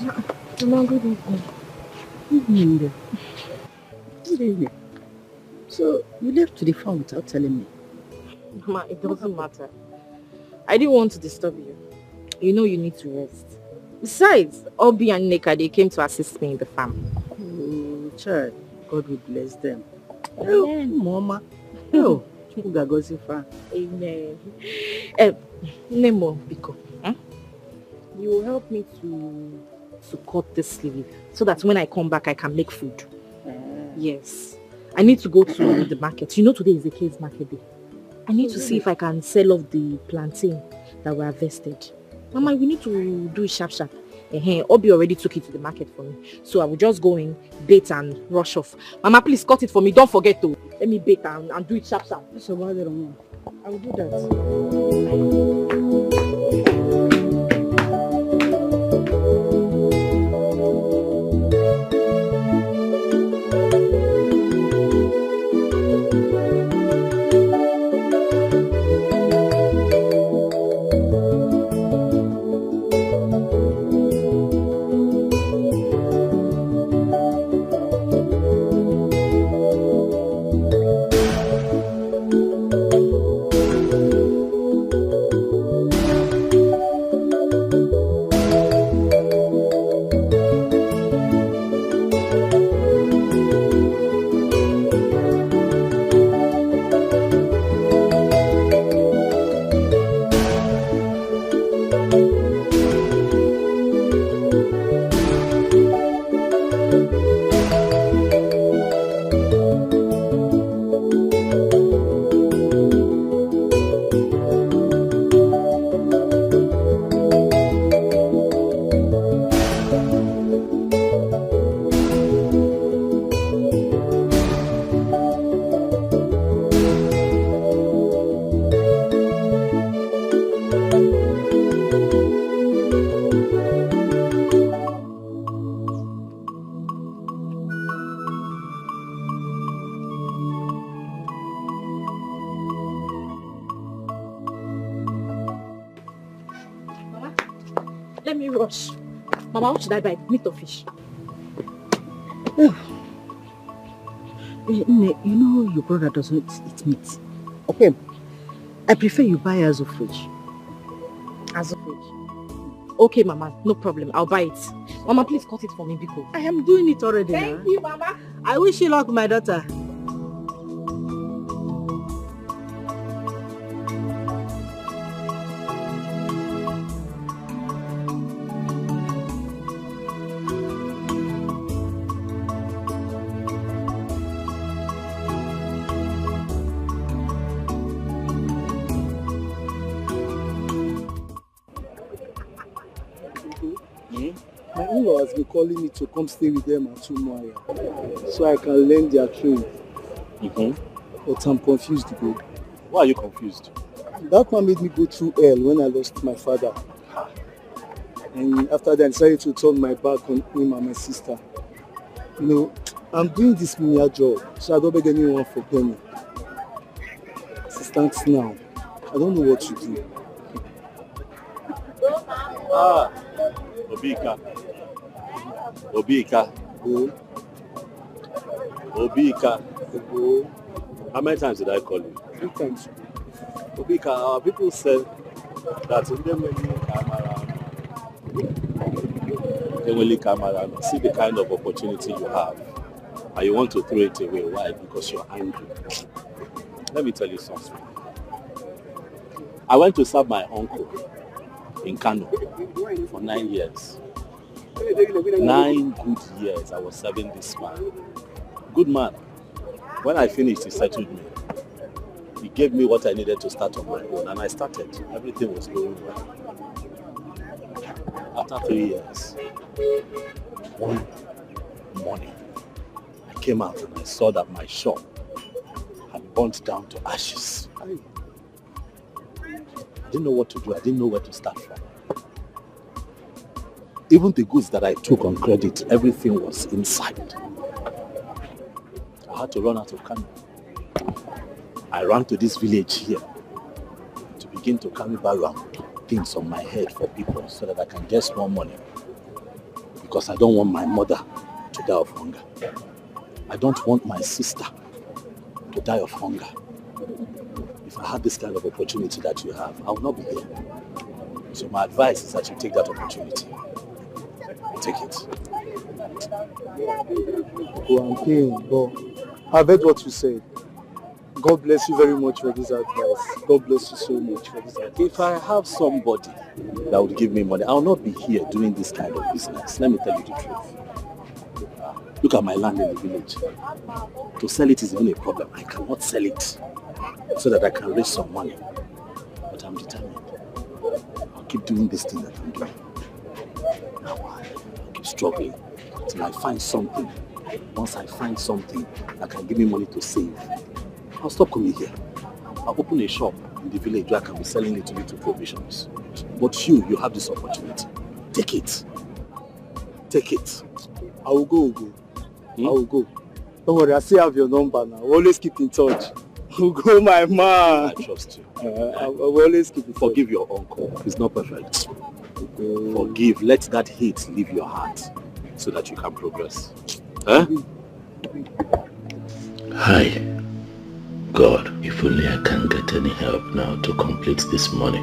Mama, good evening. Evening. Good evening. So, you left to the farm without telling me? Mama, it doesn't matter. I didn't want to disturb you. You know you need to rest. Besides, Obi and Nika, they came to assist me in the farm. Oh, child. God will bless them. Amen. Oh, Mama. Oh, Amen. Nemo, Biko, you will help me to cut this sleeve so that when I come back, I can make food. Yes. I need to go to the market. You know today is the case market day. I need to see if I can sell off the plantain that were harvested. Mama, we need to do it sharp. Obi already took it to the market for me. So I will just go in, bait and rush off. Mama, please cut it for me. Don't forget to let me bait and do it sharp. I will do that. Let me rush. Mama, what should I buy? Meat or fish? You know your brother doesn't eat meat. Okay. I prefer you buy as of fridge. As of fridge? Okay, Mama. No problem. I'll buy it. Mama, please cut it for me, Biko. I am doing it already. Thank you, Mama. I wish you luck, my daughter. My in-law has been calling me to come stay with them at Umuahia so I can learn their trade. But I'm confused, bro. Why are you confused? That man made me go through hell when I lost my father. And after that, I decided to turn my back on him and my sister. You know, I'm doing this menial job, so I don't beg anyone for penny. Assistance now. I don't know what to do. Obika. How many times did I call you? 3 times. Obika, our people said that in them when you come around, see the kind of opportunity you have, and you want to throw it away. Why? Because you're angry. Let me tell you something. I went to serve my uncle in Kano for 9 years. 9 good years I was serving this man. Good man. When I finished, he settled me. He gave me what I needed to start on my own, and I started. Everything was going well. After 3 years, one morning, I came out and I saw that my shop had burnt down to ashes. I didn't know what to do. I didn't know where to start from. Even the goods that I took on credit, everything was inside. I had to run out of Kano. I ran to this village here to begin to carry around things on my head for people so that I can get more money. Because I don't want my mother to die of hunger. I don't want my sister to die of hunger. If I had this kind of opportunity that you have, I would not be here. So my advice is that you take that opportunity. Take it. Go and pay, but I've heard what you said. God bless you very much for this advice. God bless you so much for this advice. If I have somebody that would give me money, I will not be here doing this kind of business. Let me tell you the truth. Look at my land in the village. To sell it is even a problem. I cannot sell it so that I can raise some money. But I'm determined. I'll keep doing this thing that I'm doing. Now I'll keep struggling till I find something. Once I find something that can give me money to save, I'll stop coming here. I'll open a shop in the village where I can be selling little provisions. But you have this opportunity. Take it. Take it. I will go. I will go. Don't worry, I still have your number now. We'll always keep in touch. I'll go, my man. I trust you. I will always keep in touch. Forgive your uncle. He's not perfect. Forgive. Let that hate leave your heart so that you can progress. Huh? Hi. God, if only I can get any help now to complete this money.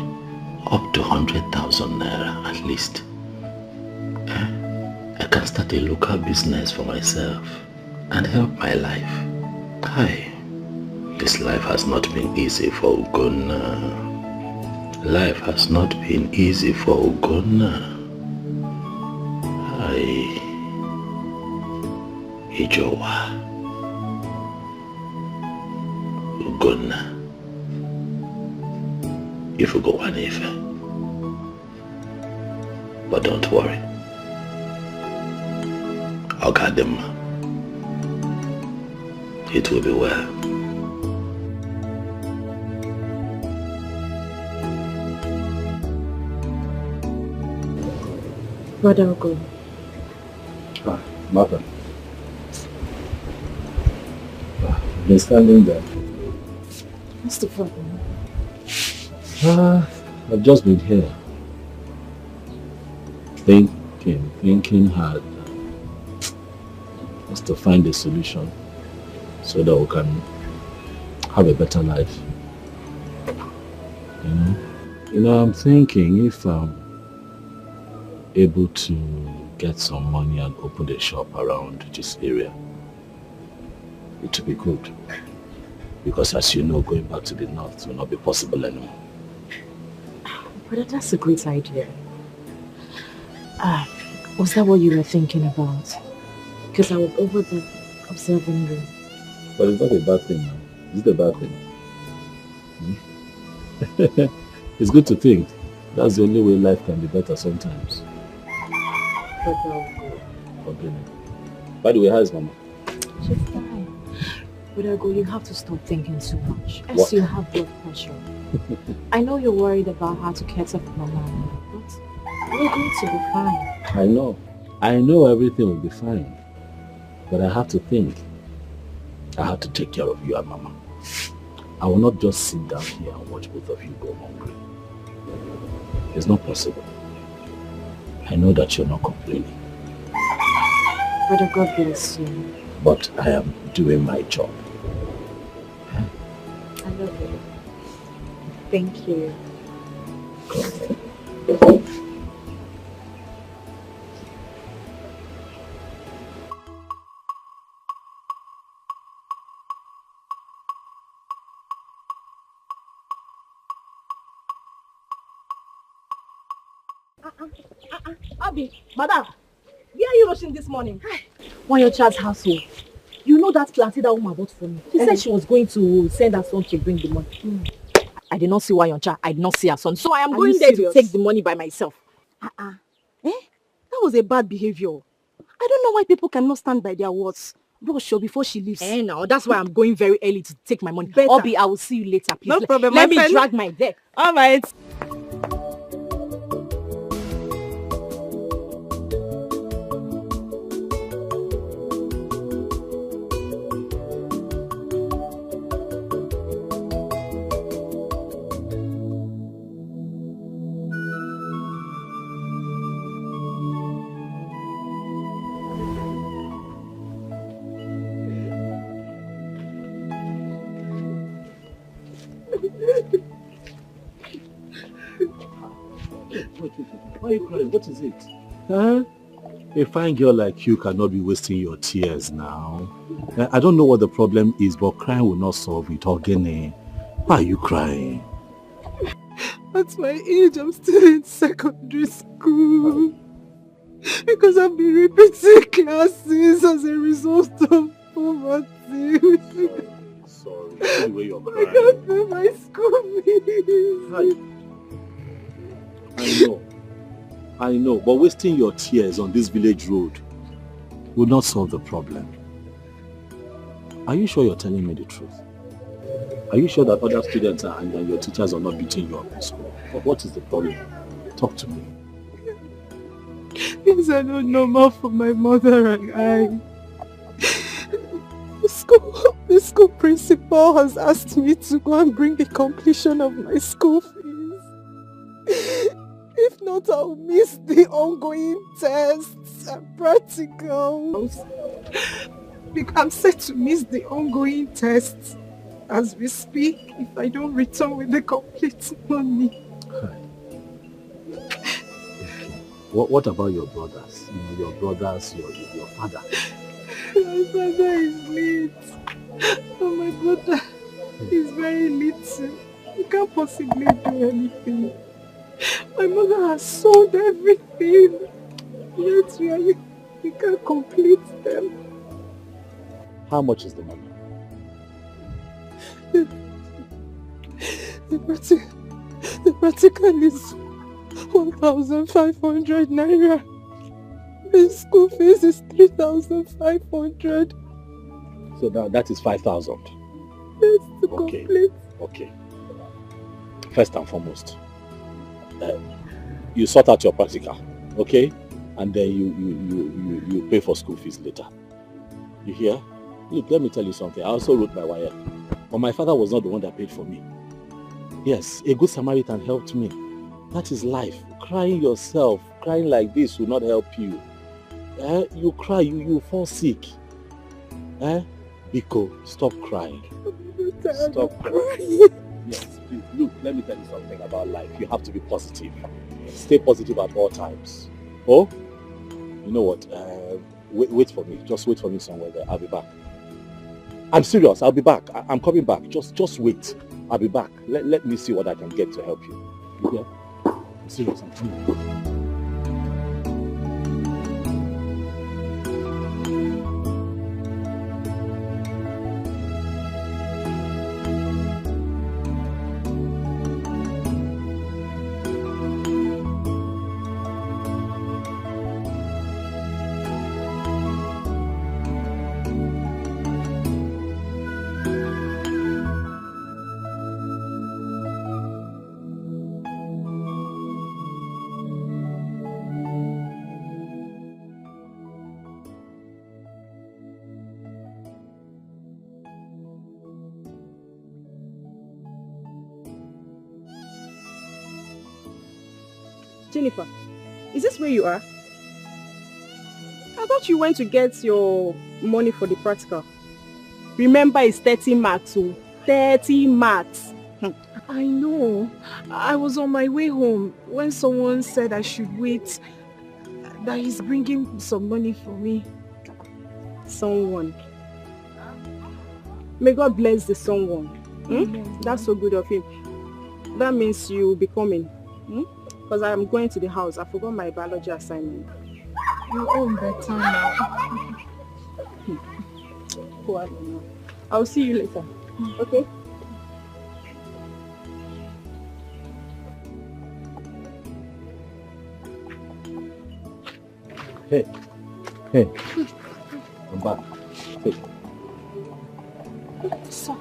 Up to 100,000 naira at least. I can start a local business for myself and help my life. Hi. This life has not been easy for Ugonna. Life has not been easy for Ugonna. Hi. Ijowa. Ugonna. If you go one if. But don't worry. I'll guide them. It will be well. Brother Ogo. Mother. Been standing there. What's the problem? I've just been here. Thinking hard. Just to find a solution so that we can have a better life. You know, I'm thinking if I'm able to get some money and open a shop around this area, it will be good. Because as you know, going back to the north will not be possible anymore. Brother, that's a great idea. Was that what you were thinking about? Because I was over there observing you. But it's not a bad thing now. Is it a bad thing? It's good to think. That's the only way life can be better sometimes. By the way, how is Mama? She's fine. But Ogo, you have to stop thinking too much. Else you have blood pressure. I know you're worried about how to get up with Mama, but you're going to be fine. I know everything will be fine. But I have to think. I have to take care of you and Mama. I will not just sit down here and watch both of you go hungry. It's not possible. I know that you're not complaining. Brother, God bless you. But I am doing my job. I love you. Thank you. Abi, madam, where are you rushing this morning? Why your child's household? You know that plantain that woman bought for me. She said she was going to send her son to bring the money. I did not see why your child. I did not see her son. So I am Are going you there serious? to take the money by myself. That was a bad behavior. I don't know why people cannot stand by their words. Rush her before she leaves. Now that's why I'm going very early to take my money. Better. Obi, I will see you later, please. No problem, Let my me friend. drag my deck. All right. Why are you crying? What is it? Huh? A fine girl like you cannot be wasting your tears now. I don't know what the problem is, but crying will not solve it. Ogene, why are you crying? At my age, I'm still in secondary school. Because I've been repeating classes as a result of poverty. Sorry, the way you're crying. I can't pay my school fees. I know, but wasting your tears on this village road will not solve the problem. Are you sure you're telling me the truth? Are you sure that other students and your teachers are not beating you up in school? What is the problem? Talk to me. Things are not normal for my mother and I. The school principal has asked me to go and bring the completion of my school fees. If not, I'll miss the ongoing tests and practicals. I'm set to miss the ongoing tests as we speak if I don't return with the complete money. What about your brothers? Your brothers, your father? My father is late. Oh, my brother is very little. He can't possibly do anything. My mother has sold everything. Yet we can't complete them. How much is the money? The practical is 1,500 naira. The school fees is 3,500. So that is 5,000. Yes, to complete. Okay. First and foremost, you sort out your practical, okay? And then you pay for school fees later. You hear? Look, let me tell you something. I also wrote my wire, but my father was not the one that paid for me. Yes, a good Samaritan helped me. That is life. Crying yourself, crying like this will not help you. You cry, you fall sick. Biko, stop crying. Stop crying. Yes, please. Look, let me tell you something about life. You have to be positive. Stay positive at all times. Oh, you know what? Wait for me. Just wait for me somewhere there. I'll be back. I'm serious. I'll be back. I'm coming back. Just wait. I'll be back. Let me see what I can get to help you. Yeah? I'm serious. I'm coming. Jennifer, is this where you are? I thought you went to get your money for the practical. Remember, it's 30 marks. 30 marks. I know. I was on my way home when someone said I should wait, that he's bringing some money for me. Someone. May God bless the someone. That's so good of him. That means you'll be coming. Because I'm going to the house. I forgot my biology assignment. You're all better now. Oh, I don't know. I'll see you later. Okay? Hey. I'm back. Hey. So.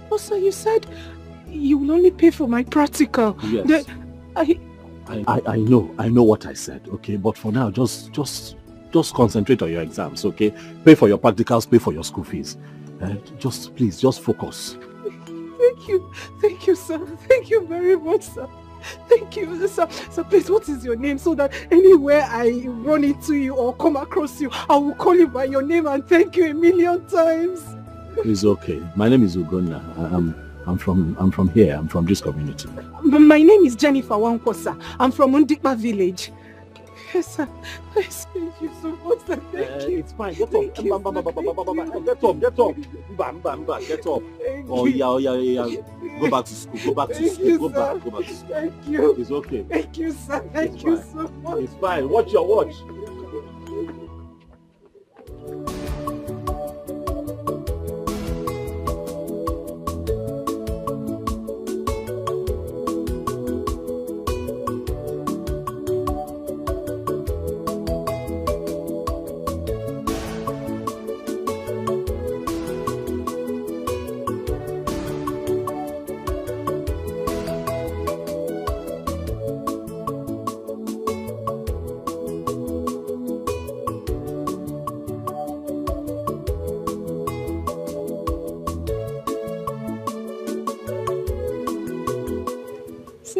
Also, you said you will only pay for my practical. Yes. I know what I said, okay? But for now, just concentrate on your exams, okay? Pay for your practicals, pay for your school fees. Please focus. Thank you, sir. Thank you very much, sir. Thank you, sir. So please, what is your name so that anywhere I run into you or come across you, I will call you by your name and thank you a million times. It's okay. My name is Ugonna. I'm from here. I'm from this community. My name is Jennifer Wankosa. I'm from Undikpa village. Yes, sir. Yes, thank you so much, sir. Thank you. It's fine. Get up. Thank you, Get up. Get up. Thank Oh, you. yeah. Go back to school. Go back to school. Go back to school. Thank you. It's okay. Thank you, sir. Thank you so much. It's fine. Watch your watch.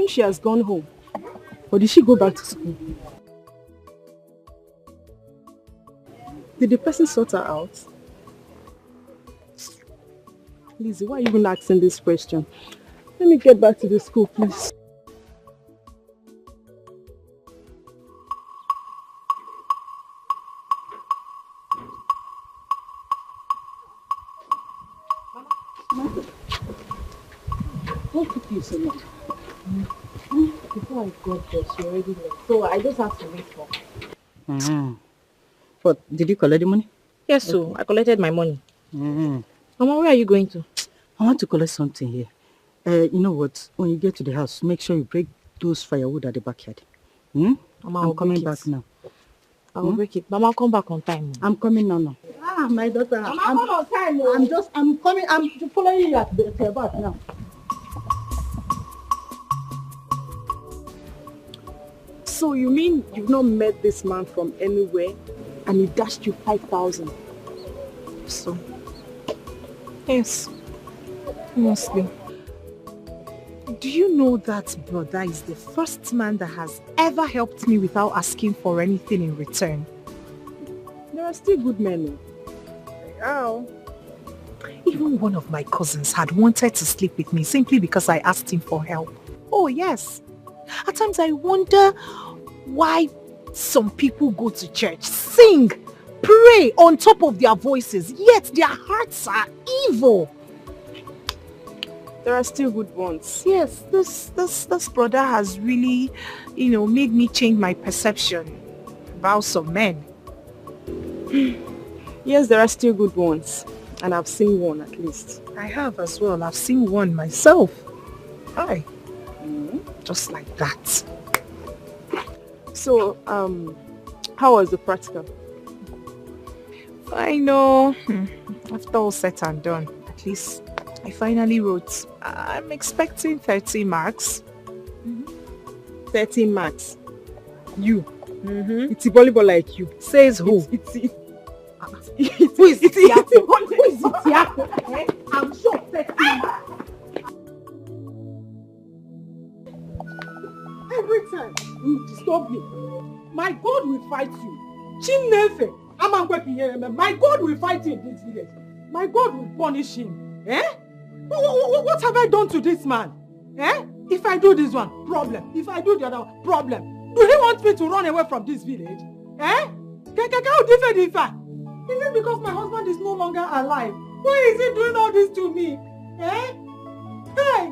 She has gone home. Or did she go back to school? Did the person sort her out? Lizzie, why are you even asking this question? Let me get back to the school, please. What took you so long? Before I got there, she already left. So I just have to wait for her. But did you collect the money? Yes, so I collected my money. Mm. Mama, where are you going to? I want to collect something here. You know what? When you get to the house, make sure you break those firewood at the backyard. Mama, I'm coming back now. I will break it. Mama, I'll come back on time. I'm coming now. Ah, my daughter. Mama, come on time. I'm coming. I'm following you at the back now. So you mean you've not met this man from anywhere and he dashed you 5,000? So, yes, mostly. Do you know that brother is the first man that has ever helped me without asking for anything in return? There are still good men. Oh. Even one of my cousins had wanted to sleep with me simply because I asked him for help. Oh yes. At times I wonder why some people go to church, sing, pray on top of their voices, yet their hearts are evil. There are still good ones. Yes, this brother has really, made me change my perception about some men. Yes, there are still good ones. And I've seen one at least. I have as well. I've seen one myself. Hi. Just like that. So, how was the practical? I know. After all said and done, at least I finally wrote. I'm expecting 30 marks. 30 marks? You? It's a volleyball like you. Says who? Who is it? Who is it? I'm sure 30 marks. Every time you disturb me, my God will fight you. Chimnefe, my God will fight you in this village. My God will punish him. What have I done to this man? If I do this one, problem. If I do the other one, problem. Do he want me to run away from this village? Is it because my husband is no longer alive? Why is he doing all this to me? Hey,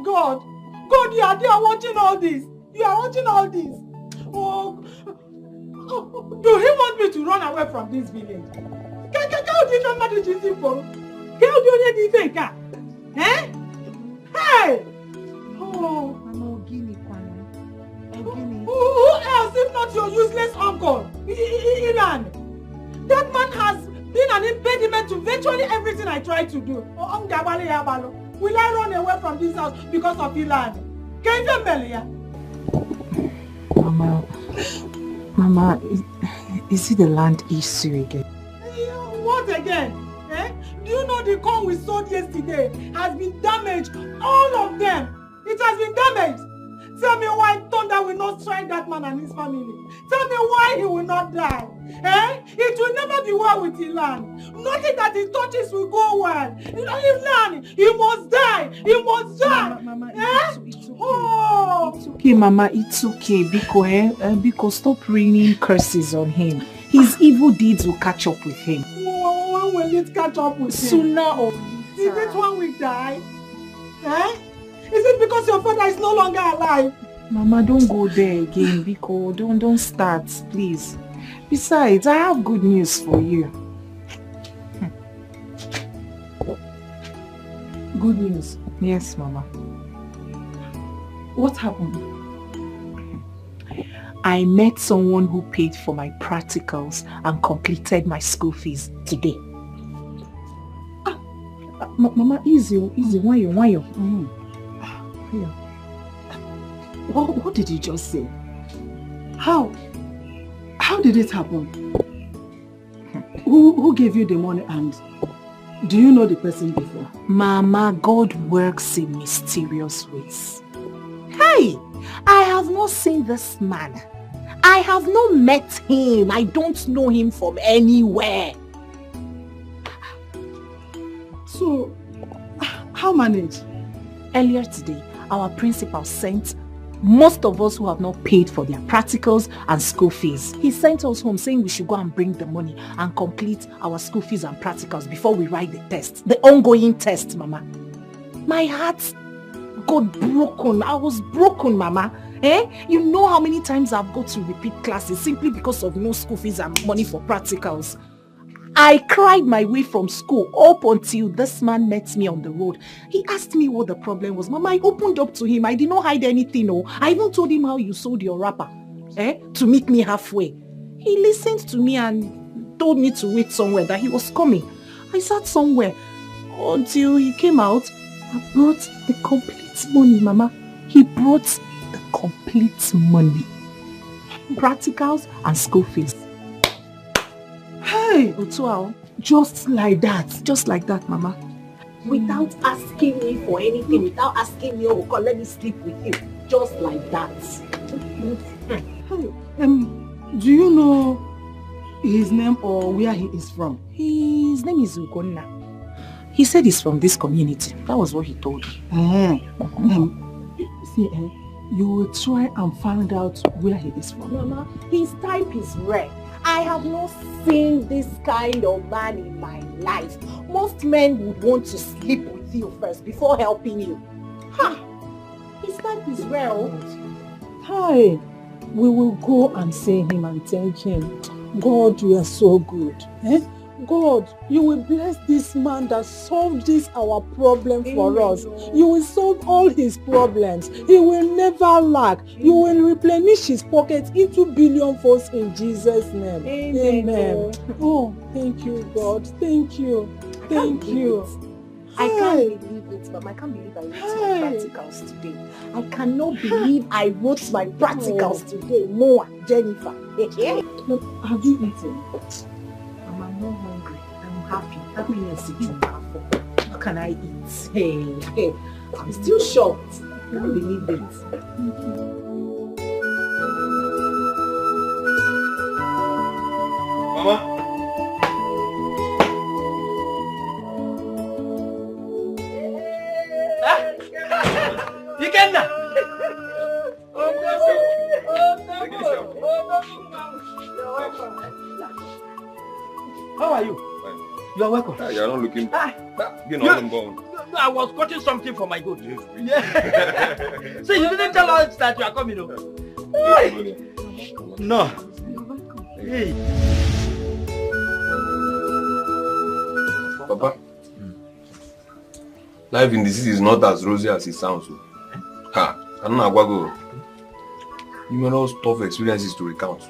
God. God, you are there watching all this. You are watching all this. Oh, do he want me to run away from this village? Hey! Oh, who else if not your useless uncle, Iran? That man has been an impediment to virtually everything I try to do. Will I run away from this house because of Iran? Can you tell me? Mama, is it the land issue again? What again? Do you know the corn we sold yesterday has been damaged? All of them. It has been damaged. Tell me why thunder will not strike that man and his family. Tell me why he will not die. Eh? It will never be well with the land. Nothing that he touches will go well. Land, he must die. He must die. Mama, it's okay. Oh. It's okay, Mama. It's okay. Because stop raining curses on him. His evil deeds will catch up with him. When will it catch up with him? Sooner or later. Is it when we die? Eh? Is it because your father is no longer alive? Mama, don't go there again, Biko. Don't start, please. Besides, I have good news for you. Good news? Yes, Mama. What happened? I met someone who paid for my practicals and completed my school fees today. Mama, easy. Why you? What did you just say? How did it happen? Who gave you the money, and do you know the person before? Mama, God works in mysterious ways. Hey, I have not seen this man. I have not met him. I don't know him from anywhere. So, how managed? Earlier today, our principal sent most of us who have not paid for their practicals and school fees. He sent us home saying we should go and bring the money and complete our school fees and practicals before we write the test. The ongoing test, Mama. My heart got broken. I was broken, Mama. You know how many times I've got to repeat classes simply because of no school fees and money for practicals. I cried my way from school up until this man met me on the road. He asked me what the problem was. Mama, I opened up to him. I did not hide anything. No. I even told him how you sold your wrapper to meet me halfway. He listened to me and told me to wait somewhere, that he was coming. I sat somewhere until he came out and brought the complete money, Mama. He brought the complete money. Practicals and school fees. Hey, Otuao, just like that, Mama. Without asking me for anything, without asking me, oh, let me sleep with you. Just like that. Hey, do you know his name or where he is from? His name is Ugonna. He said he's from this community. That was what he told me. You will try and find out where he is from. Mama, his type is rare. I have not seen this kind of man in my life. Most men would want to sleep with you first before helping you. His type is rare. Hi, we will go and see him and thank him. God, you are so good. God, you will bless this man that solved this our problem for us. You will solve all his problems. He will never lack. You will replenish his pockets into billion folds in Jesus' name. Amen. Oh, thank you, God. Thank you. Thank you. I can't believe it, Mom. I can't believe I wrote my practicals today. I cannot believe I wrote my practicals today. Noah, Jennifer. Have you eaten? I'm not hungry. I'm happy. Happiness is in my phone. How can I eat? Hey, I'm still shocked. I can't believe it. Mama? Ikenna! How are you? Fine. You are welcome. You are not looking No, I was cutting something for my goat. Yeah. So you didn't tell us that you are coming over. No. Hey. Papa, life in the city is not as rosy as it sounds. Numerous tough experiences to recount.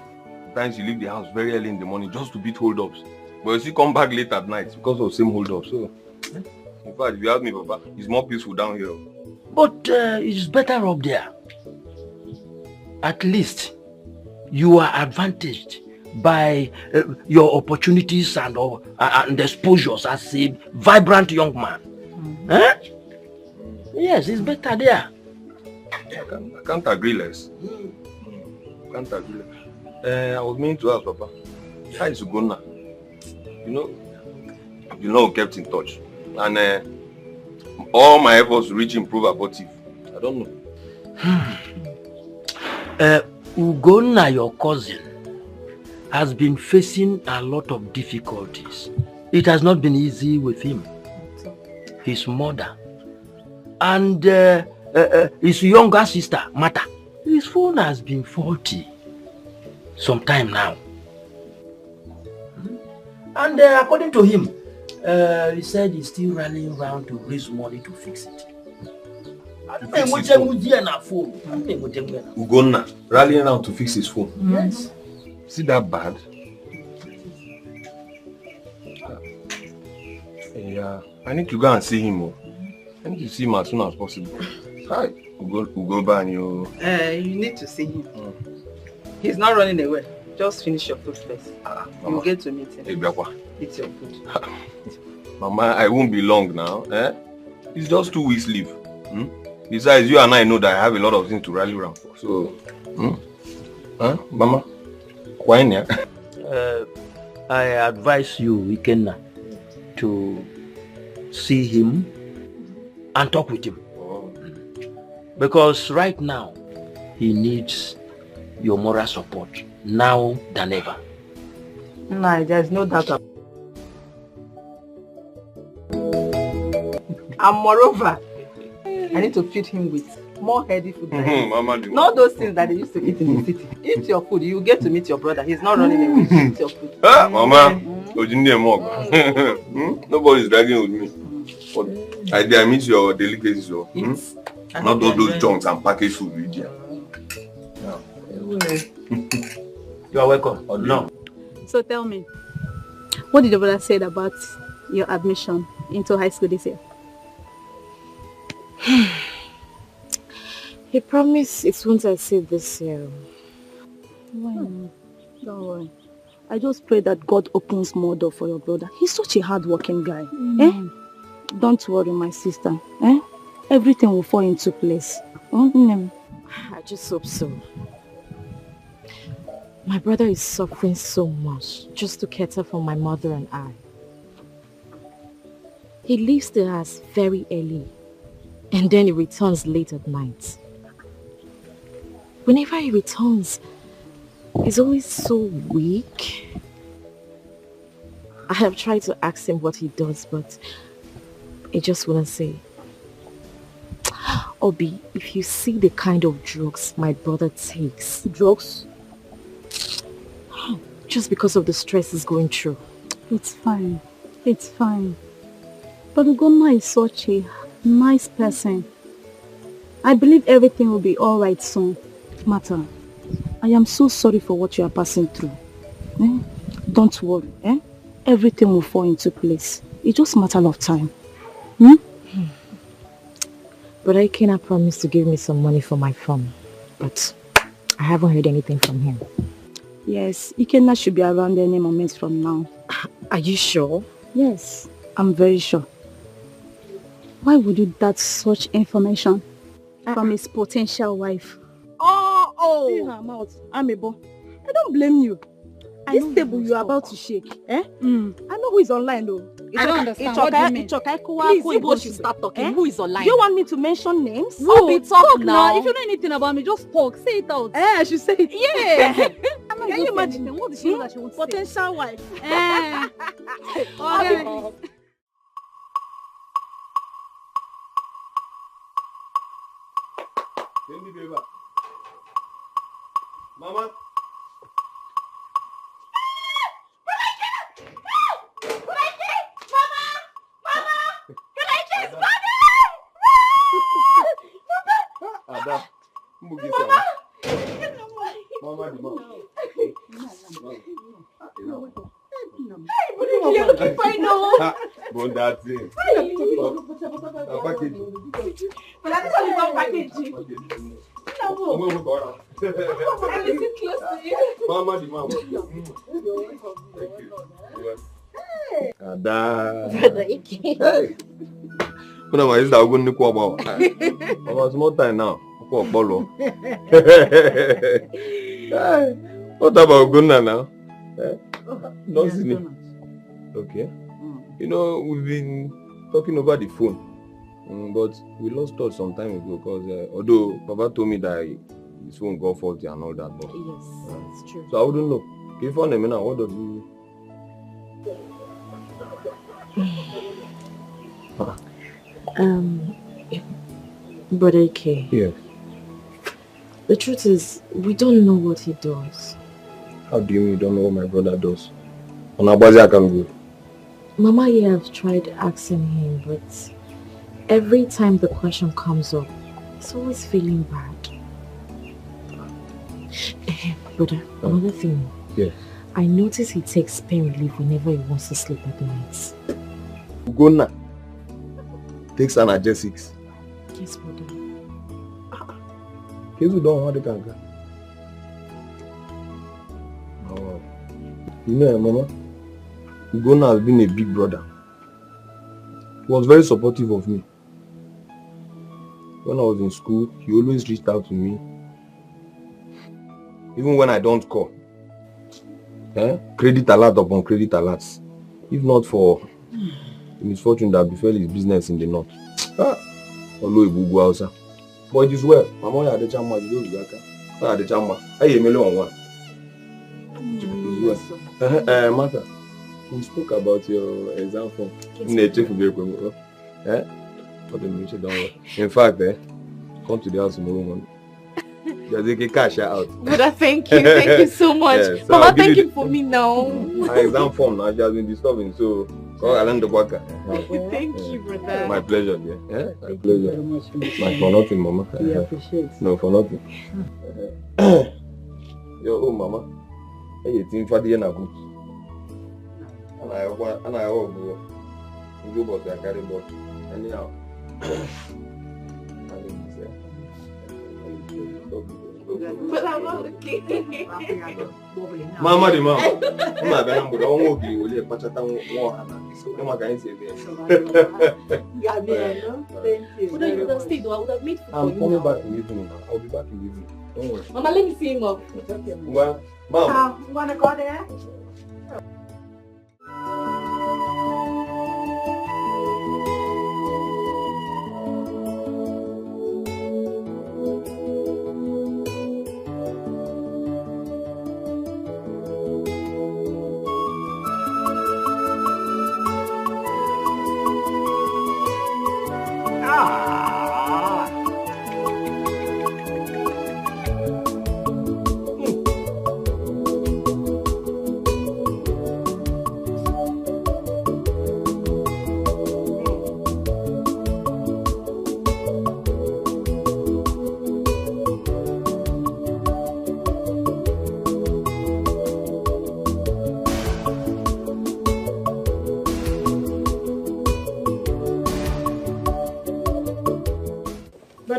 Sometimes you leave the house very early in the morning just to beat hold-ups. But you still come back late at night because of the same hold-up. So, in fact, if you ask me, Papa, it's more peaceful down here. But it's better up there. At least you are advantaged by your opportunities and exposures as a vibrant young man. Yes, it's better there. I can't agree less. Can't agree less. I was meaning to ask Papa, how is Ugonna? You know, kept in touch. And all my efforts to reach him prove abortive. I don't know. Ugonna, your cousin, has been facing a lot of difficulties. It has not been easy with him. His mother and his younger sister, Mata. His phone has been faulty some time now. And according to him, he said he's still rallying around to raise money to fix it. Ugonna rallying around to fix his phone. Yes. Is it that bad? Yeah, I need to go and see him. I need to see him as soon as possible. Hi, Ugo Banyo. You need to see him. He's not running away. Just finish your food first. You'll get to meet him. Eat your food. Mama, I won't be long now. It's just 2 weeks leave. Besides, you and I know that I have a lot of things to rally around for. So, Mama, why not? I advise you, Ikenna, to see him and talk with him. Because right now, he needs your moral support now than ever. No, there's no doubt about it. And moreover, I need to feed him with more healthy food. Not those things that they used to eat in the city. Eat your food. You get to meet your brother. He's not running away. Eat your food. Mama, nobody's dragging with me. But I miss your delicacies. Not those junks and packaged food with you. You are welcome. No. So tell me, what did your brother say about your admission into high school this year? He promised it won't exceed this year. Why not? Don't worry. I just pray that God opens more doors for your brother. He's such a hard-working guy. Don't worry, my sister. Everything will fall into place. I just hope so. My brother is suffering so much just to cater for my mother and I. He leaves the house very early and then he returns late at night. Whenever he returns, he's always so weak. I have tried to ask him what he does, but he just wouldn't say. Obi, if you see the kind of drugs my brother takes. Drugs? Just because of the stress he's going through. It's fine. It's fine. But Ugonna is such a nice person. I believe everything will be alright soon. Mata, I am so sorry for what you are passing through. Don't worry. Everything will fall into place. It's just a matter of time. But I cannot promise to give me some money for my farm. But I haven't heard anything from him. Yes, Ikenna should be around any moment from now. Are you sure? Yes, I'm very sure. Why would you doubt such information from his potential wife? See her mouth, Amebo. I don't blame you. This table you are about to shake, I know who is online though. I don't understand. What do you mean? Please, Igbo should start talking. Who is online? Do you want me to mention names? Who? Talk now. If you know anything about me, just talk. Say it out. I should say it. Yeah. Can you imagine? What did she know that she wants to say? Potential wife. Mama. Ada, Mama, You're looking fine now. Bon, that's it. Package. But that's only one package. Mama, the mama. Ada. Hey. Kuna ma is that going to go about? About small time now. What about Gunna now? Not seen. Okay. You know, we've been talking over the phone, but we lost touch some time ago because although Papa told me that his phone got faulty and all that, but yes, it's true. So I wouldn't know. If you find him now, what does he? Brother Ike. Yes. The truth is, we don't know what he does. How do you mean you don't know what my brother does? On Abazi I can go. Mama here have tried asking him, but every time the question comes up, he's always feeling bad. Brother, another thing. Yes. I notice he takes pain relief whenever he wants to sleep at night. Ugonna takes analgesics. Yes, brother. Kids don't want to go. Oh. You know, Mama, Ugonna has been a big brother. He was very supportive of me. When I was in school, he always reached out to me. Even when I don't call. Credit alert upon credit alerts. If not for the misfortune that befell his business in the north. But it is well. Mama had the chama, you don't get the chama. I am on one. Martha, we spoke about your exam form. In fact, come to the house tomorrow morning. Just take cash out. Brother, thank you so much. Yes, so Mama, thank you for me now. My exam form now, she has been disturbing, so I learned the worker. Thank you, brother. My pleasure, dear. My pleasure. My for nothing, Mama. We appreciate. No, for nothing. Yo, Mama. Hey, you think for the good. And I go but I carry but anyhow. But I'm okay. Mama, the mama. I'm not going to go to the Pachata. So, I'm going to say this. Thank you. Would I have stayed or I would have made food for you? I'm coming back in the evening. I'll be back in the evening. Don't worry. Mama, let me see him up. Well, Mom. You want to go there?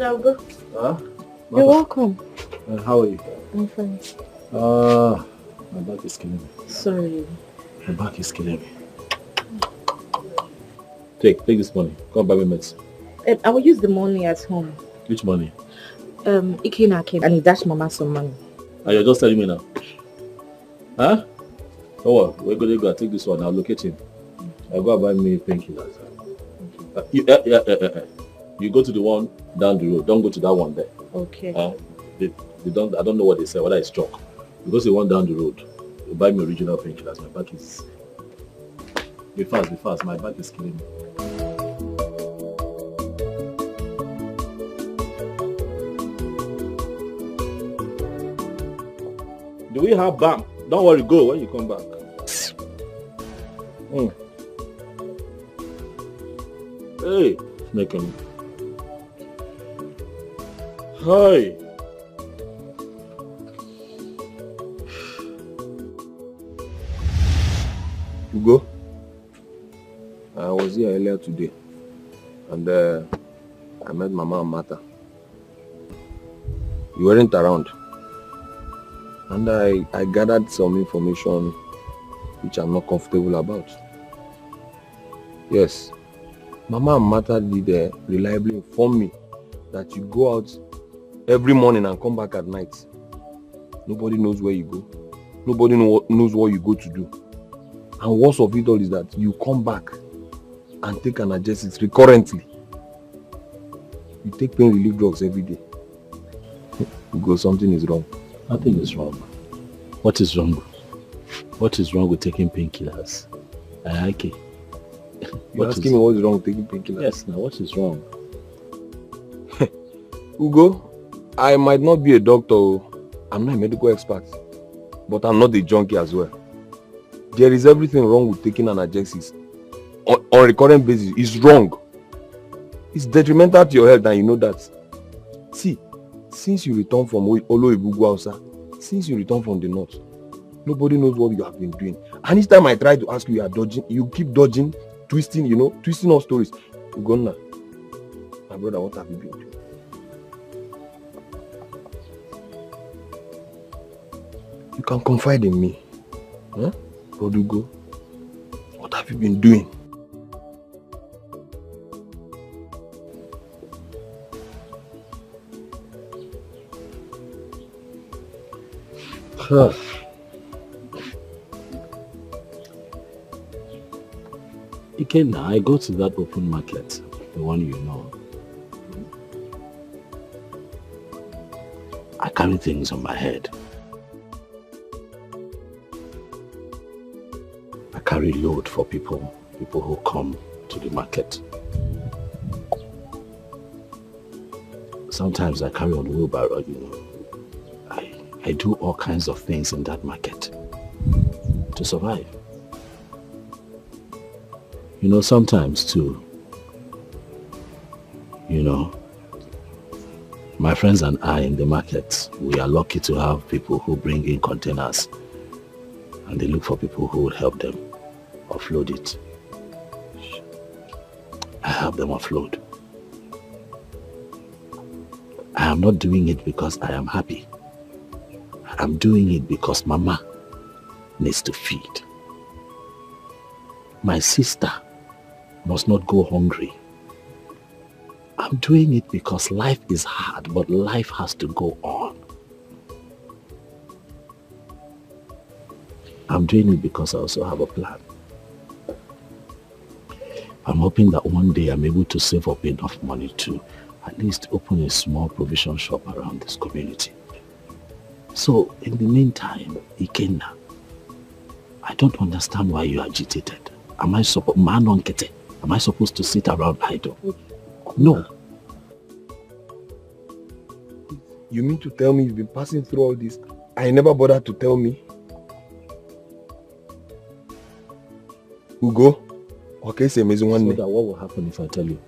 I'll go. You're welcome. How are you? I'm fine. My back is killing me. Sorry. My back is killing me. Take this money. Come buy me medicine. I will use the money at home. Which money? Ikena came and he dashed Mama some money. And you're just telling me now? Huh? Oh well, we're going to go take this one. I'll locate him. I'll go buy me painkillers. You go to the one down the road. Don't go to that one there. Okay. They don't. I don't know what they say. Whether it's chalk. You go to the one down the road. You buy me original painkillers. My back is. Be fast. My back is killing me. Do we have BAM? Don't worry. Go when you come back. Hey, making. Hi. Ugo, I was here earlier today and I met Mama and Martha. You weren't around and I gathered some information which I'm not comfortable about. Yes, Mama and Martha did reliably inform me that you go out every morning and come back at night. Nobody knows where you go. Nobody knows what you go to do. And worst of it all is that you come back and take analgesics recurrently. You take pain relief drugs every day. Because something is wrong. Nothing is wrong. What is wrong? What is wrong with taking painkillers? Okay. You're asking me what is wrong with taking painkillers? Yes, now what is wrong? Ugo, I might not be a doctor. I'm not a medical expert. But I'm not a junkie as well. There is everything wrong with taking analgesics. On a recurrent basis, it's wrong. It's detrimental to your health and you know that. See, since you return from Oloibugu Hausa, since you return from the north, nobody knows what you have been doing. And each time I try to ask you, you are dodging, you keep dodging, twisting all stories. Ugonna, my brother, what have you been doing? You can confide in me. Huh? Odugo, what have you been doing? Ikenna, I go to that open market, the one you know. I carry things on my head. I carry load for people who come to the market. Sometimes I carry on wheelbarrow, I do all kinds of things in that market to survive. Sometimes too, my friends and I in the market, we are lucky to have people who bring in containers and they look for people who will help them offload it. I help them offload. I am not doing it because I am happy. I'm doing it because Mama needs to feed. My sister must not go hungry. I'm doing it because life is hard, but life has to go on. I'm doing it because I also have a plan. I'm hoping that one day I'm able to save up enough money to at least open a small provision shop around this community. So, in the meantime, Ikenna, I don't understand why you're agitated. Am I supposed to sit around idle? No. You mean to tell me you've been passing through all this? I never bothered to tell me. Ugo? Okay, say amazing one day. So what will happen if I tell you?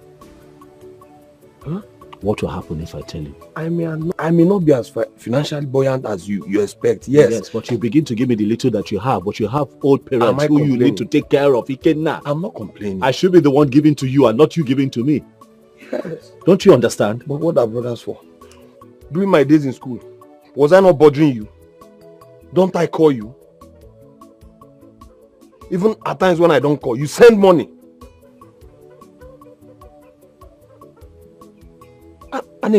Huh? What will happen if I tell you? I may not be as financially buoyant as you expect, yes. Yes, but you begin to give me the little that you have, but you have old parents who you need to take care of. Ikenna. I'm not complaining. I should be the one giving to you and not you giving to me. Yes. Don't you understand? But what are brothers for? During my days in school, was I not bothering you? Don't I call you? Even at times when I don't call, you send money. I'm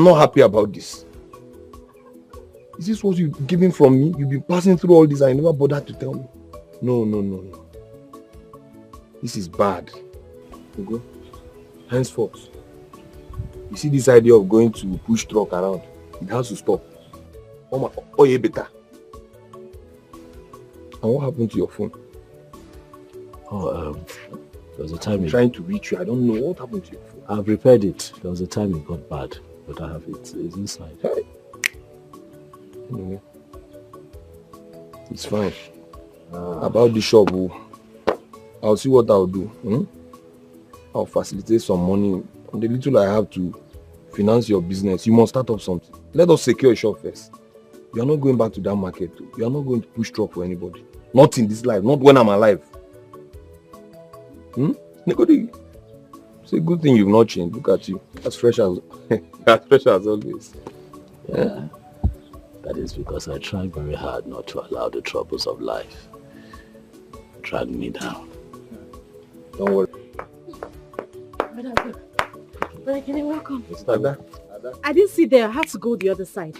not happy about this. Is this what you're giving from me? You've been passing through all this and you never bothered to tell me. No. This is bad. Ugo, henceforth, you see this idea of going to push truck around, it has to stop. Oh yeah, better. And what happened to your phone? There was a time trying to reach you. I don't know what happened to your phone. I've repaired it. There was a time it got bad, but I have it. It's inside. Hey. Anyway, it's fine. About the shop, I'll see what I'll do. I'll facilitate some money. And the little I have to finance your business, you must start up something. Let us secure a shop first. You are not going back to that market. You are not going to push truck for anybody. Not in this life. Not when I'm alive. It's a good thing you've not changed. Look at you. As fresh as always. Yeah. That is because I try very hard not to allow the troubles of life drag me down. Don't worry. Brother Kenny, welcome. Ada. I didn't see there. I had to go the other side.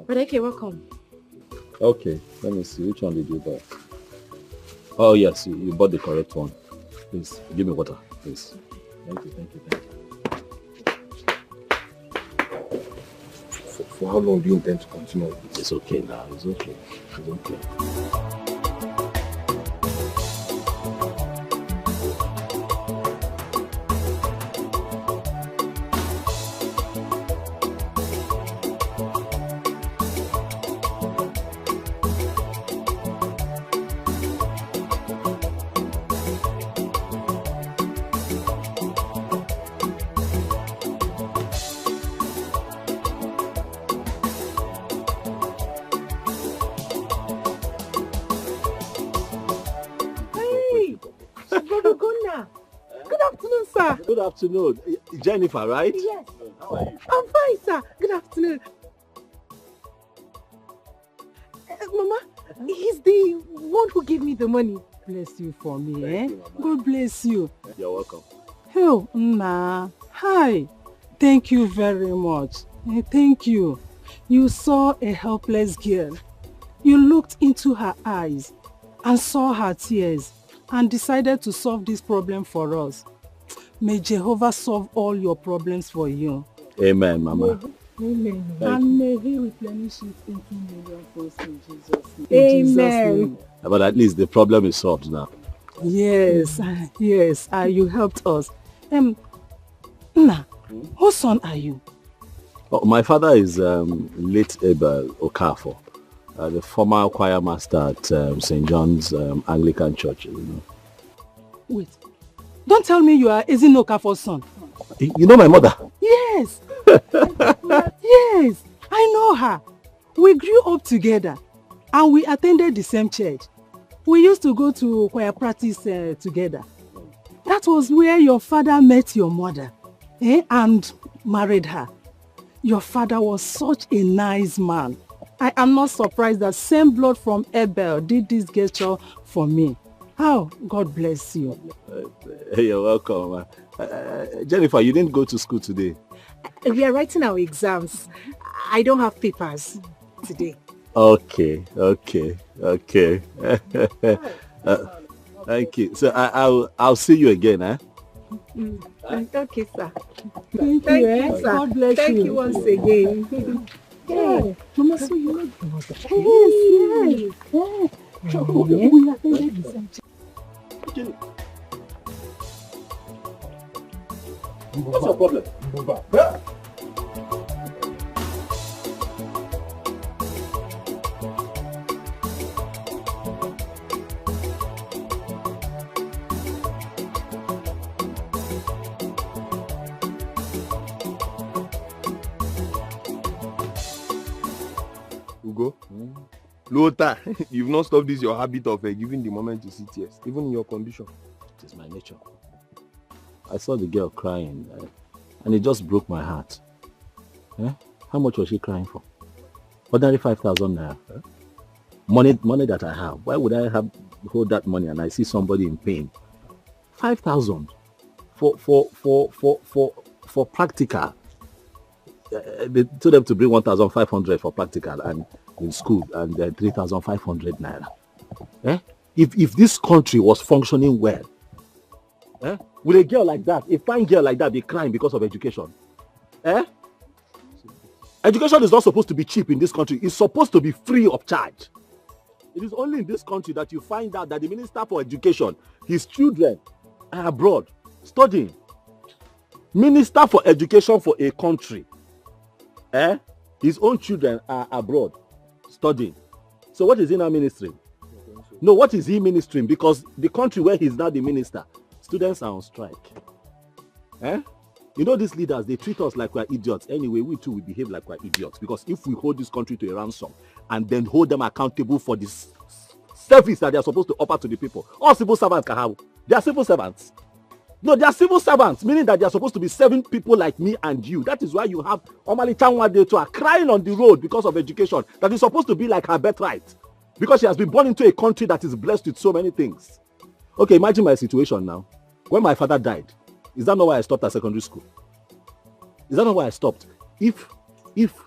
Brother Kenny, welcome. Okay, let me see. Which one did you buy? Oh, yes, you bought the correct one. Please, give me water, please. Thank you. For how long do you intend to continue? It's okay now. It's okay. Good afternoon. Jennifer, right? Yes. How are you? I'm fine, sir. Good afternoon. Mama, he's the one who gave me the money. Bless you for me, Thank you, God bless you. You're welcome. Oh, Nna. Hi. Thank you very much. Thank you. You saw a helpless girl. You looked into her eyes and saw her tears and decided to solve this problem for us. May Jehovah solve all your problems for you. Amen, Mama. Amen. And may He replenish it in 2 million folds in Jesus' name. Amen. But at least the problem is solved now. Yes, yes. You helped us. Nna, whose son are you? Oh, my father is late Abel Okafor, the former choir master at St. John's Anglican Church. You know. Wait. Don't tell me you are Ezino Okafor's son. You know my mother? Yes. Yes, I know her. We grew up together and we attended the same church. We used to go to choir practice together. That was where your father met your mother and married her. Your father was such a nice man. I am not surprised that same blood from Abel did this gesture for me. How? God bless you. You're welcome. Jennifer, you didn't go to school today. We are writing our exams. I don't have papers today. Okay. Thank you. So I'll see you again, eh? Okay, sir. Thank you, sir. God bless you. Thank you once again. Yeah. Mama, so you like the mother? Yes. We attended the same church. What's your problem? Ugo, Lota, you've not stopped this your habit of giving the moment to see tears, even in your condition. It is my nature. I saw the girl crying and it just broke my heart. How much was she crying for? Ordinary 5,000 naira. Money that I have. Why would I hold that money and I see somebody in pain? 5,000 for practical. They told them to bring 1,500 for practical and in school and 3,500 naira. If this country was functioning well, will a girl like that, a fine girl like that, be crying because of education? Education is not supposed to be cheap in this country. It's supposed to be free of charge. It is only in this country that you find out that the Minister for Education, his children are abroad studying. Minister for Education for a country, his own children are abroad studying. So what is he now ministering? No, what is he ministering? Because the country where he's now the minister, students are on strike. You know, these leaders, they treat us like we're idiots. Anyway, we too will behave like we're idiots. Because if we hold this country to a ransom and then hold them accountable for this service that they are supposed to offer to the people, all civil servants can have. They are civil servants. No, they are civil servants, meaning that they are supposed to be serving people like me and you. That is why you have Omali Chanwade to are crying on the road because of education. That is supposed to be like her birthright. Because she has been born into a country that is blessed with so many things. Okay, imagine my situation now. When my father died, is that not why I stopped at secondary school? Is that not why I stopped? If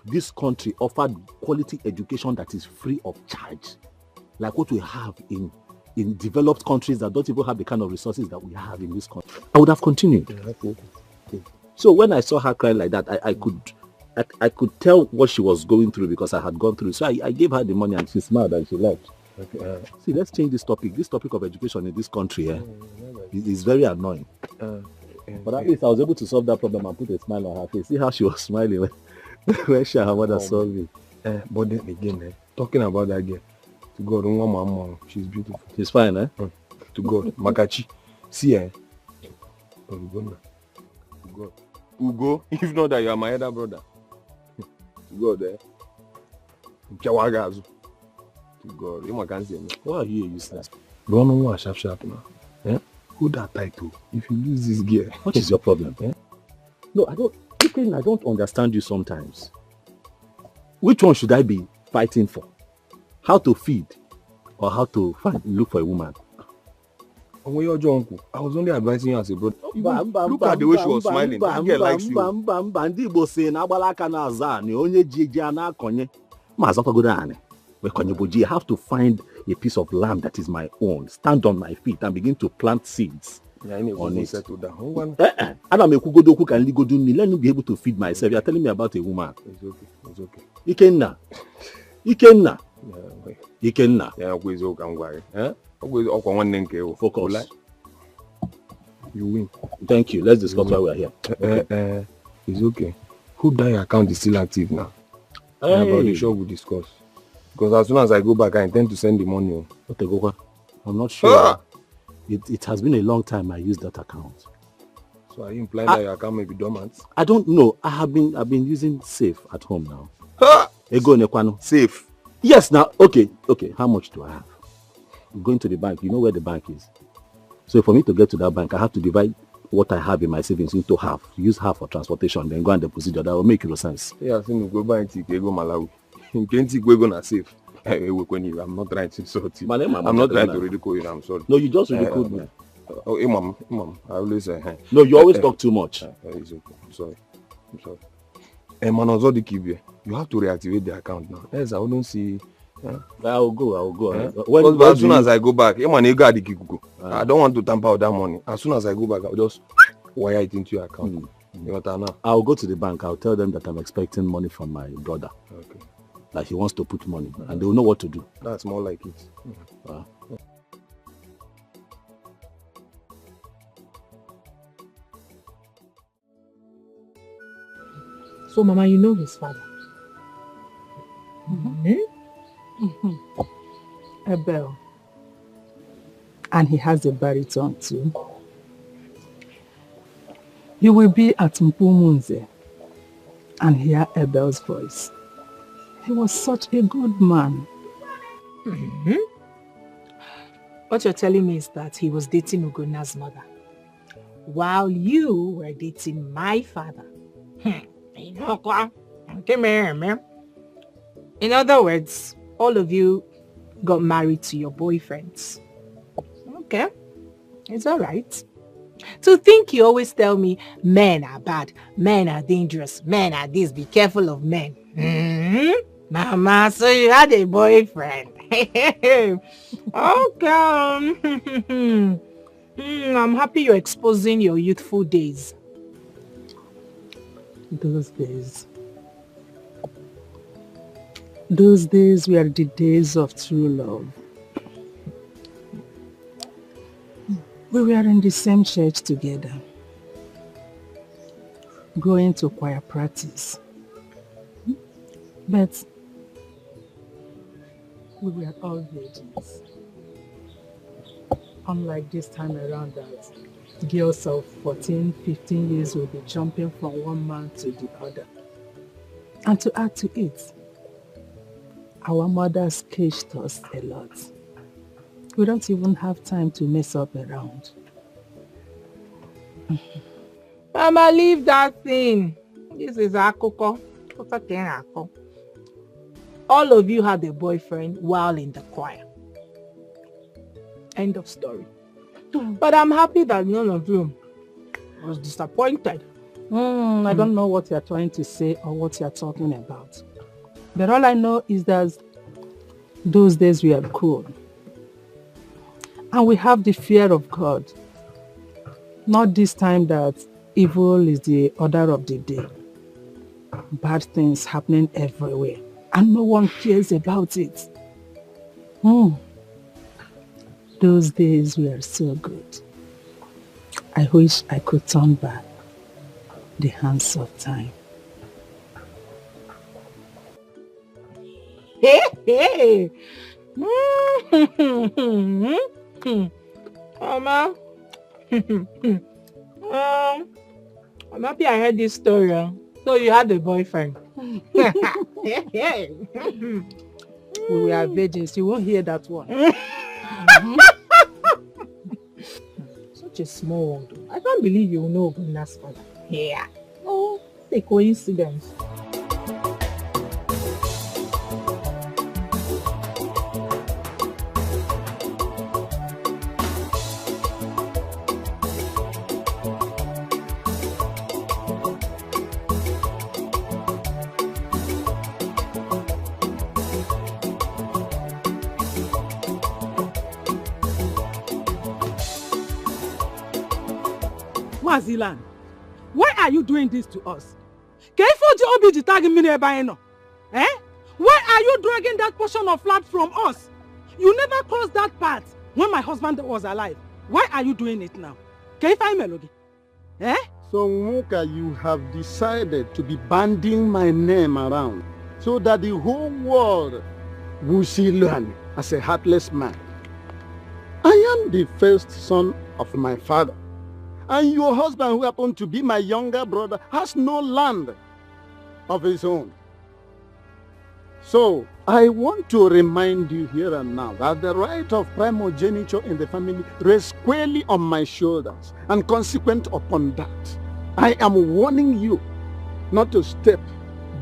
this country offered quality education that is free of charge, like what we have in developed countries that don't even have the kind of resources that we have in this country, I would have continued. So when I saw her cry like that, I could tell what she was going through because I had gone through. So I gave her the money and she smiled and she left. Okay, see, let's change this topic. This topic of education in this country is very annoying. But at least I was able to solve that problem and put a smile on her face. See how she was smiling when she and her mother saw me. But then again, talking about that girl, to God, mom, she's beautiful. She's fine, eh? To God, Makachi. See, to God. Ugo, if not that you are my elder brother. To God, Kawagazu. To God, you can't say me. Why are you useless? Don't know what sharp now. Who that title? If you lose this girl, what is your problem? No, I don't understand you sometimes. Which one should I be fighting for? How to feed or how to look for a woman? I was only advising you as a brother. Look at the way she was smiling. That girl likes you. I have to find a piece of land that is my own, stand on my feet and begin to plant seeds on it. Settle down. Let me be able to feed myself. You are telling me about a woman. It's okay. Ikenna. Focus. You win. Thank you. Let's discuss why we are here. Okay. It's okay. Hope that your account is still active now. About the shop we discuss. Because as soon as I go back, I intend to send the money. I'm not sure. It has been a long time I used that account. So are you implying that your account may be dormant? I don't know. I've been using Safe at home now. Safe? Yes, now. Okay. How much do I have? I'm going to the bank. You know where the bank is. So for me to get to that bank, I have to divide what I have in my savings into half. Use half for transportation, then go and deposit. That will make sense. Yeah, so go buy go Malawi. You can't go na safe. I'm not trying to insult you. I'm not trying to ridicule you. I'm sorry. No, you just ridiculed me. Imam, I always say. No, you always talk too much. It's okay. I'm sorry. You have to reactivate the account now. Yes, I wouldn't see. I'll go. As soon as I go back, I don't want to tamper with that money. As soon as I go back, I'll just wire it into your account. I'll go to the bank. I'll tell them that I'm expecting money from my brother. Okay. Like he wants to put money, and they will know what to do. That's more like it. So, Mama, you know his father? Abel. And he has a baritone too. You will be at Mpumunze and hear Abel's voice. He was such a good man. What you're telling me is that he was dating Ugona's mother, while you were dating my father. In other words, all of you got married to your boyfriends. Okay, it's all right. To think you always tell me men are bad, men are dangerous, men are this, be careful of men. Mama, so you had a boyfriend. Okay. I'm happy you're exposing your youthful days. Those days were the days of true love. We were in the same church together, going to choir practice. But we were all virgins. Unlike this time around that girls of 14, 15 years will be jumping from one man to the other. And to add to it, our mothers caged us a lot. We don't even have time to mess up around. Mama, leave that thing. This is Akoko. All of you had a boyfriend while in the choir. End of story. But I'm happy that none of you was disappointed I don't know what you're trying to say or what you're talking about. But all I know is that those days we are cool. And we have the fear of God. Not this time that evil is the order of the day. Bad things happening everywhere. And no one cares about it. Those days were so good. I wish I could turn back the hands of time. Hey! Mama, I'm happy I heard this story. So you had a boyfriend. We were virgins. You won't hear that one. Such a small one, though. I can't believe you know Obinna's father. Yeah. Oh, a coincidence. Zilan, why are you doing this to us? Eh? Why are you dragging that portion of land from us? You never crossed that path when my husband was alive. Why are you doing it now? Eh? So Nwoka, you have decided to be banding my name around so that the whole world will see Luan as a heartless man. I am the first son of my father. And your husband, who happened to be my younger brother, has no land of his own. So, I want to remind you here and now that the right of primogeniture in the family rests squarely on my shoulders. And consequent upon that, I am warning you not to step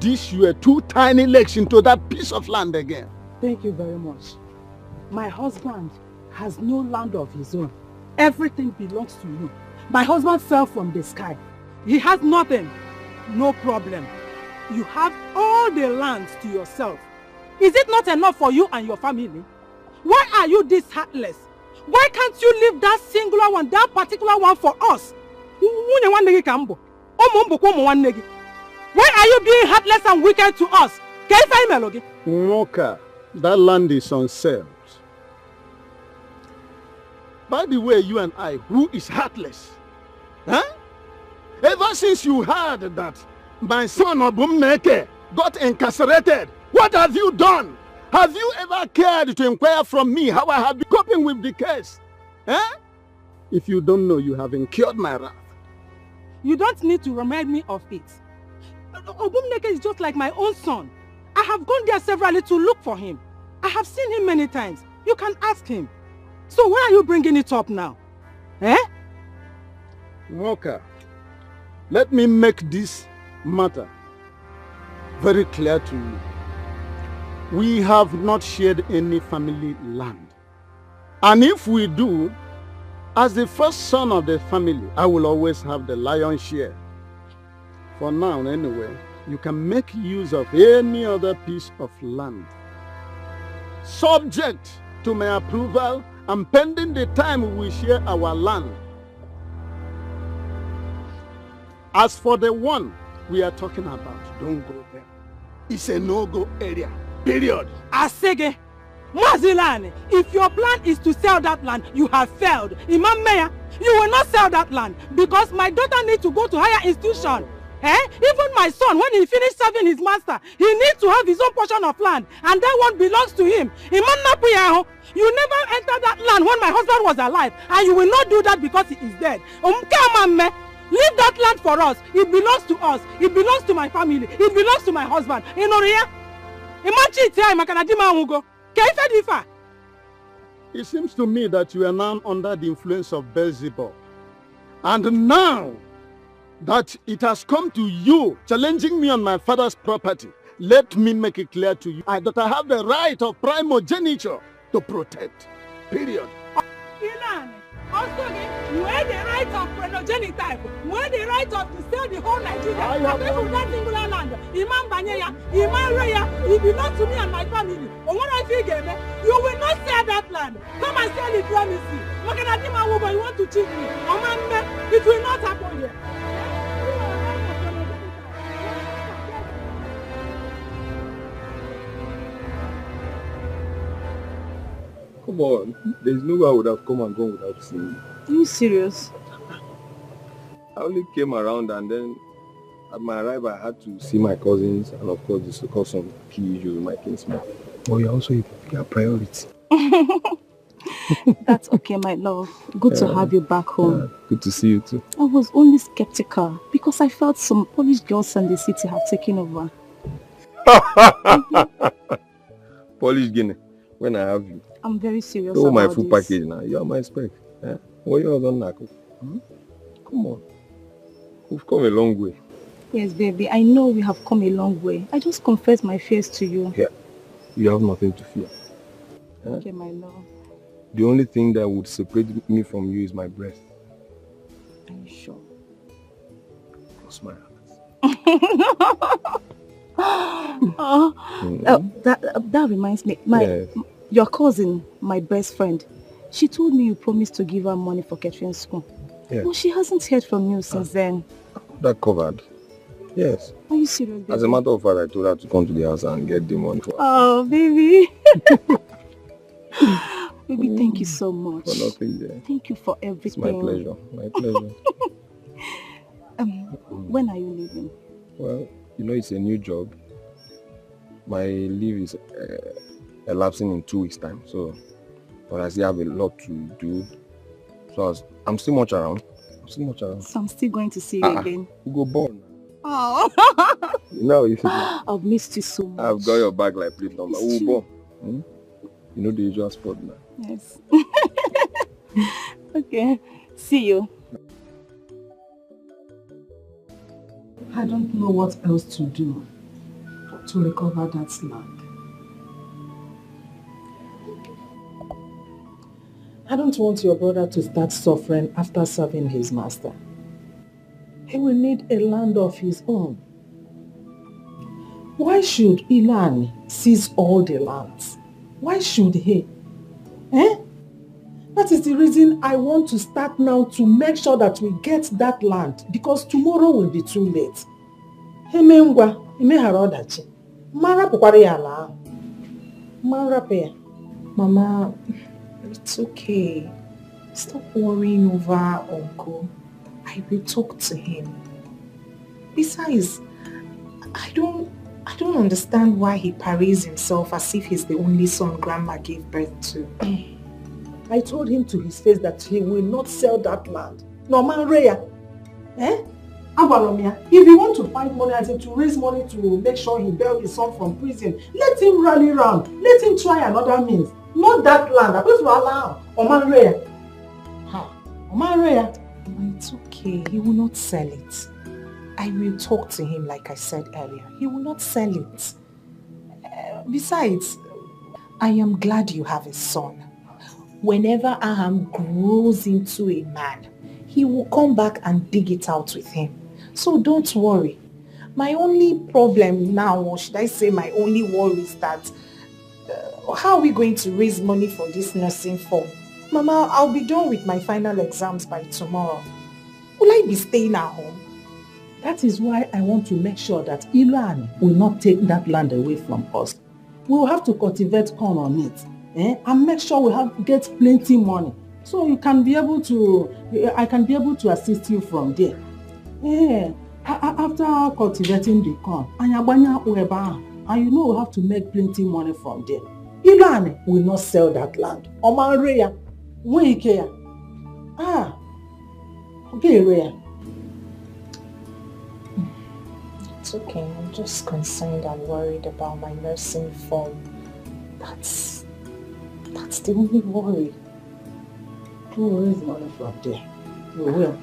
these your two tiny legs into that piece of land again. Thank you very much. My husband has no land of his own. Everything belongs to you. My husband fell from the sky. He has nothing. No problem. You have all the lands to yourself. Is it not enough for you and your family? Why are you this heartless? Why can't you leave that singular one, that particular one for us? Why are you being heartless and wicked to us? Nwoka, that land is on sale. By the way, you and I, who is heartless? Huh? Ever since you heard that my son Obumneke got incarcerated, what have you done? Have you ever cared to inquire from me how I have been coping with the case? Huh? If you don't know, you have incurred my wrath. You don't need to remind me of it. Obumneke is just like my own son. I have gone there severally to look for him. I have seen him many times. You can ask him. So why are you bringing it up now? Eh? Nwoka, let me make this matter very clear to you. We have not shared any family land. And if we do, as the first son of the family, I will always have the lion's share. For now, anyway, you can make use of any other piece of land, subject to my approval and pending the time we share our land. As for the one we are talking about, don't go there. It's a no-go area, period. Asege, Mazilane, if your plan is to sell that land, you have failed. Imam Mayor, you will not sell that land because my daughter needs to go to higher institution. Even my son, when he finished serving his master, he needs to have his own portion of land, and that one belongs to him. Imam, you never entered that land when my husband was alive, and you will not do that because he is dead. Leave that land for us. It belongs to us. It belongs to my family. It belongs to my husband. It seems to me that you are now under the influence of Beelzebub. And now that it has come to you challenging me on my father's property, let me make it clear to you that I have the right of primogeniture to protect. Period. Also again, where the right of primogeniture, where the right of to sell the whole Nigeria, people that singular land, Imam Banyeya, Imam Raya, it belongs to me and my family. Or what I figure, you will not sell that land. Come and sell it, let me see. Look at that, you want to cheat me. Oh man, it will not happen here. Come on, there's no way I would have come and gone without seeing you. Are you serious? I only came around and then at my arrival I had to see my cousins and of course discuss some key issues with my kinsman. But you're also a priority. That's okay, my love. Good to have you back home. Good to see you too. I was only skeptical because I felt some Polish girls in the city have taken over. Polish Guinea, when I have you. I'm very serious about my full this. package now. You're my spec. Yeah? What you on Nako? Come on. We've come a long way. Yes, baby. I know we have come a long way. I just confess my fears to you. Yeah. You have nothing to fear. Yeah? Okay, my love. The only thing that would separate me from you is my breath. Are you sure? Cross my heart. That reminds me. Yes. Your cousin, my best friend, she told me you promised to give her money for Catherine's school. Yeah. Well, she hasn't heard from you since then. That covered. Yes. Are you serious, baby? As a matter of fact, I told her to come to the house and get the money for her. Oh, baby. Baby, thank you so much. For nothing, yeah. Thank you for everything. It's my pleasure. My pleasure. When are you leaving? Well, you know, it's a new job. My leave is elapsing in 2 weeks' time, so but I still have a lot to do. So I'm still much around. So I'm still going to see you again. You go born. Oh. I've missed you so much. I've got your back like plate number. Who born? You know the usual spot now. Yes. Okay. See you. I don't know what else to do to recover that land. I don't want your brother to start suffering after serving his master. He will need a land of his own. Why should Ilan seize all the lands? Why should he? That is the reason I want to start now to make sure that we get that land, because tomorrow will be too late. Mama, it's okay. Stop worrying over Uncle. I will talk to him. Besides, I don't understand why he parades himself as if he's the only son Grandma gave birth to. I told him to his face that he will not sell that land. No man Raya. If you want to find money, as in to raise money to make sure he bail his son from prison, let him rally round. Let him try another means. Not that land. I just allow. Oman Raya. Oman Raya. It's okay. He will not sell it. I will talk to him like I said earlier. He will not sell it. Besides, I am glad you have a son. Whenever Aham grows into a man, he will come back and dig it out with him. So don't worry. My only problem now, or should I say my only worry, is that how are we going to raise money for this nursing form? Mama, I'll be done with my final exams by tomorrow. Will I be staying at home? That is why I want to make sure that Ilan will not take that land away from us. We will have to cultivate corn on it. And make sure we get plenty money. So you can be able to, I can be able to assist you from there. After cultivating the corn, and you know we have to make plenty money from there. Ilan will not sell that land. Oman Raya, okay, Raya. It's okay. I'm just concerned and worried about my nursing form. That's the only worry. You will raise money from there. You will.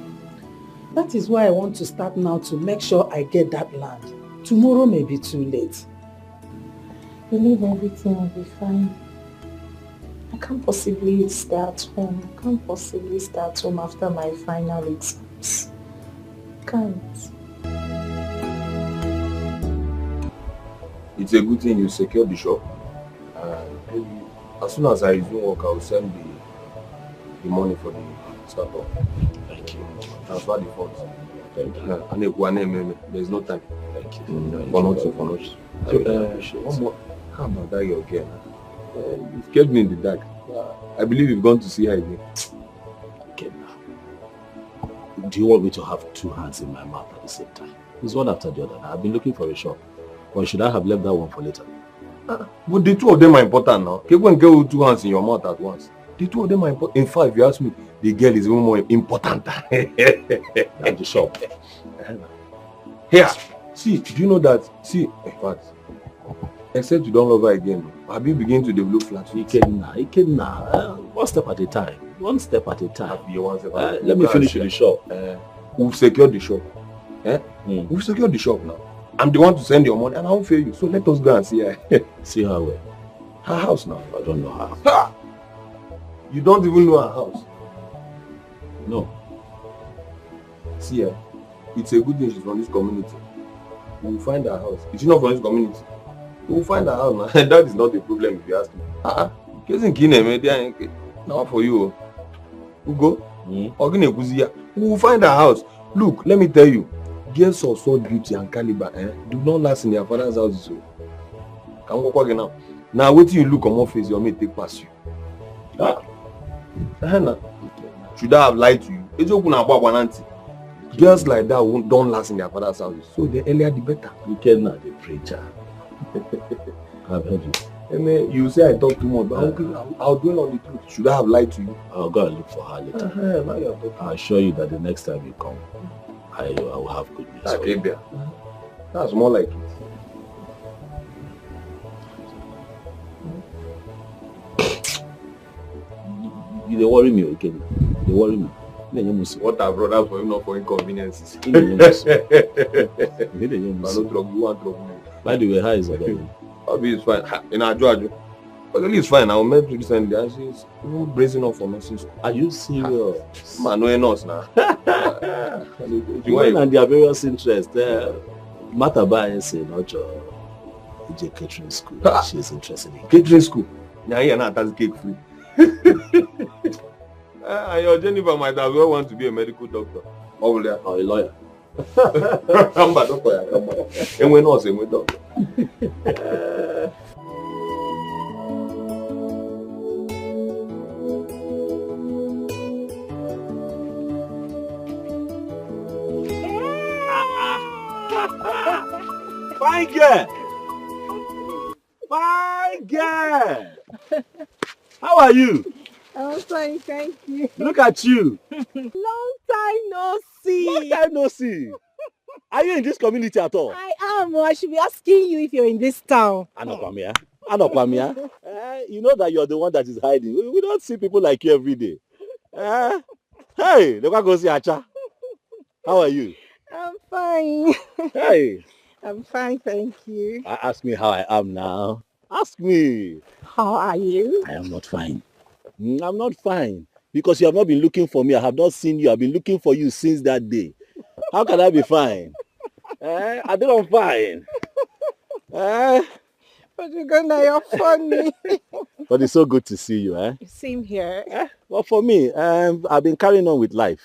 That is why I want to start now to make sure I get that land. Tomorrow may be too late. Believe everything will be fine. I can't possibly stay at home. I can't possibly stay at home after my final exams. I can't. It's a good thing you secured the shop. Maybe as soon as I resume work, I will send the money for the startup. Thank you. Transfer the funds. Thank you. There's no time. Thank you. For not. So, one more. How about that your girl? You've kept me in the dark. I believe you've gone to see her again. Okay, now. Do you want me to have two hands in my mouth at the same time? It's one after the other. I've been looking for a shop. Or should I have left that one for later? But the two of them are important now. You can't get with two hands in your mouth at once. The two of them are important. In fact, if you ask me, the girl is even more important than the shop. Here, see, do you know that? See, in fact, except you don't love her again, have you begin to develop flat? One step at a time. One step at a time. Let me finish with the shop. We've secured the shop. We've secured the shop now. I'm the one to send your money and I won't fail you. So let us go and see her. See her where? Her house now. I don't know her. You don't even know her house? No. See her. It's a good thing she's from this community. We will find her house. Is she not from this community? We will find her house now. That is not a problem if you ask me. Now for you. We go. We will find her house. Look, let me tell you. Girls of sword beauty and caliber do not last in their father's house. So. Can we walk now? Now wait till you look on my face, your mate take past you. Should I have lied to you? Girls like that don't last in their father's house. So the earlier the better. You cannot the preacher. I've heard you. You say I talk too much, but I'll dwell on the truth. Should I have lied to you? I'll go and look for her later. I'll assure you that the next time you come, I will have good news. That's more like it. You worry me again. You worry me. What I brought up for him, not for inconveniences. You want trouble. By the way, how is it? Bobby is fine. In our Georgia. But it's fine. I met recently and she's bracing up for nursing school. Are you serious? Man, no enough now. When and their various interests, Mata is not your catering school. She's interested in catering school. Yeah, not that's cake free. Your Jennifer might as well want to be a medical doctor. Or a lawyer. I'm a doctor. And we're not saying we're doctor. Fine girl! Fine girl! How are you? I'm fine, thank you. Look at you. Long time no see. Long time no see. Are you in this community at all? I am. I should be asking you if you're in this town. Anokwamia. You know that you're the one that is hiding. We don't see people like you every day. Hey, look at go see Acha. How are you? I'm fine. Hey. I'm fine, thank you. Ask me how I am now. Ask me. How are you? I am not fine. I'm not fine. Because you have not been looking for me. I have not seen you. I've been looking for you since that day. How can I be fine? I think I'm fine. But you're funny. But it's so good to see you. Same here. Well, for me, I've been carrying on with life.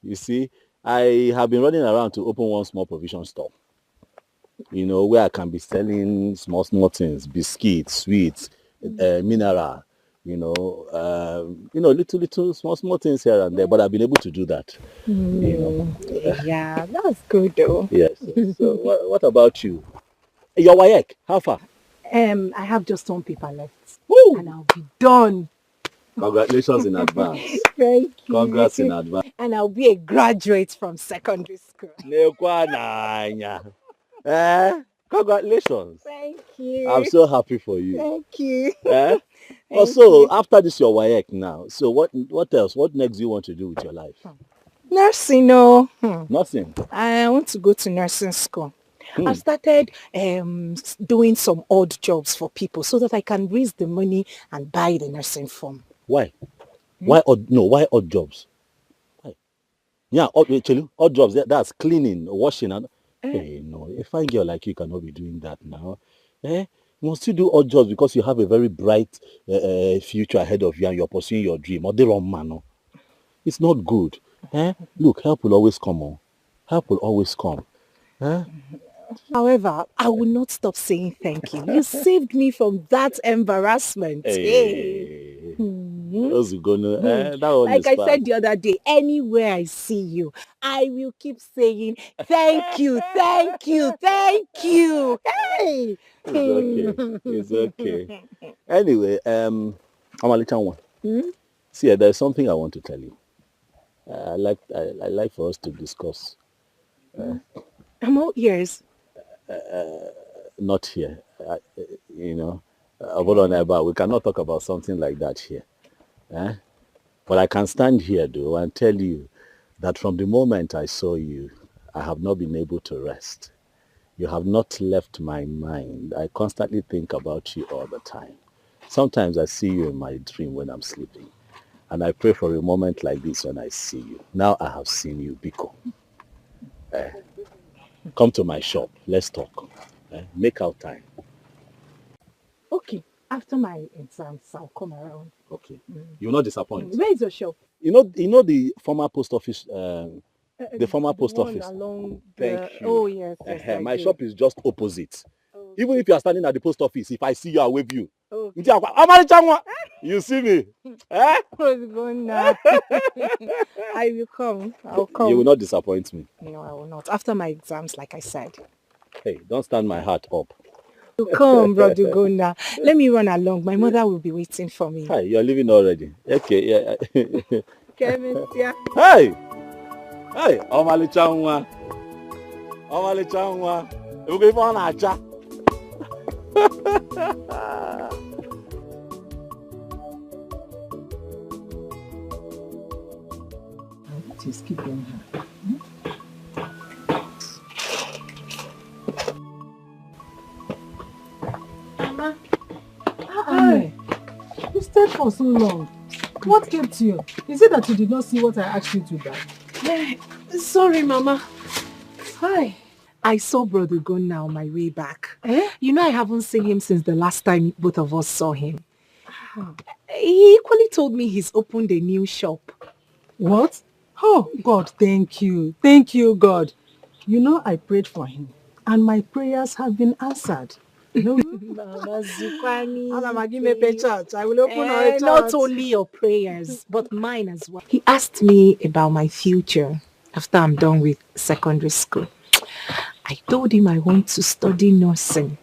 You see, I have been running around to open one small provision store. You know, where I can be selling small things, biscuits, sweets, mineral, little small things here and there. But I've been able to do that. Yeah, that's good though. Yes. So what about you? Your WAEC, how far? I have just one paper left. Woo! And I'll be done. Congratulations in advance. Thank you. Congrats in advance. And I'll be a graduate from secondary school. Congratulations. Thank you. I'm so happy for you. Thank you. Also, after this your WAEC now, so what else? What next do you want to do with your life? Nursing, no. Nothing. I want to go to nursing school. I've started doing some odd jobs for people so that I can raise the money and buy the nursing form. Why? Why odd jobs? Why? Yeah, odd jobs. That's cleaning, washing, and hey, no, a fine girl like you cannot be doing that now. You must still do odd jobs because you have a very bright future ahead of you and you're pursuing your dream. Or the wrong man, no? It's not good. Look, help will always come on. Help will always come. However, I will not stop saying thank you. You saved me from that embarrassment. Hey. Like I said the other day, anywhere I see you, I will keep saying thank you, thank you, thank you. Hey. It's okay. Anyway, Amalichanwa. See, there's something I want to tell you. I like for us to discuss. I'm all ears. Not here. We cannot talk about something like that here. But I can stand here, though, and tell you that from the moment I saw you, I have not been able to rest. You have not left my mind. I constantly think about you all the time. Sometimes I see you in my dream when I'm sleeping. And I pray for a moment like this when I see you. Now I have seen you, Biko. Come to my shop. Let's talk. Make out time. Okay. After my exams, I'll come around. Okay. You'll not disappoint. Where is your shop? You know the former post office. The former post office. Along Thank you. Oh yes. My shop is just opposite. Even if you are standing at the post office, if I see you, I'll wave you. You see me? I will come. I'll come. You will not disappoint me. No, I will not. After my exams, like I said. Hey, don't stand my heart up. You come, brother Gona. Let me run along. My mother will be waiting for me. Hi, you're leaving already. Okay, yeah. Hey! Hey, Omalichangwa. You go for an acha. Just keep on her. Mama. Hi. You stayed for so long. What kept you? Is it that you did not see what I asked you to buy? Sorry, Mama. Hi. I saw Brother Gona on my way back. You know I haven't seen him since the last time both of us saw him. He equally told me he's opened a new shop. What? Oh, God, thank you. Thank you, God. You know, I prayed for him, and my prayers have been answered. No, Mama Zukwani. I will open our church. Not only your prayers, but mine as well. He asked me about my future after I'm done with secondary school. I told him I want to study nursing.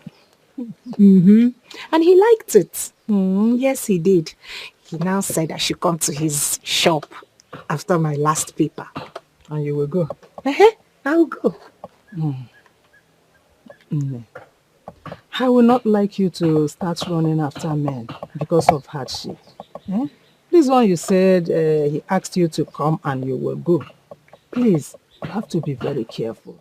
And he liked it. Yes, he did. He now said I should come to his shop after my last paper. And you will go? I'll go. I would not like you to start running after men because of hardship. This one you said he asked you to come and you will go. Please, you have to be very careful.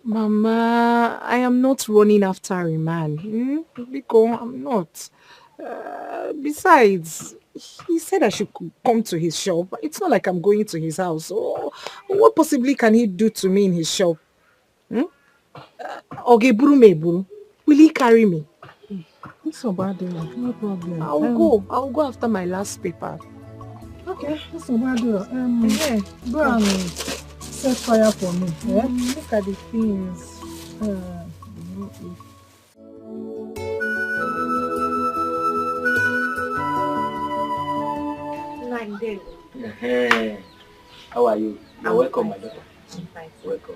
Mama, I am not running after a man. Because I'm not. Besides, he said I should come to his shop. It's not like I'm going to his house. So what possibly can he do to me in his shop? Will he carry me? It's so bad, no problem. I'll go after my last paper. Okay, that's so bad. Go and set fire for me. Look at the things. How are you? You're welcome, my daughter. Thanks. Welcome.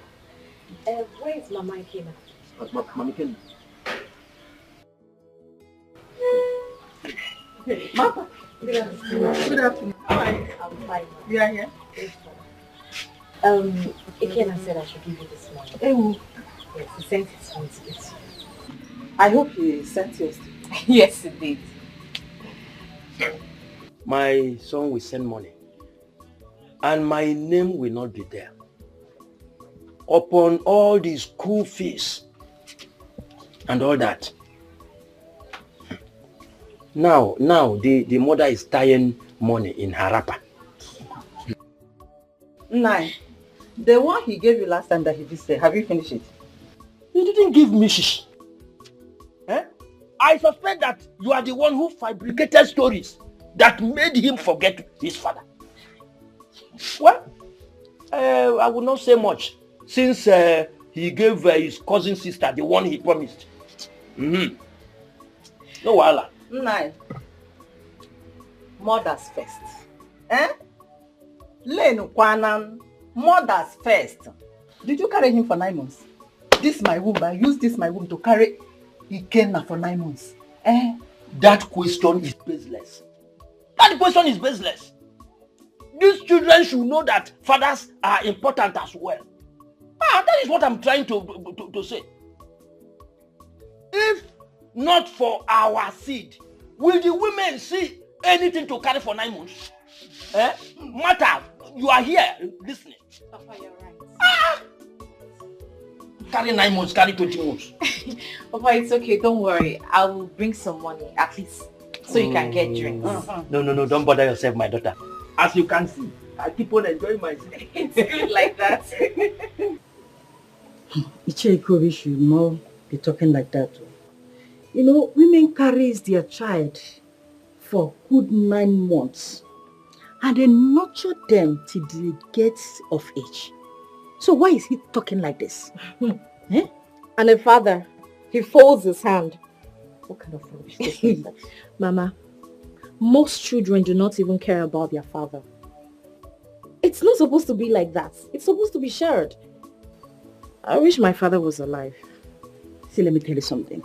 Where is Mama Ikena? Mama Ikena. Mama. Good afternoon. How are you? I'm fine. You are here? Ikena said I should give you this money. Yes, he sent his son to get you. I hope he sent yours. Yes, he did. My son will send money, and my name will not be there. Upon all the school fees and all that. Now the mother is tying money in her wrapper. Nine. The one he gave you last time that he visited, have you finished it? He didn't give me shish. Eh? I suspect that you are the one who fabricated stories that made him forget his father. Well, I will not say much since he gave his cousin sister the one he promised. No wahala. Nine. Mothers first. Eh? Lenu Kwanan. Mothers first. Did you carry him for 9 months? This my womb. I use this my womb to carry Ikenna for 9 months. Eh? That question is baseless. That question is baseless. These children should know that fathers are important as well. That is what I'm trying to say. If not for our seed, will the women see anything to carry for 9 months? Matter, you are here listening. Papa, you're right. Carry 9 months, carry 20 months. Papa, it's okay, don't worry. I will bring some money, at least, so you can get drinks. No, don't bother yourself, my daughter. As you can see, I keep on enjoying myself. It's good like that. Icheko should not be talking like that. You know, women carries their child for good 9 months and then nurture them till they get of age. So why is he talking like this? And a father, he folds his hand. What kind of rubbish is that? Mama, most children do not even care about their father. It's not supposed to be like that. It's supposed to be shared. I wish my father was alive. See, let me tell you something.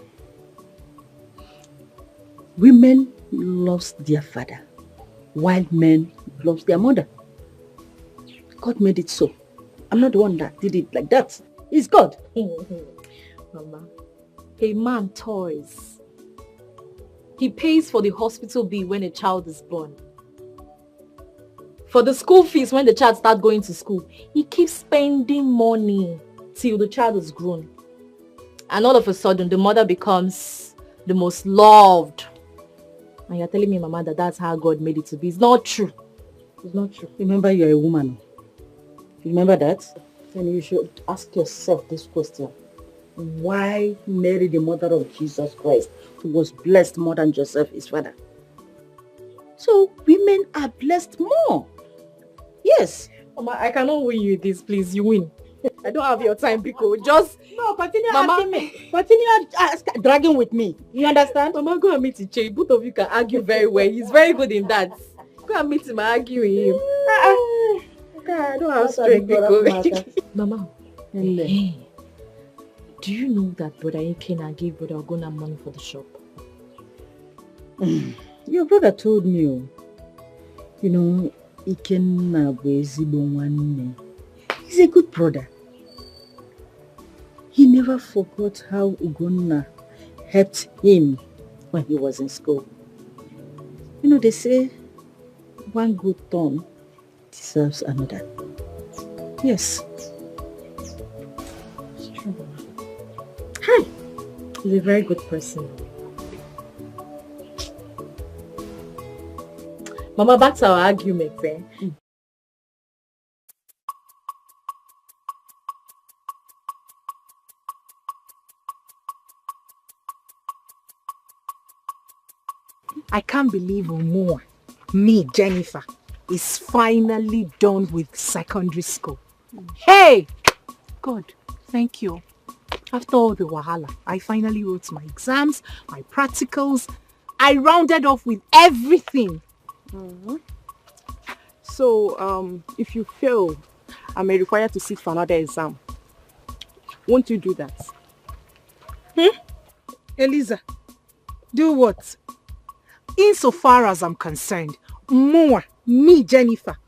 Women love their father, while men love their mother. God made it so. I'm not the one that did it like that. It's God. Mama, a man toys. He pays for the hospital bill when a child is born. For the school fees when the child starts going to school. He keeps spending money till the child is grown. And all of a sudden, the mother becomes the most loved. And you're telling me, Mama, that that's how God made it to be. It's not true. It's not true. Remember, you're a woman. You remember that? Then you should ask yourself this question. Why Mary, the mother of Jesus Christ, who was blessed more than Joseph, his father? So women are blessed more. Yes. Mama, I cannot win you this, please. You win. I don't have your time, Biko. Just... No, continue Mama, asking me. Continue dragging with me. You understand? Mama, go and meet Iche. Both of you can argue very well. He's very good in that. Go and meet him and argue with him. Okay, I don't have strength, Biko. Mama, hey, do you know that Brother Ikenna gave Brother Ogona money for the shop? Your brother told me, you know, Ikenna Bwezibonwane. He's a good brother. He never forgot how Ugonna helped him when he was in school. You know, they say one good turn deserves another. Yes. It's true. Hi. He's a very good person. Mama, back to our argument, eh? I can't believe more. Me, Jennifer, is finally done with secondary school. Hey! God, thank you. After all the wahala, I finally wrote my exams, my practicals. I rounded off with everything. So, if you fail, I may require to sit for another exam. Won't you do that? Eliza, do what? Insofar as I'm concerned, me, Jennifer,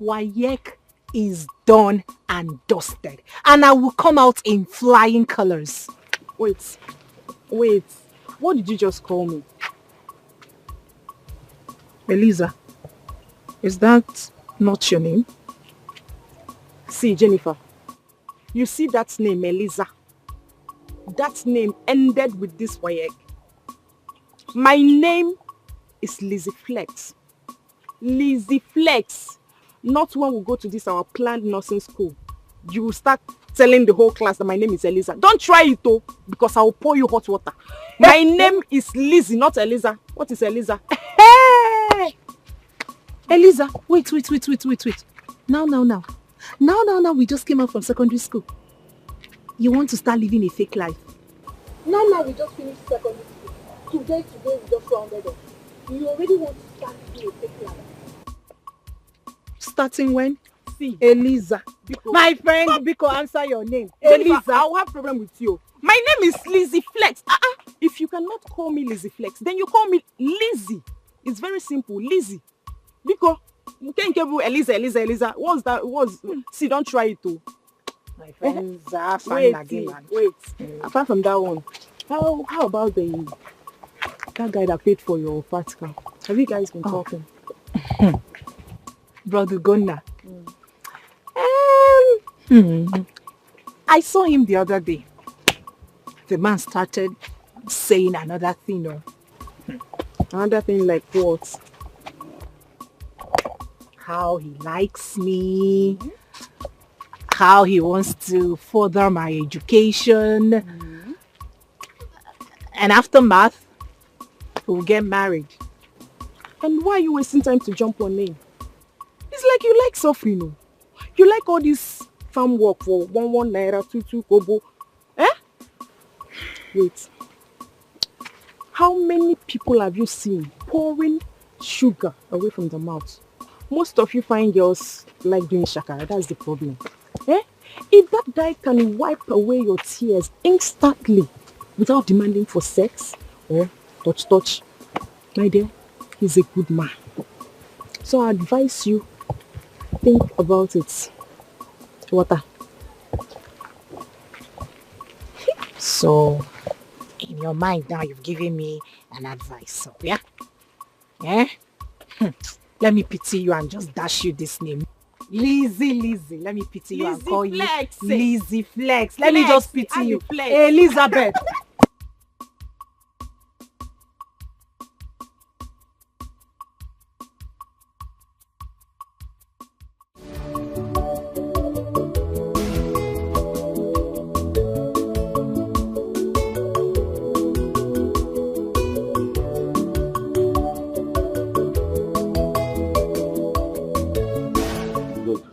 WAEC is done and dusted. And I will come out in flying colors. Wait. What did you just call me? Eliza, is that not your name? See, Jennifer, you see that name, Eliza. that name ended with this wayek. My name is Lizzie Flex. Lizzie Flex. Not when we go to this our planned nursing school. You will start telling the whole class that my name is Eliza. Don't try it though, because I will pour you hot water. My name is Lizzie, not Eliza. What is Eliza? Hey! Eliza, wait. Now, we just came out from secondary school. You want to start living a fake life? Now, we just finished secondary school. Today, we just rounded up. You already want to start living a fake life. Starting when? See. Eliza. Biko. My friend, Biko, answer your name. Eliza, I will have problem with you. My name is Lizzie Flex. If you cannot call me Lizzie Flex, then you call me Lizzie. It's very simple. Lizzie. Biko, you can't give you Eliza. What's that? See, don't try it too. My friend, wait. Apart from that one, how about that guy that paid for your fat car? Have you guys been talking? Brother Gonna. I saw him the other day. The man started saying another thing. Another thing like what? How he likes me. How he wants to further my education. And after math, we'll get married. And why are you wasting time to jump on him? It's like you like suffering. You like all this farm work for 1 naira, 2 kobo. Wait. How many people have you seen pouring sugar away from the mouth? Most of you find girls like doing shakara. That's the problem. If that guy can wipe away your tears instantly without demanding for sex or touch, my dear, he's a good man. So I advise you, think about it. Water. So, in your mind now, you've given me an advice. So, yeah? Let me pity you and just dash you this name. Lizzie. Let me pity you and call Flex. You Lizzie Flex. Let me just pity you. Flex. Elizabeth.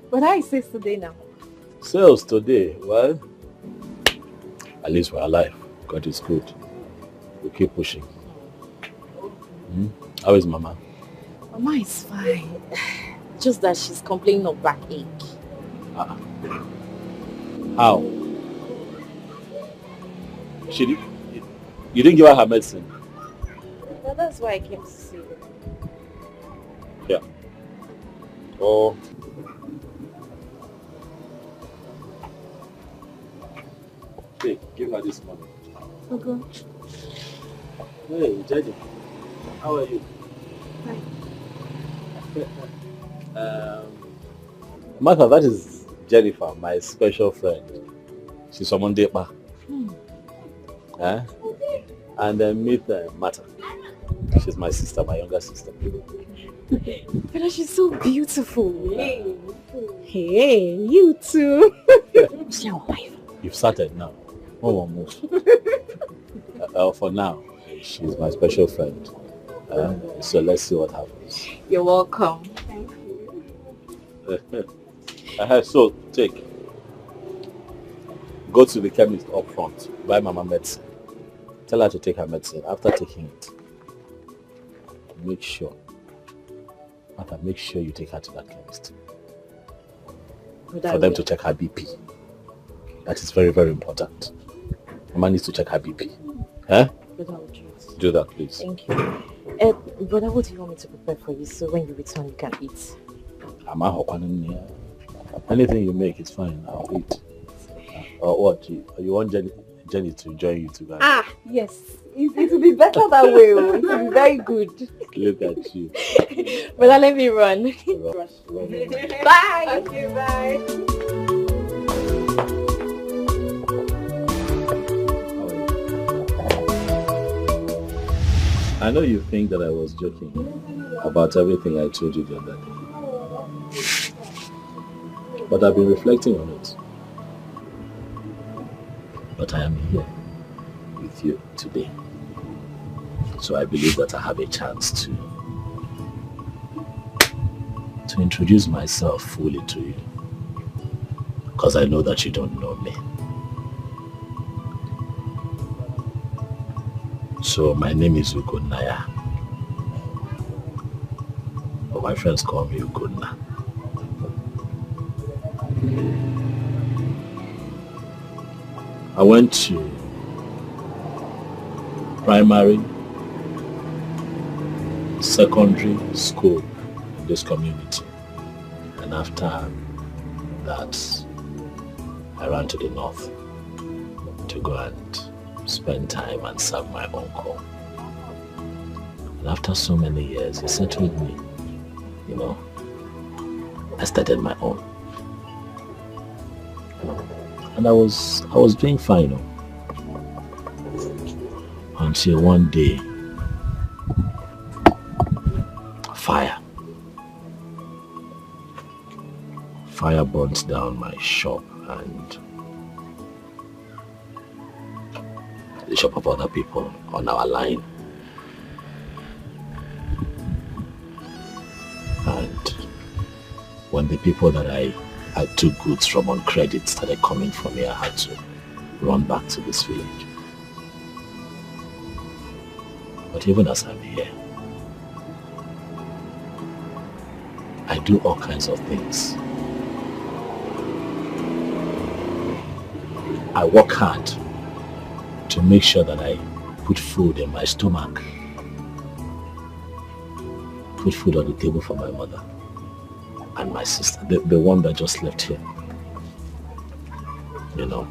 But how is sales today now? Sales today, well, at least we're alive. God is good. We keep pushing. How is Mama? Mama is fine. Just that she's complaining of backache. How? You didn't give her her medicine? Well, that's why I came to see you. Yeah. Oh. Hey, give her this money. Okay. Hey, Jenny. How are you? Hi. Martha, that is Jennifer, my special friend. She's from Mondepa. And then meet Martha. She's my sister, my younger sister. But she's so beautiful. Hey, you too. You've started now. One more move. For now, she's my special friend. So let's see what happens. You're welcome. Thank you. So go to the chemist up front, buy Mama medicine. Tell her to take her medicine. After taking it, make sure you take her to that chemist. For them to check her BP. That is very, very important. Mama needs to check her BP. Do that, please. Thank you. Brother, what do you want me to prepare for you so when you return you can eat? Anything you make is fine. I'll eat. Or what? You want Jenny to join you too? Yes. It will be better that way. It will be very good. Look at you. Brother, let me run. Bye. Okay, bye. I know you think that I was joking about everything I told you the other day. But I've been reflecting on it. But I am here with you today. So I believe that I have a chance to introduce myself fully to you. Because I know that you don't know me. So my name is Ugunaya. But my friends call me Ugunna. I went to primary, secondary school in this community. And after that, I ran to the north to go and spend time and serve my uncle. And after so many years, he settled me. You know, I started my own. And I was doing fine, you know, until one day, fire burnt down my shop and the shop of other people on our line. And when the people that I took goods from on credit started coming for me, I had to run back to this village. But even as I'm here, I do all kinds of things. I work hard to make sure that I put food in my stomach, put food on the table for my mother and my sister, the one that just left here, you know.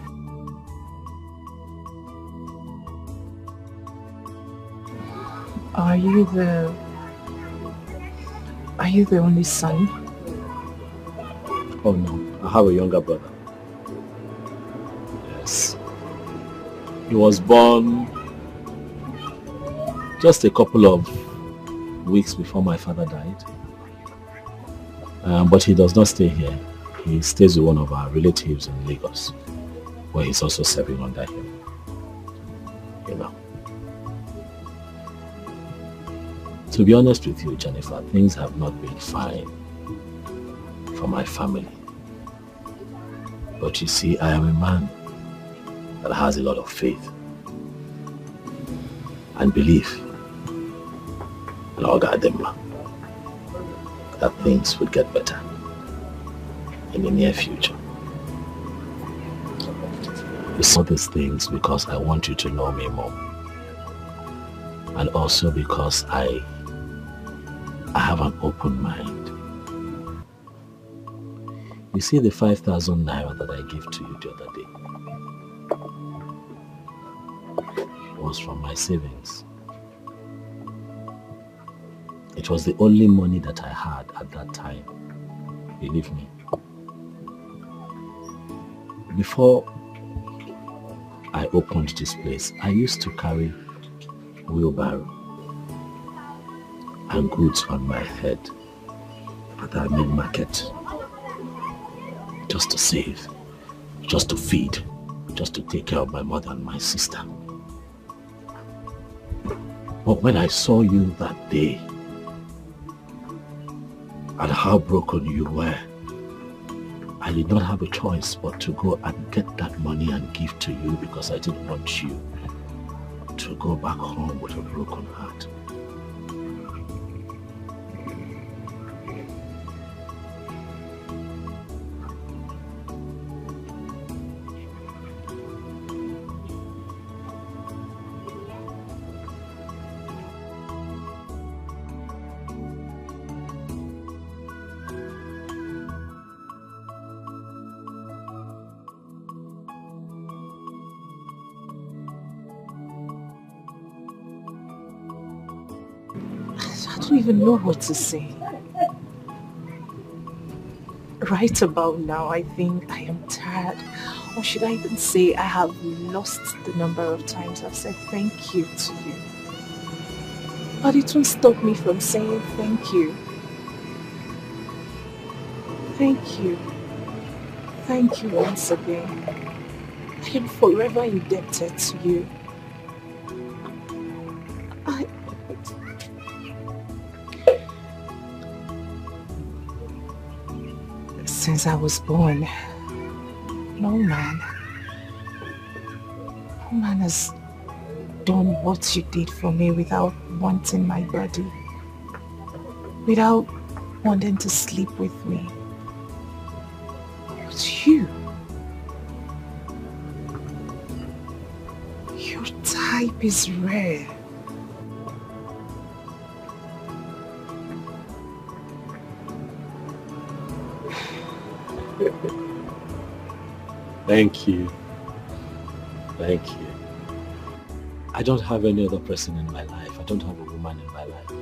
Are you the only son? Oh no, I have a younger brother. Yes. He was born just a couple of weeks before my father died. But he does not stay here. He stays with one of our relatives in Lagos, where he's also serving under him. You know. To be honest with you, Jennifer, things have not been fine for my family. But you see, I am a man that has a lot of faith and belief in our God, that things would get better in the near future. You say these things because I want you to know me more, and also because I have an open mind. You see the 5,000 naira that I gave to you the other day was from my savings. It was the only money that I had at that time. Believe me. Before I opened this place, I used to carry wheelbarrow and goods on my head at our main market, just to save, just to feed, just to take care of my mother and my sister. But when I saw you that day and how broken you were, I did not have a choice but to go and get that money and give to you, because I didn't want you to go back home with a broken heart. I don't even know what to say. Right about now, I think I am tired. Or should I even say I have lost the number of times I've said thank you to you. But it won't stop me from saying thank you. Thank you. Thank you once again. I am forever indebted to you. Since I was born, no man has done what you did for me without wanting my body, without wanting to sleep with me. But you, your type is rare. Thank you. Thank you. I don't have any other person in my life. I don't have a woman in my life.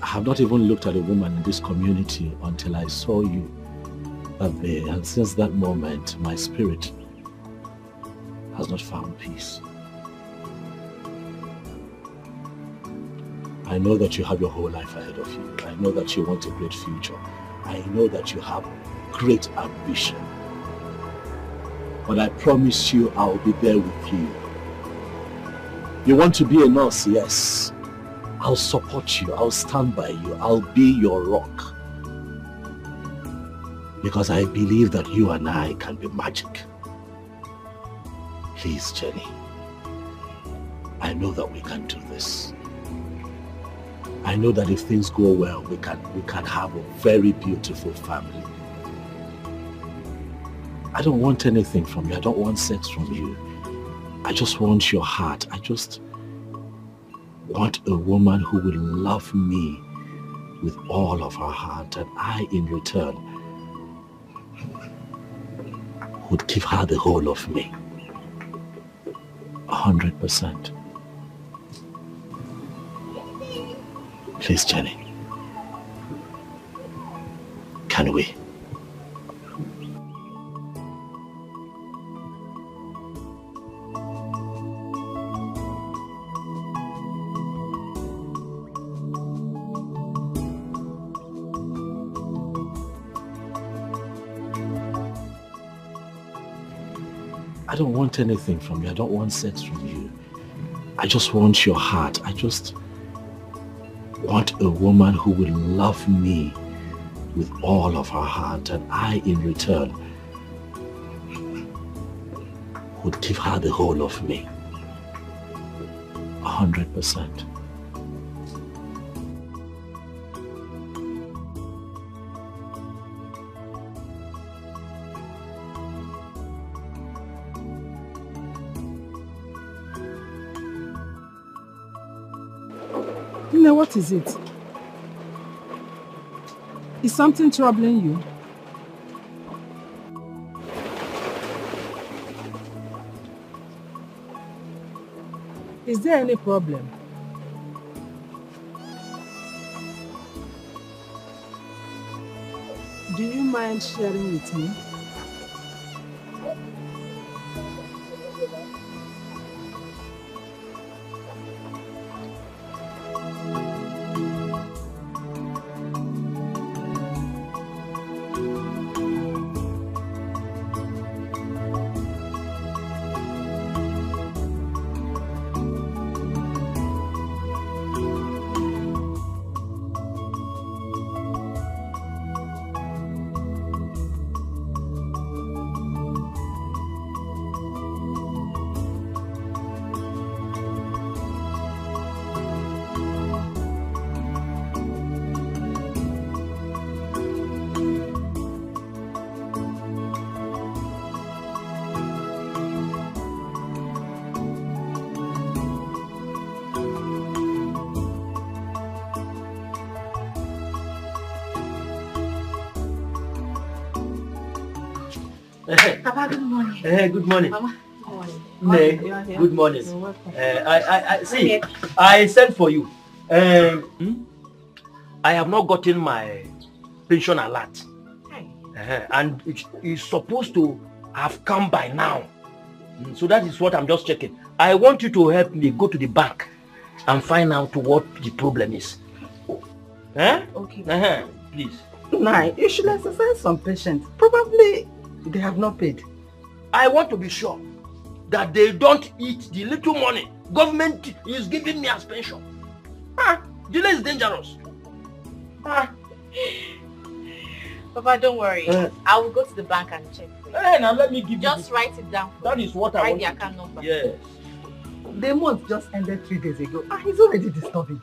I have not even looked at a woman in this community until I saw you that day. And since that moment, my spirit has not found peace. I know that you have your whole life ahead of you. I know that you want a great future. I know that you have great ambition. But I promise you I'll be there with you. You want to be a nurse? Yes. I'll support you. I'll stand by you. I'll be your rock. Because I believe that you and I can be magic. Please, Jenny. I know that we can do this. I know that if things go well, we can have a very beautiful family. I don't want anything from you. I don't want sex from you. I just want your heart. I just want a woman who will love me with all of her heart, and I, in return, would give her the whole of me. 100%. Please, Jenny. Can we? I don't want anything from you. I don't want sex from you. I just want your heart. I just want a woman who will love me with all of her heart, and I, in return, would give her the whole of me. 100%. Now, what is it? Is something troubling you? Is there any problem? Do you mind sharing with me? Papa, good morning. Good morning. Mama, good morning. Nee, good morning. You're welcome. I see. I sent for you. I have not gotten my pension alert. And it is supposed to have come by now. So that is what I'm just checking. I want you to help me go to the bank and find out what the problem is. Eh? Okay. Please. Nah, you should exercise some patience. Probably they have not paid. I want to be sure that they don't eat the little money government is giving me as pension. Delay is dangerous. Papa, don't worry. I will go to the bank and check. Now let me give you. Just write it down. That is what I want. Write the account number. Yes. The month just ended 3 days ago. He's already disturbing.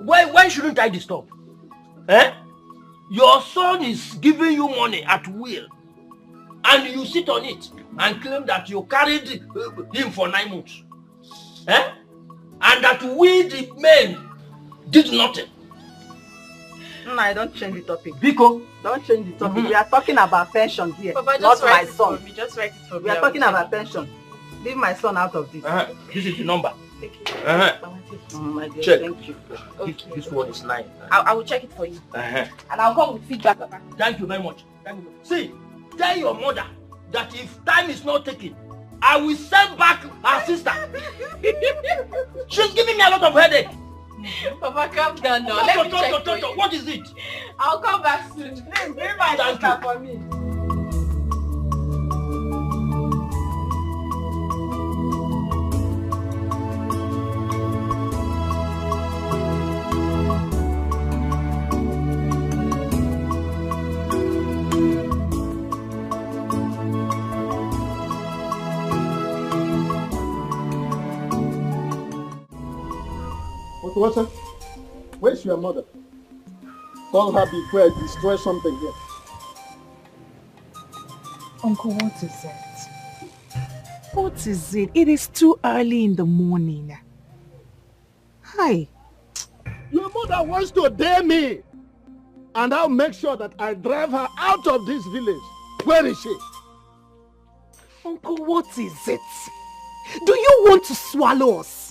Why shouldn't I disturb? Eh? Your son is giving you money at will, and you sit on it and claim that you carried him for 9 months. Eh? And that we the men did nothing. No, I don't change the topic. Biko, don't change the topic. We are talking about pension here, Papa, not my son. Just write it for me. We are talking about pension. Leave my son out of this. This is the number. My dear, check. Thank you. Okay. This one is 9. I will check it for you. And I'll come with feedback, Papa. Thank you very much. See, tell your mother that if time is not taken, I will send back her sister. She's giving me a lot of headache. Papa, calm down now. Let me check for you. What is it? I'll come back soon. Please, bring my sister for me. Water, where's your mother? Call her before I destroy something here. Uncle, what is it? What is it? It is too early in the morning. Hi. Your mother wants to dare me. And I'll make sure that I drive her out of this village. Where is she? Uncle, what is it? Do you want to swallow us?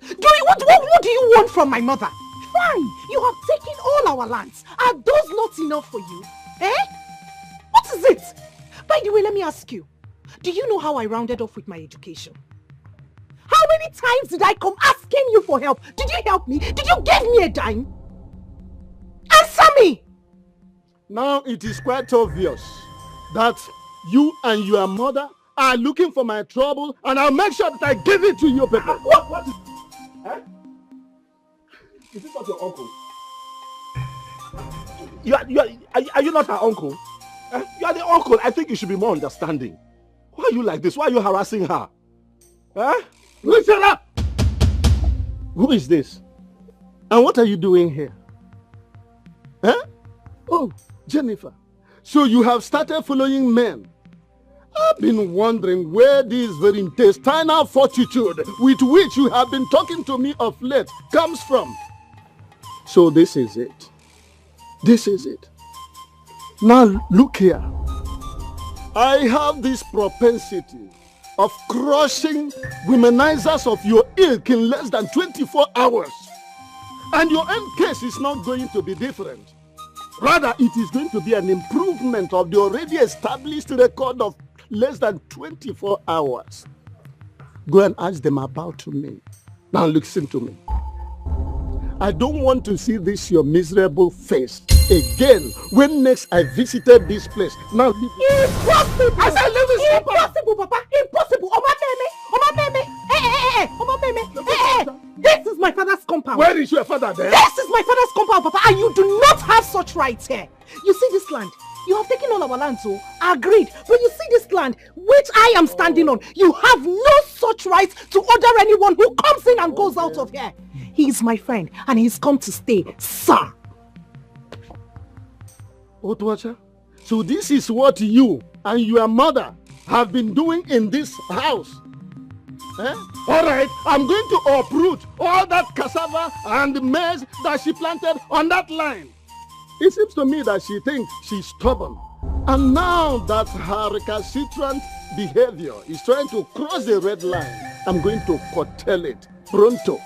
What do you want from my mother? Fine, you have taken all our lands. Are those not enough for you? Eh? What is it? By the way, let me ask you. Do you know how I rounded off with my education? How many times did I come asking you for help? Did you help me? Did you give me a dime? Answer me! Now it is quite obvious that you and your mother are looking for my trouble, and I'll make sure that I give it to you people. What is... Huh? Is this not your uncle? Are you not her uncle? You are the uncle. I think you should be more understanding. Why are you like this? Why are you harassing her? Huh? Listen up! Who is this? And what are you doing here? Huh? Oh, Jennifer. So you have started following men. I've been wondering where this very intestinal fortitude with which you have been talking to me of late comes from. So this is it. This is it. Now look here. I have this propensity of crushing womenizers of your ilk in less than 24 hours. And your end case is not going to be different. Rather, it is going to be an improvement of the already established record of less than 24 hours. Go and ask them about me. Now listen to me. I don't want to see this your miserable face again when next I visited this place. Now leave it. Impossible! I said leave it. Impossible, Papa! Impossible! This is my father's compound. Where is your father then? This is my father's compound, Papa, and you do not have such rights here. You see this land? You have taken all our land, so agreed. But you see this land, which I am standing on, you have no such rights to order anyone who comes in and goes out of here. He is my friend, and he's come to stay, sir. Otwacha, so this is what you and your mother have been doing in this house. Eh? All right, I'm going to uproot all that cassava and maize that she planted on that line. It seems to me that she thinks she's stubborn. And now that her recalcitrant behavior is trying to cross the red line, I'm going to curtail it pronto.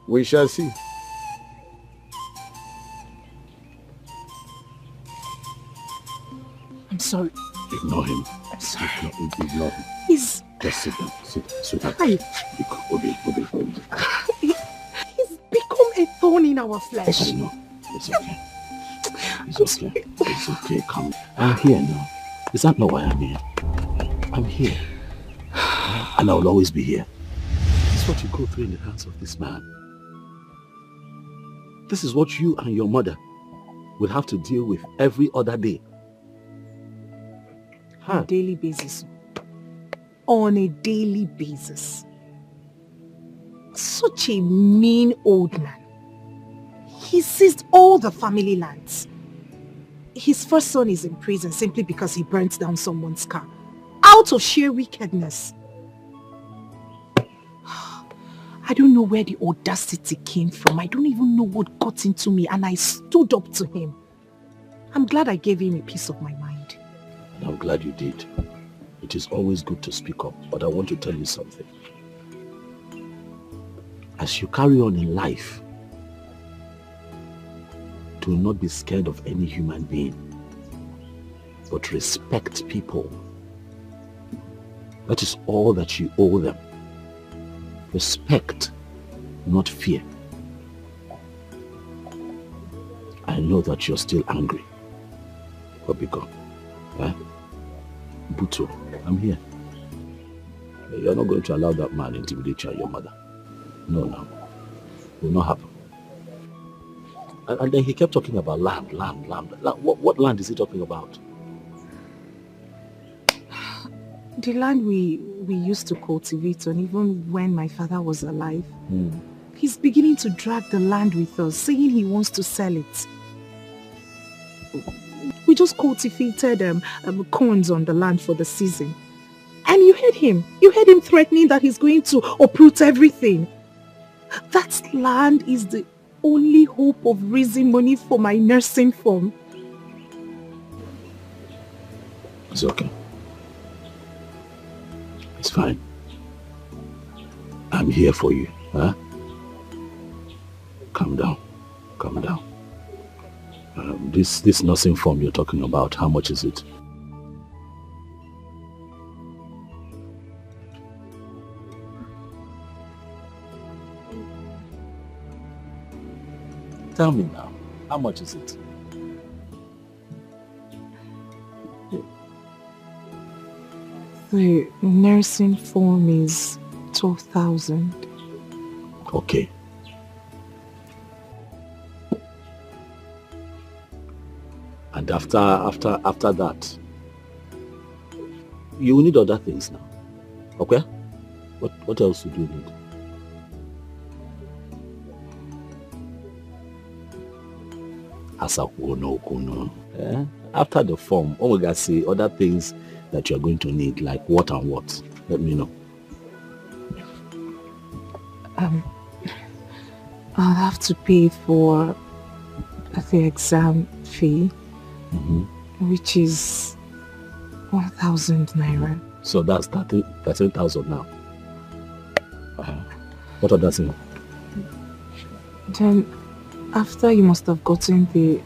We shall see. I'm sorry. Ignore him. I'm sorry. Ignore him. He's... Just sit down. Sit down. Sit down. Hi. Obi. He's become a thorn in our flesh. I know. It's okay. It's okay. It's okay. Come. I'm here now. Is that not why I'm here? I'm here. And I will always be here. This is what you go through in the hands of this man. This is what you and your mother will have to deal with every other day. On a daily basis. On a daily basis. Such a mean old man. He seized all the family lands. His first son is in prison simply because he burnt down someone's car. Out of sheer wickedness. I don't know where the audacity came from. I don't even know what got into me, and I stood up to him. I'm glad I gave him a piece of my mind. And I'm glad you did. It is always good to speak up, but I want to tell you something. As you carry on in life, do not be scared of any human being, but respect people. That is all that you owe them. Respect, not fear. I know that you're still angry. But be gone. Buto, I'm here. You're not going to allow that man intimidate you and your mother. No. It will not happen. And then he kept talking about land. What land is he talking about? The land we used to cultivate on, even when my father was alive. He's beginning to drag the land with us, saying he wants to sell it. We just cultivated corns on the land for the season. And you heard him. You heard him threatening that he's going to uproot everything. That land is the only hope of raising money for my nursing firm. It's okay. It's fine. I'm here for you, huh? Calm down. This nursing form you're talking about, how much is it? Tell me now, how much is it? The nursing form is 12,000. Okay. And after that, you will need other things now. Okay? What else would you need? After the form, we can see other things that you're going to need, like what and what. Let me know. I'll have to pay for the exam fee, which is 1,000 naira. So that's 13,000 now. What other thing? Then, after you must have gotten the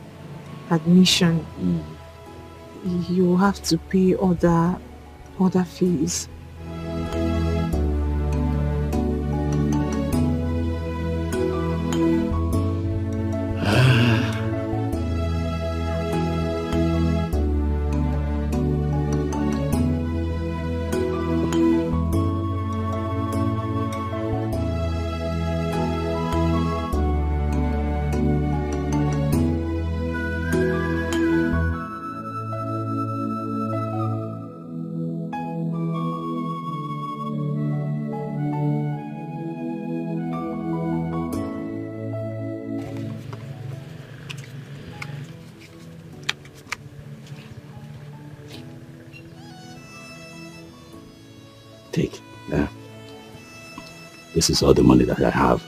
admission, you have to pay other fees. Take. This is all the money that I have.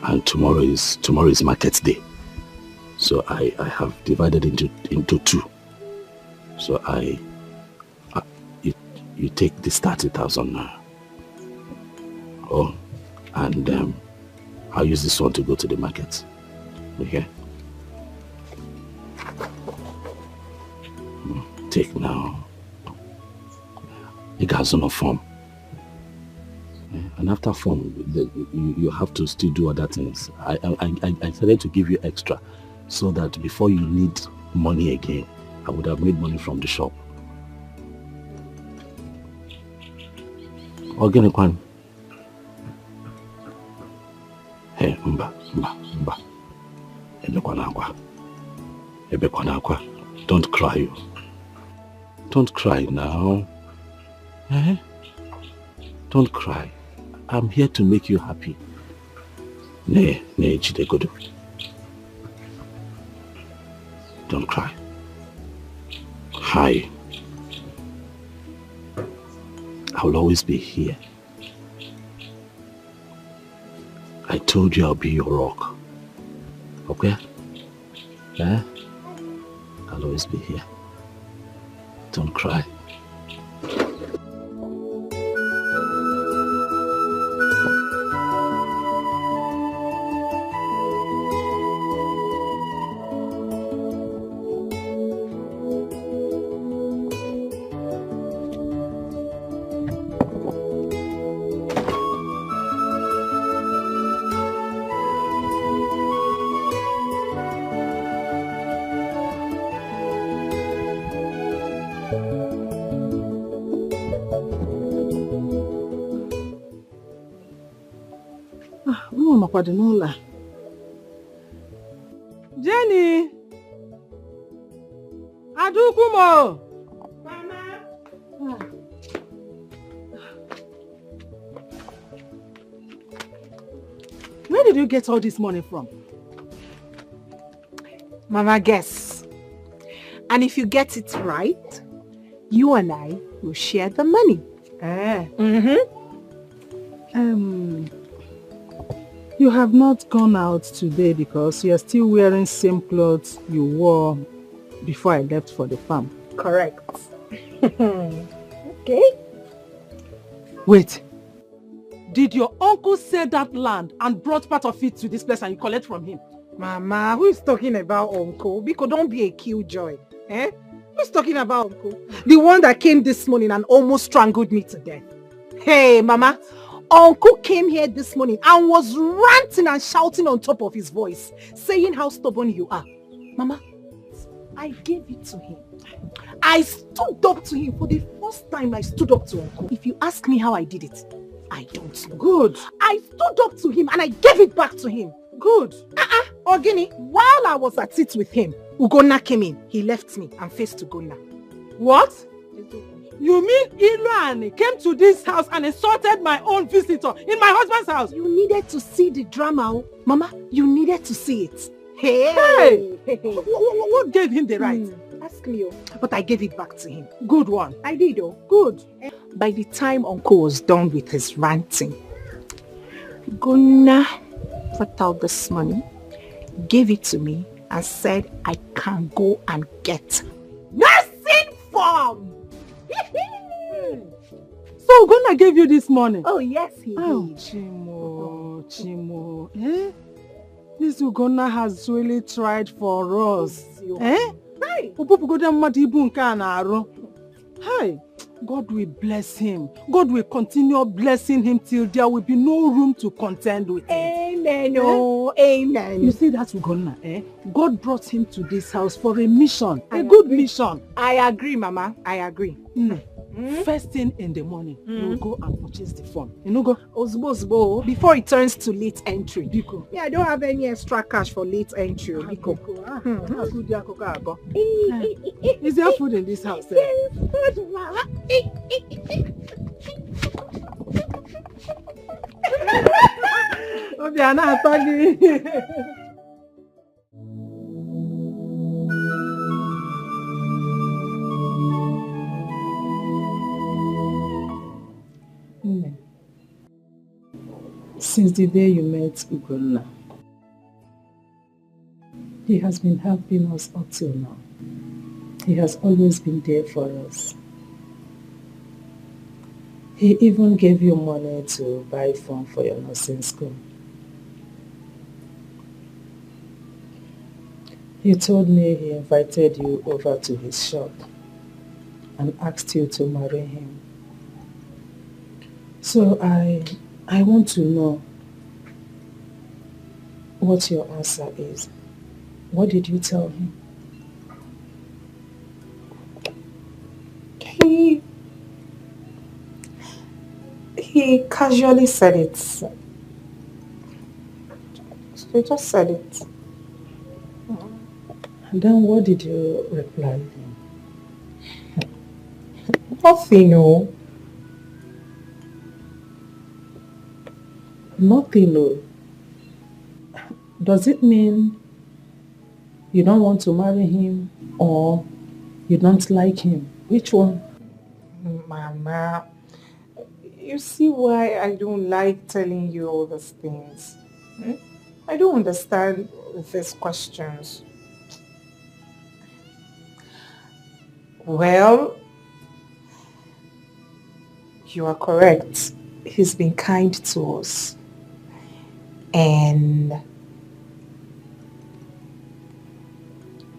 And tomorrow is market day. So I have divided into two. So you take this 30,000 now. Oh, And I'll use this one to go to the market. Okay? Take now. It has no form. And after form, you have to still do other things. I decided to give you extra so that before you need money again, I would have made money from the shop. Organic one. Hey, mba. Don't cry. Don't cry now. Eh? Don't cry. I'm here to make you happy. Chidegodo. Don't cry. Hi. I will always be here. I told you I'll be your rock. Okay? Yeah? I'll always be here. Don't cry. Jenny! Adukumo! Mama! Where did you get all this money from? Mama, guess. And if you get it right, you and I will share the money. You have not gone out today because you are still wearing same clothes you wore before I left for the farm. Correct. Okay. Wait. Did your uncle sell that land and brought part of it to this place and you collect from him? Mama, who is talking about uncle? Because don't be a killjoy. Eh? Who's talking about uncle? The one that came this morning and almost strangled me to death. Hey, Mama. Uncle came here this morning and was ranting and shouting on top of his voice, saying how stubborn you are. Mama, I gave it to him. I stood up to him for the first time. I stood up to Uncle. If you ask me how I did it, I don't know. Good. I stood up to him and I gave it back to him. Good. Ogini, while I was at it with him, Ugonna came in. He left me and faced Ugonna. What? You mean Iluani came to this house and insulted my own visitor in my husband's house? You needed to see the drama. Mama, you needed to see it. Hey! What gave him the right? Ask me. But I gave it back to him. Good one. I did. Good. By the time Uncle was done with his ranting, Gonna put out this money, gave it to me and said I can go and get nursing form. So Gonna gave you this money? Oh yes, he did. Chimo. Eh? This Ugonna has really tried for us. Eh? Hey! God will bless him. God will continue blessing him till there will be no room to contend with him. Amen. Oh, amen. You see that Ugonna, eh? God brought him to this house for a mission. A good mission. I agree, Mama. I agree. First thing in the morning, you will go and purchase the form. You know, go Osbo, before it turns to late entry. Biko. Yeah, I don't have any extra cash for late entry. Biko. Is there food in this house? There is food, Mama. Since the day you met Ugonna, he has been helping us up till now. He has always been there for us. He even gave you money to buy phone for your nursing school. He told me he invited you over to his shop and asked you to marry him. So I want to know what your answer is. What did you tell him? He casually said it. He just said it. And then what did you reply? Nothing, no. Nothing, no. Does it mean you don't want to marry him or you don't like him? Which one? Mama, you see why I don't like telling you all these things. I don't understand these questions. Well, you are correct. He's been kind to us. And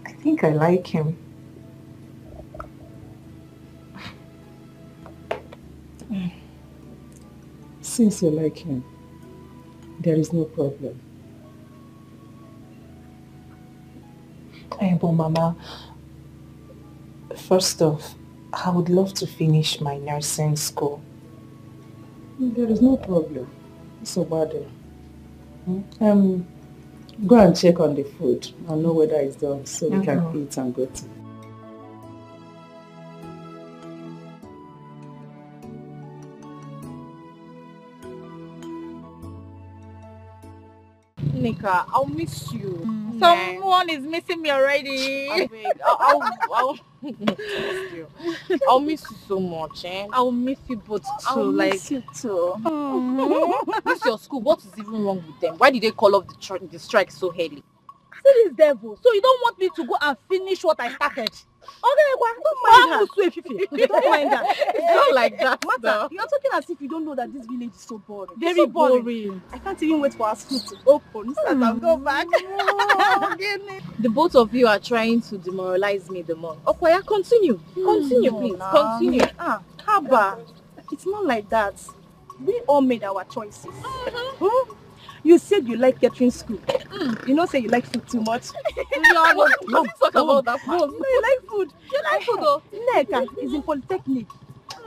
I think I like him. Since you like him, there is no problem. But Mama, first off, I would love to finish my nursing school. There is no problem. It's so bad. Go and check on the food and know whether it's done so we can eat and go to. Nika, I'll miss you. Someone is missing me already. I'll miss you so much, eh? I'll miss you both too. I'll miss you too. This your school, what is even wrong with them? Why did they call off the strike so early? See this devil. So you don't want me to go and finish what I started? Okay, don't mind her. Don't mind her. It's not like that. Mata, you're talking as if you don't know that this village is so boring. Very so boring. I can't even wait for our school to open so that I'll go back. The both of you are trying to demoralize me the more. Okoya, continue. Continue, please. Continue. Haba, it's not like that. We all made our choices. You said you like catering school. You know, say you like food too much. No, let's talk about that. No, you like food. You like food though. Neka is in Polytechnic.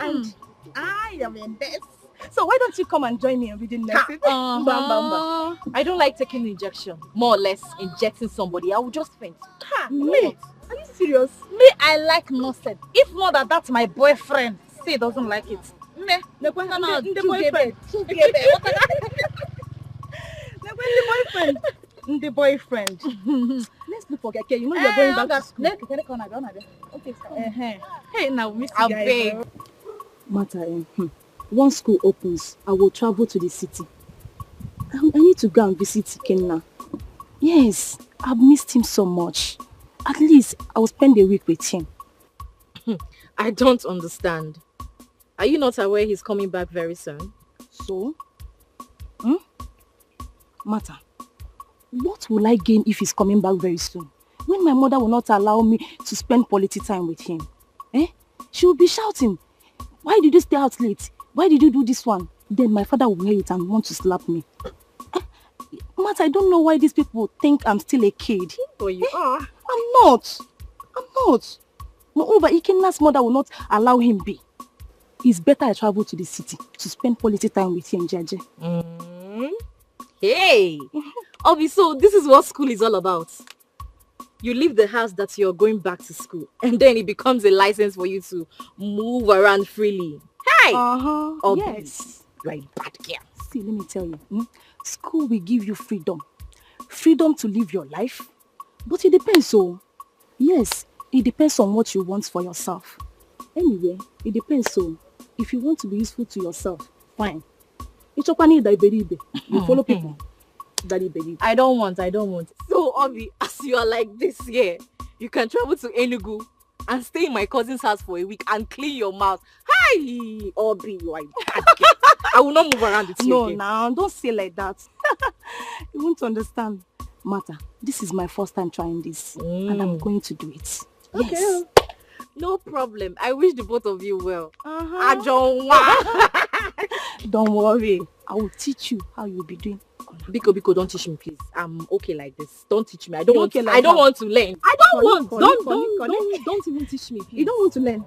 And I am in this. So why don't you come and join me in reading nursing? Bam, bam, bam. I don't like taking injection. More or less injecting somebody. I will just faint. Me? Are you serious? Me, I like nursing. If not that's my boyfriend. Say doesn't like it. Me, the boyfriend. The boyfriend. Let's look for Keke. You know you're going back to school. Okay, hey, now miss you guys. Mata, once school opens, I will travel to the city. I need to go and visit Kenna. Yes, I've missed him so much. At least I will spend a week with him. I don't understand. Are you not aware he's coming back very soon? So? Mata, what will I gain if he's coming back very soon? When my mother will not allow me to spend quality time with him. She will be shouting, why did you stay out late? Why did you do this one? Then my father will hear it and want to slap me. Mata, I don't know why these people think I'm still a kid. Oh, you are? I'm not. Moreover, Ikenna's mother will not allow him be. It's better I travel to the city to spend quality time with him, Jaje. Hey! Obi, so this is what school is all about. You leave the house that you're going back to school, and then it becomes a license for you to move around freely. Hey! Obi, yes. You are a bad girl. See, let me tell you. School will give you freedom. Freedom to live your life. But it depends, so. Yes, it depends on what you want for yourself. Anyway, it depends, so. If you want to be useful to yourself, fine. You follow people. I don't want. So, Obi, as you are like this here, you can travel to Enugu and stay in my cousin's house for a week and clean your mouth. Hi, Aubrey, you are a bad girl. I will not move around with you. No, again. now don't say like that. You won't understand. Martha, this is my first time trying this, and I'm going to do it. Okay. Yes. No problem. I wish the both of you well. Don't worry. I will teach you how you'll be doing. Biko, don't teach me, please. I'm okay like this. Don't teach me. I don't want to learn. I don't want. Don't even teach me, please. You don't want to learn.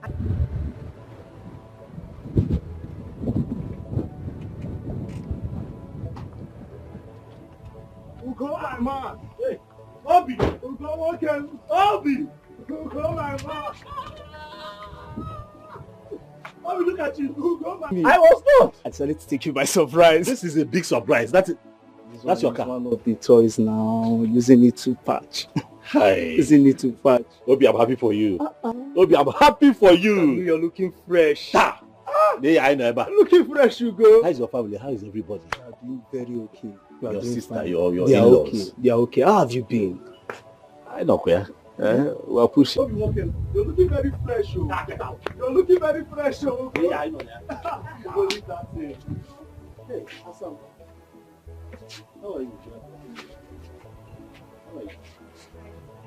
Ugo, my man. Hey, Obi. Ugo, okay. Obi. Ugo, my man. Obi, look at you. Ugo, my man. I was not. I decided to take you by surprise. This is a big surprise. That's your car. One of the toys now. Using it to patch. Hi. Using it to patch. Obi, I'm happy for you. Obi, I'm happy for you. You're looking fresh. Yeah, I know. Looking fresh, Ugo. How is your family? How is everybody? They are doing very okay. Your sister, fine. your They are in-laws. okay. They are okay. How have you been? I know where. We're pushing. You're looking very fresh, oh. Get out. You're looking very fresh, oh. Yeah, I know that. Hey, Hassan. How are you? How are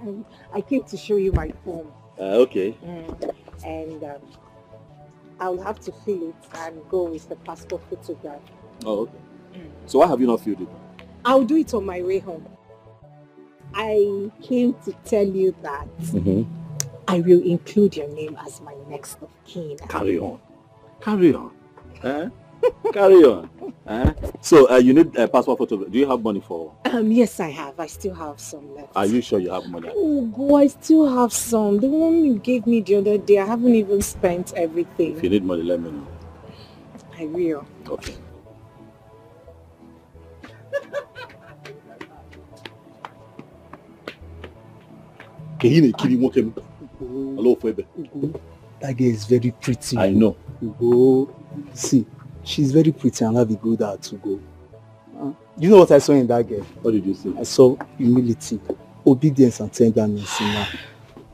you? I came to show you my form. Okay. And I'll have to fill it and go with the passport photograph. Oh, okay. So why have you not filled it? I'll do it on my way home. I came to tell you that I will include your name as my next of kin. Carry on. Carry on. Carry on. So you need a passport photo. Do you have money for? Yes, I have. I still have some left. Are you sure you have money? Oh, boy, I still have some. The one you gave me the other day, I haven't even spent everything. If you need money, let me know. I will. Okay. Hello, Febe. That girl is very pretty. I know. Ugo, see, she's very pretty and have a good heart to go. You know what I saw in that girl? What did you see? I saw humility, obedience and tenderness in her.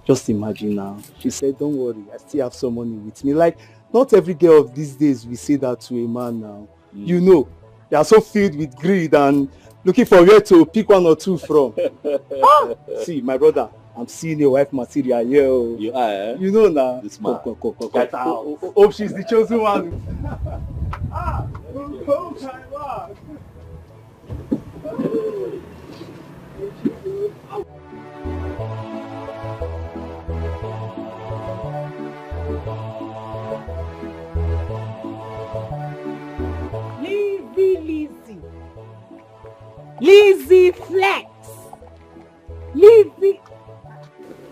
Just imagine now. She said, don't worry, I still have some money with me. Like, not every girl of these days will say that to a man now. You know, they are so filled with greed and looking for where to pick one or two from. See, my brother, I'm seeing your wife material here. You are, eh? You know now. This man. Get out. Hope she's the chosen one. Lizzie Flex. Lizzie.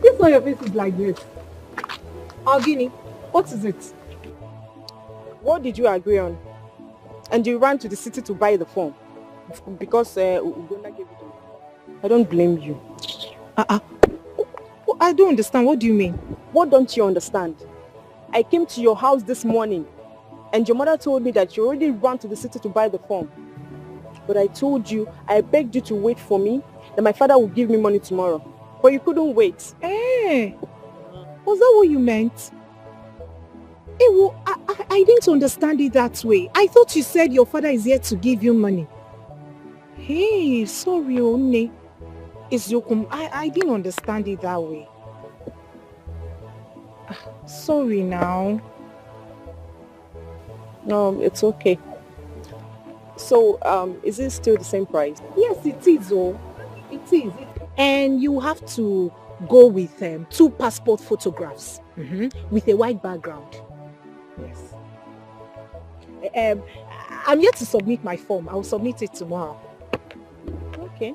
This why your face is like this. Ogini, what is it? What did you agree on? And you ran to the city to buy the phone because Ugonna gave it to you. I don't blame you. I don't understand. What do you mean? What don't you understand? I came to your house this morning and your mother told me that you already ran to the city to buy the phone. But I told you, I begged you to wait for me, that my father would give me money tomorrow. But you couldn't wait. Hey, was that what you meant? Hey, well, I didn't understand it that way. I thought you said your father is here to give you money. Hey, sorry, One. It's Yokum. I didn't understand it that way. Sorry now. No, it's okay. So, is it still the same price? Yes, it is. Oh, it is. And you have to go with 2 passport photographs with a white background. Yes. I'm yet to submit my form. I will submit it tomorrow. Okay.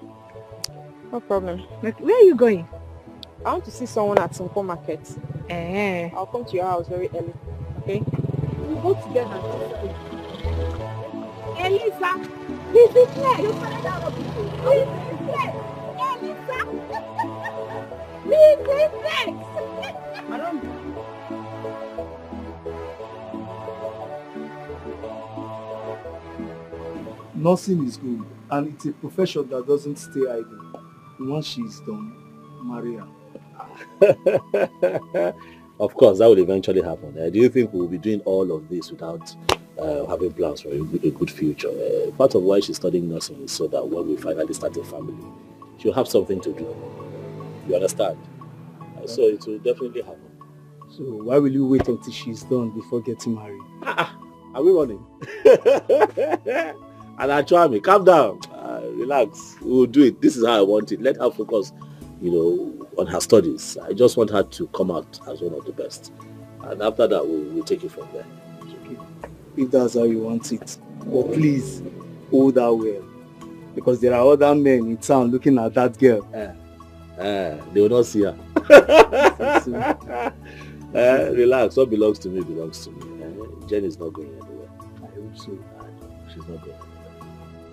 No problem. Where are you going? I want to see someone at Sunko Market. I'll come to your house very early. Okay? We'll go together. Elisa! Lizzie Flex! You find out Lizzie Flex! Elisa! Lizzie Flex! I don't know. Nursing is good, and it's a profession that doesn't stay idle. Once she's done, marry her. Of course, that will eventually happen. Do you think we will be doing all of this without having plans for a good future? Part of why she's studying nursing is so that when we finally start a family, she'll have something to do. You understand? So it will definitely happen. So why will you wait until she's done before getting married? Are we running? And Achwami, calm down. Relax. We will do it. This is how I want it. Let her focus, on her studies. I just want her to come out as one of the best. And after that, we'll take it from there. Okay. If that's how you want it. But please, hold her well. Because there are other men in town looking at that girl. They will not see her. Relax. What belongs to me belongs to me. Jen is not going anywhere. I hope so. She's not going anywhere.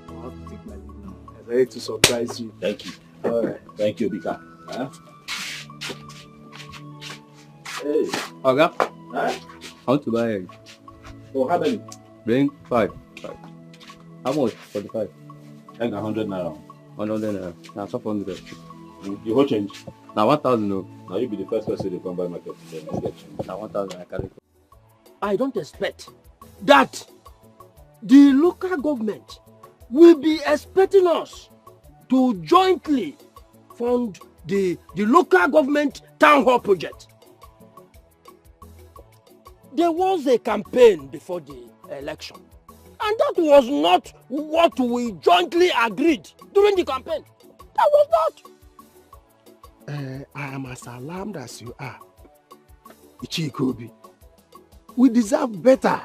I'll have to take my leave now. I'm ready to surprise you. Thank you. All right. Thank you, Bika. Hey. Oga. Huh? I want to buy egg. Oh, how many? Bring 5. How much for the 5? Egg 100 naira. 100 naira. Now 500. You whole change? Now 1,000 no. Now you be the first person to come buy market. Now 1,000 I carry. I don't expect that the local government will be expecting us to jointly fund the local government town hall project. There was a campaign before the election, and that was not what we jointly agreed during the campaign. That was not. I am as alarmed as you are, Ichikobi. We deserve better.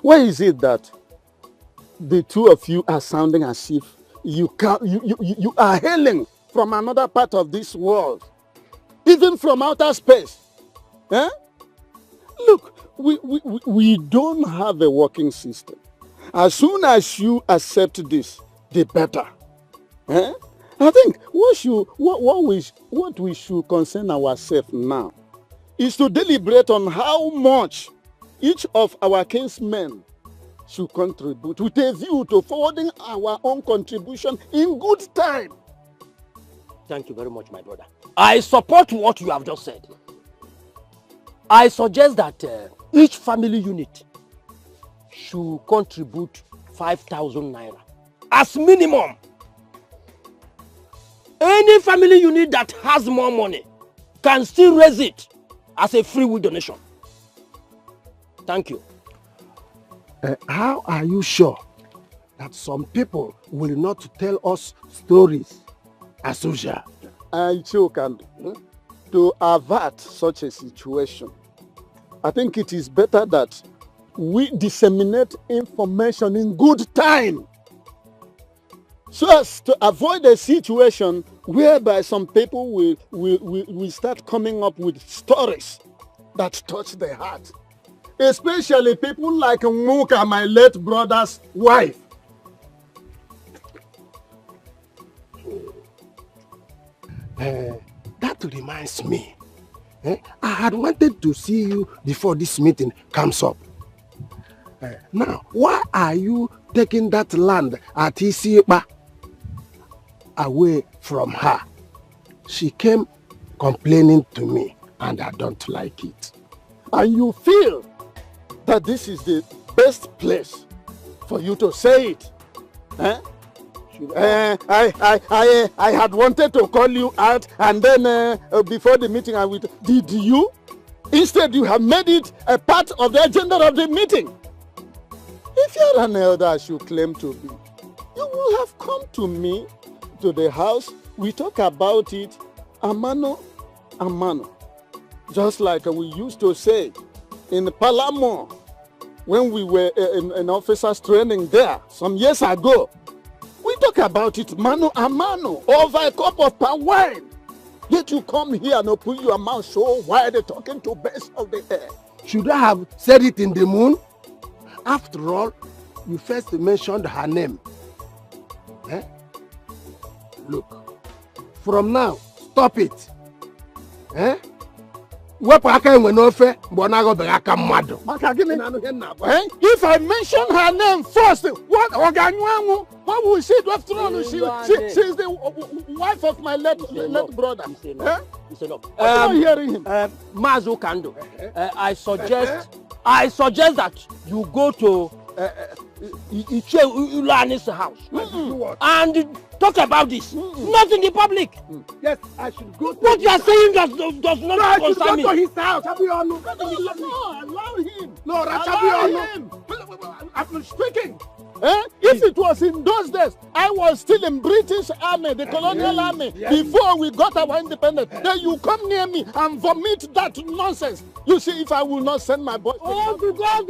Why is it that the two of you are sounding as if you are hailing from another part of this world, even from outer space? Eh? Look, we don't have a working system. As soon as you accept this, the better. Eh? I think what we should concern ourselves now is to deliberate on how much each of our kinsmen should contribute with a view to forwarding our own contribution in good time. Thank you very much, my brother. I support what you have just said. I suggest that each family unit should contribute 5,000 naira as minimum. Any family unit that has more money can still raise it as a free will donation. Thank you. How are you sure that some people will not tell us stories as usual? To avert such a situation, I think it is better that we disseminate information in good time, so as to avoid a situation whereby some people will start coming up with stories that touch the heart. Especially people like Muka, my late brother's wife. That reminds me. I had wanted to see you before this meeting comes up. Now, why are you taking that land at Isipa away from her? She came complaining to me, and I don't like it. And you feel that this is the best place for you to say it? Eh? I had wanted to call you out, and then before the meeting I would. Did you? Instead, you have made it a part of the agenda of the meeting. If you're an elder as you claim to be, you will have come to me, to the house. We talk about it, amano, amano. Just like we used to say in Palamo, when we were in officers training there some years ago. We talk about it mano a mano over a cup of palm wine. Yet you come here and open your mouth so wide talking to birds of the air. Should I have said it in the moon? After all, you first mentioned her name. Eh? Look, from now, stop it. Eh? Wepụ aka enwe n'ofe mgbe ọ na-aghọbeghị aka mmadụ. If I mention her name first, what Oganwangu? What will she do after all? She's the wife of my late brother. Listen up. I'm hearing him. Mazu Kando, I suggest that you go to Iche Ulani's house and talk about this. Not in the public. Yes, I should go to what you are saying does not concern me. Go to his house. No, allow him. No, allow him. I'm speaking. If it was in those days, I was still in British army, the colonial army, before we got our independence. Then you come near me and vomit that nonsense. You see, if I will not send my boy. Oh, God.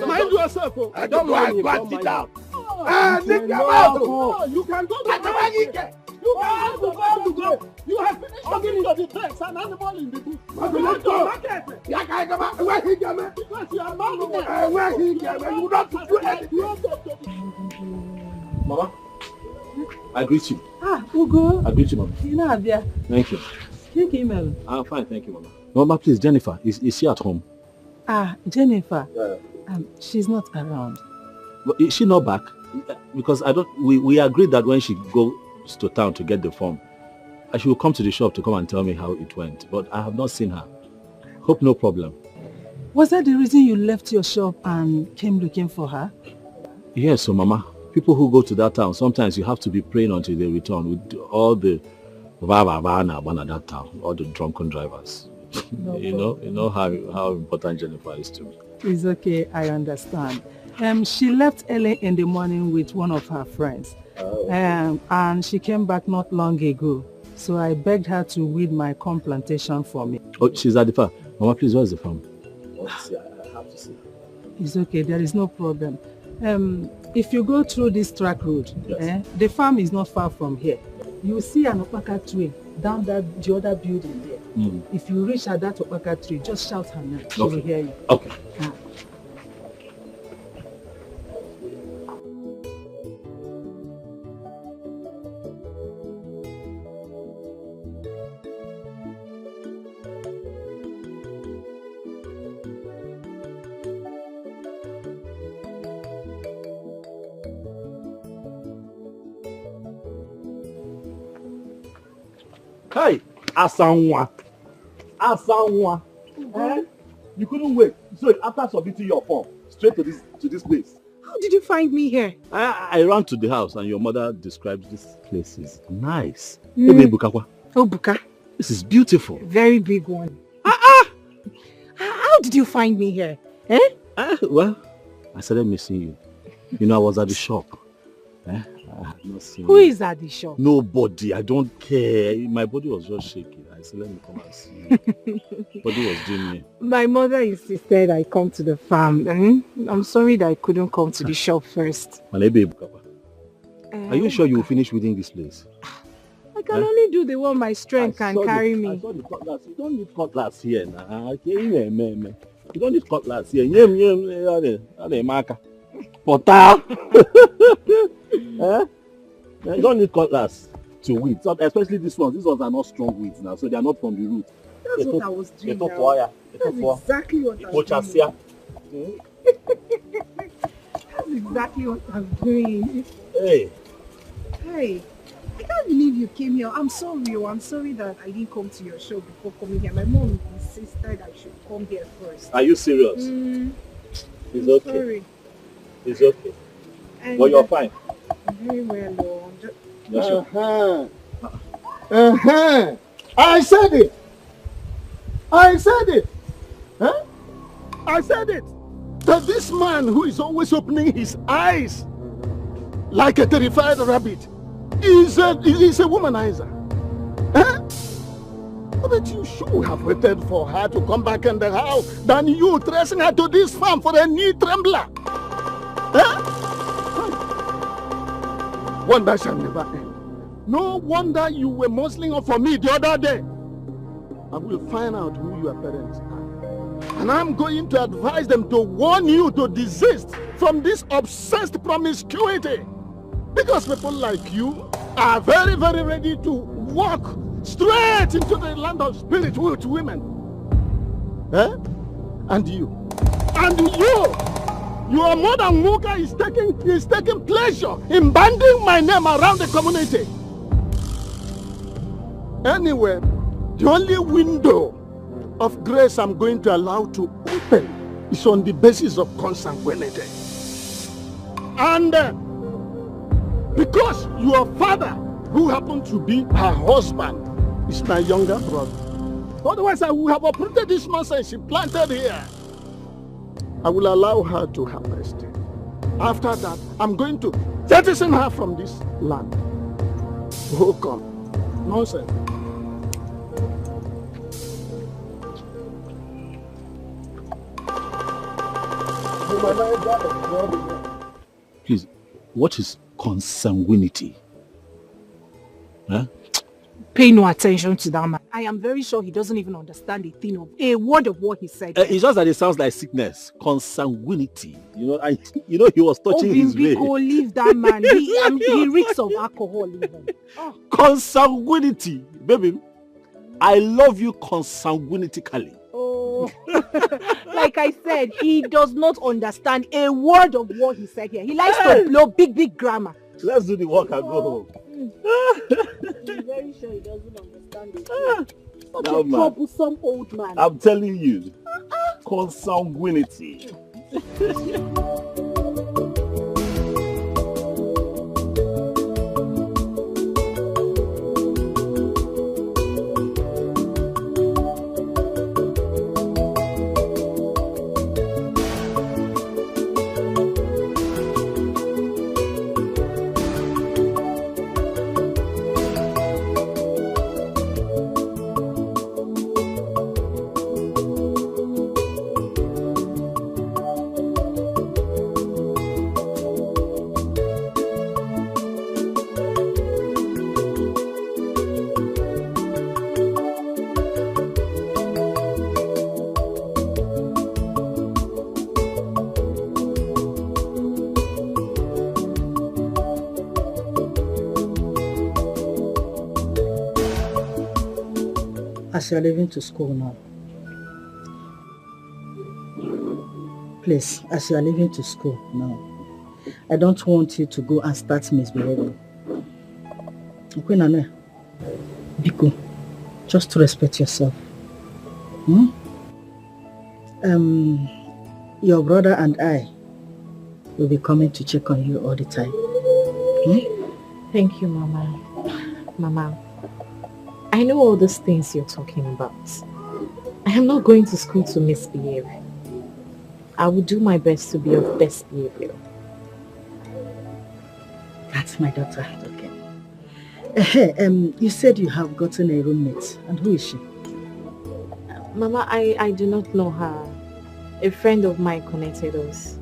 Mind yourself. I don't mind him. Back it down. You can go to You have finished talking to the text, an animal in the bush. Because you are mad. You don't do anything. Mama, I greet you. Ugo. I greet you, Mama. You know, there. Thank you. I'm fine, thank you, Mama. Mama, please, Jennifer, is she at home? Jennifer. She's not around. But is she not back? Because we agreed that when she goes to town to get the form, she will come to the shop to come and tell me how it went. But I have not seen her. Hope no problem. Was that the reason you left your shop and came looking for her? Yes, so Mama, people who go to that town, sometimes you have to be praying until they return with all the that town, all the drunken drivers. You know how important Jennifer is to me. It's okay, I understand. She left early in the morning with one of her friends. And she came back not long ago. So I begged her to weed my corn plantation for me. Oh, she's at the farm. Mama, please, where's the farm? I have to see. It's okay, there is no problem. If you go through this track road, the farm is not far from here. You see an opaka tree down the other building there. If you reach at that opaka tree, just shout her name. She will hear you. Okay. Hey, Asanwa. You couldn't wait. So after submitting your form, straight to this place. How did you find me here? I ran to the house and your mother described this place is nice. Hey, Bukakwa. Oh, Buka. This is beautiful. Very big one. How did you find me here? Well, I started missing you. You know, I was at the shop. I had not seen Who is at the shop? Nobody. I don't care. My body was just shaking. I said, let me come and see you. Body was doing me. My mother insisted I come to the farm. I'm sorry that I couldn't come to the shop first. Are you sure you will finish within this place? I can only do the one my strength can carry me. I saw the cutlass. You don't need cutlass here now. You don't need cutlass here. Portal. You don't need cutlass to weed. So especially these ones. These ones are not strong weeds now, so they are not from the root. That's what I was doing now. That's exactly what I was doing. That's exactly what I'm doing. Hey, I can't believe you came here. I'm sorry. I'm sorry that I didn't come to your show before coming here. My mom insisted I should come here first. Are you serious? It's okay. Sorry. It's okay. But you're fine. Very well, I said it. I said it. That this man who is always opening his eyes like a terrified rabbit is a womanizer. But you should have waited for her to come back in the house than you tracing her to this farm for a knee trembler. Wonder shall never end. No wonder you were muzzling up for me the other day. I will find out who your parents are. And I'm going to advise them to warn you to desist from this obsessed promiscuity. Because people like you are very, very ready to walk straight into the land of spirit with women. Eh? And you, your mother Muka is taking pleasure in banding my name around the community. Anyway, the only window of grace I'm going to allow to open is on the basis of consanguinity. And because your father, who happened to be her husband, is my younger brother. Otherwise, I would have uprooted this nonsense she planted here. I will allow her to harvest. After that, I'm going to jettison her from this land. Oh, come. Nonsense. Please, what is consanguinity? Huh? Pay no attention to that man. I am very sure he doesn't even understand a word of what he said. It's just that it sounds like sickness. Consanguinity. He was touching his way. Leave that man. He reeks of alcohol even. Oh. Consanguinity. Baby, I love you consanguinitically. Oh. Like I said, he does not understand a word of what he said here. He likes to blow big grammar. Let's do the work and go home. I'm very sure he doesn't understand it. Such a troublesome old man. I'm telling you. Consanguinity. As you're leaving to school now, please, as you're leaving to school now, I don't want you to go and start misbehaving. Okay, Nana? Biko, just to respect yourself. Your brother and I will be coming to check on you all the time. Thank you, Mama. Mama, I know all these things you're talking about. I am not going to school to misbehave. I will do my best to be of best behavior. That's my daughter, okay. You said you have gotten a roommate. And who is she? Mama, I do not know her. A friend of mine connected us.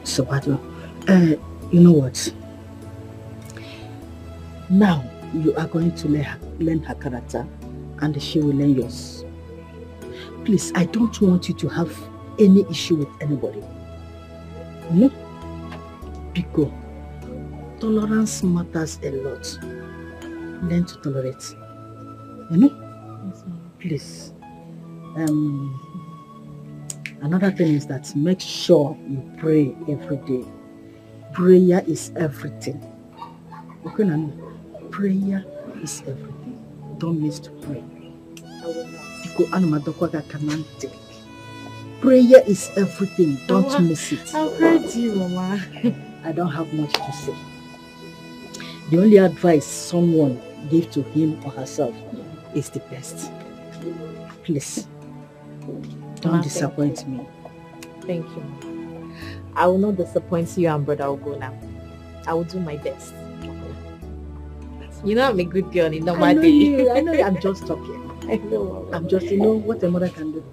So, Badu, you know what? Now, you are going to learn her character and she will learn yours. Please, I don't want you to have any issue with anybody. No? Because tolerance matters a lot. Learn to tolerate. You know? Yes, please. Another thing is that make sure you pray every day. Prayer is everything. Okay, Nani? Prayer is everything. Don't miss to pray. I will not. Prayer is everything. Don't miss it. I've heard you, Mama. I don't have much to say. The only advice someone gave to him or herself is the best. Please, don't disappoint me. Thank you, Mama. I will not disappoint you and Brother Ogo now. I will do my best. You know I'm a good girl in normal day. I know you. I'm just talking. I know. I'm just, you know, what a mother can do.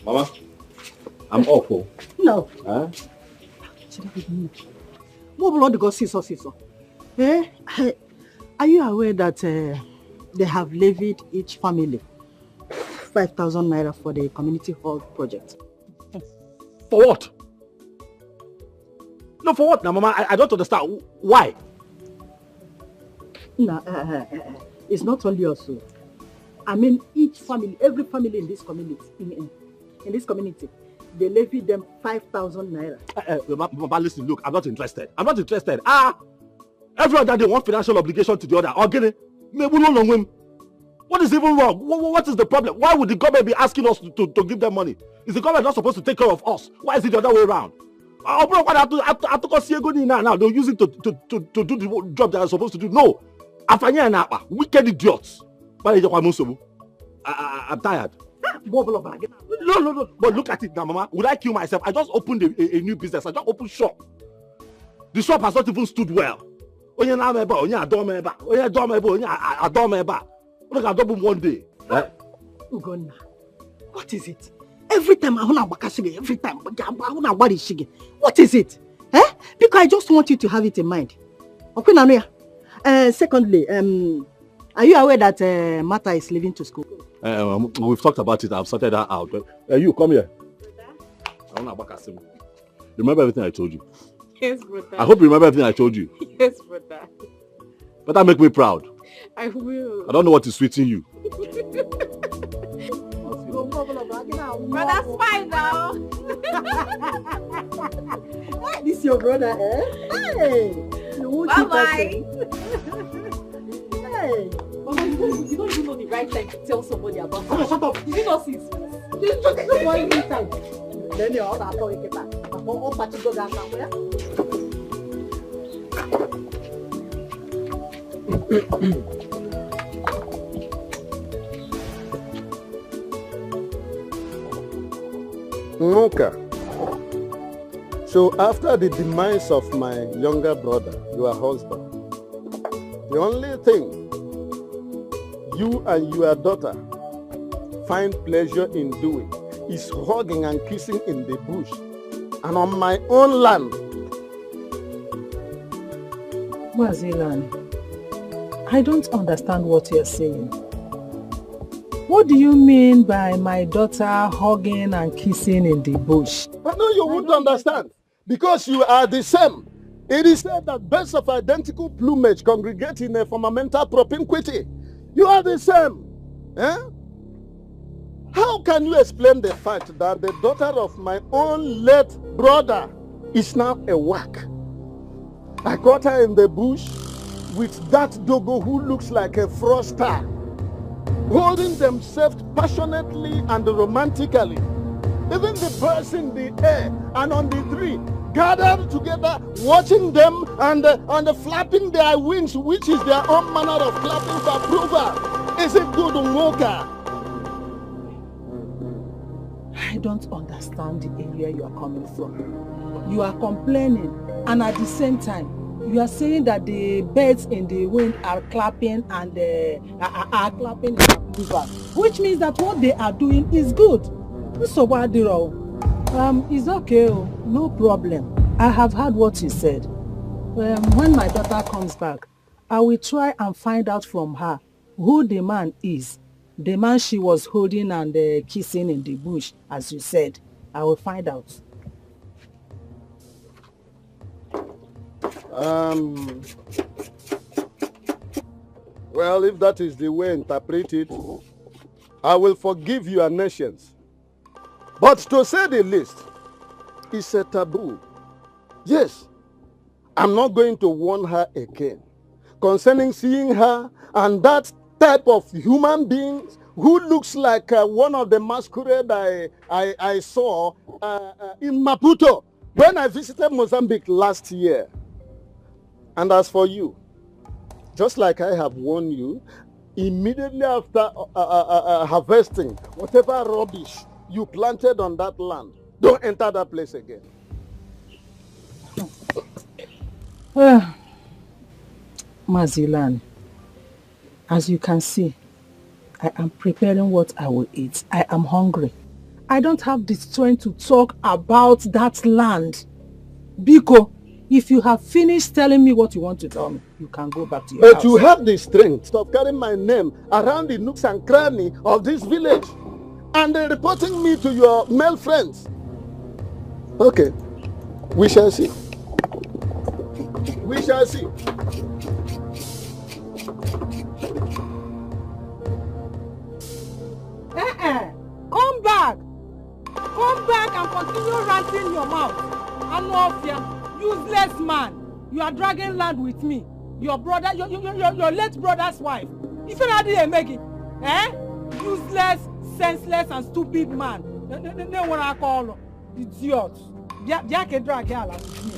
Mama, I'm awful. No. Huh? What blood go see so? Eh? Are you aware that they have levied each family 5,000 naira for the community hall project? For what? No, for what now, Mama? I don't understand. Why? No, it's not only us. I mean, each family, every family in this community, in this community, they levy them 5,000 naira. Mama, listen, look, I'm not interested. Everyone that they want financial obligation to the other. What is even wrong? What is the problem? Why would the government be asking us to give them money? Is the government not supposed to take care of us? Why is it the other way around? Now they'll use it to do the job that they're supposed to do. No. Wicked idiots. I'm tired. No. But look at it now, Mama. Would I kill myself? I just opened a new business. I just opened shop. The shop has not even stood well. Look at double one day. Ugonna, what is it? Every time I want to shige, every time I want to shige. What is it? Because I just want you to have it in mind. Okay, Nanuya. Secondly, are you aware that Martha is leaving to school? We've talked about it. I've sorted that out. You come here. Remember everything I told you? Yes, brother. I hope you remember everything I told you. Yes, brother. But that make me proud. I will. I don't know what is sweeting you. But that's fine now. This is your brother, eh? Hey! Bye-bye. Hey! Mama, you don't even know the right time to tell somebody about it. Come on, shut up. Did you not see his face? Just one time. Then you all that talk about. All party go down somewhere. Okay. So after the demise of my younger brother, your husband, the only thing you and your daughter find pleasure in doing is hugging and kissing in the bush and on my own land. Mazilan, I don't understand what you're saying. What do you mean by my daughter hugging and kissing in the bush? But no, you won't understand. Because you are the same. It is said that birds of identical plumage congregate in a fundamental propinquity. You are the same. Eh? How can you explain the fact that the daughter of my own late brother is now a whack? I got her in the bush with that dogo who looks like a froster, holding themselves passionately and romantically. Even the birds in the air and on the tree gathered together, watching them and flapping their wings, which is their own manner of clapping for approval. Is it good, Umoka? I don't understand the area you are coming from. You are complaining, and at the same time, you are saying that the birds in the wind are clapping and are clapping in approval, which means that what they are doing is good. So what do you? It's okay, no problem. I have heard what you said. When my daughter comes back, I will try and find out from her who the man is. The man she was holding and kissing in the bush, as you said. I will find out. Well, if that is the way interpret it, I will forgive your nations. But to say the least, it's a taboo. Yes, I'm not going to warn her again concerning seeing her and that type of human being who looks like one of the masquerade I saw in Maputo when I visited Mozambique last year. And as for you, just like I have warned you, immediately after harvesting whatever rubbish you planted on that land, don't enter that place again. Mazilan, as you can see, I am preparing what I will eat. I am hungry. I don't have the strength to talk about that land. Biko, if you have finished telling me what you want to tell me, you can go back to your house. But you have the strength of carrying my name around the nooks and crannies of this village and reporting me to your male friends. Okay, we shall see. We shall see. Come back. Come back and continue ranting your mouth. Anofia, useless man. You are dragging land with me. Your brother, your late brother's wife. If you not make it, useless, senseless, and stupid man. No one I call idiot. Dia can drag her with me.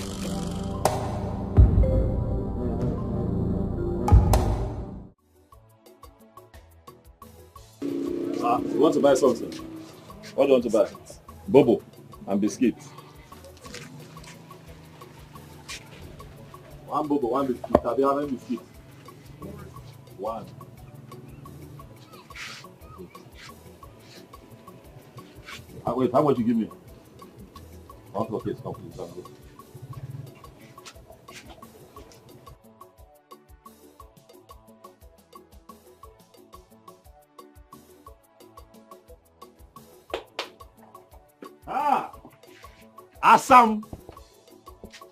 You want to buy something? What do you want to buy? Bobo and biscuits. One bobo, one biscuit. Have you have any biscuit? One. Wait, how much you give me? Okay, stop, please.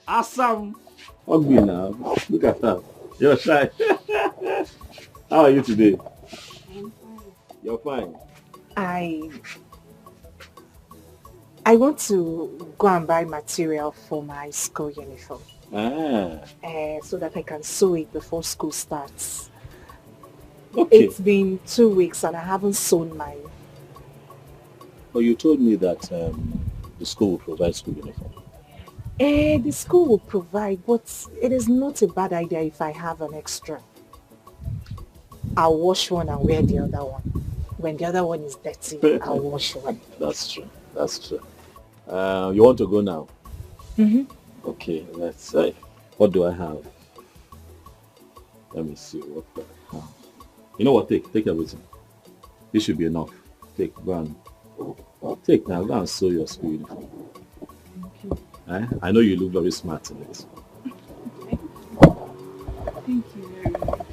Assam. Ugly now. Look at that. You're shy. How are you today? I'm fine. You're fine. I want to go and buy material for my school uniform. So that I can sew it before school starts. Okay. It's been 2 weeks and I haven't sewn mine. Well, you told me that the school will provide school uniform. The school will provide, but it is not a bad idea if I have an extra. I'll wash one and wear the other one. When the other one is dirty, I'll wash one. That's true. That's true. You want to go now? Mm-hmm. Okay, let's say. What do I have? Let me see what I have. You know what? Take everything. This should be enough. Go and take now. Go and sew your school uniform. I know you look very smart in it. Thank you very much.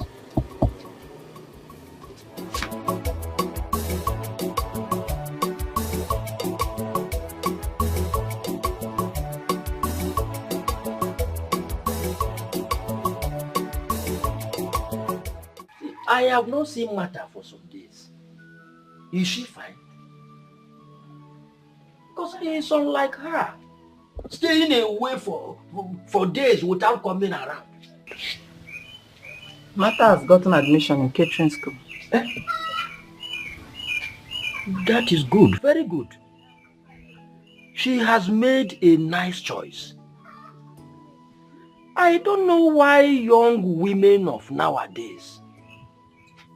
I have not seen Martha for some days. Is she fine? Because it's unlike her. Staying away for days without coming around. Martha has gotten admission in catering school. That is good, very good. She has made a nice choice. I don't know why young women of nowadays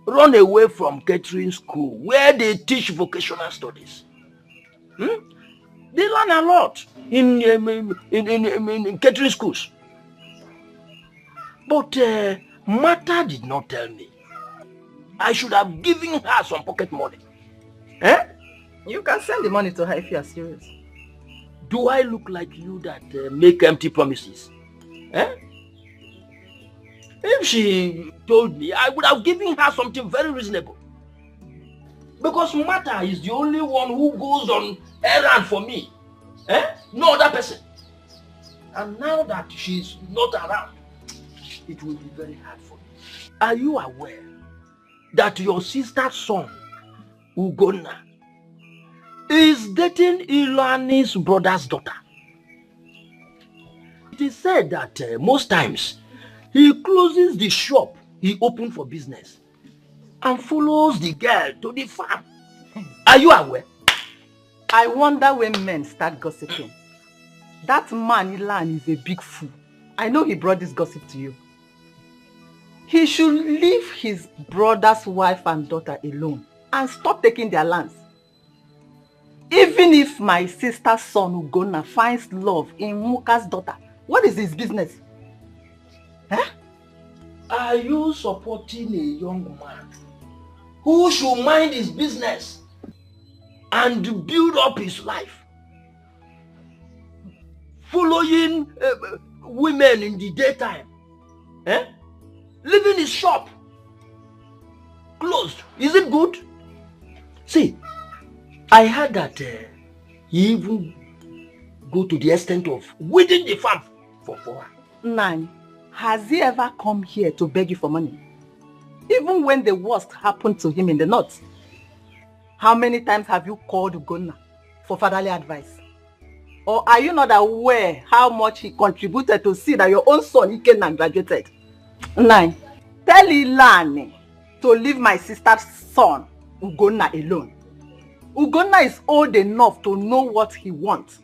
run away from catering school where they teach vocational studies. They learn a lot in catering schools. But Martha did not tell me. I should have given her some pocket money. You can send the money to her if you are serious. Do I look like you that make empty promises? If she told me, I would have given her something very reasonable. Because Martha is the only one who goes on errand for me. No other person. And now that she's not around, it will be very hard for me. Are you aware that your sister's son, Ugonna, is dating Ilani's brother's daughter? It is said that most times he closes the shop he opened for business and follows the girl to the farm. Are you aware? I wonder when men start gossiping. That man Ilan is a big fool. I know he brought this gossip to you. He should leave his brother's wife and daughter alone and stop taking their lands. Even if my sister's son Ugonna finds love in Muka's daughter, what is his business? Are you supporting a young man who should mind his business and build up his life. Following women in the daytime. Leaving his shop closed. Is it good? See, I heard that he even go to the extent of weeding the farm for her. Nan, has he ever come here to beg you for money? Even when the worst happened to him in the north. How many times have you called Ugonna for fatherly advice? Or are you not aware how much he contributed to see that your own son Ikenna graduated? Nan, tell Ilani to leave my sister's son, Ugonna, alone. Ugonna is old enough to know what he wants.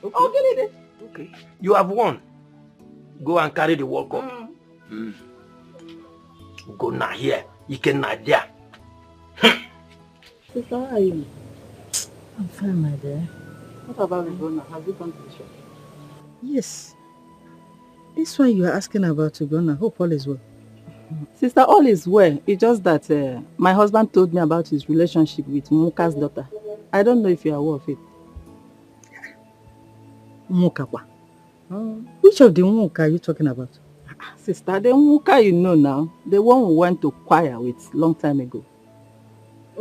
Okay. I'll get it. Okay. You have won. Go and carry the World Cup. Ugonna here, Ikenna there. Sister, how are you? I'm fine, my dear. What about Ugonna? Have you gone to the shop? Yes. This one you are asking about Ugonna. Hope all is well. Sister, all is well. It's just that my husband told me about his relationship with Muka's daughter. I don't know if you are aware of it. Muka? Which of the Muka are you talking about? Sister, the Muka you know now. The one who went to choir with long time ago.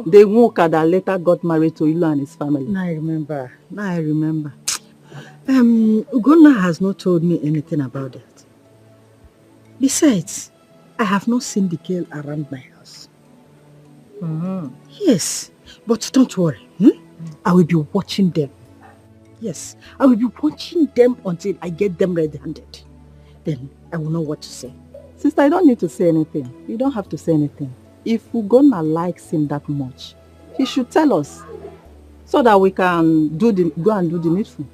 The Muka that later got married to Ilu and his family. Now I remember. Ugonna has not told me anything about that. Besides, I have not seen the girl around my house. Yes, but don't worry. I will be watching them. Yes, I will be watching them until I get them red-handed. Then I will know what to say. Sister, I don't need to say anything. You don't have to say anything. If Ugonna likes him that much, he should tell us so that we can go and do the needful.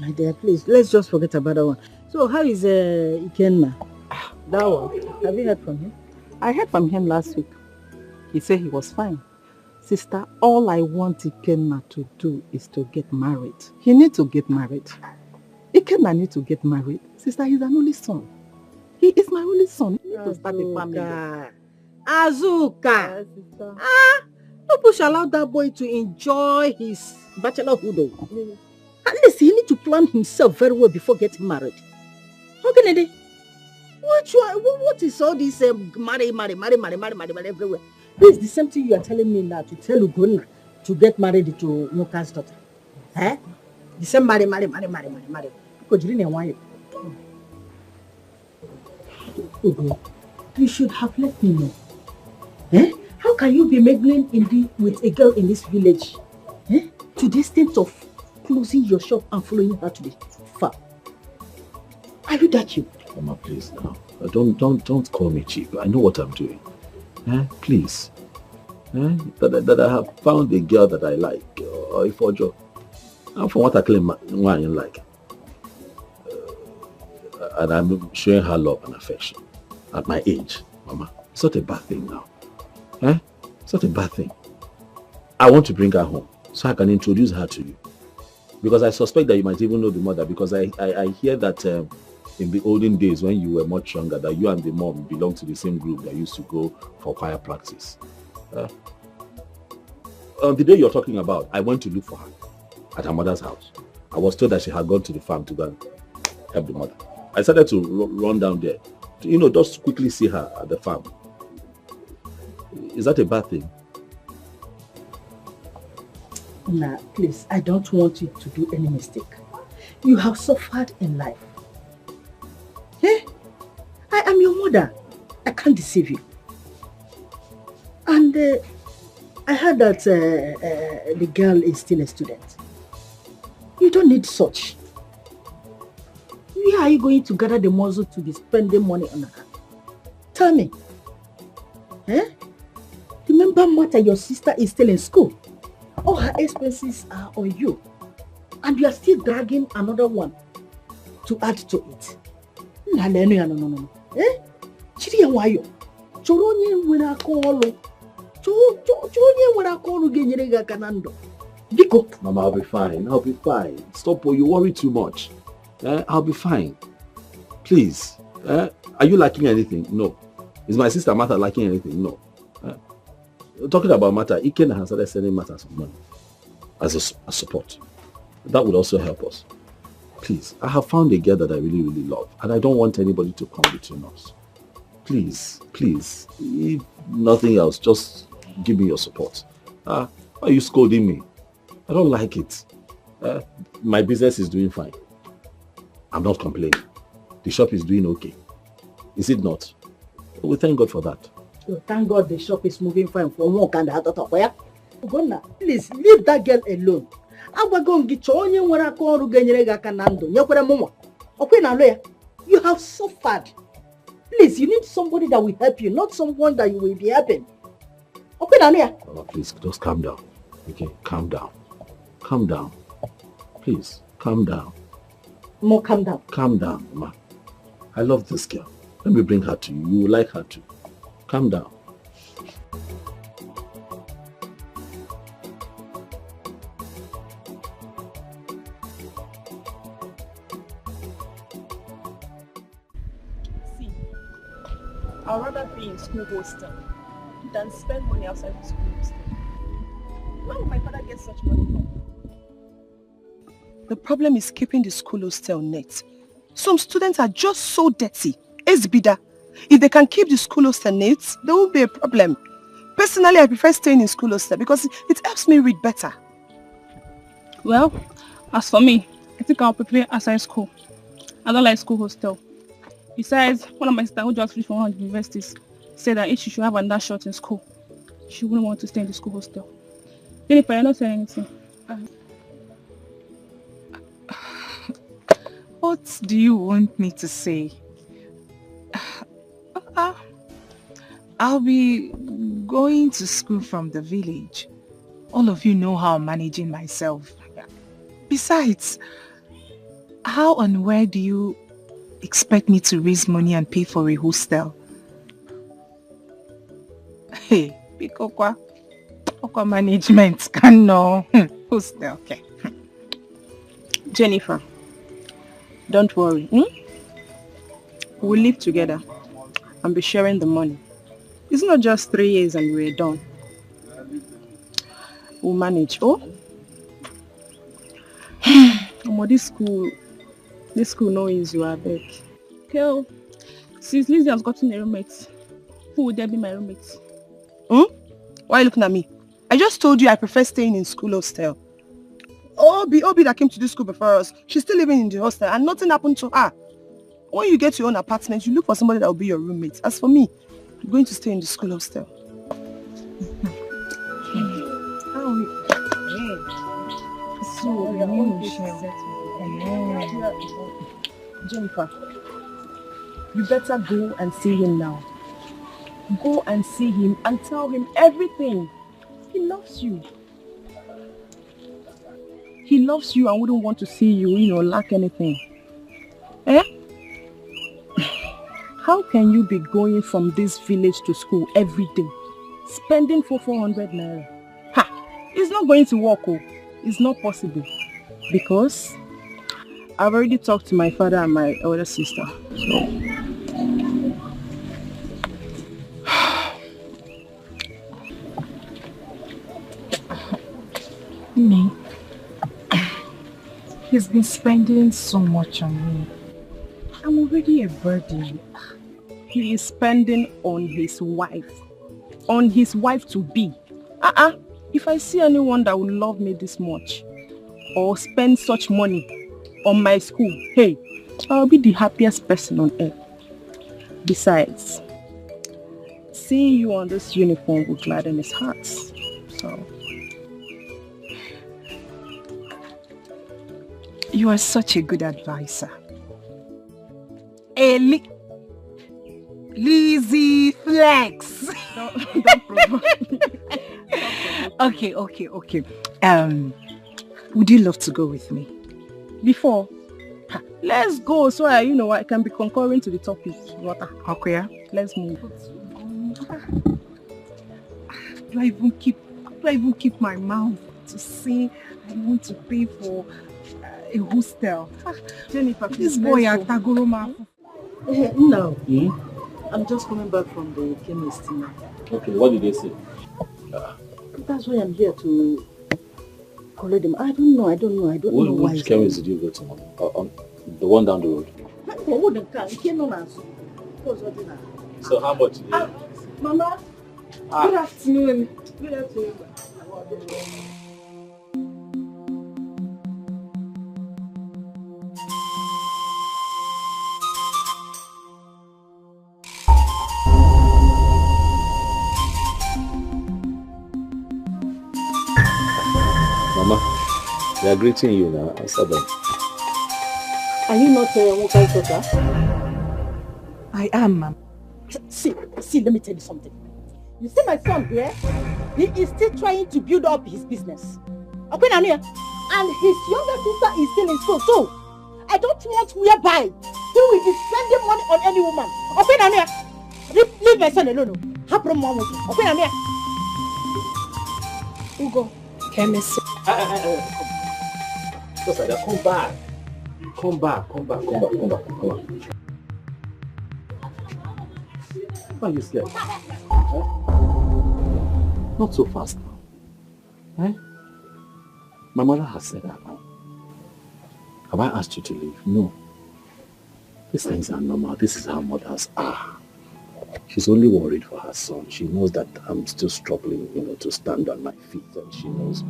My dear, please, let's just forget about that one. So how is Ikenna? That one. Have you heard from him? I heard from him last week. He said he was fine. Sister, all I want Ikenna to do is to get married. He needs to get married. Ikenna needs to get married. Sister, he's an only son. He is my only son. He needs to start a family. Azuka! Nobody shall allow that boy to enjoy his bachelorhood. At least he needs to plan himself very well before getting married. How can he? What is all this marry everywhere? This is the same thing you are telling me now to tell Ugonna to get married to Muka's daughter. The same marry. Because you didn't want it. Ugo, you should have let me know. How can you be mingling with a girl in this village? To the extent of closing your shop and following her to the farm. Are you that you? Mama, please now. Don't call me cheap. I know what I'm doing. Please. That I have found a girl that I like. Or if for job. And from what I claim why I like. And I'm showing her love and affection. At my age, Mama. It's not a bad thing now. It's not a bad thing. I want to bring her home so I can introduce her to you. Because I suspect that you might even know the mother, because I hear that in the olden days when you were much younger, that you and the mom belonged to the same group that used to go for choir practice. On the day you're talking about, I went to look for her at her mother's house. I was told that she had gone to the farm to go and help the mother. I started to run down there, to, just quickly see her at the farm. Is that a bad thing? Nah, please, I don't want you to do any mistake. You have suffered in life. I am your mother. I can't deceive you. And I heard that the girl is still a student. You don't need such. Where are you going to gather the muscle to be spending money on her? Tell me. Remember, Martha, your sister is still in school. All her expenses are on you. And you are still dragging another one to add to it. No. Chiri wayo. Choronye wena kolo. Choronye wena kolo genyerega kanando. Biko. Mama, I'll be fine. Stop, you worry too much. I'll be fine. Please. Are you lacking anything? No. Is my sister Martha lacking anything? No. talking about matter, Ikenna has started sending matters of money as a support. That would also help us. Please, I have found a girl that I really, really love, and I don't want anybody to come between us. Please, please, if nothing else, just give me your support. Why are you scolding me? I don't like it. My business is doing fine. I'm not complaining. The shop is doing okay. Is it not? We thank God for that. Oh, thank God the shop is moving fine from one kind of other. Ugonna, please leave that girl alone. You have suffered. Please, you need somebody that will help you, not someone that you will be helping. Mama, please, just calm down. Okay, calm down. Calm down. Please, calm down. More calm down. Calm down, Mama. I love this girl. Let me bring her to you. You will like her too. Calm down. I'd rather be in school hostel than spend money outside the school hostel. Where will my father get such money from? The problem is keeping the school hostel net. Some students are just so dirty. It's bida. If they can keep the school hostel net, there won't be a problem. Personally, I prefer staying in school hostel because it helps me read better. Well, as for me, I think I'll prepare outside school. I don't like school hostel. Besides, one of my sisters who just finished from one of the universities said that if she should have another shot in school, she wouldn't want to stay in the school hostel. Jennifer, you're not saying anything. What do you want me to say? I'll be going to school from the village. All of you know how I'm managing myself. Besides, how and where do you expect me to raise money and pay for a hostel? Hey, Pikokwa management can know. Hostel, okay. Jennifer, don't worry. We'll live together and be sharing the money. It's not just 3 years and we're done. We'll manage. This school knows you are back. Okay. Since Lizzie has gotten a roommate, who would there be my roommate? Why are you looking at me? I just told you I prefer staying in school hostel. Obi that came to this school before us, she's still living in the hostel and nothing happened to her. When you get your own apartment, you look for somebody that will be your roommate. As for me, I'm going to stay in the school hostel. Jennifer, you better go and see him now. Go and see him and tell him everything. He loves you. He loves you and wouldn't want to see you, lack anything. How can you be going from this village to school every day, spending for 400 naira? It's not going to work, It's not possible. Because I've already talked to my father and my elder sister. Me. He's been spending so much on me. I'm already a burden. He is spending on his wife. On his wife to be. If I see anyone that would love me this much or spend such money on my school, hey, I'll be the happiest person on earth. Besides, seeing you on this uniform will gladden his heart. So, you are such a good advisor. Lizzie Flex. Don't provoke me. Okay. Would you love to go with me? Before, let's go so I can be concurring to the topic. Okay. Let's move. Do I even keep my mouth to say I want to pay for a hostel? Jennifer, this boy at Tagoroma. No. I'm just coming back from the chemist now. Okay, what did they say? That's why I'm here to collect them. I don't know why. Which chemist did you go to, Mom? The one down the road. So how much? Mama, good afternoon. Good afternoon. Mama, they are greeting you now. Answer them. Are you not Wokai daughter? I am, Mama. See, let me tell you something. You see my son here? He is still trying to build up his business. Okay, Nania? And his younger sister is still in school too. I don't want whereby he will be spending money on any woman. Okay, Nania? Leave my son alone. Have no more with him. Okay, Nania? Ugo, chemist. Come back. Come back. Why are you scared? Not so fast now. Eh? My mother has said that now. Have I asked you to leave? No. These things are normal. This is how mothers are. She's only worried for her son. She knows that I'm still struggling, to stand on my feet, and she knows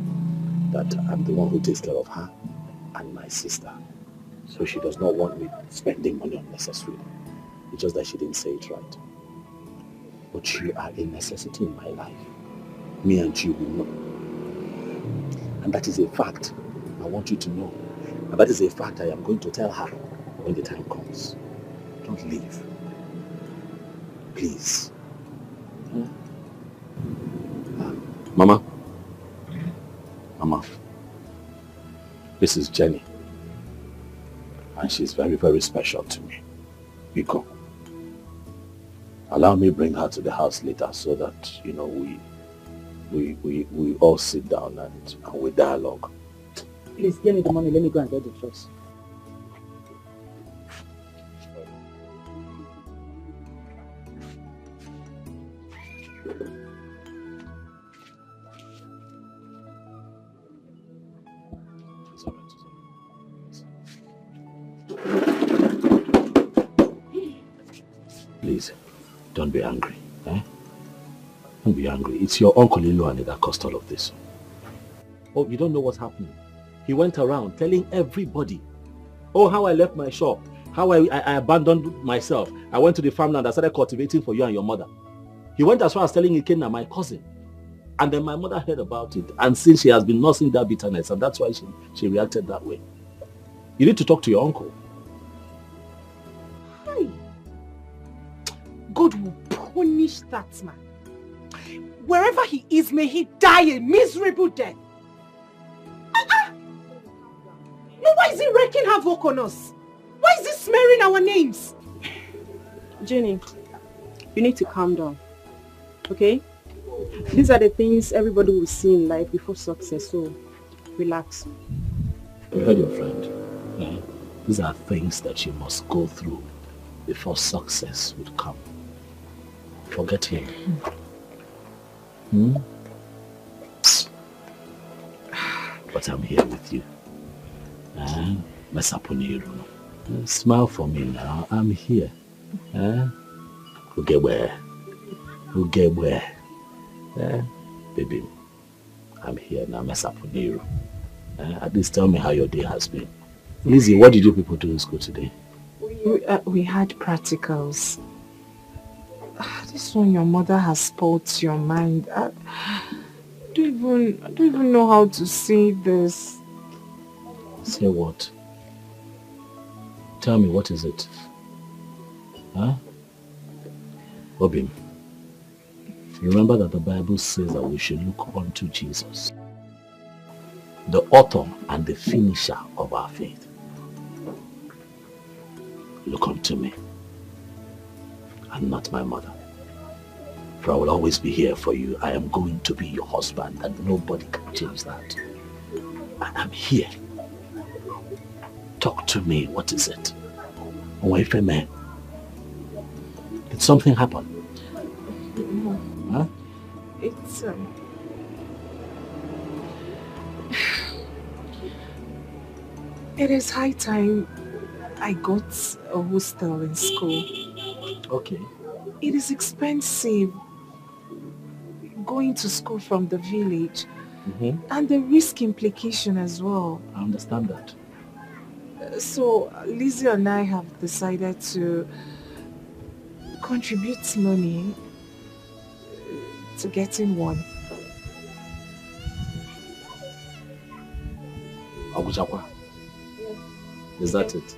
that I'm the one who takes care of her and my sister. So she does not want me spending money unnecessarily. It's just that she didn't say it right. But you are a necessity in my life. Me and you will know. And that is a fact I want you to know. And that is a fact I am going to tell her when the time comes. Don't leave. Please. Mama. This is Jenny. And she's very, very special to me. Biko. Allow me to bring her to the house later so that, we all sit down and we dialogue. Please give me the money. Let me go and get the dress. Please, don't be angry. Don't be angry. It's your Uncle Iluani that caused all of this. Oh, you don't know what's happening. He went around telling everybody, how I left my shop, how I abandoned myself. I went to the farmland, I started cultivating for you and your mother. He went as far as telling Ikenna, my cousin. And then my mother heard about it. And since she has been nursing that bitterness, and that's why she reacted that way. You need to talk to your uncle. Hi. God will punish that man. Wherever he is, may he die a miserable death. No, why is he wreaking havoc on us? Why is he smearing our names? Jenny, you need to calm down, okay? These are the things everybody will see in life before success, so relax. You heard your friend. These are things that you must go through before success would come. Forget him. But I'm here with you. Smile for me now. I'm here. Baby, I'm here now. At least tell me how your day has been. Lizzie, what did you people do in school today? We had practicals. This one, your mother has spoilt your mind. I don't even know how to say this. Say what? Tell me, what is it? Obim, remember that the Bible says that we should look unto Jesus, the author and the finisher of our faith. Look unto me and not my mother. For I will always be here for you. I am going to be your husband, and nobody can change that. And I'm here. Talk to me. What is it? Wife, man. Did something happen? No. Huh? It's It is high time I got a hostel in school. Okay. It is expensive going to school from the village. And the risk implication as well. I understand that. So Lizzie and I have decided to contribute money to getting one. Aguchakwa. Is that it?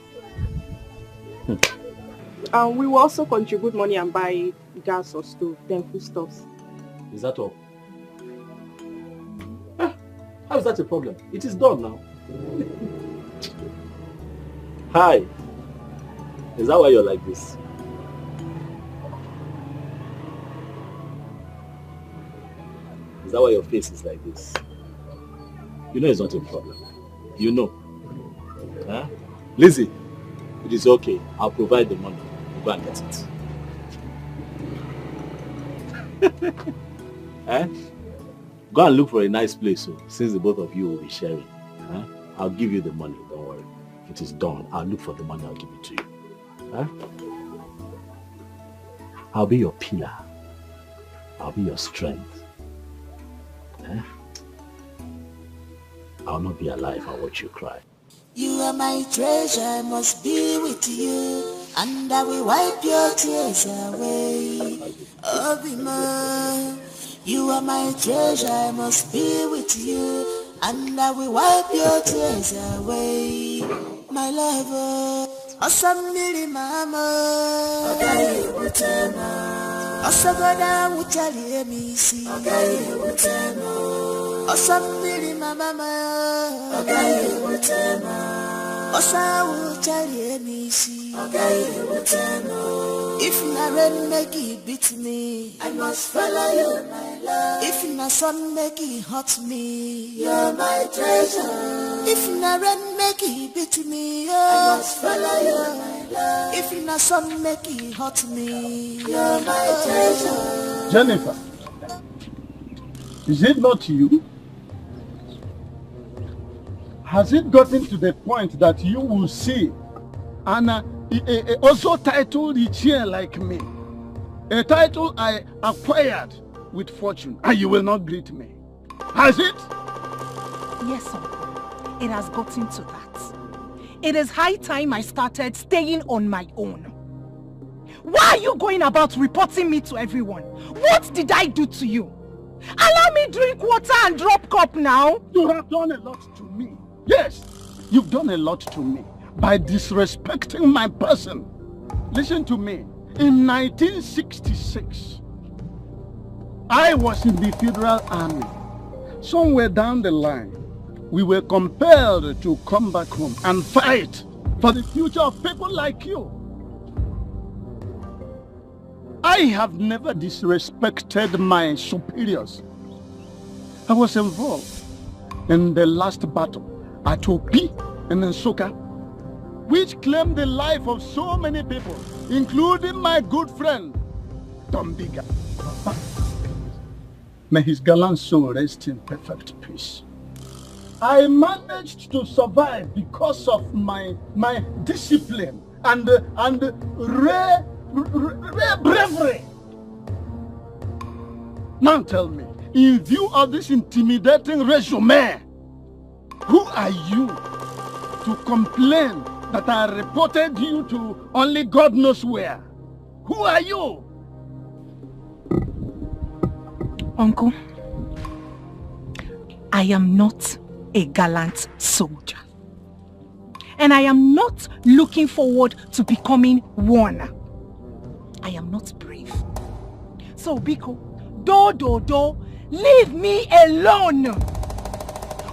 We will also contribute money and buy gas or stove, then foodstuffs. Is that all? How is that a problem? It is done now. Hi. Is that why you're like this? Is that why your face is like this? You know it's not a problem. You know. Huh? Lizzie, it is okay. I'll provide the money. You go and get it. Eh? Go and look for a nice place, since the both of you will be sharing. Huh? I'll give you the money, don't worry. It is done. I'll look for the money, I'll give it to you. Huh? I'll be your pillar. I'll be your strength. Huh? I'll not be alive, I'll watch you cry. You are my treasure, I must be with you, and I will wipe your tears away. Oh, Bima. You are my treasure, I must be with you, and I will wipe your tears away. My lover, Osamiri mama, Agaye Butema, Osagoda Mutali Emisi, Agaye Butema, Osamiri mama, Agaye Butema, Osawu Chali Emisi, Agaye Butema. If na rain make it beat me, I must follow you, my love. If na sun make it hurt me, you're my treasure. If na rain make it beat me, I must follow you, my love. If na sun make it hurt me, you're my treasure. Jennifer, is it not you? Has it gotten to the point that you will see Anna also titled Ichie like me, a title I acquired with fortune, and you will not greet me? Has it? Yes, uncle. It has gotten to that. It is high time I started staying on my own. Why are you going about reporting me to everyone? What did I do to you? Allow me drink water and drop cup now. You have done a lot to me. Yes, you've done a lot to me by disrespecting my person. Listen to me. In 1966, I was in the Federal Army. Somewhere down the line, we were compelled to come back home and fight for the future of people like you. I have never disrespected my superiors. I was involved in the last battle at Opi and Nsoka, which claimed the life of so many people, including my good friend, Tombiga. May his gallant soul rest in perfect peace. I managed to survive because of my discipline and rare bravery. Now tell me, in view of this intimidating resume, who are you to complain that I reported you to only God knows where? Who are you? Uncle, I am not a gallant soldier. And I am not looking forward to becoming one. I am not brave. So, Biko, leave me alone.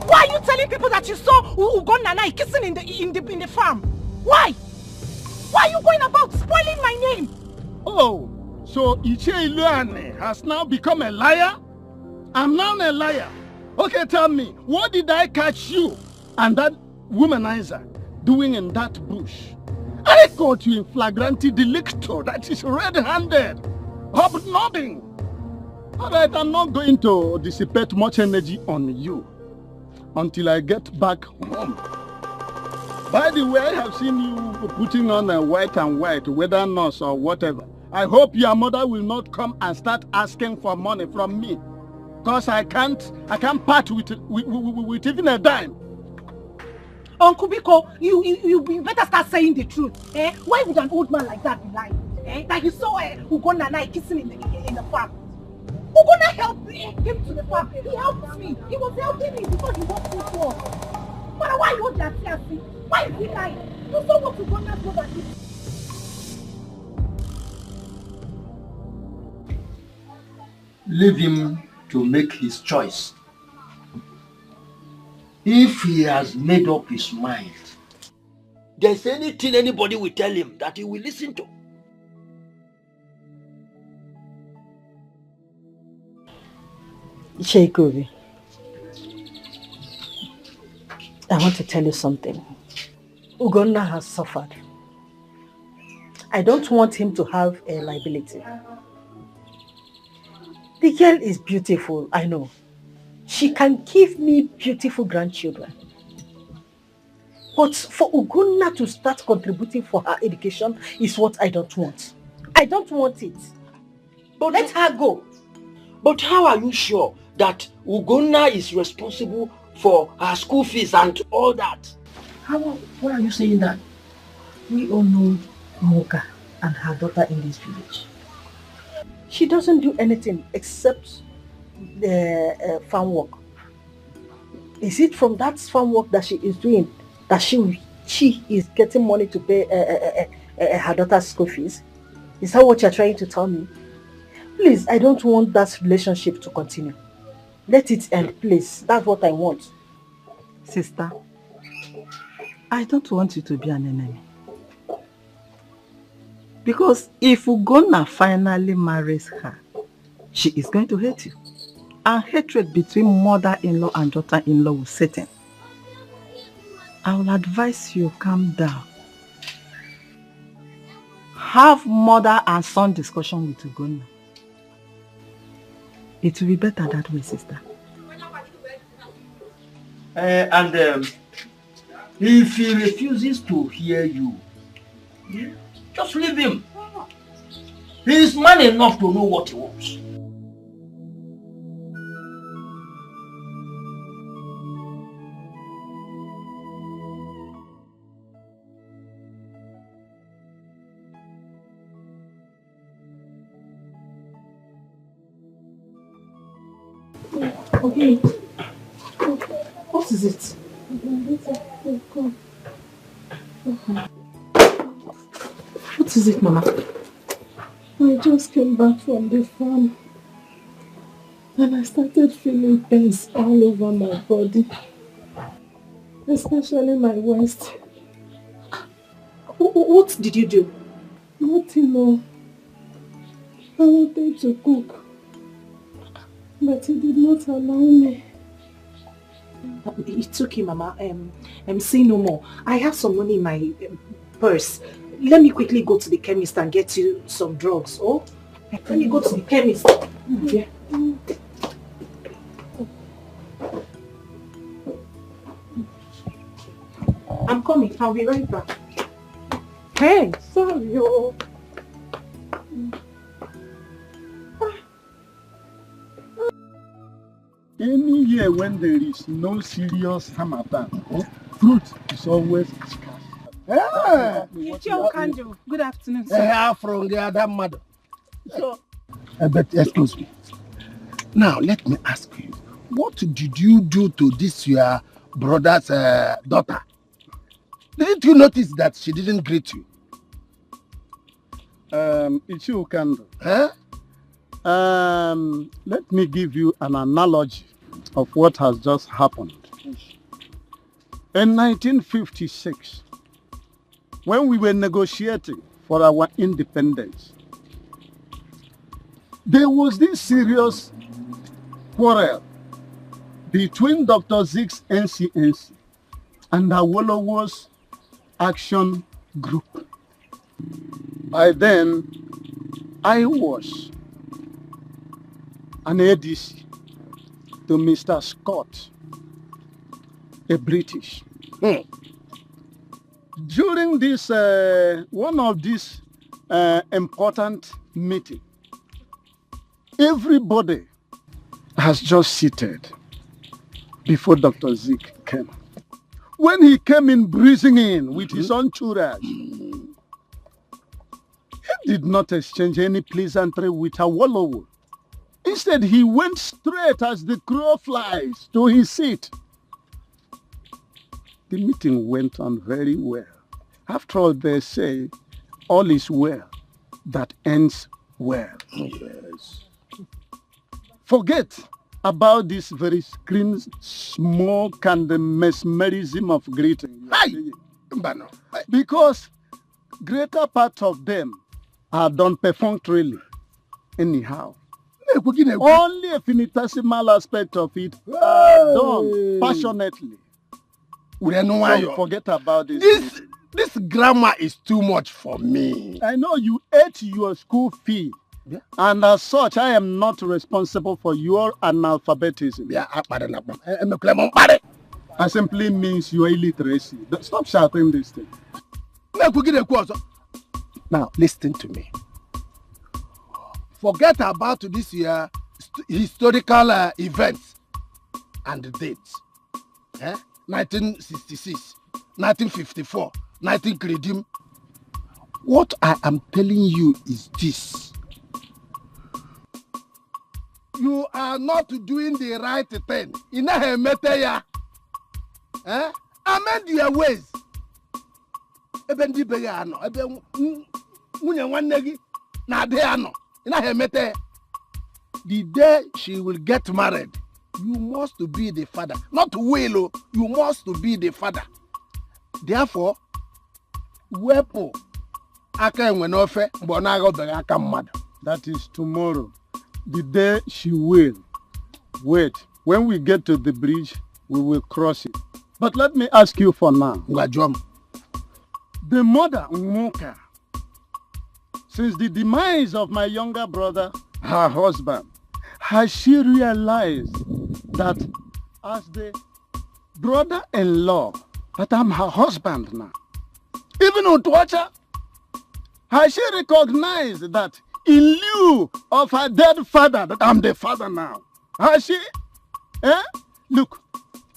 Why are you telling people that you saw Ugonanai kissing in the farm? Why? Why are you going about spoiling my name? Oh, so Ichie Iluane has now become a liar? I'm now a liar. Okay, tell me, what did I catch you and that womanizer doing in that bush? I caught you in flagrante delicto, that is red-handed, hobnobbing. Alright, I'm not going to dissipate much energy on you until I get back home. By the way, I have seen you putting on a white and white, whether nurse or whatever. I hope your mother will not come and start asking for money from me. Because I can't part with even a dime. Uncle Biko, you better start saying the truth. Eh? Why would an old man like that be lying? Eh? Like you saw Ugonna and I kissing in the farm. Ugonna helped me, came to the farm. He helped me. He was helping me because he was too poor. But why you want that? Why is he lying? You saw what Ugonna brother did. Leave him to make his choice. If he has made up his mind, there's anything anybody will tell him that he will listen to. Sheikobi, I want to tell you something. Ugonna has suffered. I don't want him to have a liability. The girl is beautiful, I know. She can give me beautiful grandchildren. But for Ugonna to start contributing for her education is what I don't want. I don't want it. But let her go. But how are you sure that Ugonna is responsible for her school fees and all that? Why are you saying that? We all know Moka and her daughter in this village. She doesn't do anything except the farm work. Is it from that farm work that she is doing that she is getting money to pay her daughter's school fees? Is that what you're trying to tell me? Please, I don't want that relationship to continue. Let it end, please. That's what I want. Sister, I don't want you to be an enemy. Because if Ugonna finally marries her, she is going to hate you. And hatred between mother-in-law and daughter-in-law will set in. I will advise you calm down. Have mother and son discussion with Ugonna. It will be better that way, sister. And if he refuses to hear you, just leave him. He is man enough to know what he wants. Okay. What is it? What is it, Mama? I just came back from the farm and I started feeling pains all over my body, especially my waist. What did you do? Nothing, no. I wanted to cook, but he did not allow me. It's okay, Mama. Say no more. I have some money in my purse. Let me quickly go to the chemist and get you some drugs. Oh, let me go to the chemist. Yeah. I'm coming. I'll be right back. Hey, sorry. Oh. Any year when there is no serious harmattan, fruit is always scarce. It's your candle. Good afternoon, sir. From the other mother. So, but excuse me. Now, let me ask you, what did you do to this your brother's daughter? Didn't you notice that she didn't greet you? It's your candle. Let me give you an analogy of what has just happened. In 1956, when we were negotiating for our independence, there was this serious quarrel between Dr. Zig's NCNC and Awolowo's Action Group. By then, I was an ADC to Mr. Scott, a British. during this one of these important meeting, everybody has just seated before Dr. Zeke came. When he came in breezing in with his entourage, he did not exchange any pleasantry with Awolowo. Instead, he went straight as the crow flies to his seat. The meeting went on very well. After all, they say, all is well that ends well. Yes. Forget about this very screen smoke and the mesmerism of greeting. Because greater part of them are done perfunctorily. Anyhow. Only a finitesimal aspect of it are done passionately. So forget about this. This grammar is too much for me. I know you ate your school fee. Yeah. And as such, I am not responsible for your analphabetism. Yeah, I simply means your illiteracy. Stop shouting this thing. Now, listen to me. Forget about this year historical events and dates. 1966, 1954, 19 Credim. What I am telling you is this. You are not doing the right thing. Amend your ways. The day she will get married, you must be the father. Not will, you must be the father. Therefore, wepo aka enwenofe bonago bere aka mmadu. That is tomorrow. The day she will. Wait, when we get to the bridge, we will cross it. But let me ask you for now. The mother, Nwoka, since the demise of my younger brother, her husband, has she realized that as the brother-in-law, that I'm her husband now? Even Utwacha, has she recognized that in lieu of her dead father, that I'm the father now? Has she? Look,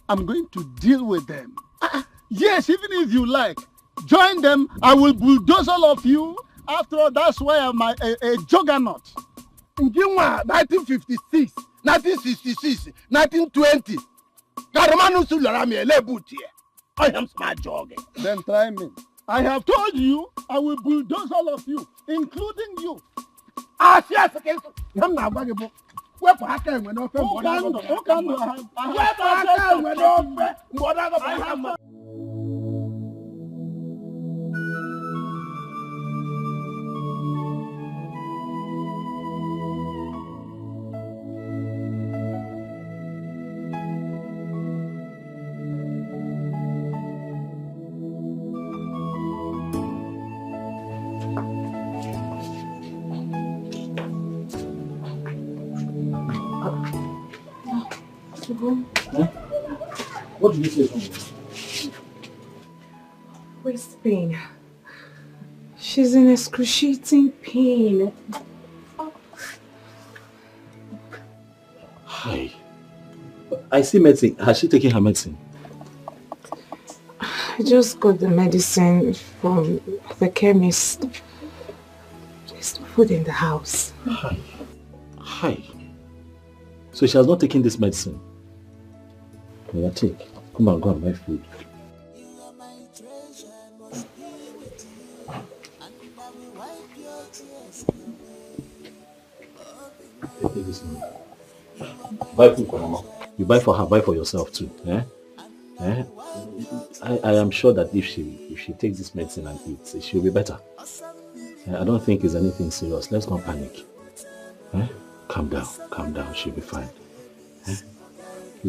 I'm going to deal with them. Yes, even if you like, join them, I will bulldoze all of you. After all, that's why I'm a juggernaut. 1956, 1966, 1920. I am smart jogging. Then try me. I have told you I will bulldoze all of you, including you. Yes, okay. I'm not going to where for haka when no friend What did you say to me? Waist pain. She's in excruciating pain. Hi. I see medicine. Has she taken her medicine? I just got the medicine from the chemist. There's no food in the house. Hi. So she has not taken this medicine? Yeah, take. Come on, go and buy food. Take this money. Buy food for Mama. You buy for her, buy for yourself too. I am sure that if she takes this medicine and eats, she'll be better. I don't think it's anything serious. Let's not panic. Calm down, she'll be fine. It's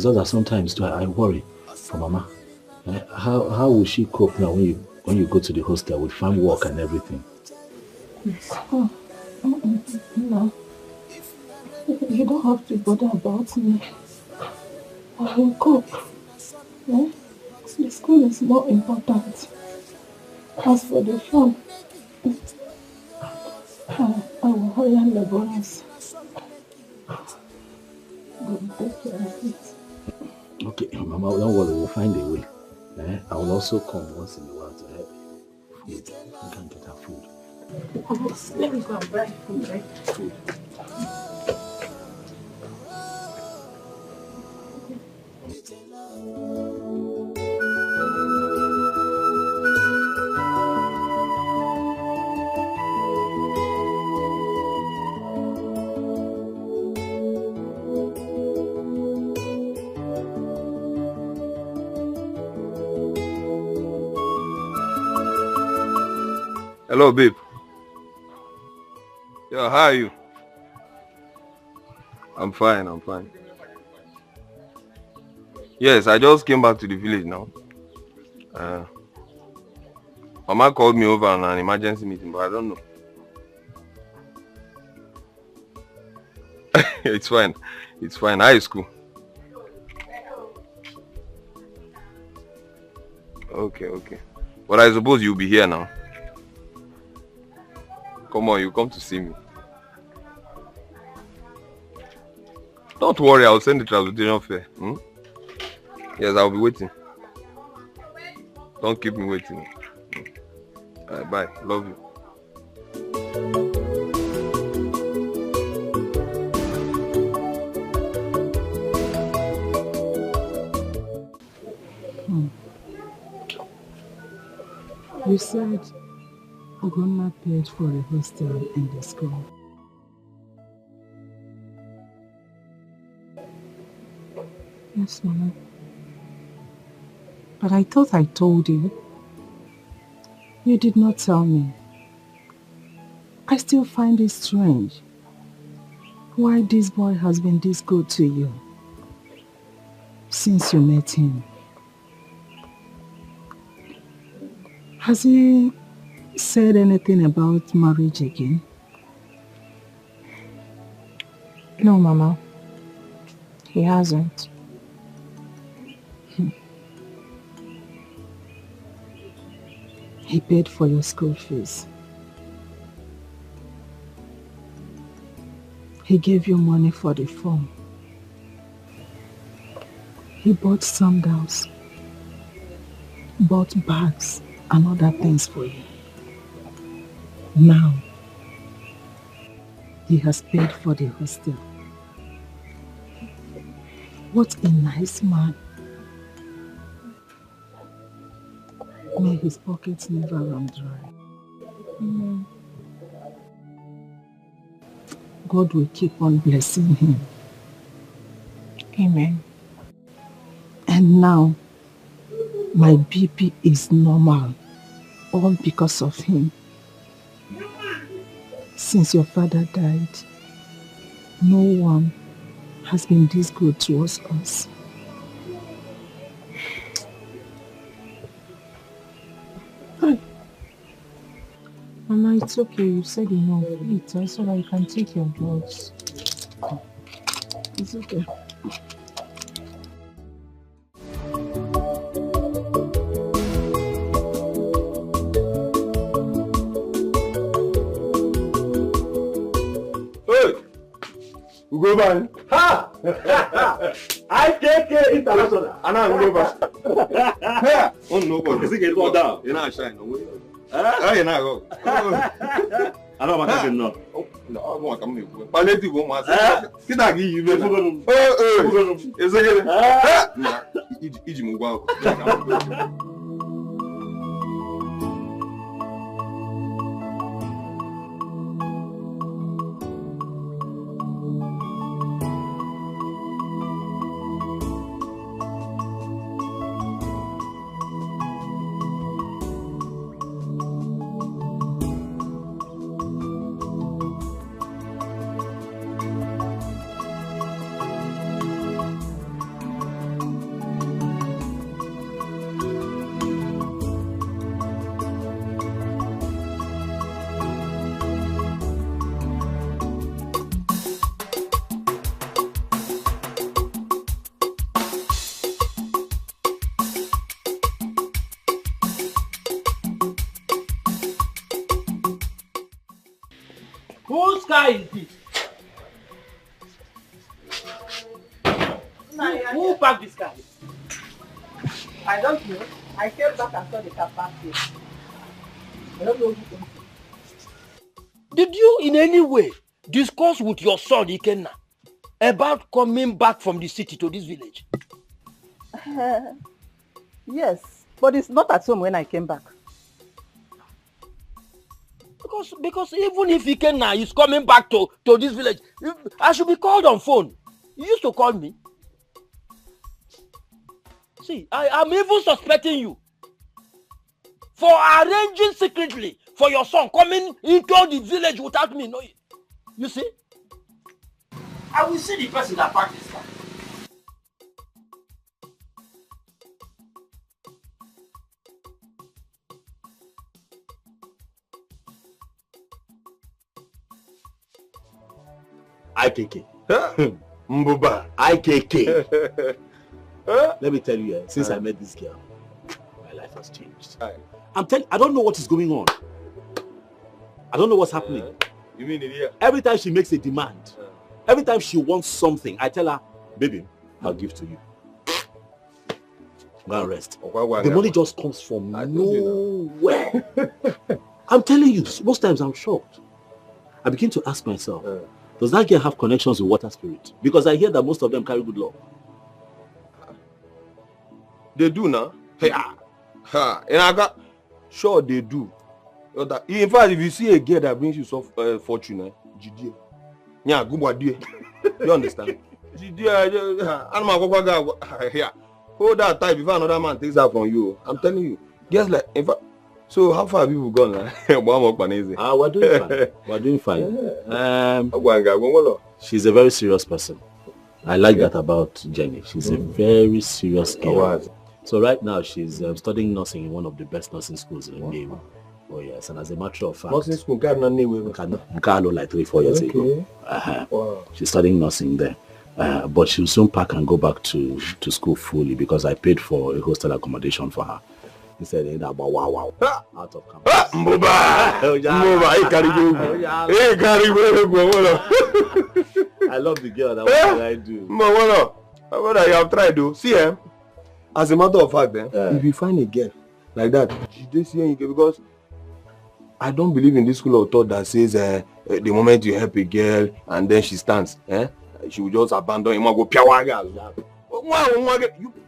just that sometimes too, I worry for Mama. How will she cope now when you go to the hostel with farm work and everything? No. You don't have to bother about me. I will cope. The school is more important. As for the phone, I will hurry on the bonus. God take care of it. Okay, Mama, don't worry, we'll find a way. I will also come once in a while to help you. Food. You can get her food. Let me go and buy food, right? Food. Hello, babe. Yo, how are you? I'm fine, I'm fine. Yes, I just came back to the village now. Mama called me over on an emergency meeting, but I don't know. It's fine. It's fine. How is school? Okay, okay. But I suppose you'll be here now. Come on, you come to see me. Don't worry, I'll send the transportation fare. Yes, I'll be waiting. Don't keep me waiting. Alright, bye. Love you. You said Ogonna paid for a hostel in the school. Yes, Mama. But I thought I told you. You did not tell me. I still find it strange why this boy has been this good to you since you met him. Has he said anything about marriage again? No, Mama. He hasn't. He paid for your school fees. He gave you money for the form. He bought sandals, bought bags and other things for you. Now, he has paid for the hostel. What a nice man. May his pockets never run dry. Amen. God will keep on blessing him. Amen. And now, my BP is normal, all because of him. Since your father died, no one has been this good towards us. Mama, it's okay. You said enough. Eat so that you can take your drugs. It's okay. We go back. Ha! I take it international. And I go back. Oh no, but is it get all down? You're not shine. Ah, you're not go. I don't want to know. No, I want to come. Paleti go mas. Kita gi you. Is it? Nah, iji mu gwa. car is this? Who parked this car? I don't know. I came back and saw the car parked here. I don't know who came. Did you in any way discuss with your son Ikenna about coming back from the city to this village? Yes, but it's not at home when I came back. Because even if Ikenna is coming back to this village, I should be called on phone. You used to call me. See, I'm even suspecting you for arranging secretly for your son coming into the village without me knowing. You see? I will see the person that parked this car. IKK. Mbuba. IKK. Let me tell you, since I met this girl, my life has changed. I'm telling you, I don't know what is going on. I don't know what's happening. You mean it? Every time she makes a demand, every time she wants something, I tell her, baby, I'll give to you. Go and rest. The money just comes from nowhere. I'm telling you, most times I'm shocked. I begin to ask myself, does that girl have connections with water spirit? Because I hear that most of them carry good luck. They do now. And I got sure they do. In fact, if you see a girl that brings you some fortune, yeah, good. You understand? Hold that tight before another man takes that from you. I'm telling you. Guess like, in fact, so how far have people gone now? We're doing fine. We're doing fine. She's a very serious person. I like that about Jenny. She's a very serious girl. So right now she's studying nursing in one of the best nursing schools in Nollywood. Oh yes, and as a matter of fact, nursing school like 3-4 years ago. She's studying nursing there. But she'll soon pack and go back to school fully because I paid for a hostel accommodation for her. He said, wow, out of campus. I love the girl. What can I do? What I have tried to see him. As a matter of fact, if you find a girl like that, because I don't believe in this school of thought that says the moment you help a girl and then she stands, she will just abandon him and go piawaga.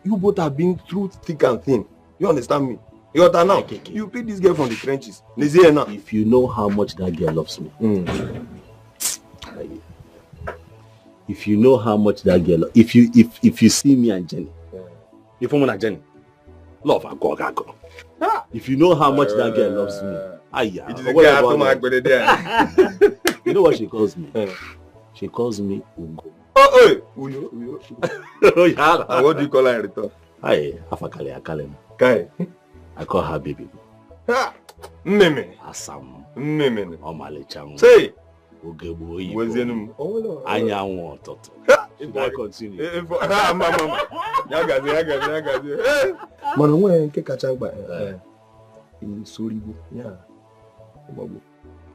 You both have been through thick and thin. You understand me? You pick this girl from the trenches. If you know how much that girl loves me, if you know how much that girl, if you see me and Jenny, if I'm not Jenny, love I go. If you know how much that girl loves me, you know what she calls me? She calls me Ugo. Uyo. And what do you call her in return? I call her baby. Meme. Asam. Meme. Omalichang. Say. Ugebo. Wezenum. Anya Toto. Should I continue? Mama. Yagazi. Man, when ke kachangba. In Suribu. Yeah.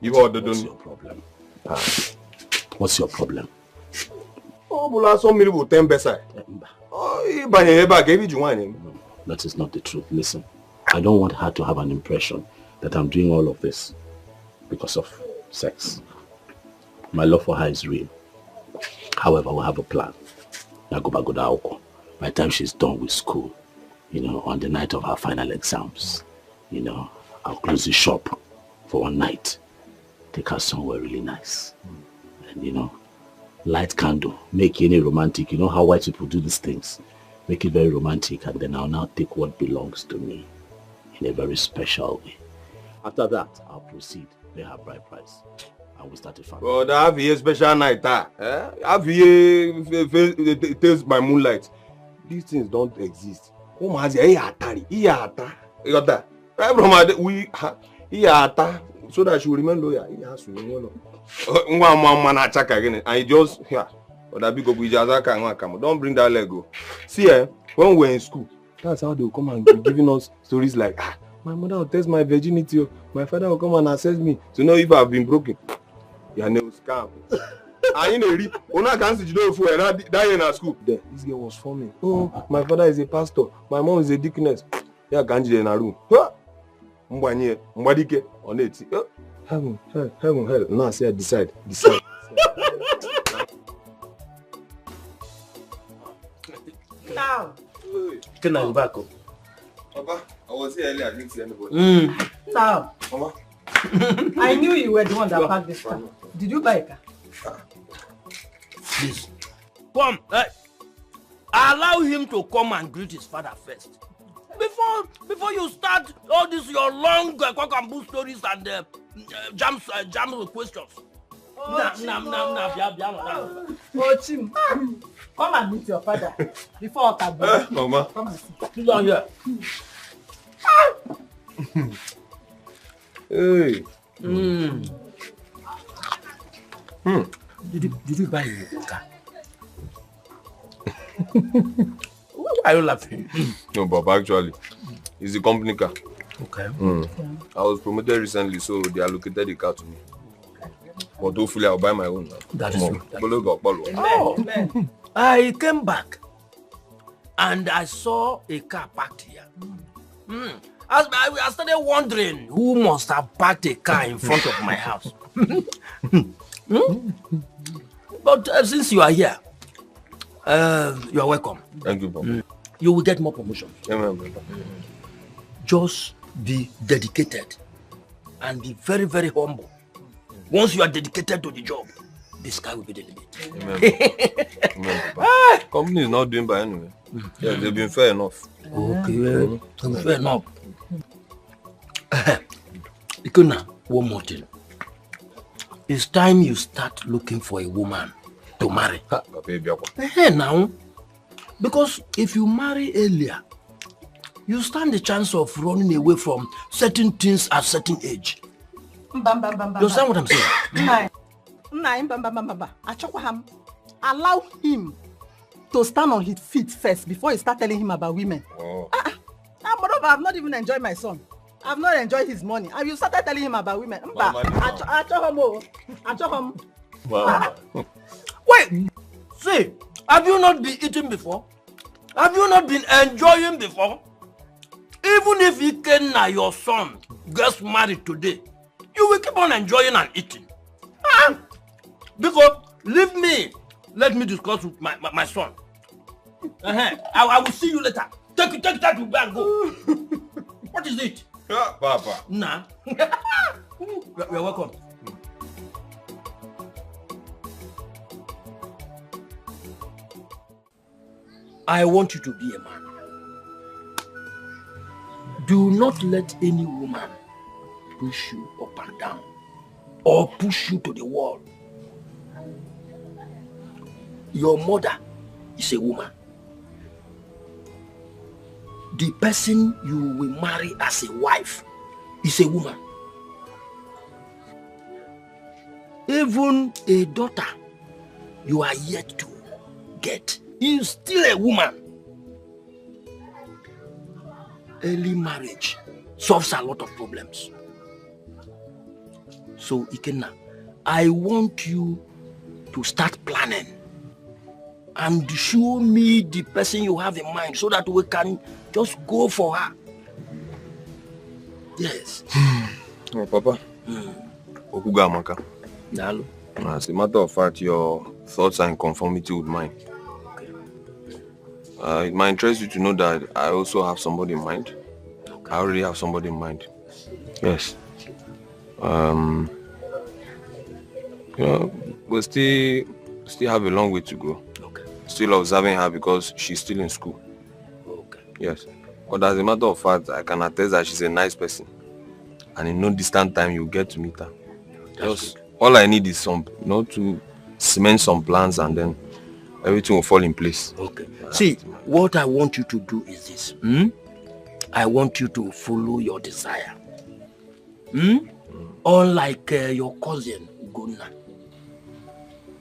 You order done. What's your problem? What's your problem? Oh, but some people 10 beside. Oh, that is not the truth. Listen, I don't want her to have an impression that I'm doing all of this because of sex. My love for her is real. However, we have a plan. By the time she's done with school, on the night of her final exams, I'll close the shop for one night. Take her somewhere really nice. And, light candle, make any romantic. You know how white people do these things. Make it very romantic, and then I'll now take what belongs to me in a very special way. After that, I'll proceed, pay her bride price, and we start a family. Oh, that have a special night, have a taste by moonlight. These things don't exist. So that she will remain loyal. He has to remain loyal. And he just here. Don't bring that Lego. See, when we're in school, that's how they will come and be giving us stories like, my mother will test my virginity. My father will come and assess me to know if I've been broken. Your name scam. I ain't a reap. Una can't see you know for that in our school. Then this girl was forming. Oh, my father is a pastor. My mom is a deaconess. Yeah, can't you in a room? Mbanye, mbadike on it. Heaven, hell. Now I say decide. Now. Can I go back? Papa, I was here earlier. I didn't see anybody. Now. Mama. I knew you were the one that packed this car. Did you buy a car? Please. Come. Allow him to come and greet his father first. Before you start all this your long cock and bull stories and jam questions. Oh, Chim. Come and meet your father before Otabu. Mama. Come and sit. Sit down here. Hey. Did you buy a car? Why are you laughing? No, Papa, actually, it's the company car. Okay. I was promoted recently, so they allocated the car to me. But hopefully I'll buy my own now. That is true. Amen. I came back and I saw a car parked here. I started wondering who must have parked a car in front of my house. But since you are here, you are welcome. Thank you, Papa. You will get more promotion. Amen, Papa. Just be dedicated and be very, very humble. Once you are dedicated to the job, the sky will be the limit. Amen. Amen, Papa. Company is not doing by anyway. Yeah, they've been fair enough. Okay, fair enough. Ikuna, one more thing. It's time you start looking for a woman to marry. Now, because if you marry earlier, you stand the chance of running away from certain things at certain age. You understand what I'm saying? Allow him to stand on his feet first before you start telling him about women. Moreover, I've not even enjoyed my son. I've not enjoyed his money. And you started telling him about women. Wait, see, have you not been eating before? Have you not been enjoying before? Even if Ikenna, your son, gets married today, you will keep on enjoying and eating. Because, leave me, let me discuss with my son. I will see you later. Take that to bed and go. What is it? Papa. Nah. You're welcome. I want you to be a man. Do not let any woman push you up and down or push you to the wall. Your mother is a woman. The person you will marry as a wife is a woman. Even a daughter you are yet to get is still a woman. Early marriage solves a lot of problems. So, Ikenna, I want you to start planning and show me the person you have in mind so that we can just go for her. Yes. Oh, Papa. Okuga Amaka. Hello. As a matter of fact, your thoughts are in conformity with mine. It might interest you to know that I also have somebody in mind. Okay. I already have somebody in mind. Yes. You know, we still have a long way to go. Okay. Still observing her because she's still in school. Okay. Yes. But as a matter of fact, I can attest that she's a nice person. And in no distant time, you'll get to meet her. Just all I need is some, to cement some plans and then everything will fall in place. Okay. See, what I want you to do is this. I want you to follow your desire. Unlike your cousin, Gunnar,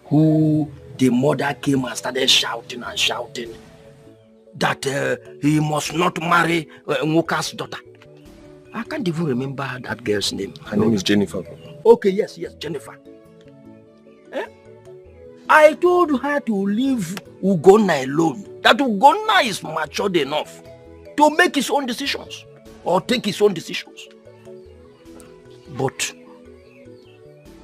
who the mother came and started shouting and shouting that he must not marry Nwoka's daughter. I can't even remember that girl's name. Her name is Jennifer. Okay, yes, Jennifer. I told her to leave Ugonna alone. That Ugonna is matured enough to make his own decisions or take his own decisions. But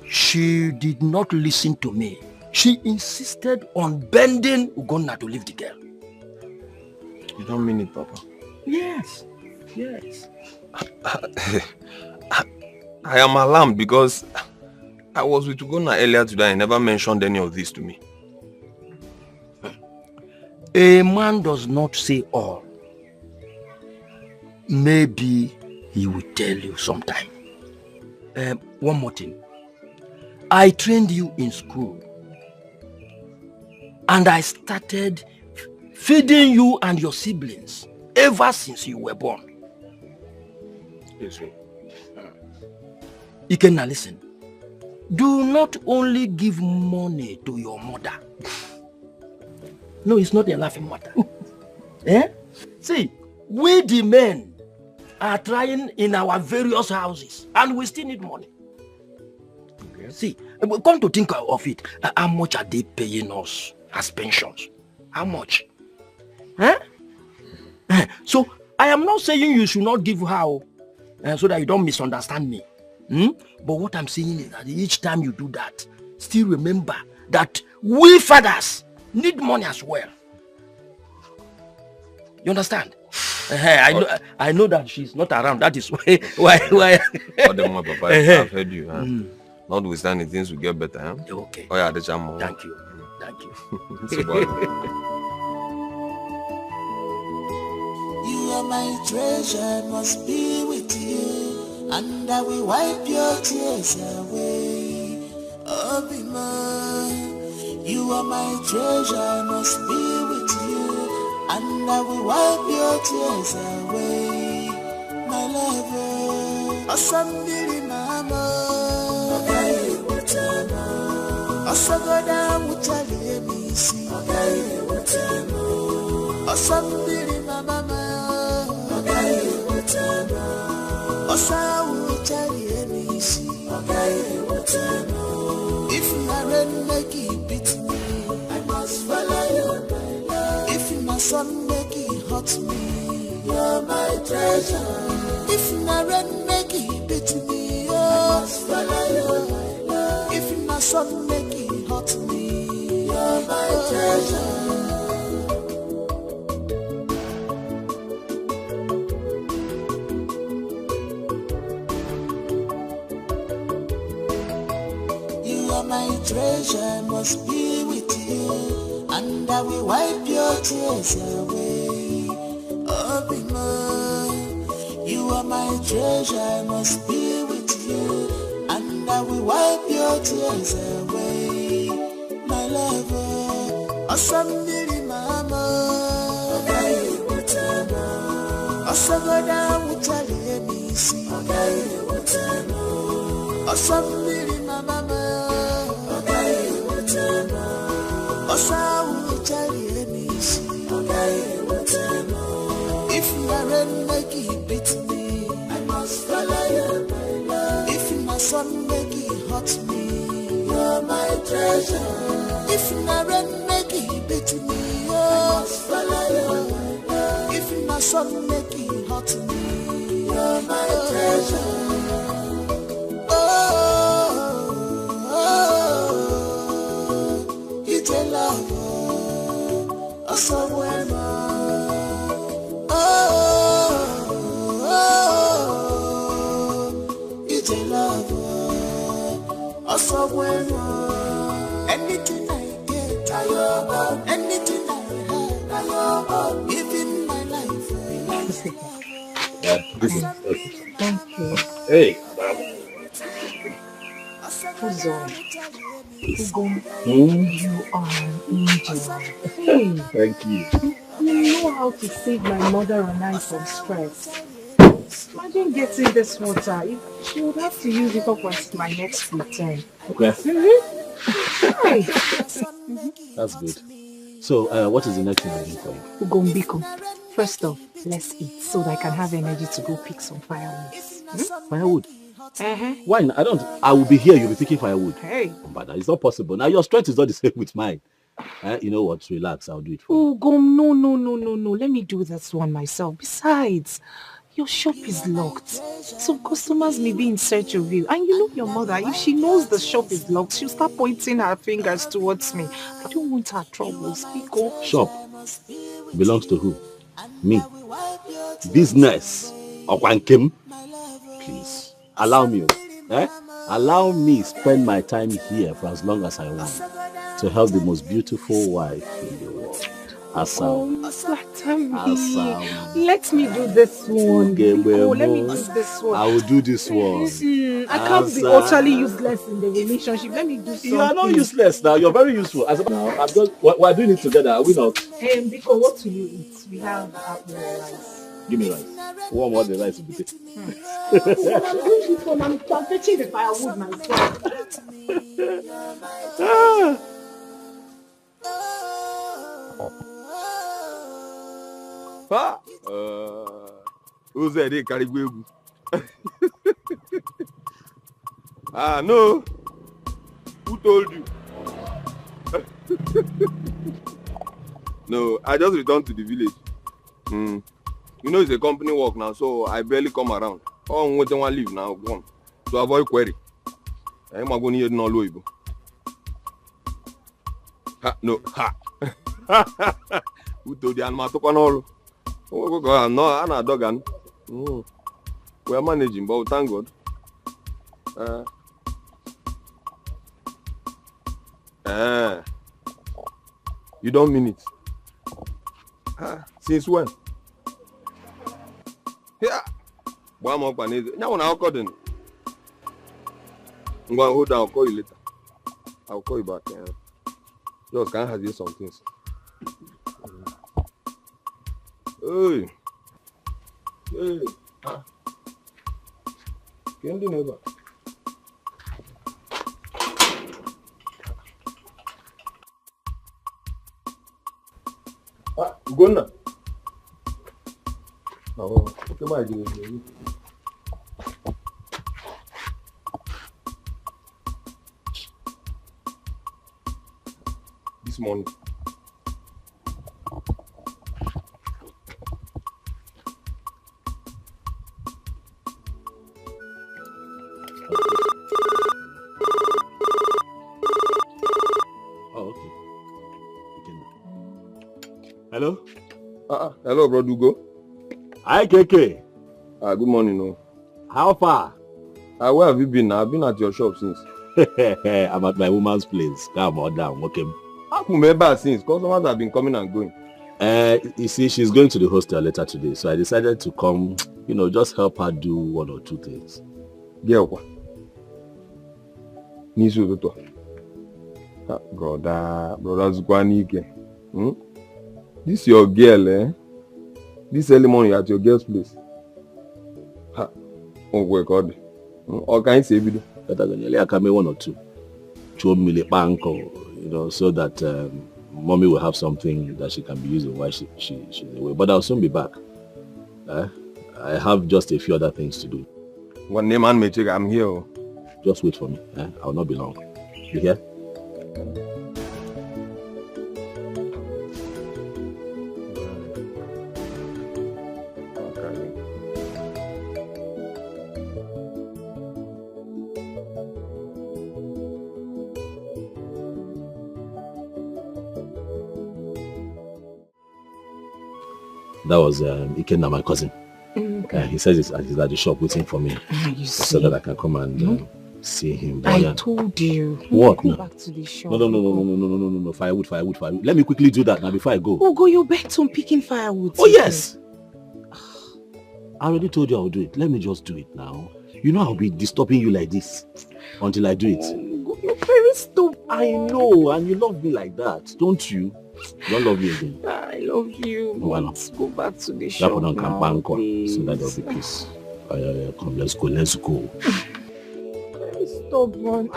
she did not listen to me. She insisted on bending Ugonna to leave the girl. You don't mean it, Papa? Yes. Yes. I am alarmed because I was with Ugonna earlier today and never mentioned any of this to me. A man does not say all. Maybe he will tell you sometime. One more thing. I trained you in school. And I started feeding you and your siblings ever since you were born. Yes, sir. Ikenna, listen. Do not only give money to your mother. No, it's not a laughing matter. Eh? See, we the men are trying in our various houses and we still need money. Okay. See, come to think of it, how much are they paying us as pensions? How much? Huh? So, I am not saying you should not give her so that you don't misunderstand me. But what I'm saying is that each time you do that, still remember that we fathers need money as well. You understand? I know that she's not around. That is why. Papa, I've heard you. Notwithstanding, things will get better. Huh? Okay. Oh yeah, the Thank you. Thank you. You are my treasure, must be with you, and I will wipe your tears away. Oh, be mine. You are my treasure, must be with you, and I will wipe your tears away. My lover, Asambili mama, okay, utama. Asagoda mutali emisi, okay, utama. Asambili mama, okay, utama. Osawu chari emisi, okay, utama. If my rain make it beat me, I must follow you, my love. If my sun make it hurt me, you're my treasure. If my rain make it beat me, I must follow you, my love. If my sun make it hurt me, you're my treasure. My treasure must be with you, and I will wipe your tears away. Oh, be mine. You are my treasure, must be with you, and I will wipe your tears away. My lover, Asambili mama, okay, utama. Asagoda mutali emisi, okay, utama. Asambili mama. If you are rain make it beat me, I must follow you, my love. If my sun make it hurt me, you're my treasure. If my rain make it beat me, I must follow you, my love. If my sun make it hurt me, you're my treasure. Somewhere, it's a love, somewhere. Anything I get, I love. Anything I have, even my life. Thank you. Hey. Who's on? You are an angel. Hey. Thank you. You know how to save my mother and I from stress. Imagine getting this water. She would have to use it up until my next return. Okay. Hey. That's good. So, what is the next thing I do for you? Ugombiko. First off, let's eat so that I can have energy to go pick some firewood. Firewood? Why not? I will be here, you'll be picking firewood. Hey. But it's not possible. Now your strength is not the same with mine. You know what? Relax, I'll do it for you. Oh, Gom, no. Let me do this one myself. Besides, your shop is locked. Some customers may be in search of you. And you know your mother, if she knows the shop is locked, she'll start pointing her fingers towards me. I don't want her trouble. Speak up. Shop belongs to who? Me. Business. Okwankim. Please, allow me. Allow me spend my time here for as long as I want to help the most beautiful wife in the world. Asam. Let me do this one. Okay, let me do this one. I will do this one. I can't be utterly useless in the relationship. Let me do something. You are not useless now. You're very useful. As now, we're doing it together. Are we not? Biko, what will you eat? We have rice. Give me rice. One more the rice will be taken. I'm doing this one. I'm fetching the firewood myself. Who's that? Caribou. No. Who told you? No, I just returned to the village. You know it's a company work now, so I barely come around. Oh, I'm going to leave now. Gone. To avoid query. I'm going to need Nollywood. No. Who told you I'm not talking all? Oh, no, I'm not dog. We are managing, but thank God. You don't mean it. Since when? Yeah. One more panel. Now I'll call them. I'm going to hold down. I'll call you later. I'll call you back. Just can't have you some things. Hey. Can't do never. Go now. Oh, come on, this morning. Oh, okay. Hello? Hello, bro Dugo. Hi, KK. Good morning, no. How far? Where have you been? I've been at your shop since. I'm at my woman's place. Come on down, okay? I remember since. Customers have been coming and going. You see, she's going to the hostel later today, so I decided to come, just help her do one or two things. Girl, Nisu Toto. Brother Zukwanike. This your girl, eh? This early morning at your girl's place. Oh, my God. Or can you say video? I can make one or two. Show me the bank, so that mommy will have something that she can be using while she's away. But I'll soon be back. I have just a few other things to do. One name and check. I'm here. Just wait for me. I'll not be long. You hear? That was Ikenna, my cousin. Okay. He says he's at the shop waiting for me. So that I can come and see him. But I told you. What? Go back to the shop. No. Firewood. Let me quickly do that now before I go. Go, you bent on picking firewood. Oh, yes. I already told you I'll do it. Let me just do it now. I'll be disturbing you like this until I do it. You're very stupid. I know, and you love me like that, don't you? You don't love me again. I love you. Let's go back to the shop now, please. so that there'll be peace. Come, let's go. Very stubborn.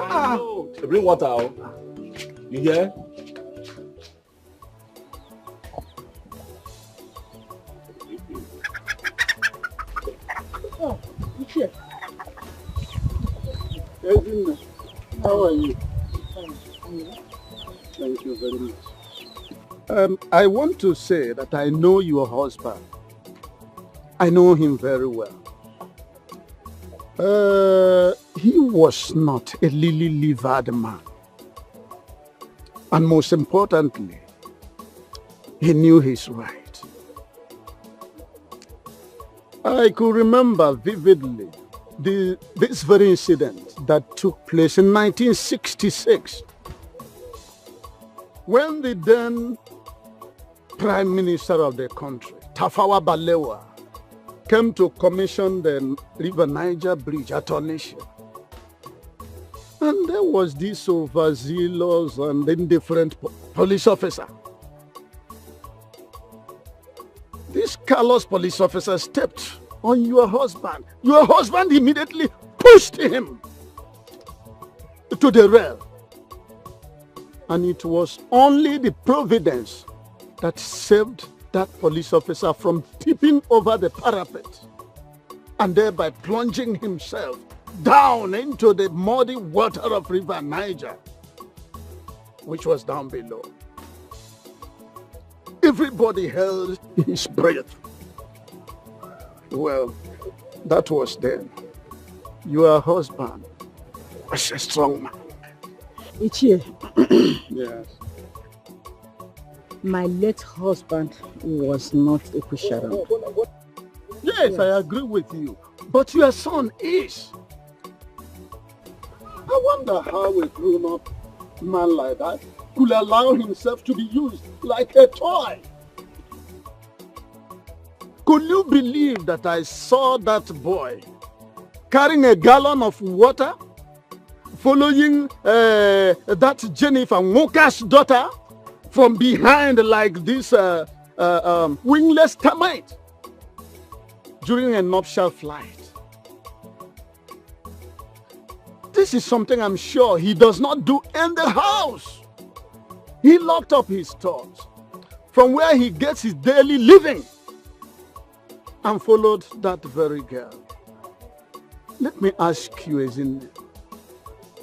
Bring water out. You hear? Oh, here. Edwin, how are you? Thank you very much. I want to say that I know your husband. I know him very well. He was not a lily-livered man. And most importantly, he knew his right. I could remember vividly this very incident that took place in 1966 when the then Prime Minister of the country, Tafawa Balewa, came to commission the River Niger Bridge at Onitsha. And there was this overzealous and indifferent police officer. This callous police officer stepped on your husband. Your husband immediately pushed him to the rail. And it was only the providence that saved that police officer from tipping over the parapet and thereby plunging himself down into the muddy water of River Niger, which was down below. Everybody held his breath. Well, that was then. Your husband was a strong man. Ichie. Yes. My late husband was not a pusher. Yes, I agree with you. But your son is. I wonder how a grown-up man like that could allow himself to be used like a toy. Could you believe that I saw that boy carrying a gallon of water, following that Jennifer Walker's daughter from behind like this wingless termite during a nuptial flight? This is something I'm sure he does not do in the house. He locked up his thoughts from where he gets his daily living and followed that very girl. Let me ask you, Ezinne,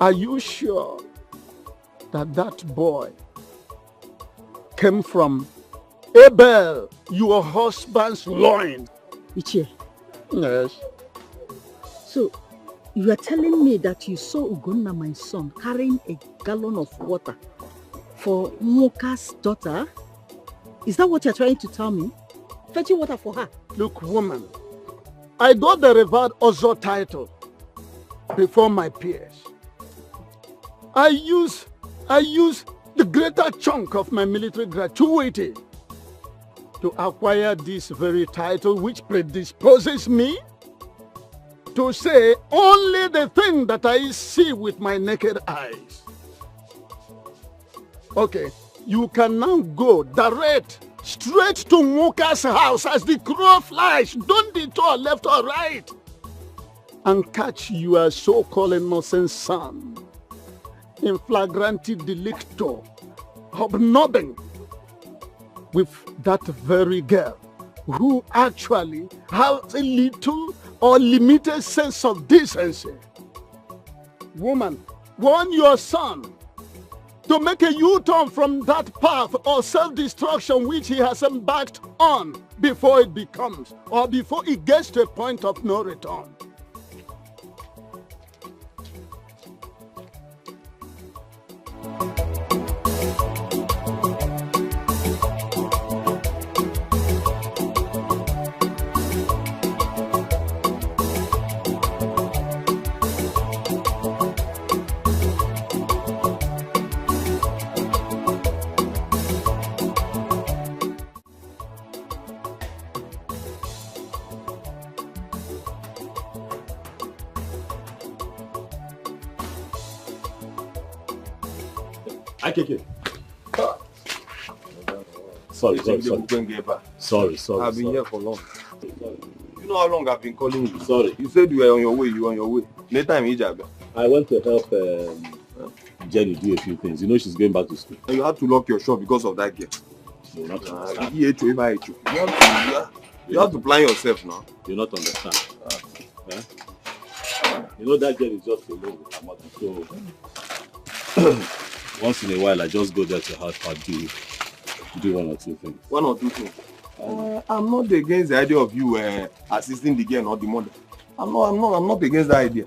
are you sure that that boy came from Abel, your husband's loin? Ichie. Yes. So, you are telling me that you saw Ugonna, my son, carrying a gallon of water for Moka's daughter? Is that what you're trying to tell me? Fetching water for her? Look, woman, I got the revered Ozo title before my peers. I use the greater chunk of my military gratuity to acquire this very title, which predisposes me to say only the thing that I see with my naked eyes. Okay, you can now go direct straight to Muka's house as the crow flies. Don't detour left or right. And catch your so-called innocent son in flagranti delicto, hobnobbing with that very girl who actually has a little or limited sense of decency. Woman, warn your son to make a U-turn from that path or self-destruction which he has embarked on before it becomes, or before it gets to a point of no return. Akeke. Sorry. Sorry. I've been here for long. You know how long I've been calling you? Sorry. You said you were on your way. You were on your way. Later in Ijab. I went to help Jenny do a few things. You know she's going back to school. And you had to lock your shop because of that girl. You not understand. You have to plan yourself now. You not understand. You know that girl is just alone with her mother. So once in a while, I just go there to help her do one or two things. One or two things. I'm not against the idea of you assisting the girl or the mother. I'm not against that idea.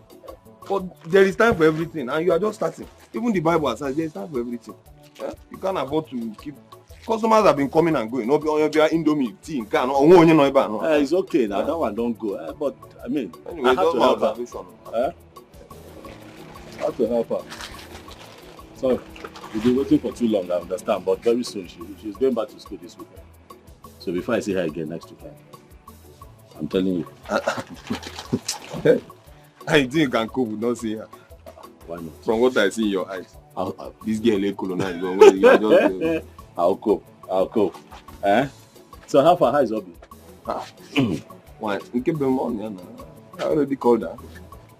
But there is time for everything, and you are just starting. Even the Bible says there is time for everything. Yeah? You can't afford to keep. Customers have been coming and going. No, Indomie, tea, can. It's okay now. That one don't go. But I mean, anyway, I have to help her. I have to help her. Sorry, we've been waiting for too long. I understand, but very soon she's going back to school this weekend. So before I see her again next weekend, I'm telling you. I think you can cope with not seeing her. Why not? From what I see in your eyes, this girl ain't colonized. I'll cope. So how far is Obi? Why? We keep them on. I already called her.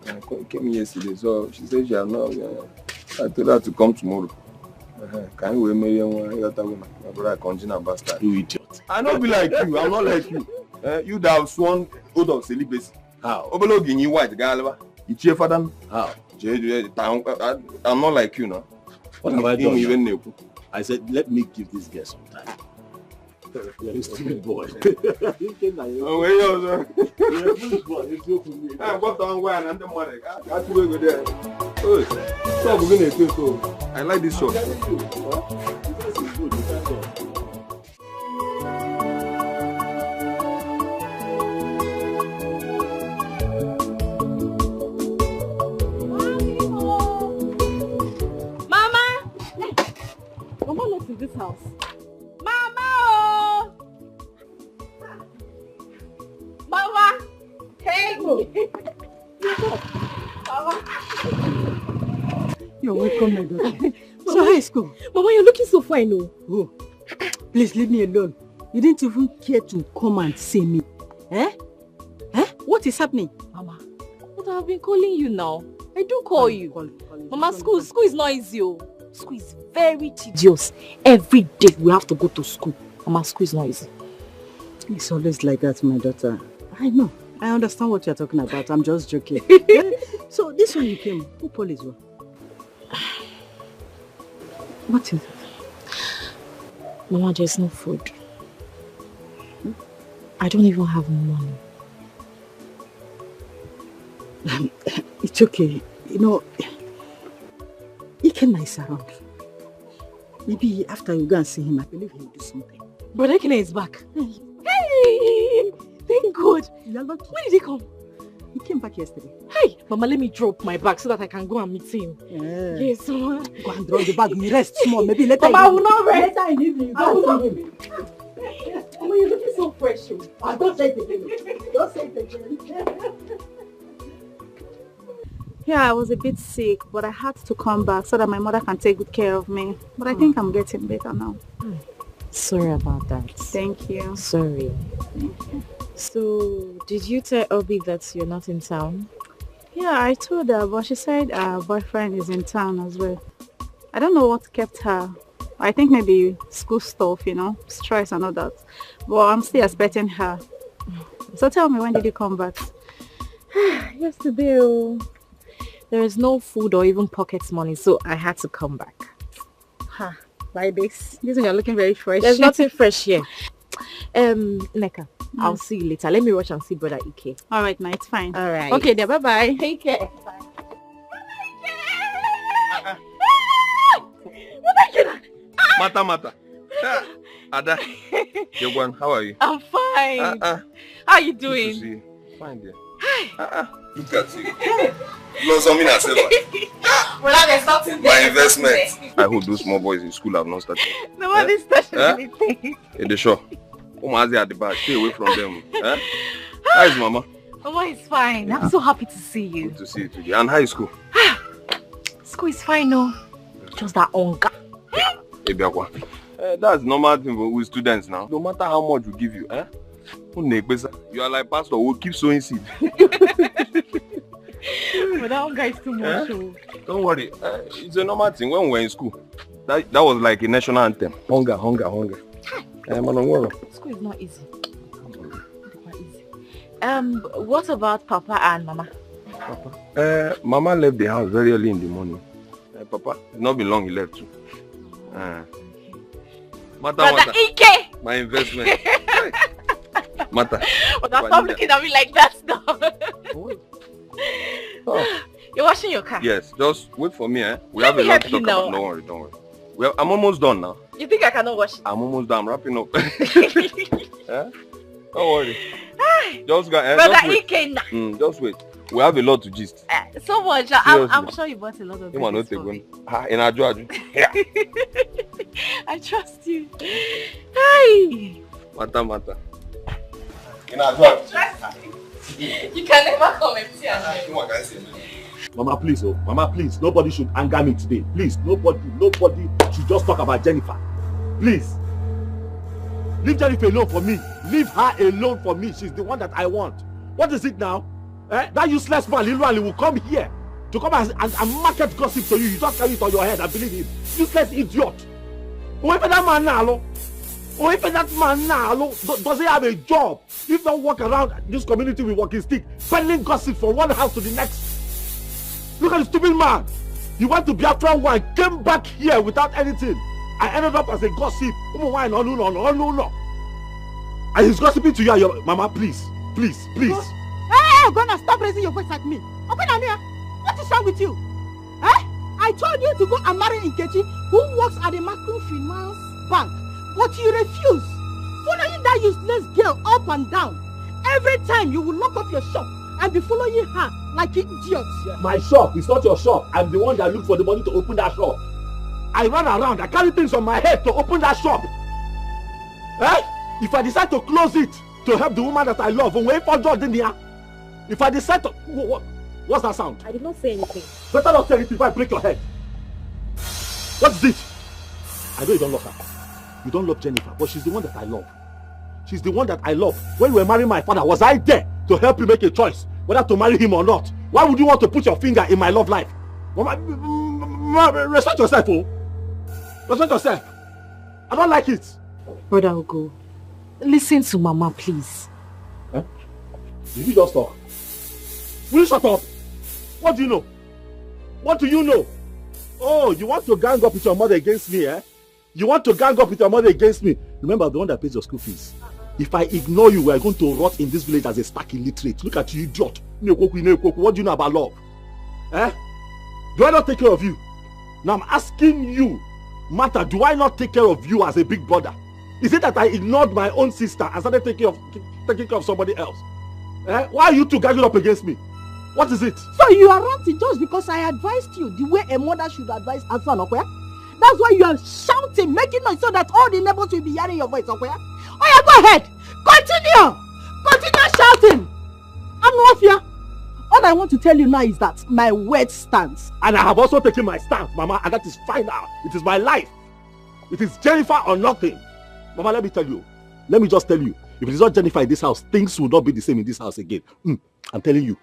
I came yesterday, so she said she has not. I told her to come tomorrow. Can you marry my brother? Continue bastard. You idiot. I don't be like you. I'm not like you. You that have sworn oath of celibacy. How? Obelogin you white girl. You cheer for them. How? I'm not like you now. What have I done? Even I said, let me give this guy some time. You're a stupid boy. Oh, where you are? You're a foolish boy. I'm going to unwind and the money. I have to go there. Oh, stop being a fool. I like this shot. Mama not in this house. Mama! Oh! Mama! Hey! Mama! You're welcome, my daughter. So how is school? Mama, you're looking so fine, oh. Oh, please leave me alone. You didn't even care to come and see me. Eh? What is happening? Mama, but I've been calling you now. I do call you. Mama, school is not easy, oh. School is very tedious. Every day we have to go to school. Mama, school is not easy. It's always like that, my daughter. I know. I understand what you're talking about. I'm just joking. So this one you came, who police were? What is it? Mama, there's no food. I don't even have money. It's okay. You know, Ikenna is around. Maybe after you go and see him, I believe he'll do something. Brother Ikenna is back. Hey! Thank God. You're lucky. When did he come? He came back yesterday. Hey! Mama, let me drop my bag so that I can go and meet him. Yeah. Yes, Mama. Go and drop the bag. You rest small. Maybe later. Mama, I will not rest. Later in evening. I will not rest. Mama, you're looking so fresh. Don't say it again. Don't say it again. Yeah, I was a bit sick, but I had to come back so that my mother can take good care of me. But I think I'm getting better now. Sorry about that. Thank you. Sorry. Thank you. So, did you tell Obi that you're not in town? Yeah, I told her, but she said her boyfriend is in town as well. I don't know what kept her. I think maybe school stuff, you know, stress and all that. But I'm still expecting her. So tell me, when did you come back? Yesterday. There is no food or even pocket money, so I had to come back. Ha, like this. This one you're looking very fresh. There's nothing fresh here. Neka, I'll see you later. Let me rush and see Brother Ike. All right, now it's fine. All right. Okay, then bye-bye. Take care. Mata. Ada, Yogwan, how are you? I'm fine. How are you doing? Good to see you. Fine, dear. Look at you. Lost something I said. My investment. I hope those small boys in school have not started. Nobody's touching anything. Hey, they sure. Umazi at the back. Stay away from them. How is Mama? Mama is fine. I'm so happy to see you. Good to see you today. And how is school? School is fine, no. Just that hunger. Hey, Biakwa. That's normal thing with students now. No matter how much we give you, you are like pastor who keep sowing seed. But that hunger is too much. Don't worry. It's a normal thing. When we were in school, that was like a national anthem. Hunger. School is not easy. What about Papa and Mama? Papa? Mama left the house very early in the morning. Papa, it's not been long he left too. Brother Ike! My investment. Mata. But stop looking at me like that now. You're washing your car? Yes, just wait for me, We have a lot to talk about. Don't worry, don't worry. I'm almost done now. You think I cannot wash it? I'm almost done. I'm wrapping up. Don't worry. Just go. Brother Ike. Just wait. We have a lot to gist. So much. I'm sure you bought a lot of things for me. In Ajuaju. Yeah. I trust you. Hi. Mata. In Ajuaju. You can never come empty handed. Mama, please, Mama, please. Nobody should anger me today. Please, nobody should just talk about Jennifer. Please. Leave Jennifer alone for me. Leave her alone for me. She's the one that I want. What is it now? That useless man, Lilu, will come here to come and market gossip to you. You just carry it on your head and believe it. Useless idiot. Whoever that man now, does he have a job? If not walk around this community with walking stick, peddling gossip from one house to the next. Look at the stupid man. He went to Biafra one, came back here without anything. I ended up as a gossip. No. And he's gossiping to you and your mama, please. Hey, gonna stop raising your voice at me. Open on here. What is wrong with you? I told you to go and marry Nkechi, who works at the microfinance bank, but you refuse. Following that useless girl up and down. Every time you will lock up your shop and be following her like idiots. My shop is not your shop. I'm the one that looked for the money to open that shop. I run around, I carry things on my head to open that shop. If I decide to close it to help the woman that I love, wait for Jordan here. If I decide to... What's that sound? I did not say anything. Better not say anything if I break your head. What is it? I know you don't love her. You don't love Jennifer, but she's the one that I love. She's the one that I love. When you were marrying my father, was I there to help you make a choice whether to marry him or not? Why would you want to put your finger in my love life? Respect yourself, Respect yourself. I don't like it. Brother Ugo, listen to Mama, please. Did you just talk? Will you shut up? What do you know? What do you know? Oh, you want to gang up with your mother against me, You want to gang up with your mother against me? Remember, I'm the one that pays your school fees. If I ignore you, we are going to rot in this village as a stark illiterate. Look at you, idiot. What do you know about love? Do I not take care of you? Now I'm asking you, Martha, do I not take care of you as a big brother? Is it that I ignored my own sister and started taking care of somebody else? Why are you two gathering up against me? What is it? So you are ranting just because I advised you the way a mother should advise her son, okay? That's why you are shouting, making noise so that all the neighbors will be hearing your voice, okay? Oh yeah, go ahead. Continue shouting. I'm not here. All I want to tell you now is that my word stands. And I have also taken my stance, Mama, and that is final. It is my life. It is Jennifer or nothing. Mama, let me just tell you. If it is not Jennifer in this house, things will not be the same in this house again. I'm telling you.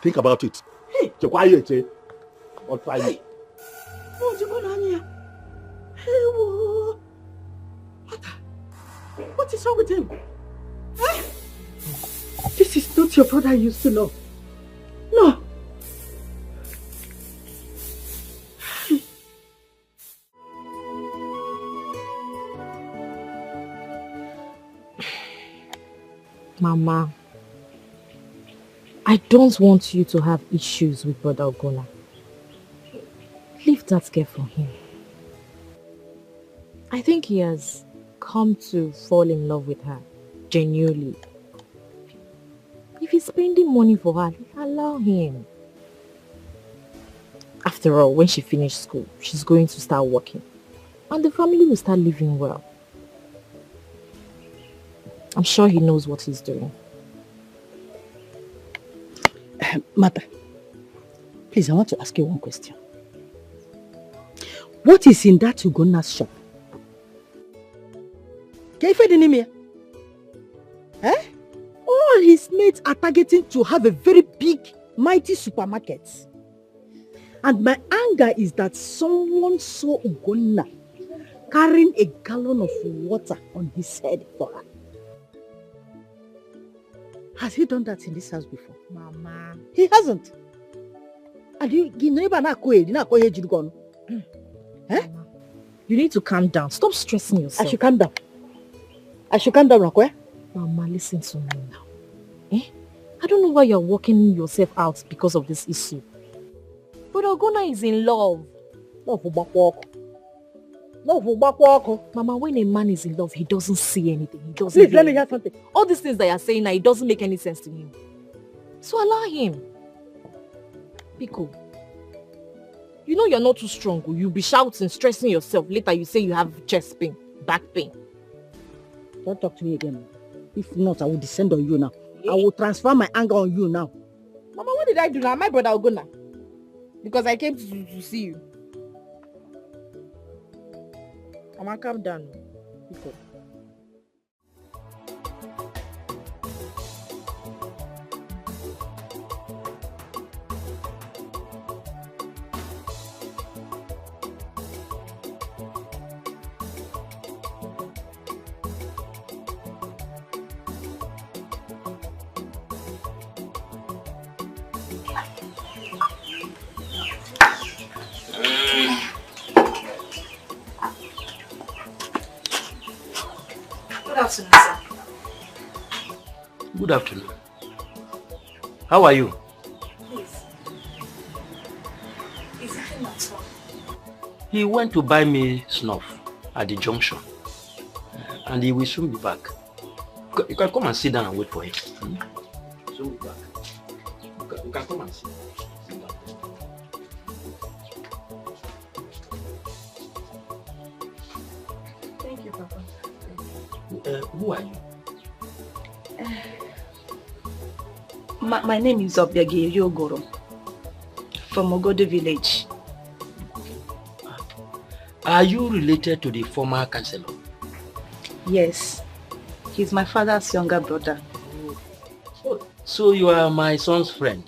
Think about it. Hey, you're quiet, I'll try you. What is wrong with him? This is not your brother I used to know. No. Mama, I don't want you to have issues with Brother Ogona. Leave that girl for him. I think he has come to fall in love with her, genuinely. If he's spending money for her, allow him. After all, when she finishes school, she's going to start working. And the family will start living well. I'm sure he knows what he's doing. Mother, please, I want to ask you one question. What is in that Ugona's shop? Can you find any mere? All his mates are targeting to have a very big, mighty supermarket. And my anger is that someone saw Ugonna carrying a gallon of water on his head for her. Has he done that in this house before? Mama. He hasn't. And you never know where you're gone. Eh? You need to calm down. Stop stressing yourself. I should calm down. Rakwe. Mama, listen to me now. I don't know why you're working yourself out because of this issue. But Ogona is in love. Mama, when a man is in love, he doesn't see anything. He doesn't. Please, let me hear something. All these things that you're saying now, it doesn't make any sense to him. So allow him. Pico, you know you're not too strong. You'll be shouting, stressing yourself. Later you say you have chest pain, back pain. Don't talk to me again. If not, I will descend on you now. I will transfer my anger on you now. Mama, what did I do now? My brother Ogona. Because I came to see you. Mama, calm down. Pico. Good afternoon. How are you? Please. Is it not so? He went to buy me snuff at the junction. And he will soon be back. You can come and sit down and wait for him. Soon be back. You can come and sit. Thank you, Papa. Who are you? My name is Obiagi Yogoro from Ogode village. Are you related to the former councillor? Yes. He's my father's younger brother. So you are my son's friend?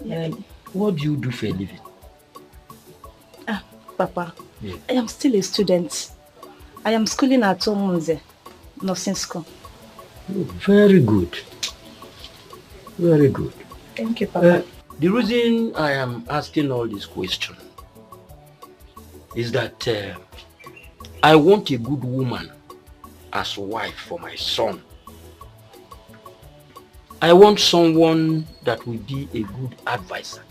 Yeah. What do you do for a living? Papa, Yeah. I am still a student. I am schooling at Omunze, nursing school. Very good. Very good. Thank you, Papa. The reason I am asking all these questions is that I want a good woman as wife for my son. I want someone that will be a good advisor.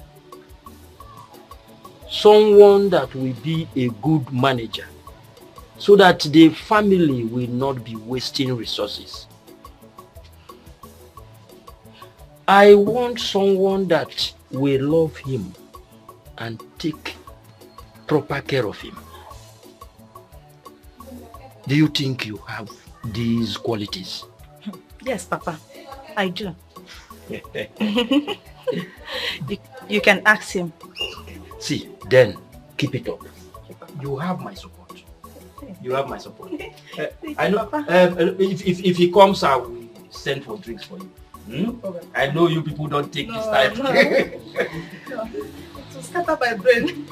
Someone that will be a good manager, so that the family will not be wasting resources. I want someone that will love him and take proper care of him. Do you think you have these qualities? Yes, Papa, I do. You can ask him. See, then keep it up. You have my support. You have my support. I know. If he comes, I will send for drinks for you. I know you people don't take this time. No. To scatter my brain.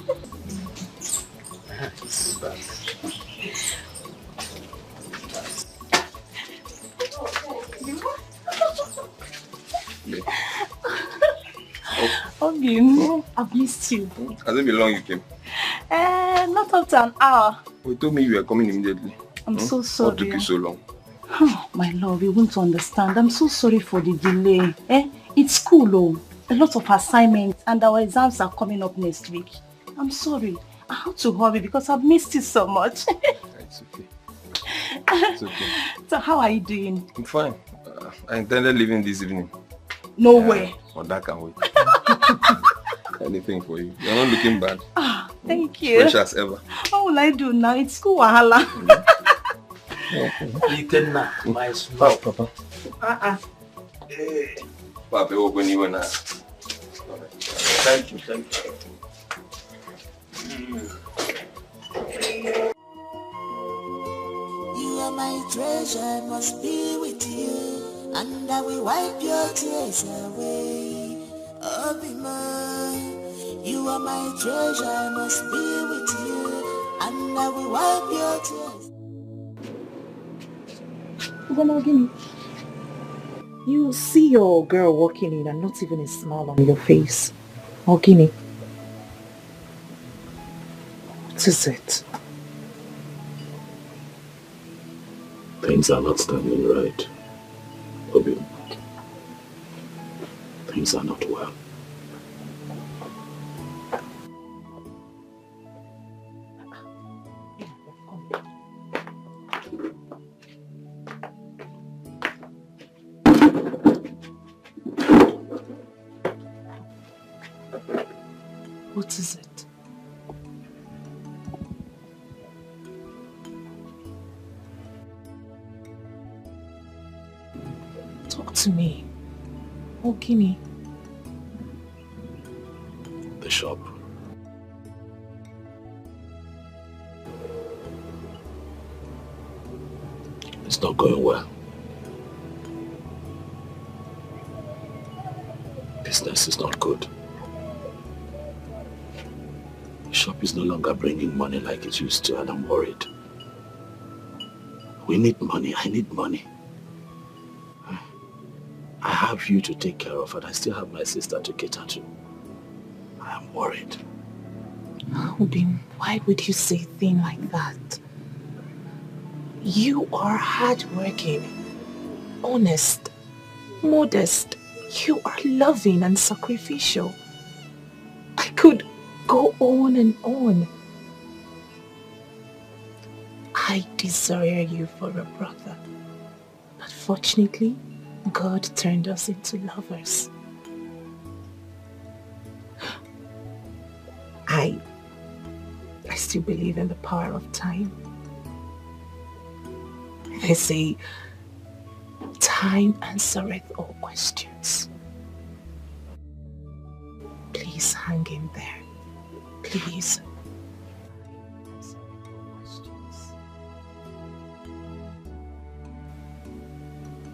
Obin, I've missed you. Has it been long you came? Not up to an hour. You told me you were coming immediately. I'm so sorry. What took you so long? Oh, my love, you won't understand. I'm so sorry for the delay. It's school, oh. A lot of assignments and our exams are coming up next week. I'm sorry. I have to hurry because I've missed it so much. It's okay. It's okay. So how are you doing? I'm fine. I intended leaving this evening. No way. But that can wait. Anything for you. You're not looking bad. Thank you. Fresh as ever. What will I do now? It's school wahala. You can my small Papa. Papa, open you now. Thank you, thank you. You are my treasure, I must be with you, and I will wipe your tears away. Oh, be mine. You are my treasure, I must be with you, and I will wipe your tears. You see your girl walking in and not even a smile on your face. Ogini. What is it? Things are not standing right, Obi. Things are not well. What is it? Talk to me. Ogini. The shop. It's not going well. Business is not good. The shop is no longer bringing money like it used to, and I'm worried. We need money. I need money. I have you to take care of, and I still have my sister to cater to. I am worried. Obim, why would you say a thing like that? You are hardworking, honest, modest. You are loving and sacrificial. I could go on and on. I desire you for a brother. But fortunately, God turned us into lovers. I still believe in the power of time. They say, time answereth all questions. Please hang in there. Please.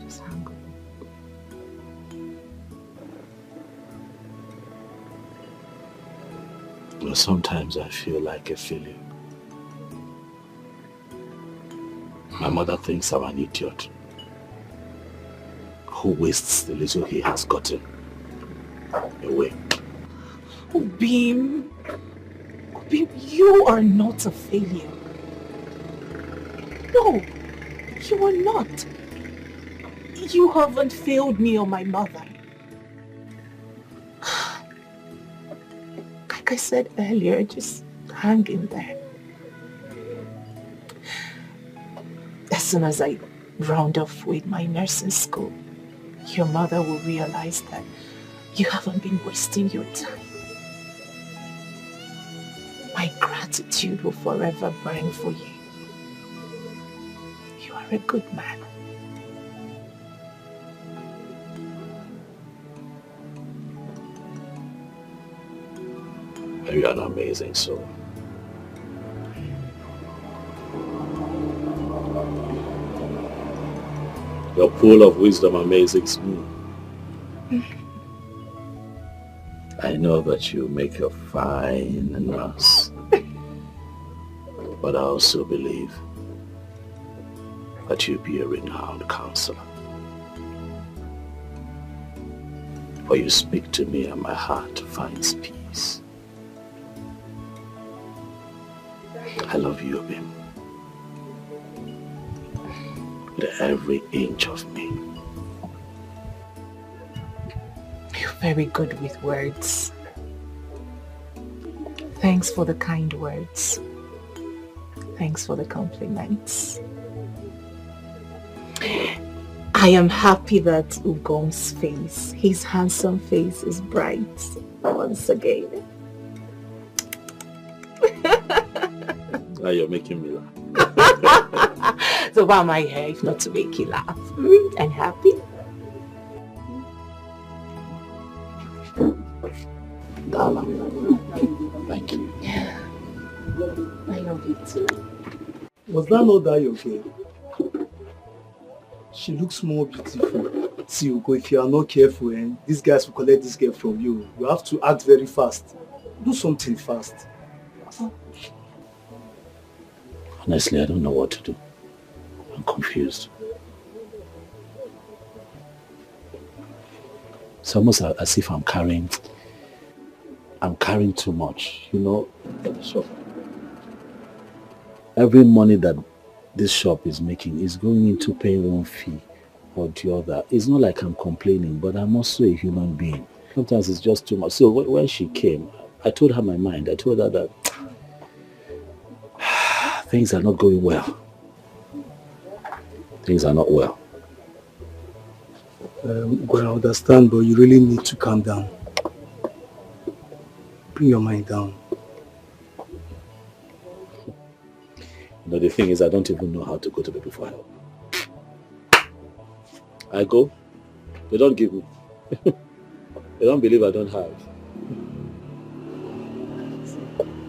Just hang on. Well, sometimes I feel like a failure. My mother thinks I'm an idiot who wastes the little he has gotten away. Obim, you are not a failure. No, you are not. You haven't failed me or my mother. Like I said earlier, just hang in there. As soon as I round off with my nursing school, your mother will realize that you haven't been wasting your time. My gratitude will forever burn for you. You are a good man. You are an amazing soul. Your pool of wisdom amazes me. I know that you make a fine nurse, but I also believe that you'll be a renowned counselor. For you speak to me and my heart finds peace. I love you, Obim. With every inch of me. You're very good with words. Thanks for the kind words. Thanks for the compliments. I am happy that Ugom's face, his handsome face, is bright once again. Now you're making me laugh. So why am I here if not to make you laugh? And happy? Darling, thank you. I love you too. Was that not that your girl? She looks more beautiful. See, Ugo, if you are not careful, these guys will collect this girl from you. You have to act very fast. Do something fast. Honestly, I don't know what to do. I'm confused. It's almost as if I'm carrying too much, you know. So every money that this shop is making is going into paying one fee or the other. It's not like I'm complaining, but I'm also a human being. Sometimes it's just too much. So when she came, I told her my mind. I told her that things are not going well. Things are not well. Well, I understand, but you really need to calm down. Bring your mind down. You know, the thing is, I don't even know how to go to people for help. I go, they don't give me. They don't believe I don't have.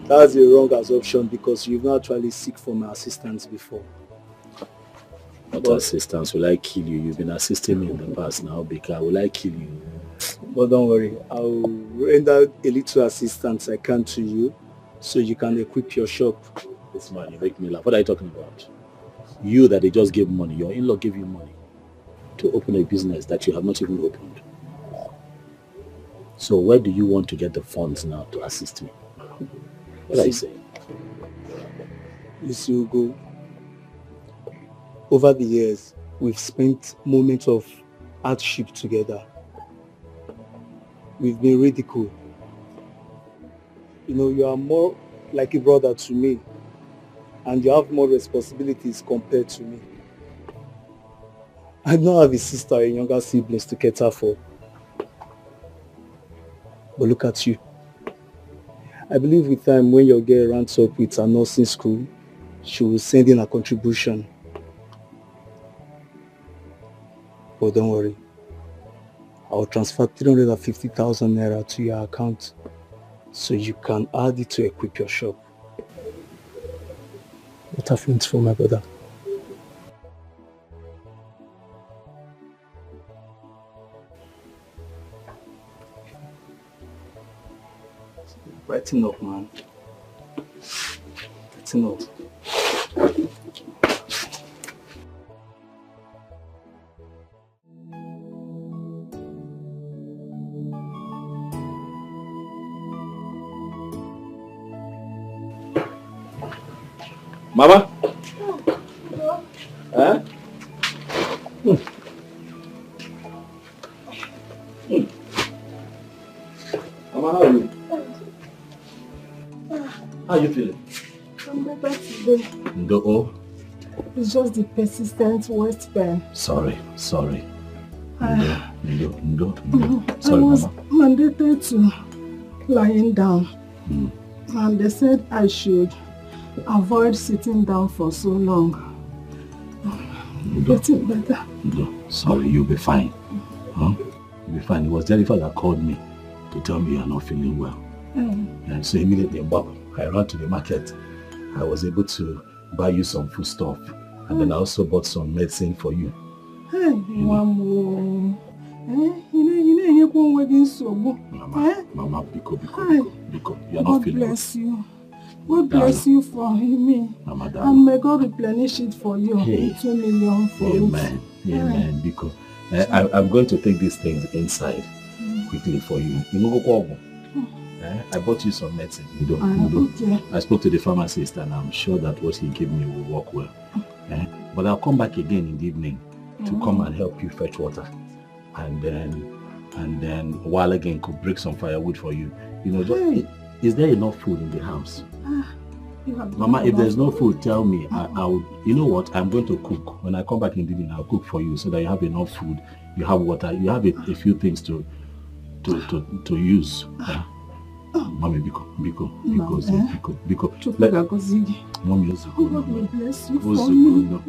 That's a wrong assumption because you've not actually seek for my assistance before. What assistance? Will I kill you? You've been assisting me in the past now, Bika. Will I kill you? But don't worry, I'll render a little assistance I can to you so you can equip your shop. This man, you make me laugh. What are you talking about? You that they just gave money, your in-law gave you money to open a business that you have not even opened. So where do you want to get the funds now to assist me? What are you saying? You see, Ugo, over the years, we've spent moments of hardship together. We've been ridiculed. You know, you are more like a brother to me, and you have more responsibilities compared to me. I don't have a sister or younger siblings to cater for. But look at you. I believe with time, when your girl runs up with her nursing school, she will send in a contribution. But don't worry. I'll transfer 350,000 naira to your account so you can add it to equip your shop. What have feelings for my brother? Brighten up, man. Brighten up. Mama? Huh? Mama, how are you? How are you feeling? I'm better today. No. It's just the persistent waist pain. Sorry. Sorry, Mama. I was mandated to lying down. And they said I should avoid sitting down for so long. Getting better. No, sorry, you'll be fine. Huh? You'll be fine. It was Jennifer that called me to tell me you're not feeling well. And so immediately, I ran to the market. I was able to buy you some food stuff. And then I also bought some medicine for you. Hey, Mama. Mama, Biko, you're not God feeling well. bless you. God bless you for me. Mama, and may God replenish it for you. Hey. 2 million for Amen. Amen. Because I'm going to take these things inside quickly for you. I bought you some medicine. Okay. I spoke to the pharmacist and I'm sure that what he gave me will work well. But I'll come back again in the evening to come and help you fetch water. And then while again could break some firewood for you. Is there enough food in the house? Mama, if there's no food, tell me. I'll. You know what? I'm going to cook. When I come back in the evening, I'll cook for you so that you have enough food. You have water. You have a few things to use. Mommy, Biko. Mommy, God bless you for me.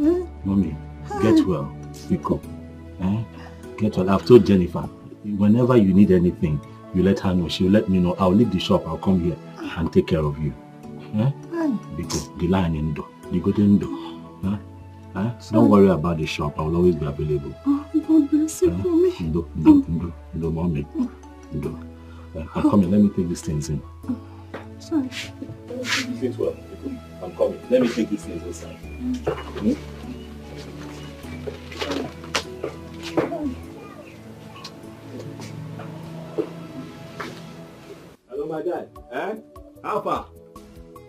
Mommy, get well. Biko. Get well. I've told Jennifer, whenever you need anything, you let her know. She'll let me know. I'll leave the shop. I'll come here and take care of you. Because the line in do. You go to do. Don't worry about the shop. I will always be available. God bless you for me. No, mommy. I'm coming. Let me take these things in. Sorry. Sit well. I'm coming. Let me take these things inside. my guy. Eh? How far?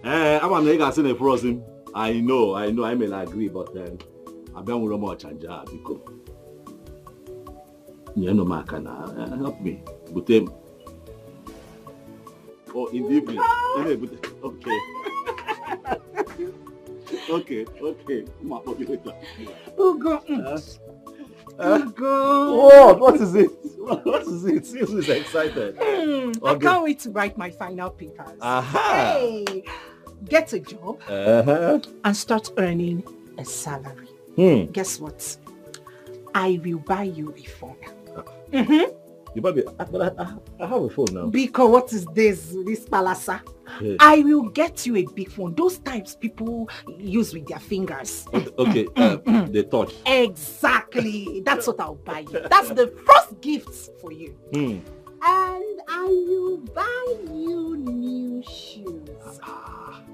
I'm a nigga seen a frozen. I know, I may not agree, but I've been with much and because you know, man can help me. But oh, in the evening. Okay. Okay. Ugo. Ugo. What is it? What is it? Seriously, is excited. I can't wait to write my final papers. Aha. Hey, get a job and start earning a salary. Guess what? I will buy you a phone. You buy me, but I have a phone now. Because what is this palasa? Yes. I will get you a big phone. Those types people use with their fingers. Okay, they touch. Exactly. That's what I'll buy you. That's the first gift for you. And I will buy you new shoes.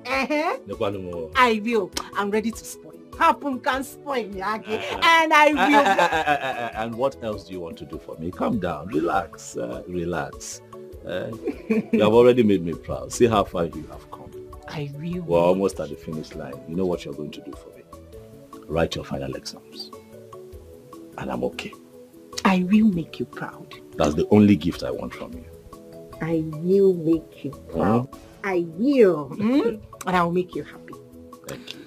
I will. I'm ready to spoil. Happen can spoil me again. And I will. And what else do you want to do for me? Calm down. Relax. Relax. You have already made me proud. See how far you have come. I will. We're almost at the finish line. You know what you're going to do for me? Write your final exams. And I'm okay. I will make you proud. That's the only gift I want from you. I will make you proud. I will. And I will make you happy. Thank you.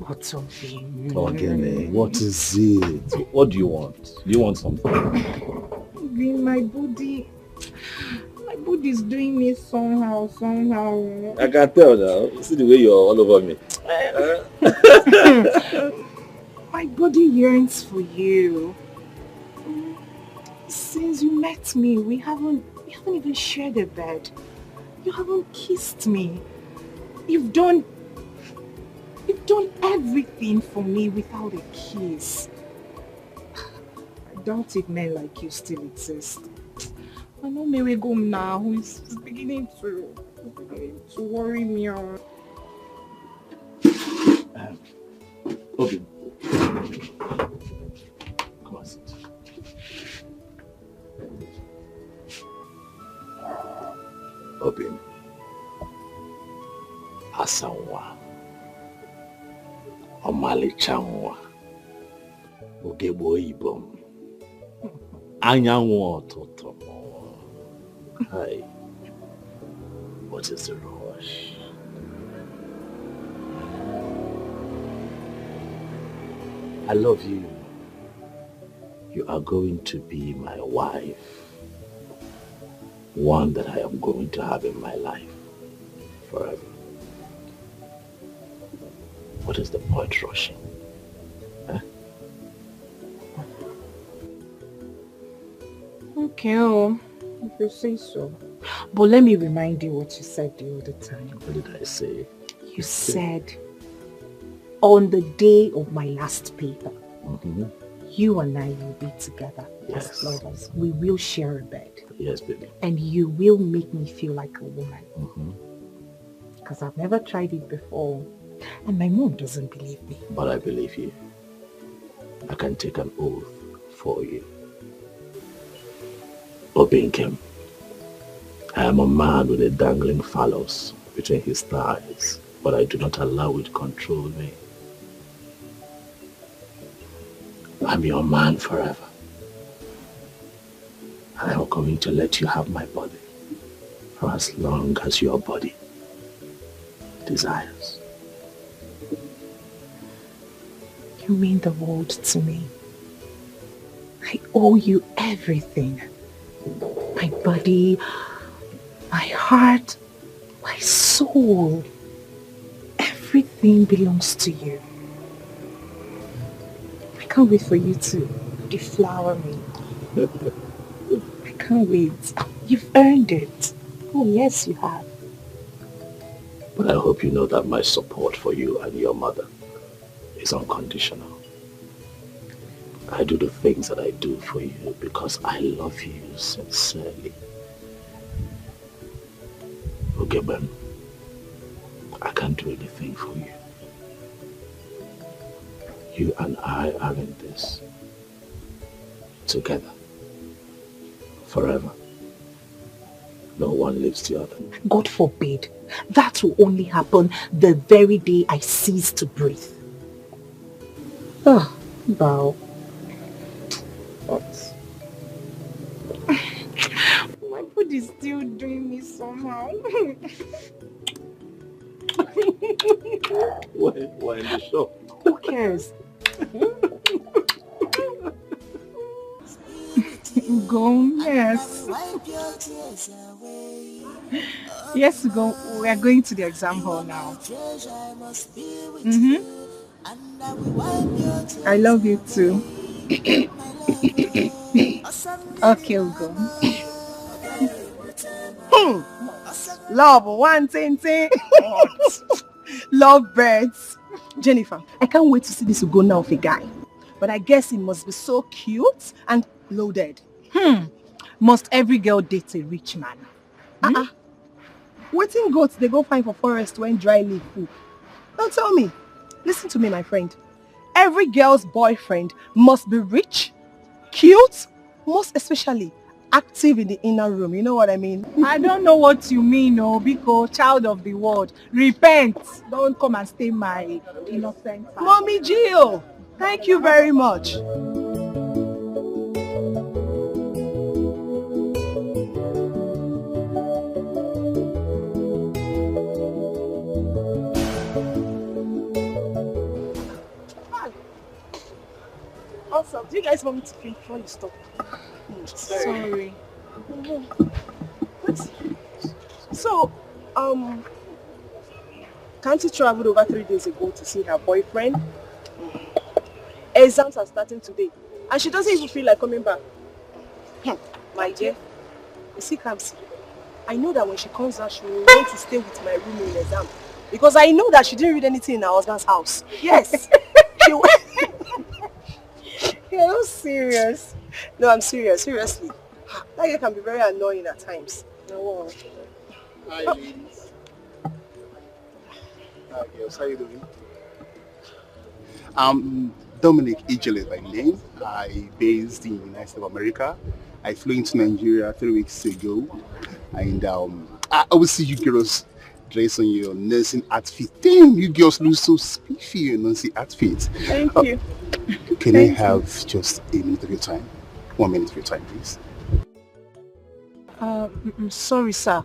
What's something? Again, what is it? What do you want? Do you want something? My body is doing me somehow. I can tell now. See the way you're all over me. My body yearns for you. Since you met me, we haven't even shared a bed. You haven't kissed me. You've done everything for me without a kiss. I doubt if men like you still exist. I know Mary Gom now is beginning to worry me. Okay. Come on, sit. Obin. Asanwa. Omalicha Ogebo Ibom. Anyanwu Ototo. Hi. What is the rush? I love you. You are going to be my wife. One that I am going to have in my life forever. What is the point rushing? Huh? Okay, if you say so. But let me remind you what you said the other time. What did I say? You said, on the day of my last paper, you and I will be together as lovers. We will share a bed. Yes, baby. And you will make me feel like a woman. Because I've never tried it before. And my mom doesn't believe me. But I believe you. I can take an oath for you. Obinkem, I am a man with a dangling phallus between his thighs, but I do not allow it to control me. I'm your man forever. And I'm going to let you have my body for as long as your body desires. You mean the world to me. I owe you everything. My body, my heart, my soul. Everything belongs to you. I can't wait for you to deflower me. I can't wait. You've earned it. Oh yes, you have. But I hope you know that my support for you and your mother is unconditional. I do the things that I do for you because I love you sincerely. Okay, Ben, I can't do anything for you. You and I are in this together, forever. No one leaves the other. God forbid. That will only happen the very day I cease to breathe. Ah, wow. What? My food is still doing me somehow. We're in the shop. Who cares? Go, yes. Yes, go. We are going to the exam hall now. I love you too. Okay, we'll go. Love, one thing. Love birds. Jennifer, I can't wait to see this Ugonna of a guy. But I guess he must be so cute and loaded. Must every girl date a rich man? Waiting goats they go find for forest when dry leaf full. Now tell me, listen to me, my friend. Every girl's boyfriend must be rich, cute, most especially active in the inner room. You know what I mean? I don't know what you mean, Biko, child of the world. Repent. Don't come and stay my innocent. Mommy Gio, thank you very much. Also, do you guys want me to drink before you stop? Sorry. So, Kanti traveled over 3 days ago to see her boyfriend. Exams are starting today, and she doesn't even feel like coming back. My dear, you see, Kamsi, I know that when she comes out, she will want to stay with my room in exam, because I know that she didn't read anything in her husband's house. Yes, she will. You're not serious. No, I'm serious. Seriously. That girl can be very annoying at times. No. Hi, ladies. Hi, girls. How you doing? I'm Dominic Ijele by name. I based in the United States of America. I flew into Nigeria 3 weeks ago. And I always see you girls dress on your nursing outfit. Damn, you girls look so spiffy in your nursing outfit. Thank you. Can I have just a minute of your time? 1 minute of your time, please. Sorry, sir.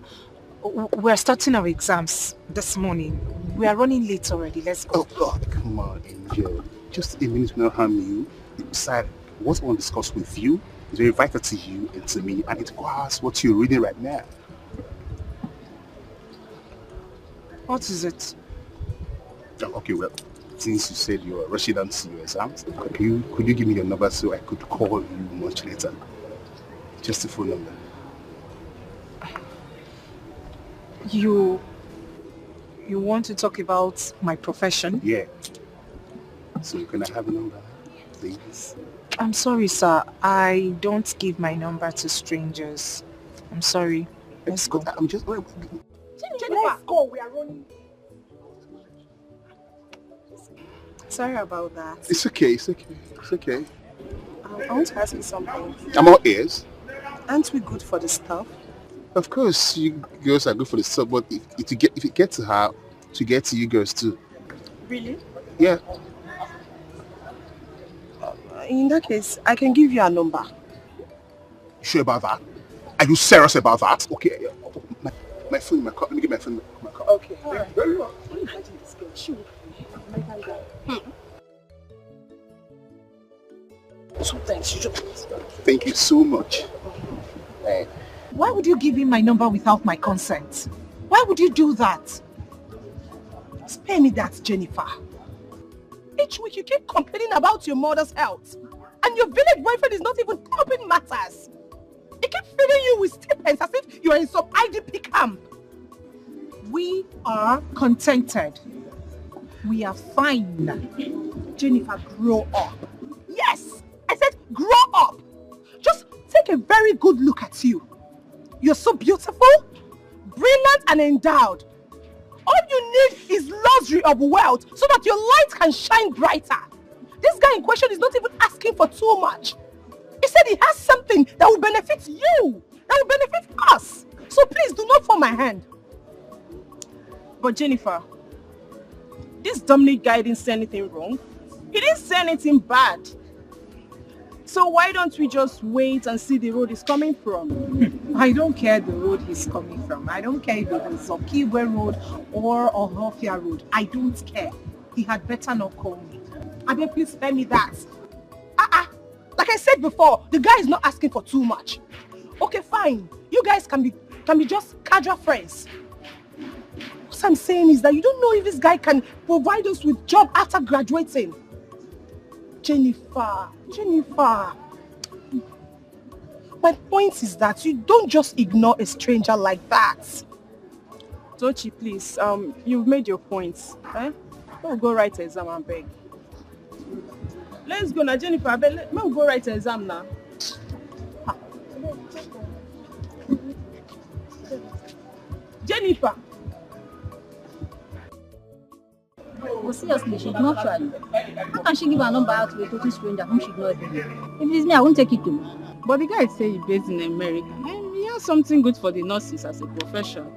We're starting our exams this morning. We are running late already. Let's go. Oh, God, come on, Angel. Just a minute will not harm you. Besides, what I want to discuss with you is very vital to you and to me, and it requires what you're reading right now. What is it? Okay, well, since you said you're rushing down to your exams, could you give me your number so I could call you much later? Just a phone number. You want to talk about my profession? Yeah. So can I have a number, please? I'm sorry, sir. I don't give my number to strangers. I'm sorry. Let's go. I'm just... Let's go. We are running. Sorry about that. It's okay, it's okay, it's okay. I want to ask you something. I'm all ears. Aren't we good for the stuff? Of course, you girls are good for the stuff, but if it gets to her, to get to you girls too. Really? Yeah. In that case, I can give you a number. Sure about that? Are you serious about that? Okay. My phone in my car. Let me get my phone in my car. Okay. Very well. Imagine this girl. She will Sometimes you just... Thank you so much. Why would you give him my number without my consent? Why would you do that? Spare me that, Jennifer. Each week you keep complaining about your mother's health. And your village boyfriend is not even helping matters. He keeps feeding you with stipends as if you are in some IDP camp. We are contented. We are fine. Jennifer, grow up. Yes, I said grow up. Just take a very good look at you. You're so beautiful, brilliant and endowed. All you need is luxury of wealth so that your light can shine brighter. This guy in question is not even asking for too much. He said he has something that will benefit you, that will benefit us. So please do not fall my hand. But Jennifer, this Dominic guy didn't say anything wrong. He didn't say anything bad. So why don't we just wait and see the road he's coming from? I don't care the road he's coming from. I don't care if it is Okigwe Road or Ohofia Road. I don't care. He had better not call me. Abe, please spare me that. Like I said before, the guy is not asking for too much. Okay, fine. You guys can be just casual friends. What I'm saying is that you don't know if this guy can provide us with job after graduating. Jennifer. My point is that you don't just ignore a stranger like that. Tochi, please, you've made your points. We'll go write an exam and beg. Let's go now, Jennifer. We'll go write an exam now. Jennifer. Well, seriously, she's not trying. How can she give her number out to a total stranger whom she knows? If it is me, I won't take it to. But the guy say he's based in America. And he has something good for the nurses as a profession.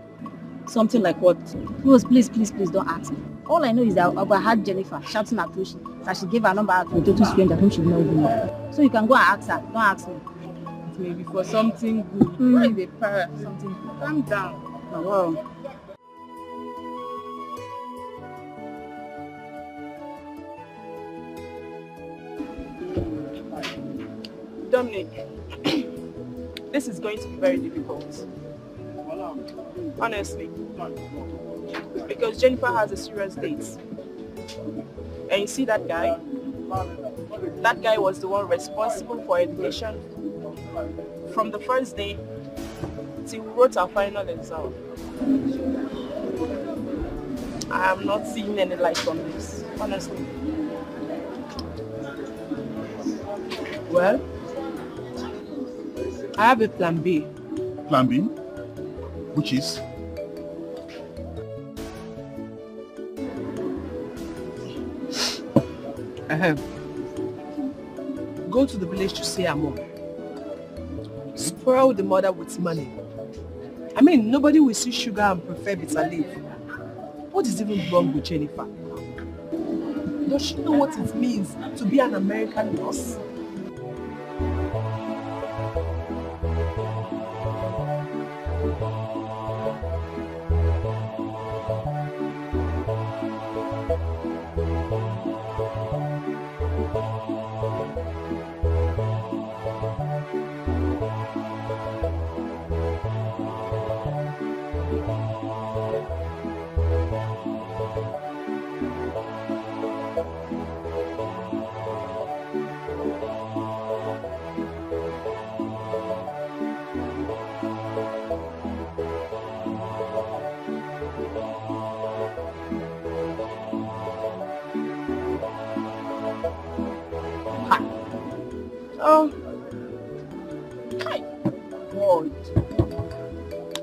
Something like what? Rose, please don't ask me. All I know is that I heard Jennifer shouting at Toshi that she gave her number out to a total stranger whom she knows. So you can go and ask her. Don't ask me. It may be for something good. Why they para something good? Calm down. Oh, wow. Dominic, this is going to be very difficult. Honestly. Because Jennifer has a serious date. And you see that guy? That guy was the one responsible for education from the first day till we wrote our final exam. I am not seeing any light on this, honestly. Well, I have a plan B. Plan B? Which is? Go to the village to see her mom. Spoil the mother with money. I mean, nobody will see sugar and prefer bitter leaf. What is even wrong with Jennifer? Does she know what it means to be an American nurse?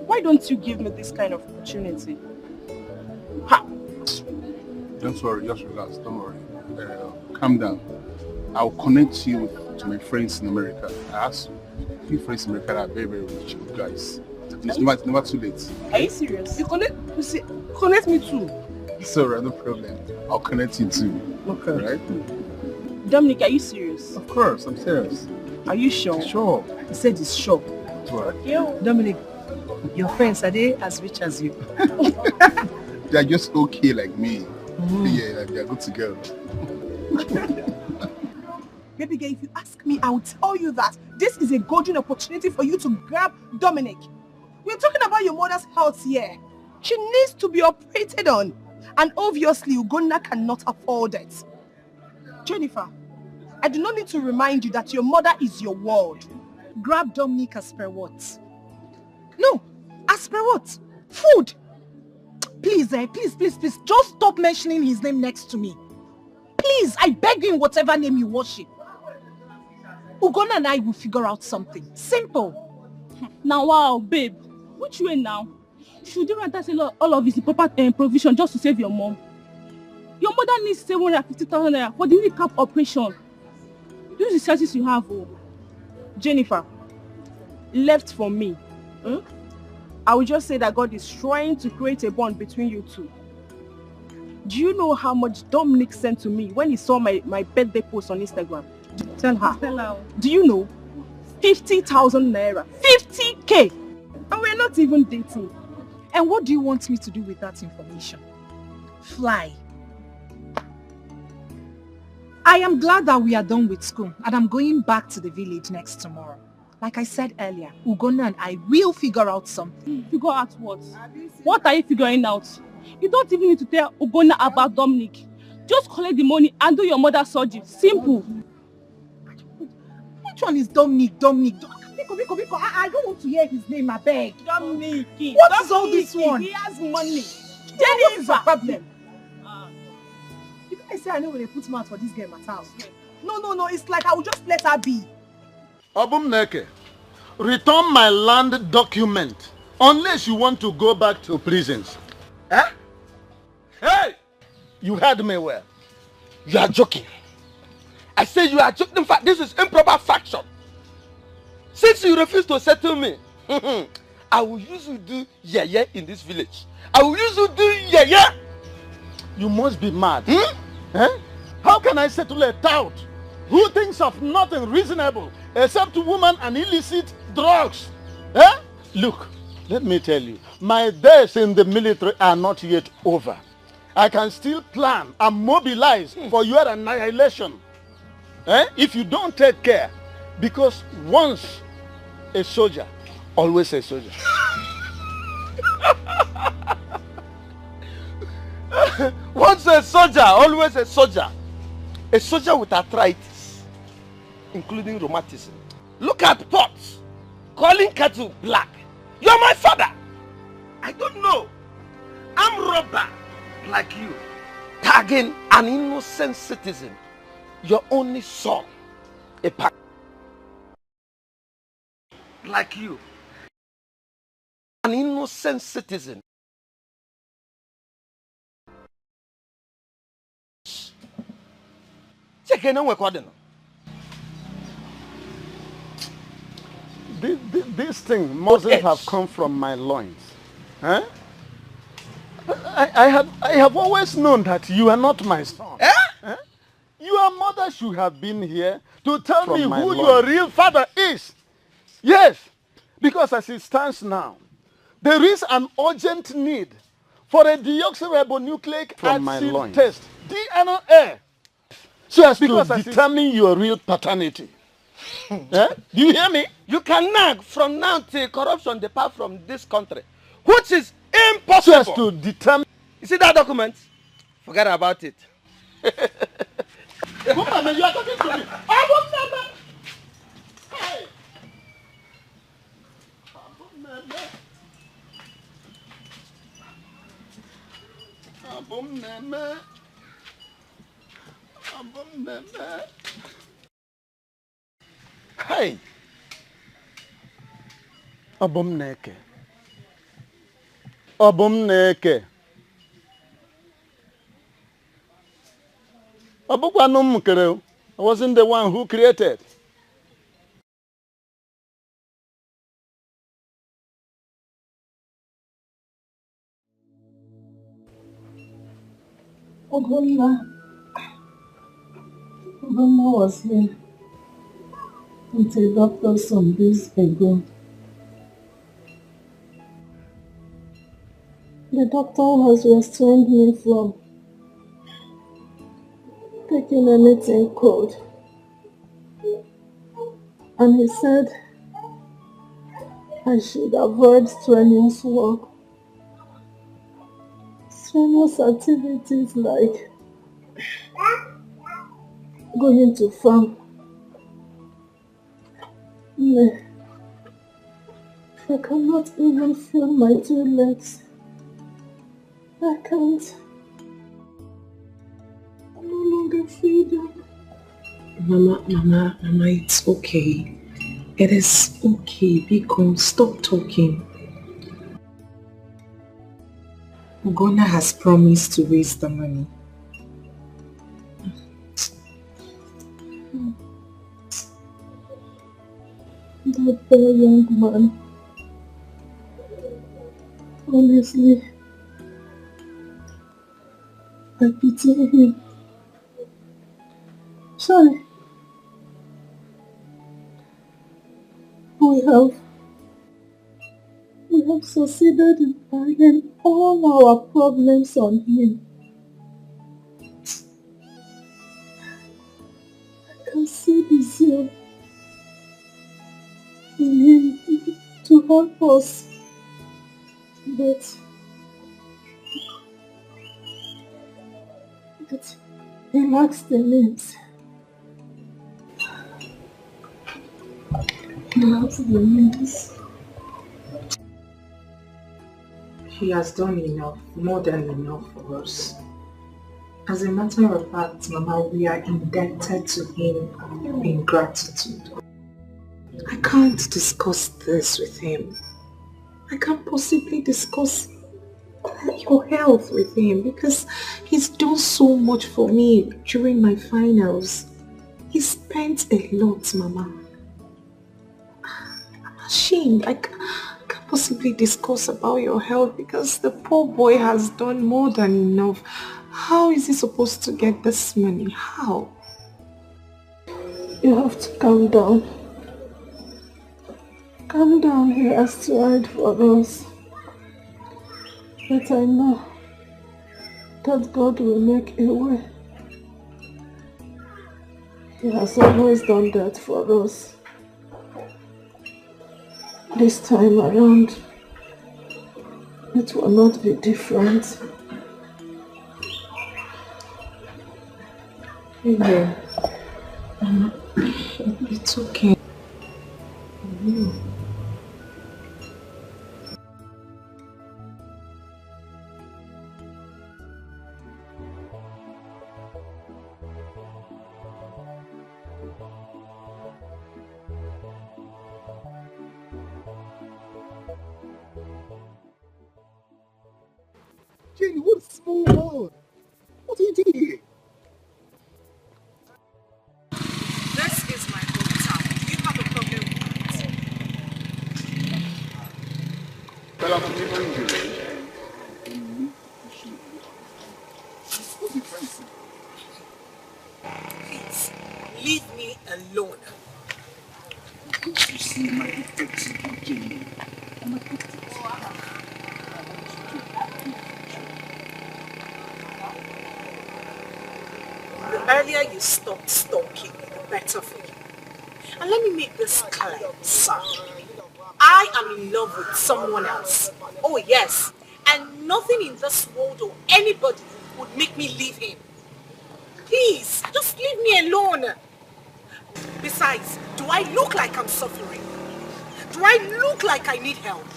Why don't you give me this kind of opportunity? Don't worry, just relax, don't worry. Calm down. I'll connect you to my friends in America. I have a few friends in America that are very, very rich good guys. It's never too late. Are you serious? You connect me too. Sorry, no problem. I'll connect you too. Okay. Right? Dominic, are you serious? Of course, I'm serious. Are you sure? Sure. He said he's sure. Sure. Dominic, your friends, are they as rich as you? They're just okay like me. Yeah, like they're good to go. Baby girl, if you ask me, I'll tell you that this is a golden opportunity for you to grab Dominic. We're talking about your mother's health here. She needs to be operated on. And obviously, Ugonna cannot afford it. Jennifer, I do not need to remind you that your mother is your world. Grab Dominic as per what? No, as per what? Food. Please, please, just stop mentioning his name next to me. Please, I beg you in whatever name you worship. Ugonna and I will figure out something. Simple. Now, wow, babe. Which way now? Should you rather sell all of his proper provision just to save your mom? Your mother needs 750,000 naira for the kneecap operation. Use the resources you have. Jennifer, left for me. I will just say that God is trying to create a bond between you two. Do you know how much Dominic sent to me when he saw my birthday post on Instagram? Tell her. Tell her. Do you know? 50,000 naira. 50k! And we're not even dating. And what do you want me to do with that information? Fly. I am glad that we are done with school and I'm going back to the village next tomorrow. Like I said earlier, Ugonna and I will figure out something. Figure out what? What are you figuring out? You don't even need to tell Ugonna about Dominic. Just collect the money and do your mother's surgery. Simple. Which one is Dominic? Biko, I don't want to hear his name, I beg. Dominic. What is all this one? He has money. What is the problem? You guys say I know when they put mouth for this girl at house. No, it's like I will just let her be. Obumneke, return my land document unless you want to go back to prisons. Huh? Hey! You heard me well. You are joking. I say you are joking. In fact, this is improper faction. Since you refuse to settle me, I will use you do yeye in this village. I will use you do yeye. You must be mad. Eh? How can I settle a tout who thinks of nothing reasonable except woman and illicit drugs? Eh? Look, let me tell you, my days in the military are not yet over. I can still plan and mobilize for your annihilation. Eh? If you don't take care, because once a soldier, always a soldier. Once a soldier, always a soldier. A soldier with arthritis, including rheumatism. Look at pots, calling cattle black. You're my father. I don't know. I'm robber like you, tagging an innocent citizen. Your only son, a pack like you, an innocent citizen. This thing mustn't have come from my loins. Huh? I have always known that you are not my son. Eh? Eh? Your mother should have been here to tell me who your real father is. Yes, because as it stands now, there is an urgent need for a deoxyribonucleic acid test, DNA, so as to determine your real paternity. Eh? Do you hear me? You can nag from now till corruption depart from this country, which is impossible. So as to determine. You see that document? Forget about it. Woman, you are talking to me. I will never. Hey. Hey. Obumneke. I wasn't the one who created. Ugonna was here with a doctor some days ago. The doctor has restrained me from taking anything cold. And he said I should avoid strenuous work. Strenuous activities like going to farm. I cannot even feel my 2 legs. I can't. I no longer feel them. Mama, it's okay. It is okay. Biko, stop talking. Ugonna has promised to raise the money. That poor young man. Honestly, I pity him. Sorry. We have succeeded in piling all our problems on him. I can see the zeal in him to help us, but he lacks the means. He lacks the means. He has done enough, more than enough for us. As a matter of fact, Mama, we are indebted to him in gratitude. I can't discuss this with him. I can't possibly discuss your health with him because he's done so much for me during my finals. He spent a lot, Mama. I'm ashamed. I can't possibly discuss about your health because the poor boy has done more than enough. How is he supposed to get this money? How? You have to calm down. Calm down, he has to hide for us. But I know that God will make a way. He has always done that for us. This time around, it will not be different. Amen. It's okay. Jenny, what's going on? What are you doing here? This is my hometown. You have a problem with But I'm delivering you. What's the price? Please, leave me alone. You see my detective, Jenny. I'm a detective. The earlier you stop stalking me, the better for you. And let me make this clear, sir. I am in love with someone else. Oh yes. And nothing in this world or anybody would make me leave him. Please, just leave me alone. Besides, do I look like I'm suffering? Do I look like I need help?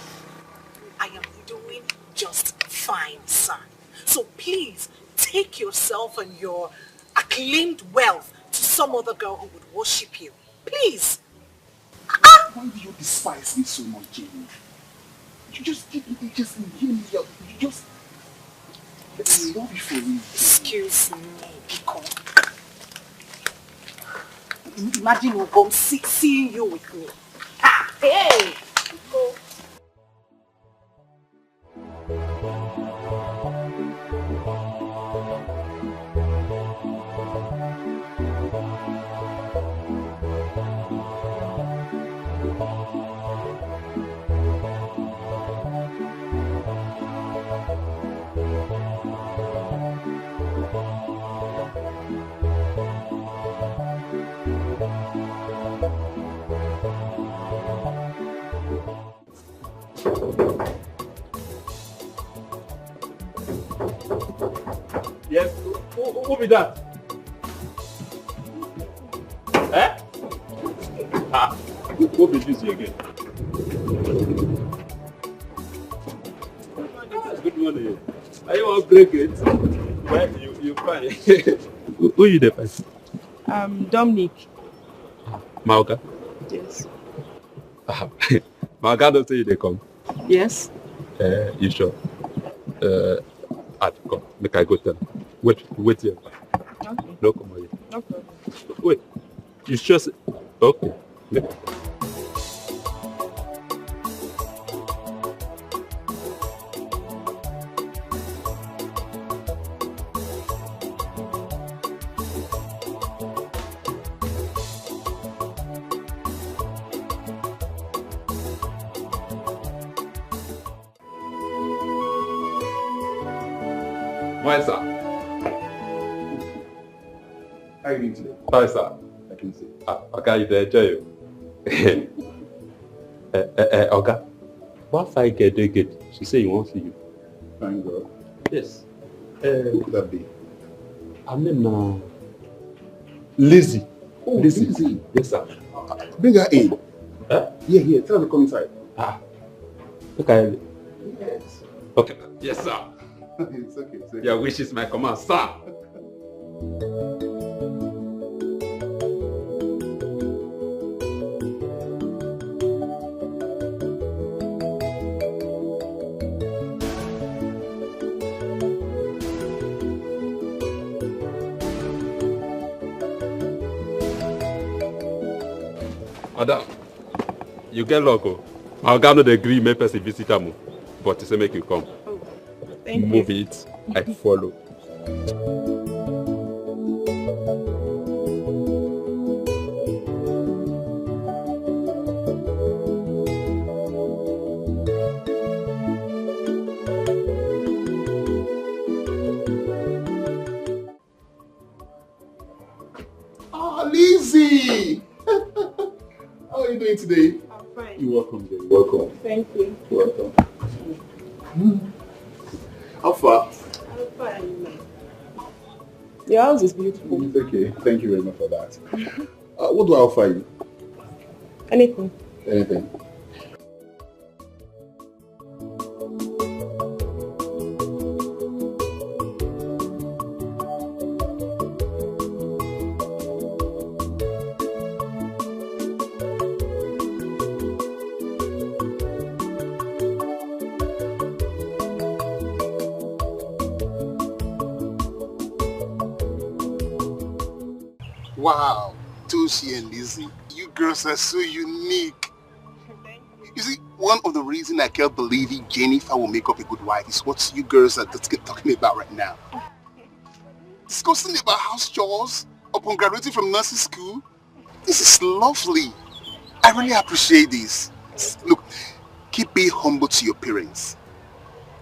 I am doing just fine, sir. So please, take yourself and your acclaimed wealth to some other girl who would worship you. Please. Why do you despise me so much, Jenny? You just hear me out. You just love you for me. Excuse me, Biko. Imagine Obom seeing you with me. Ah, hey! Biko. Yes, who be that? Eh? Ah, who be this again? Good morning. Are you want to break it? Well, you fine. Who you the first? Dominic. Mauka? Yes. Mauka don't say you they come. Yes. You sure? Come. Make I go tell him. Wait here. Okay. No, come on here. No problem. Wait. You sure? Okay. Yeah. Fine, sir. How are you doing today? Fine, sir. I can see. Okay, you enjoy you. Okay. What I get? She said you won't see you. Fine, girl. Yes. Who could that be? I mean, Lizzie. Oh, Lizzie. Yes, sir. Bring her in. Huh? Here. Tell her to come inside. Okay. Yes. Okay. Yes, sir. It's okay. Your wish is my command, sir. Madam, you get luck. My guy not agree make person visit him, but he say make you come. Thank you. Move it, I follow. Lizzie! How are you doing today? I'm fine. You're welcome, dear. You're welcome. Thank you. You're welcome. How far? I'm fine. Your house is beautiful. It's okay. Thank you very much for that. What do I offer you? Anything. Anything. Wow, Toshi and Lizzie, you girls are so unique. You see, one of the reasons I kept believing Jennifer will make up a good wife is what you girls are talking about right now. Discussing about house chores upon graduating from nursing school. This is lovely. I really appreciate this. Look, keep being humble to your parents.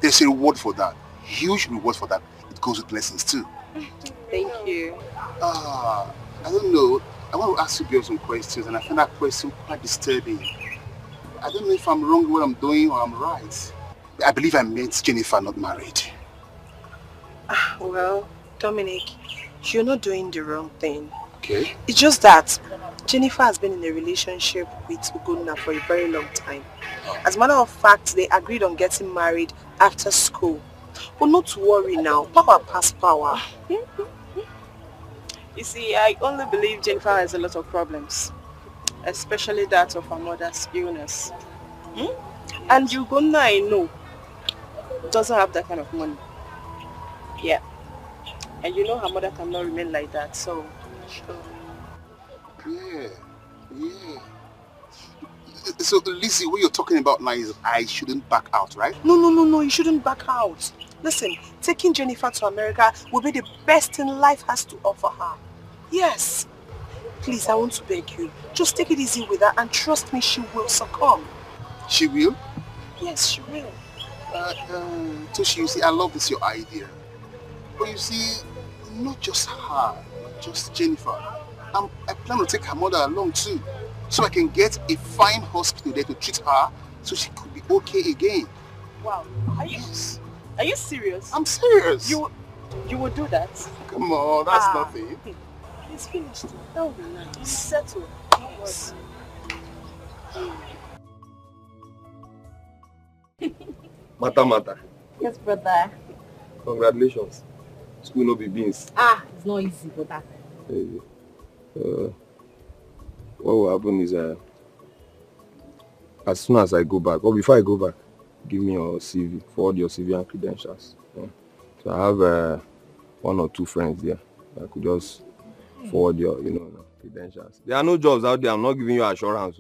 There's a reward for that. Huge reward for that. It goes with blessings too. Thank you. I don't know. I want to ask you girls some questions, and I find that question quite disturbing. I don't know if I'm wrong with what I'm doing or I'm right. I believe I met Jennifer not married. Well, Dominic, you're not doing the wrong thing. Okay. It's just that Jennifer has been in a relationship with Ugonna for a very long time. As a matter of fact, they agreed on getting married after school. But not to worry now, power pass power. You see, I only believe Jennifer has a lot of problems, especially that of her mother's illness. And Ugonna, I know, doesn't have that kind of money. Yeah. And you know her mother cannot remain like that, so... Yeah. So, Lizzie, what you're talking about now is I shouldn't back out, right? No, you shouldn't back out. Listen, taking Jennifer to America will be the best thing life has to offer her. Yes. Please, I want to beg you. Just take it easy with her and trust me, she will succumb. She will? Yes, she will. Toshi, you see, I love this, your idea. But you see, not just her, not just Jennifer. I plan to take her mother along too. So I can get a fine hospital there to treat her so she could be okay again. Wow. Are you serious? I'm serious. You would do that? Come on, that's nothing. It's finished. That would be nice. It's settled. Yes. Mata. Yes, brother. Congratulations. School no be beans. It's not easy, brother. What will happen is as soon as I go back, or before I go back, give me your CV, forward your CV and credentials. Yeah. So I have one or two friends there. I could just forward your, credentials. There are no jobs out there. I'm not giving you assurance,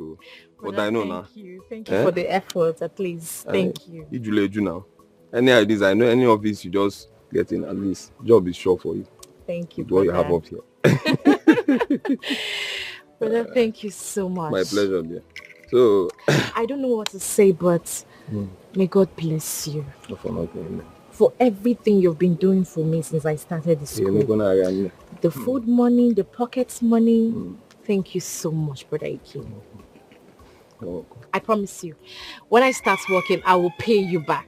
but I know now. Thank you for the effort, at least. Thank you. You now. Any ideas? I know any of this you just get in. At least job is sure for you. Thank you. With what you have up here. Brother, thank you so much. My pleasure, dear. So I don't know what to say, but may God bless you. For nothing. for everything you've been doing for me since I started the school. The food money, the pocket money. Thank you so much, Brother Ike. I promise you, when I start working, I will pay you back.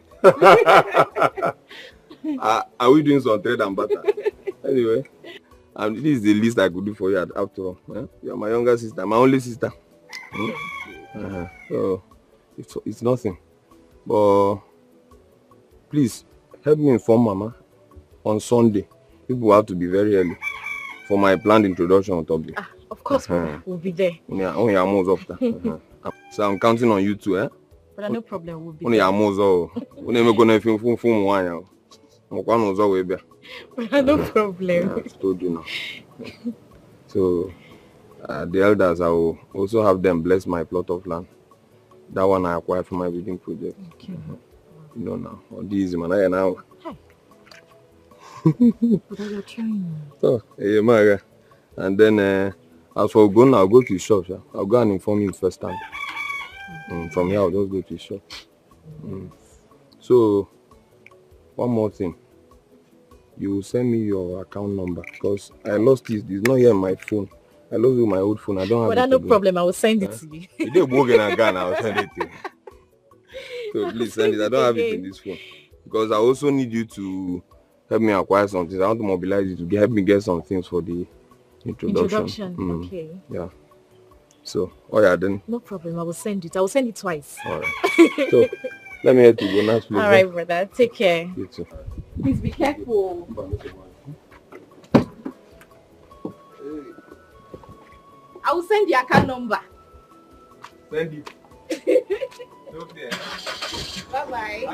Are we doing some trade and butter? Anyway, this is the least I could do for you after all. You are my younger sister, my only sister. So it's nothing. But please help me inform Mama on Sunday. People have to be very early for my planned introduction on top. Of course, we'll be there. So I'm counting on you too, eh? But no problem, we'll be there. No problem. I told you now. So the elders, I will also have them bless my plot of land. That one I acquired from my wedding project. Okay. You know now. This man, I now. But you're trying. Oh, yeah, my. And then as for going, I'll go to the shop. I'll go and inform you first time. From here, I'll just go to the shop. So, one more thing. You will send me your account number because I lost it. It's not here on my phone. I lost it with my old phone. I don't have it. But no problem. I will send it to you. You did work in a gun. I will send it to you. So please send it. I don't have it in this phone because I also need you to help me acquire something. I want to mobilize you to help me get some things for the introduction. Okay. Yeah. So, then. No problem. I will send it. I will send it twice. All right. So, let me head to Bonus, please. All right, brother. Take care. You too. Please be careful. I will send the account number. Send it. Okay. Bye-bye.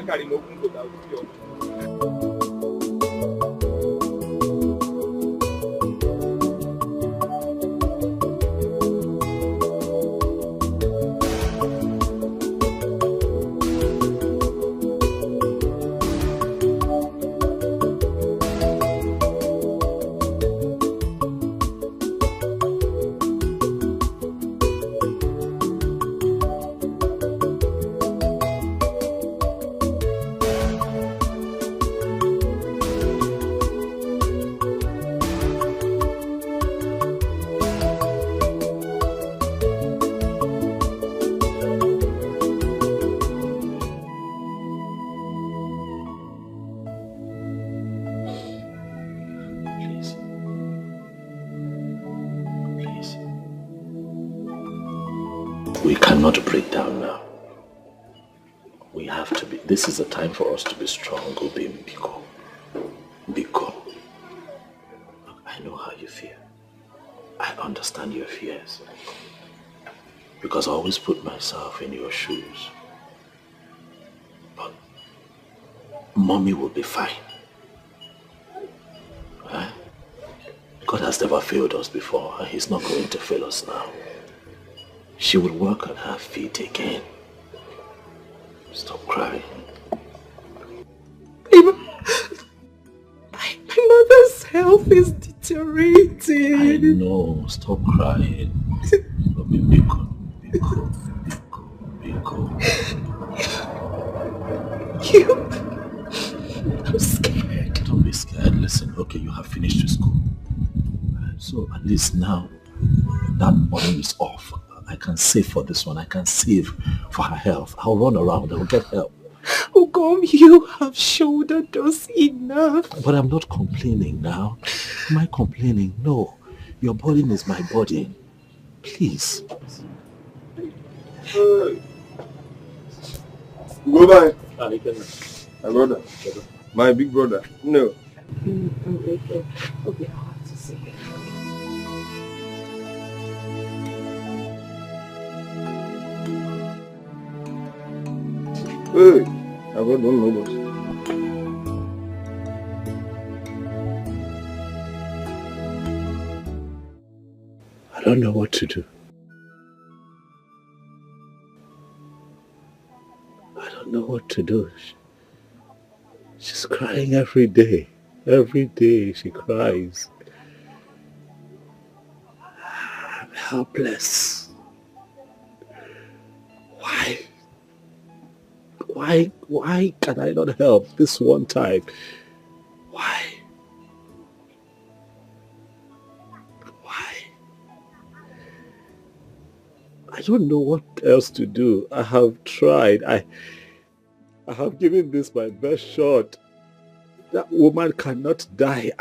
We cannot break down now. We have to be. This is the time for us to be strong, Obi Biko. Biko. Look, I know how you feel. I understand your fears. Because I always put myself in your shoes. But Mommy will be fine. Right? God has never failed us before, and He's not going to fail us now. She will work on her feet again. Stop crying. My mother's health is deteriorating. I know. Stop crying. Biko. I'm scared. Don't be scared. Listen, okay, you have finished your school. So at least now that money is off. I can save for this one. I can save for her health. I'll run around. I'll get help. Ogom, you have shouldered us enough. But I'm not complaining now. Am I complaining? No. Your burden is my burden. Please. Hey. Go by. My brother. My big brother. No. Okay, I'll have to see. Hey, I don't know this. I don't know what to do. I don't know what to do. She's crying every day. Every day she cries. I'm helpless. Why Why can I not help this one time? Why? I don't know what else to do. I have tried. I have given this my best shot. That woman cannot die.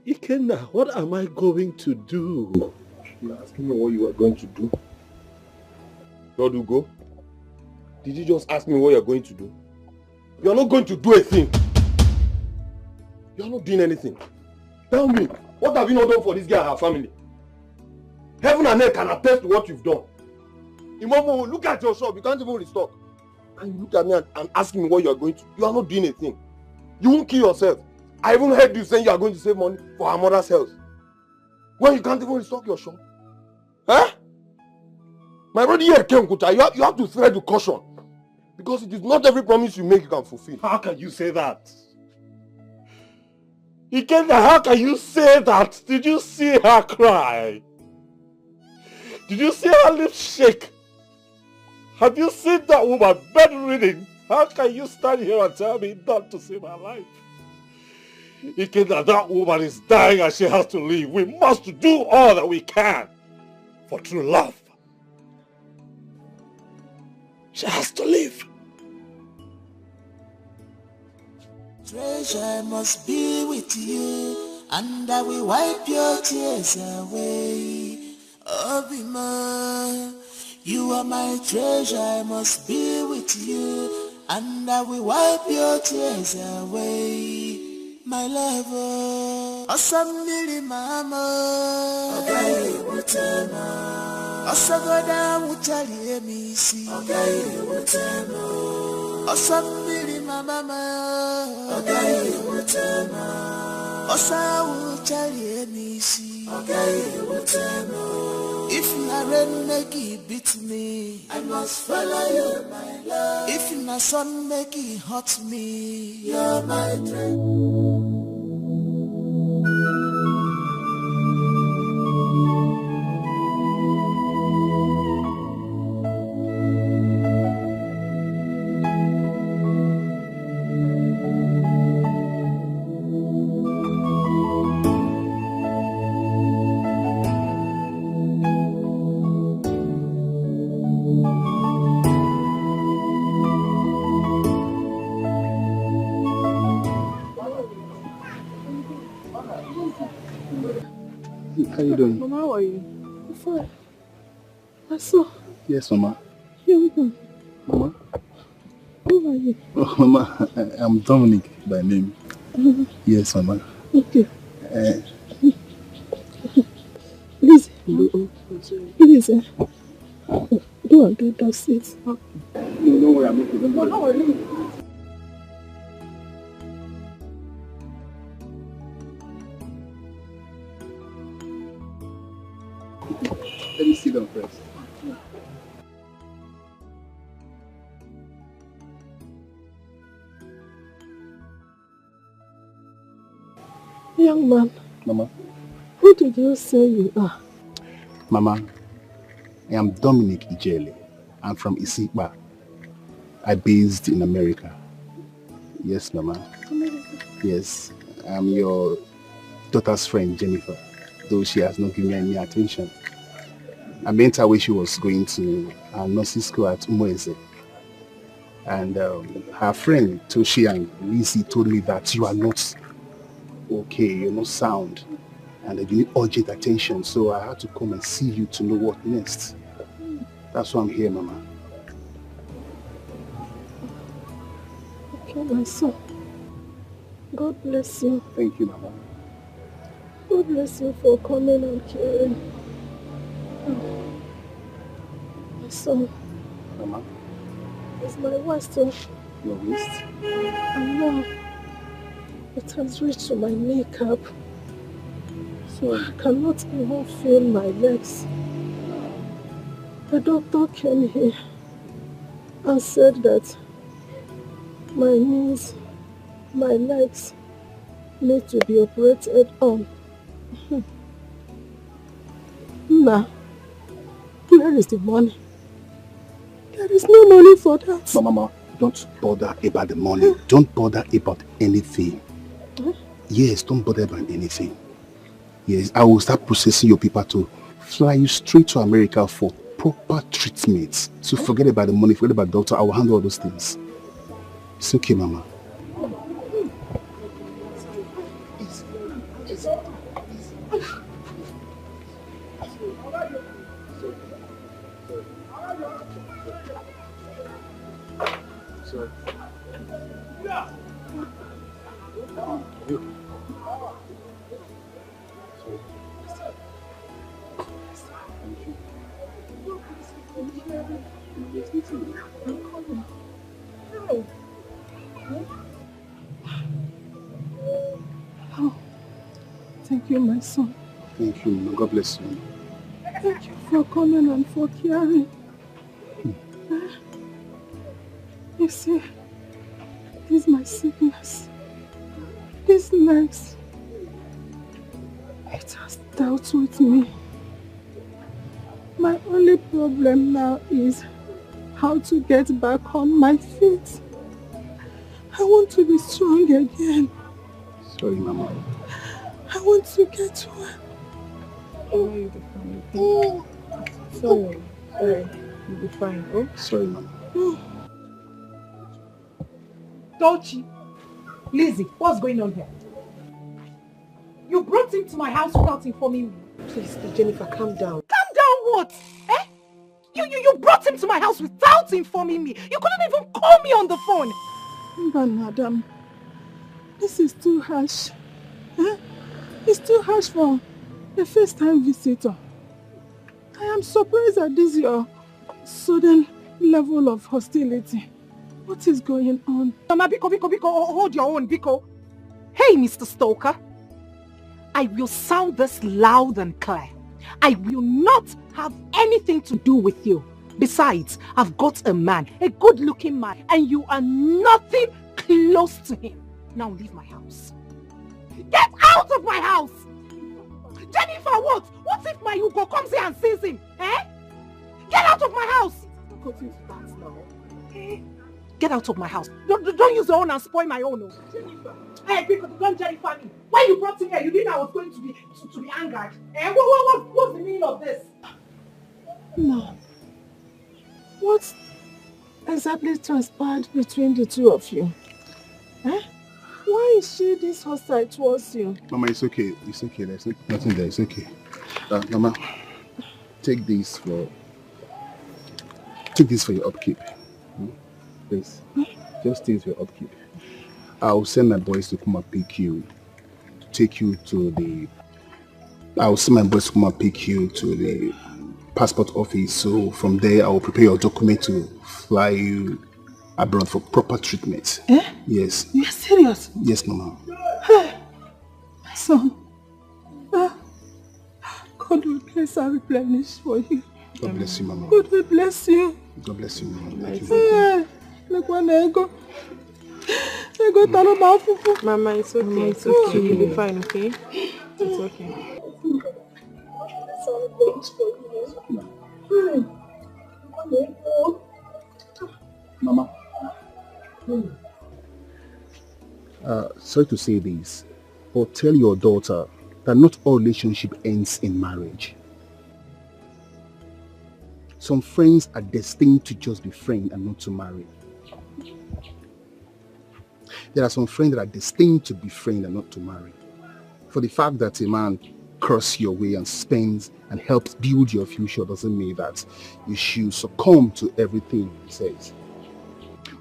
Ikenna, what am I going to do? You're asking me what you are going to do? Rodugo, did you just ask me what you're going to do? You're not going to do a thing. You're not doing anything. Tell me, what have you not done for this girl and her family? Heaven and earth can attest to what you've done. Imomo, look at your shop. You can't even restock. And you look at me and ask me what you are going to do. You are not doing a thing. You won't kill yourself. I even heard you saying you are going to save money for her mother's health. When you can't even restock your shop. Huh? My brother here, Ken Kuta, you have to tread with caution. Because it is not every promise you make you can fulfill. How can you say that? Ikenna, how can you say that? Did you see her cry? Did you see her lips shake? Have you seen that woman bedridden? How can you stand here and tell me not to save her life? Ikenna, that woman is dying and she has to leave. We must do all that we can for true love. She has to leave. Treasure must be with you, and I will wipe your tears away. Obima, you are my treasure, I must be with you, and I will wipe your tears away. My lover, Osamili mama, Ogai Mutema, Osagoda Mutali emisi, Ogai Mutema, Osamili mama, Ogai Mutema, Osa Mutali emisi, Ogai Mutema. If Naren make it beat me, I must follow you, my love. If my son make it hurt me, you're my dream. How you doing? Mama, how are you? I'm fine. I saw. Yes, Mama. You. Mama? Who are you? Oh, Mama, I'm Dominic by name. Yes, Mama. Okay. Please. Please. Go and do that seat. No, don't worry, I'm okay. Don't worry. How are you? Let me sit down first. Young man. Mama. Who did you say you are? Mama, I am Dominic Ijele. I'm from Isikpa. I based in America. Yes, Mama. Yes, I'm your daughter's friend, Jennifer, though she has not given me any attention. I met her when she was going to nursing school at Umueze. And her friend, Toshi and Lizzie, told me that you are not okay, you're not sound, and that you need urgent attention. So I had to come and see you to know what next. That's why I'm here, Mama. Okay, my son. God bless you. Thank you, Mama. God bless you for coming and caring. My son. Mama. It's my waist. Your waist? And now it has reached to my kneecap. So I cannot even feel my legs. The doctor came here and said that my knees, my legs need to be operated on. Now, where is the money? There is no money for that. Mama, don't bother about the money. Don't bother about anything. Yes, don't bother about anything. Yes, I will start processing your paper to fly you straight to America for proper treatment. So forget about the money, forget about the doctor. I will handle all those things. It's okay, Mama. Oh, thank you, my son. Thank you, Mama. God bless you. Thank you for coming and for caring. You see, this is my sickness. These legs, it has dealt with me. My only problem now is how to get back on my feet. I want to be strong again. Sorry, Mama. I want to get well. You'll be fine, okay? Sorry. You'll be fine, oh? Sorry, Mama. Dolce, Lizzie, what's going on here? You brought him to my house without informing me. Please, Jennifer, calm down. Calm down what? Eh? You brought him to my house without informing me. You couldn't even call me on the phone. But madam, this is too harsh. It's too harsh for a first-time visitor. I am surprised at this your sudden level of hostility. What is going on? Mama, Biko, hold your own, Biko. Hey, Mr. Stoker. I will sound this loud and clear. I will not have anything to do with you. Besides, I've got a man, a good-looking man, and you are nothing close to him. Now leave my house. Get out of my house! Jennifer, what? What if my Hugo comes here and sees him? Eh? Get out of my house! Get out of my house. Don't use your own and spoil my own. Jennifer. Hey, people, don't Jennifer me. When you brought him here, you didn't know I was going to be angered. Eh? What's the meaning of this? No. What exactly transpired between the two of you? Eh? Why is she this hostile towards you? Mama, it's okay. It's okay. There's nothing there. It's okay. Mama, take this for your upkeep. Please. Just take it for your upkeep. I'll send my boys to come and pick you. I'll send my boys to come and pick you to the passport office. So from there, I will prepare your document to fly you abroad for proper treatment. Eh? Yes. You're serious? Yes, Mama. Hey, my son. God will bless and replenish for you. God bless you, Mama. God will bless you. God bless you, Mama. Thank you. Hey, look when I go. I go tell about Fufu. Mama, it's okay. It's okay. You'll be fine, okay? It's okay. Mama. Sorry to say this, but tell your daughter that not all relationship ends in marriage. Some friends are destined to just be friends and not to marry. There are some friends that are destined to be friends and not to marry. For the fact that a man curses your way and spends and helps build your future doesn't mean that you should succumb to everything he says.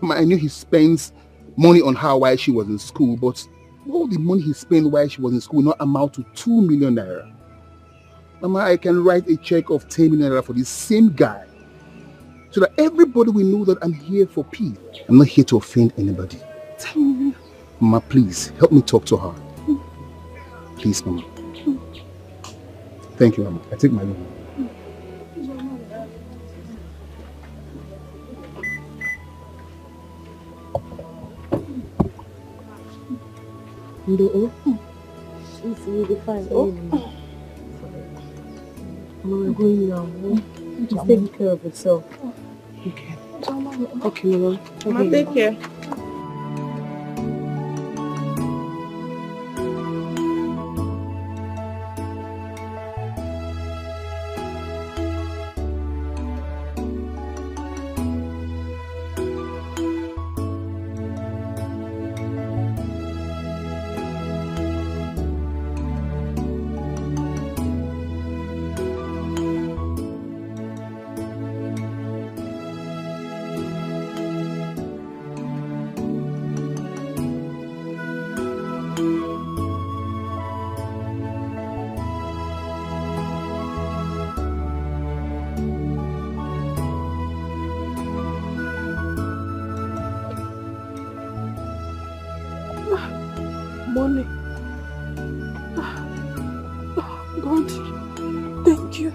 Mama, I knew he spends money on her while she was in school, but all the money he spent while she was in school will not amount to 2 million naira. Mama, I can write a check of 10 million naira for this same guy so that everybody will know that I'm here for peace. I'm not here to offend anybody. 10 million. Mama, please, help me talk to her. Please, Mama. Thank you, Mama. I take my leave. You'll be fine. We're going now. Just take care of yourself. Okay. Okay, Mama. Mama, take care. Money. God, thank you.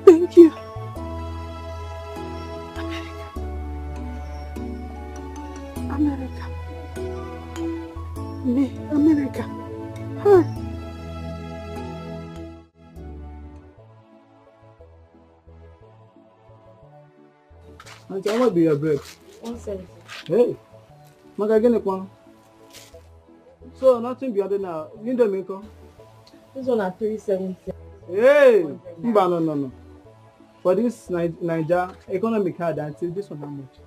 Thank you. America. Me, America. Hi. Auntie, how much be your bread? 170. Hey, Maga, get one. So nothing beyond now. You don't make up. This one at 370. Hey, no. For this Niger economic hard until this one how much?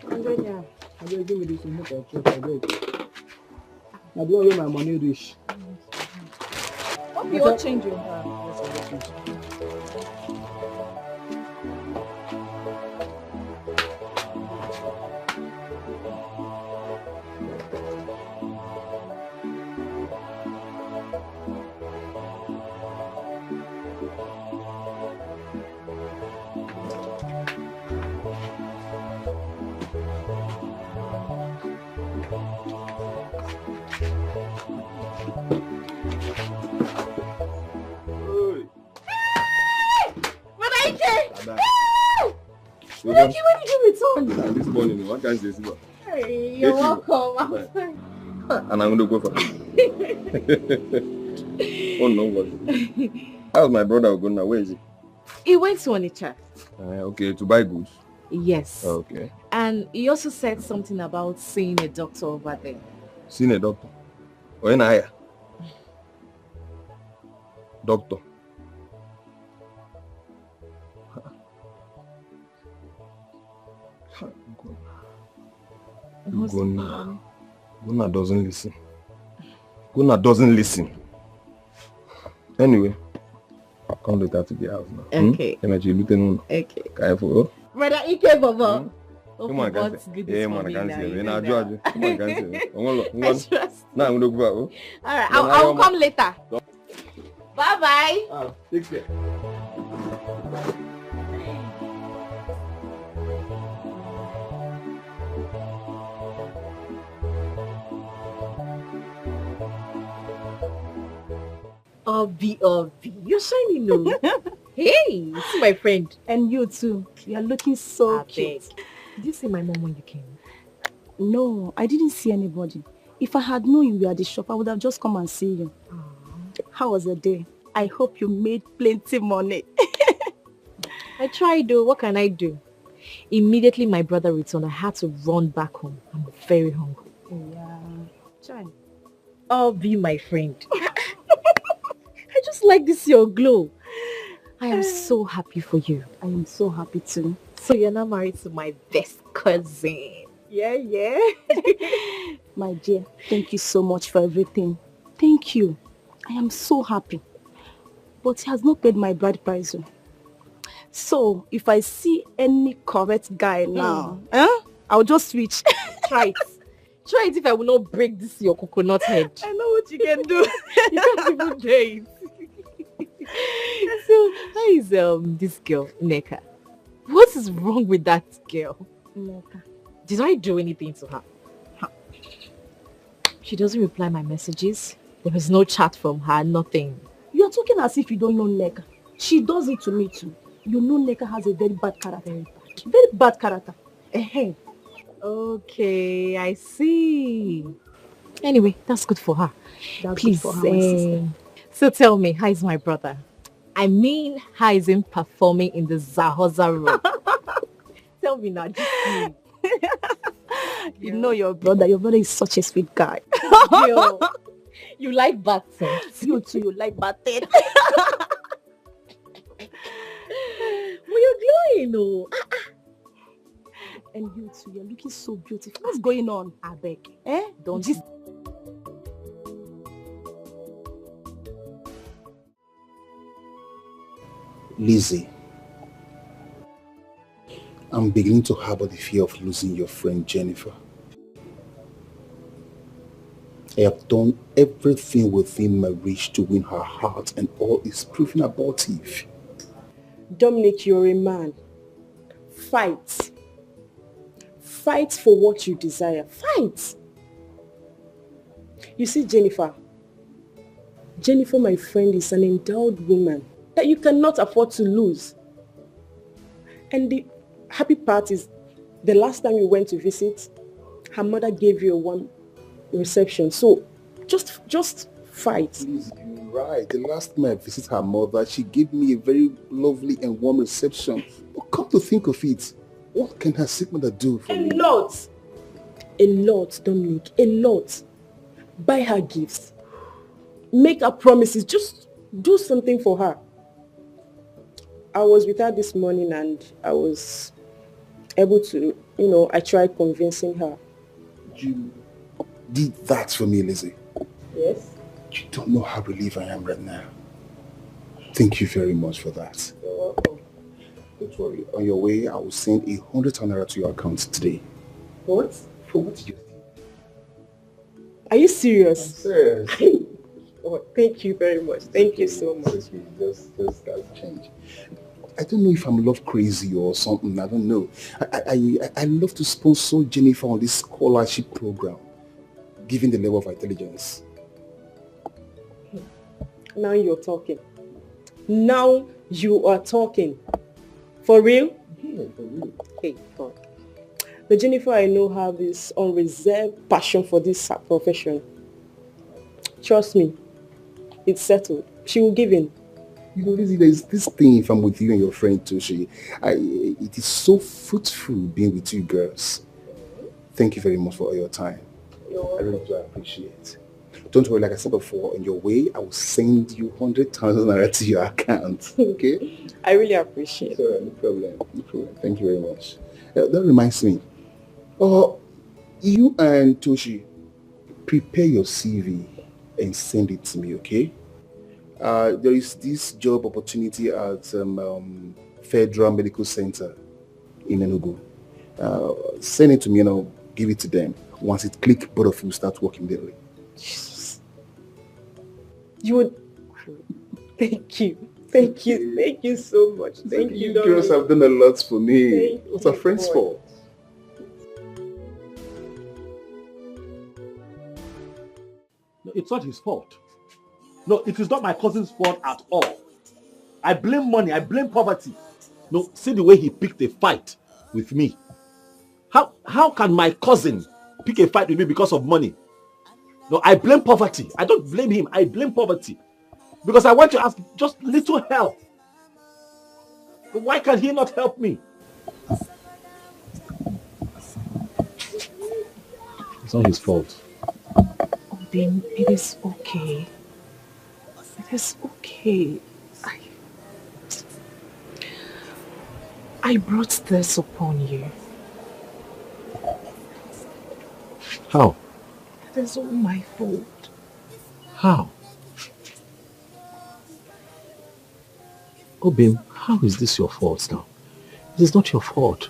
100 naira. I will give me this one. Make I check. I beg. I don't know where my money reach. Hope you all change your hand. When did you return? This morning, what can you say? Hey, you're welcome. And I'm going to go for it. Oh, no, what? How's my brother going now? Where is he? He went to Onitsha. Okay, to buy goods. Yes. Okay. And he also said something about seeing a doctor over there. Seeing a doctor? Or in hire? Doctor. Guna doesn't listen. Guna doesn't listen. Anyway, I'll come later to the house now. Okay. Okay. Okay. Brother Ike Baba. Come on, guys. Yeah, man, I can't see you. Come on, I can't see you. Now I'm going to go out. Alright, I'll come later. Bye-bye. Take care. Obi, you're shining, no? Hey, see my friend. And you too. You're looking so cute. Did you see my mom when you came? No, I didn't see anybody. If I had known you were at the shop, I would have just come and see you. How was the day? I hope you made plenty money. I tried though. What can I do? Immediately my brother returned, I had to run back home. I'm very hungry. Yeah. Try. Obi, my friend. I just like this your glow. I am so happy for you. I am so happy too. So you're now married to my best cousin. Yeah. My dear, thank you so much for everything. Thank you. I am so happy. But he has not paid my bride price. So if I see any correct guy now, I'll just switch. Try it. Try it if I will not break this your coconut head. I know what you can do. You can't even do it. So how is this girl, Neka? What is wrong with that girl? Neka. Did I do anything to her? She doesn't reply my messages. There is no chat from her, nothing. You are talking as if you don't know Neka. She does it to me too. You know Neka has a very bad character. Very bad character. Okay, I see. Anyway, that's good for her. That's Please, good for her, my sister. So tell me, how is my brother? I mean, how is him performing in the Zahoza role? Tell not be not just me. You know your brother. Your brother is such a sweet guy. Yo, you like bad things. You too, you like bad things. Well, you're glowing, oh. And you too, you're looking so beautiful. What's going on? I beg. Don't Just Lizzie, I'm beginning to harbor the fear of losing your friend Jennifer. I have done everything within my reach to win her heart, and all is proving abortive. Dominic, you're a man. Fight. Fight for what you desire. Fight. You see, Jennifer, my friend, is an endowed woman that you cannot afford to lose. And the happy part is, the last time you went to visit, her mother gave you a warm reception. So just fight. Please, you're right. The last time I visited her mother, she gave me a very lovely and warm reception. But come to think of it, what can her sick mother do for me? A lot, Dominic, a lot. Buy her gifts. Make her promises. Just do something for her. I was with her this morning and I was able to, I tried convincing her. You did that for me, Lizzie. Yes? You don't know how relieved I am right now. Thank you very much for that. You're welcome. Don't worry. On your way, I will send 100 naira to your account today. What? For what you did? Are you serious? I'm serious. Oh, thank you very much. Thank you so much. Just that's change. I don't know if I'm love crazy or something. I don't know. I love to sponsor Jennifer on this scholarship program, given the level of intelligence. Now you're talking. Now you are talking. For real? Yeah, for real. Hey, God. The Jennifer I know have this unreserved passion for this profession. Trust me, it's settled. She will give in. You know, Lizzie, there's this thing, if I'm with you and your friend Toshi, it is so fruitful being with you girls. Thank you very much for all your time. I really do appreciate. Don't worry, like I said before, on your way, I will send you 100,000 naira to your account. Okay? I really appreciate it. Sorry, no problem. No problem. Thank you very much. That reminds me. You and Toshi, prepare your CV and send it to me, okay? There is this job opportunity at Federal Medical Center in Enugu. Send it to me and I'll give it to them. Once it clicks, both of you start working daily. Jesus. You would... Thank you. Thank you. Thank you so much. Thank you. You girls have done a lot for me. What's our friends for? No, it's not his fault. No, it is not my cousin's fault at all. I blame money. I blame poverty. No, see the way he picked a fight with me. How can my cousin pick a fight with me because of money? No, I blame poverty. I don't blame him. I blame poverty. Because I want to ask just little help. But why can he not help me? It's not his fault. Oh, then it is okay. It is okay. I brought this upon you. How? It is all my fault. How? Obim, how is this your fault now? It is not your fault.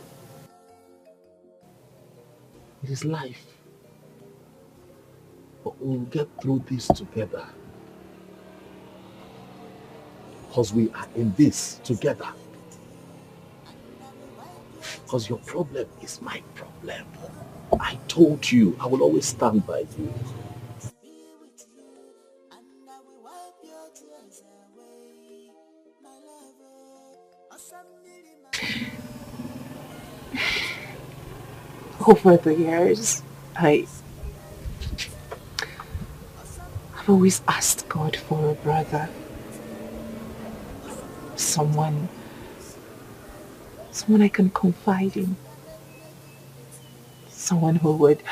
It is life. But we'll get through this together. Because we are in this together. Because your problem is my problem. I told you, I will always stand by you. Over the years, I've always asked God for a brother. Someone I can confide in. someone who would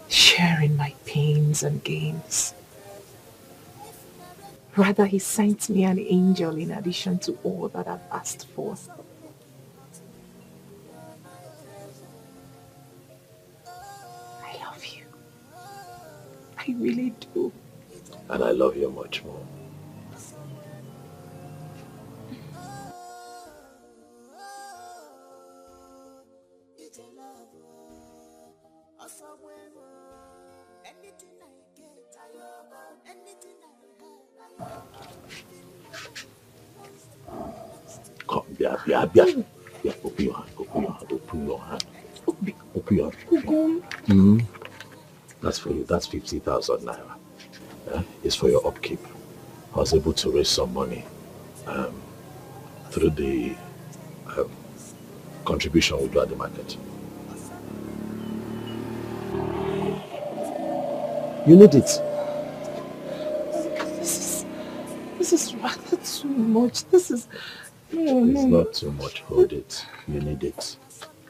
share in my pains and gains. Rather, he sent me an angel in addition to all that I've asked for. I love you. I really do. And I love you much more. Come, yeah. Open your hand, open your hand. That's for you, that's 50,000 naira. It's for your upkeep. I was able to raise some money through the contribution we do at the market. You need it. This is rather too much. This is... It's not too much. Hold it. You need it.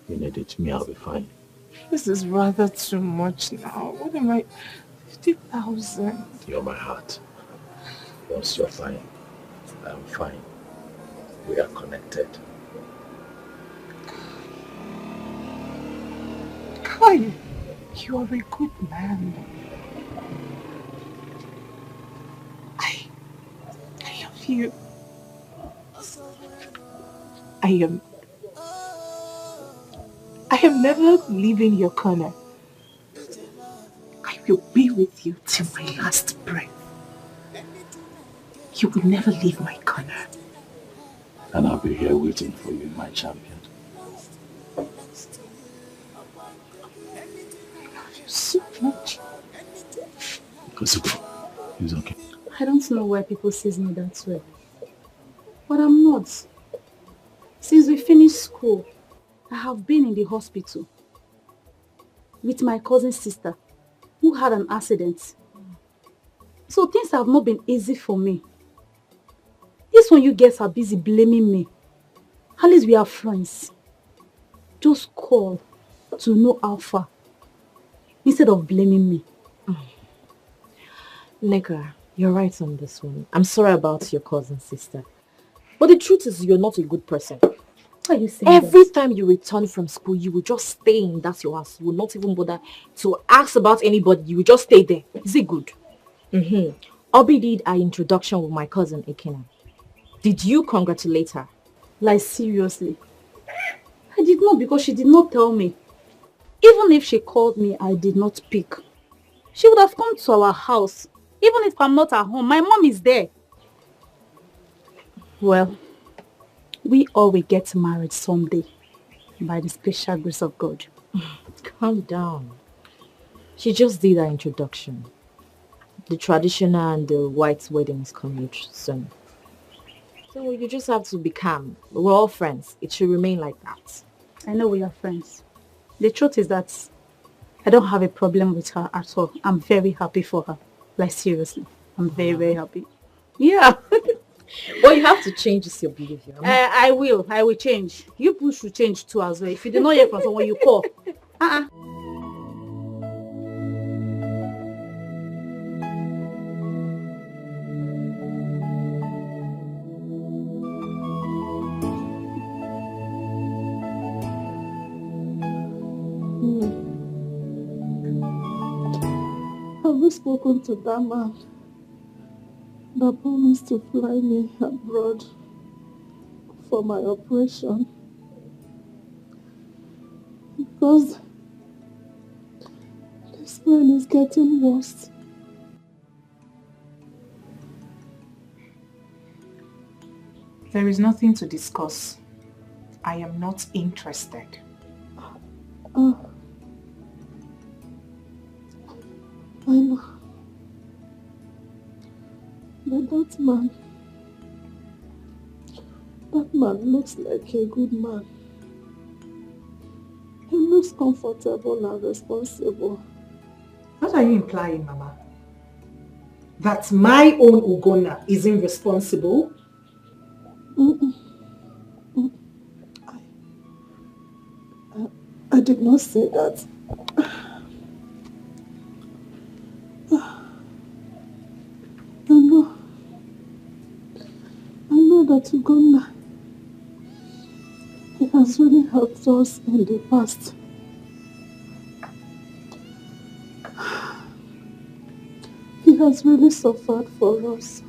You need it. Me, I'll be fine. This is rather too much now. What am I... 50,000. You're my heart. Once you're fine, I'm fine. We are connected. Kai, you are a good man. I love you. I am never leaving your corner. I will be with you till my last breath. You will never leave my corner. And I'll be here waiting for you, my champion. I love you so much. It's okay. I don't know why people see me that way. But I'm not. Since we finished school, I have been in the hospital with my cousin's sister who had an accident. So things have not been easy for me. This one you guys are busy blaming me. At least we are friends. Just call to know how far instead of blaming me. Neka, you're right on this one. I'm sorry about your cousin's sister. But the truth is you're not a good person. Why are you saying Every that? time you return from school, you will just stay in that your house. You will not even bother to ask about anybody. You will just stay there. Is it good? Obi did our introduction with my cousin Ekena. Did you congratulate her? Like seriously? I did not, because she did not tell me. Even if she called me, I did not pick. She would have come to our house. Even if I'm not at home, my mom is there. Well, we all will get married someday by the special grace of God. Calm down. She just did our introduction. The traditional and the white wedding is coming soon. So you just have to be calm. We're all friends. It should remain like that. I know we are friends. The truth is that I don't have a problem with her at all. I'm very happy for her. Like seriously. I'm very, very happy. Yeah. But you have to change your behavior. I will change. You people should change too as well. If you do not hear from someone, you call. Have you spoken to that man that promised to fly me abroad for my operation? Because this man is getting worse. There is nothing to discuss. I am not interested. I know. But that man looks like a good man. He looks comfortable and responsible. What are you implying, Mama? That my own Ugonna isn't responsible? I did not say that. I know that Ugonna, he has really helped us in the past. He has really suffered for us.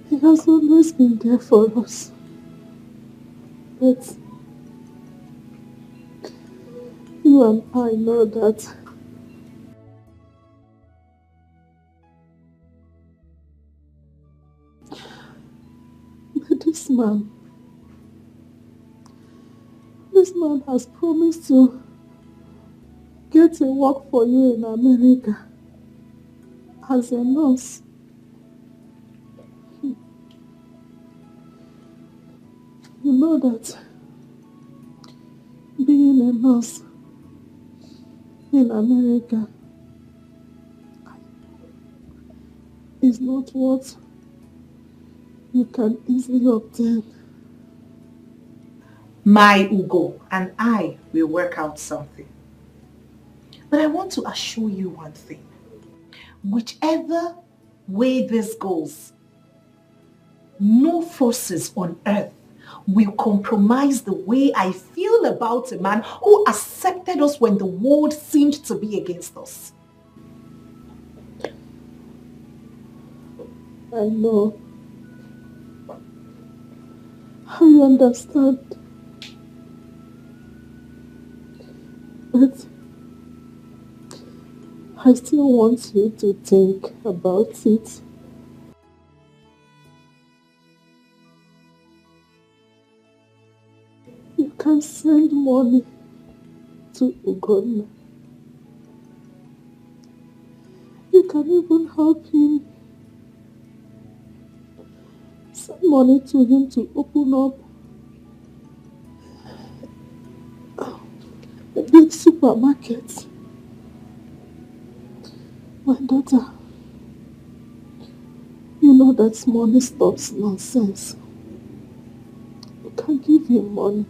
He has always been there for us. But you and I know that this man has promised to get a work for you in America as a nurse. You know that being a nurse in America is not what you can easily obtain. My Ugo and I will work out something. But I want to assure you one thing. Whichever way this goes, no forces on earth will compromise the way I feel about a man who accepted us when the world seemed to be against us. I know. I understand. But I still want you to think about it. You can send money to Ugonna. You can even help him. Send money to him to open up a big supermarket. My daughter, you know that money stops nonsense. You can give him money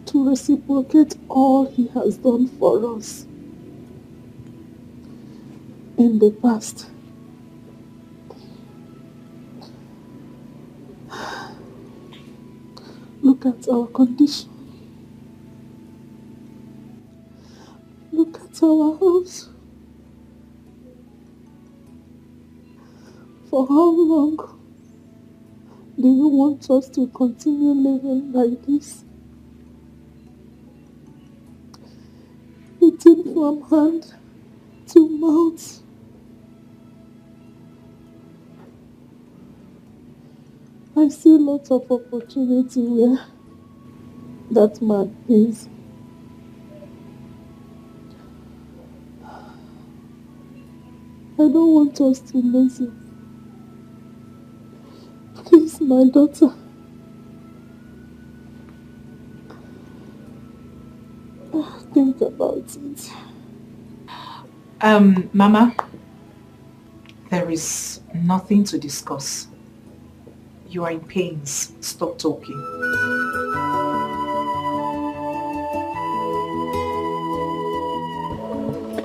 to reciprocate all he has done for us in the past. Look at our condition. Look at our house. For how long do you want us to continue living like this? Eating from hand to mouth. I see lots of opportunity where that man is. I don't want us to lose it. Please, my daughter. Think about it. Mama, there is nothing to discuss. You are in pains. Stop talking.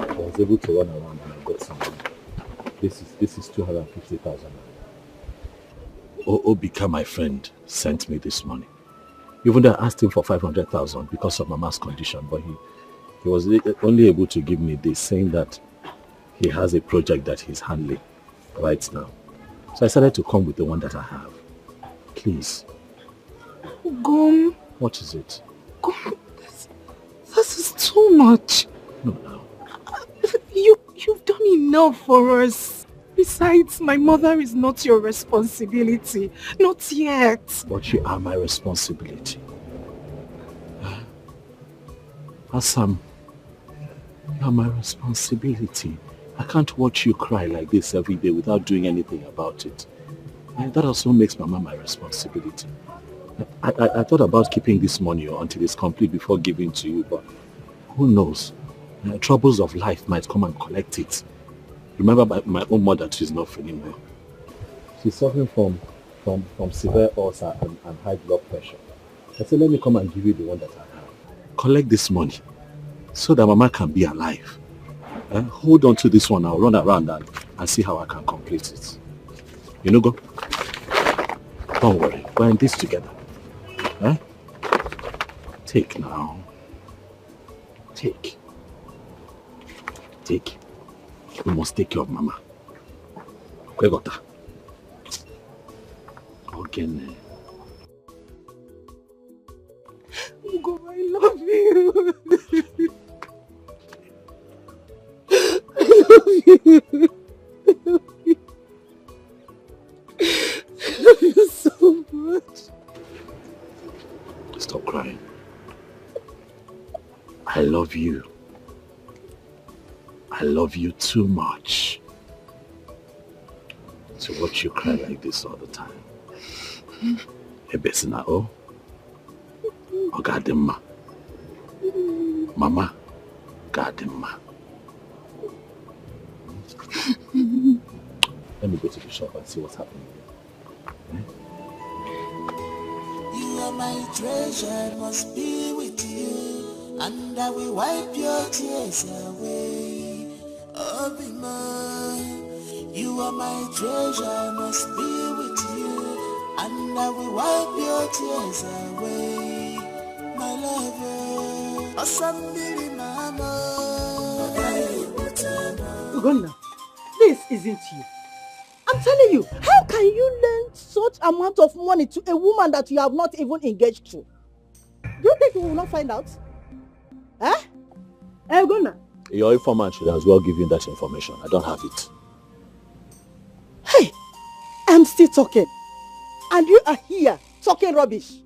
I was able to run around and I got some money. This is 250,000. Obika, my friend, sent me this money. Even though I asked him for 500,000 because of Mama's condition, but he was only able to give me this, saying that he has a project that he's handling right now. So I decided to come with the one that I have. Please. Gum. What is it? Gum, this is too much. No. You've done enough for us. Besides, my mother is not your responsibility. Not yet. But you are my responsibility. Assam, you are my responsibility. I can't watch you cry like this every day without doing anything about it. And that also makes Mama my responsibility. I thought about keeping this money until it's complete before giving to you, but who knows? Troubles of life might come and collect it. Remember, my own mother too is not feeling well. She's suffering from severe ulcer and high blood pressure. I said, let me come and give you the one that I have. Collect this money so that Mama can be alive. Hold on to this one. I'll run around and see how I can complete it. You know, go. Don't worry. We're in this together. Take now. Take. We must take care of Mama. Okay, got that. Again. Ugo, I love you. I love you. I love you so much. Stop crying. I love you. I love you too much to watch you cry like this all the time. Ebesina o. Ogadema. Mama. Gadema. Let me go to the shop and see what's happening. You are my treasure, must be with you, and I will wipe your tears away. Oh, be mine. You are my treasure, must be with you, and I will wipe your tears away. My lover, Asambili mama. Ugonna, this isn't you. I'm telling you, how can you lend such amount of money to a woman that you have not even engaged to? Do you think we will not find out? Ugonna? Your informant should as well give you that information. I don't have it. Hey, I'm still talking. And you are here talking rubbish.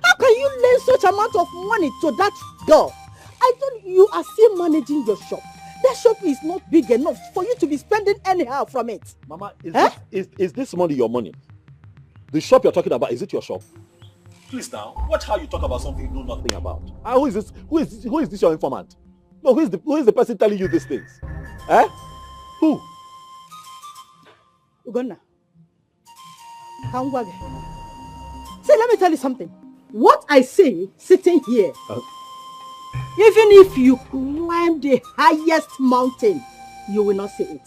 How can you lend such amount of money to that girl? I thought you are still managing your shop. That shop is not big enough for you to be spending anyhow from it. Mama, is this money your money? The shop you're talking about, is it your shop? Please now, watch how you talk about something you know nothing about. Who is this? Who is this your informant? No, who is the person telling you these things? Who? Ugonna. Say, let me tell you something. What I say sitting here, even if you climb the highest mountain, you will not see it.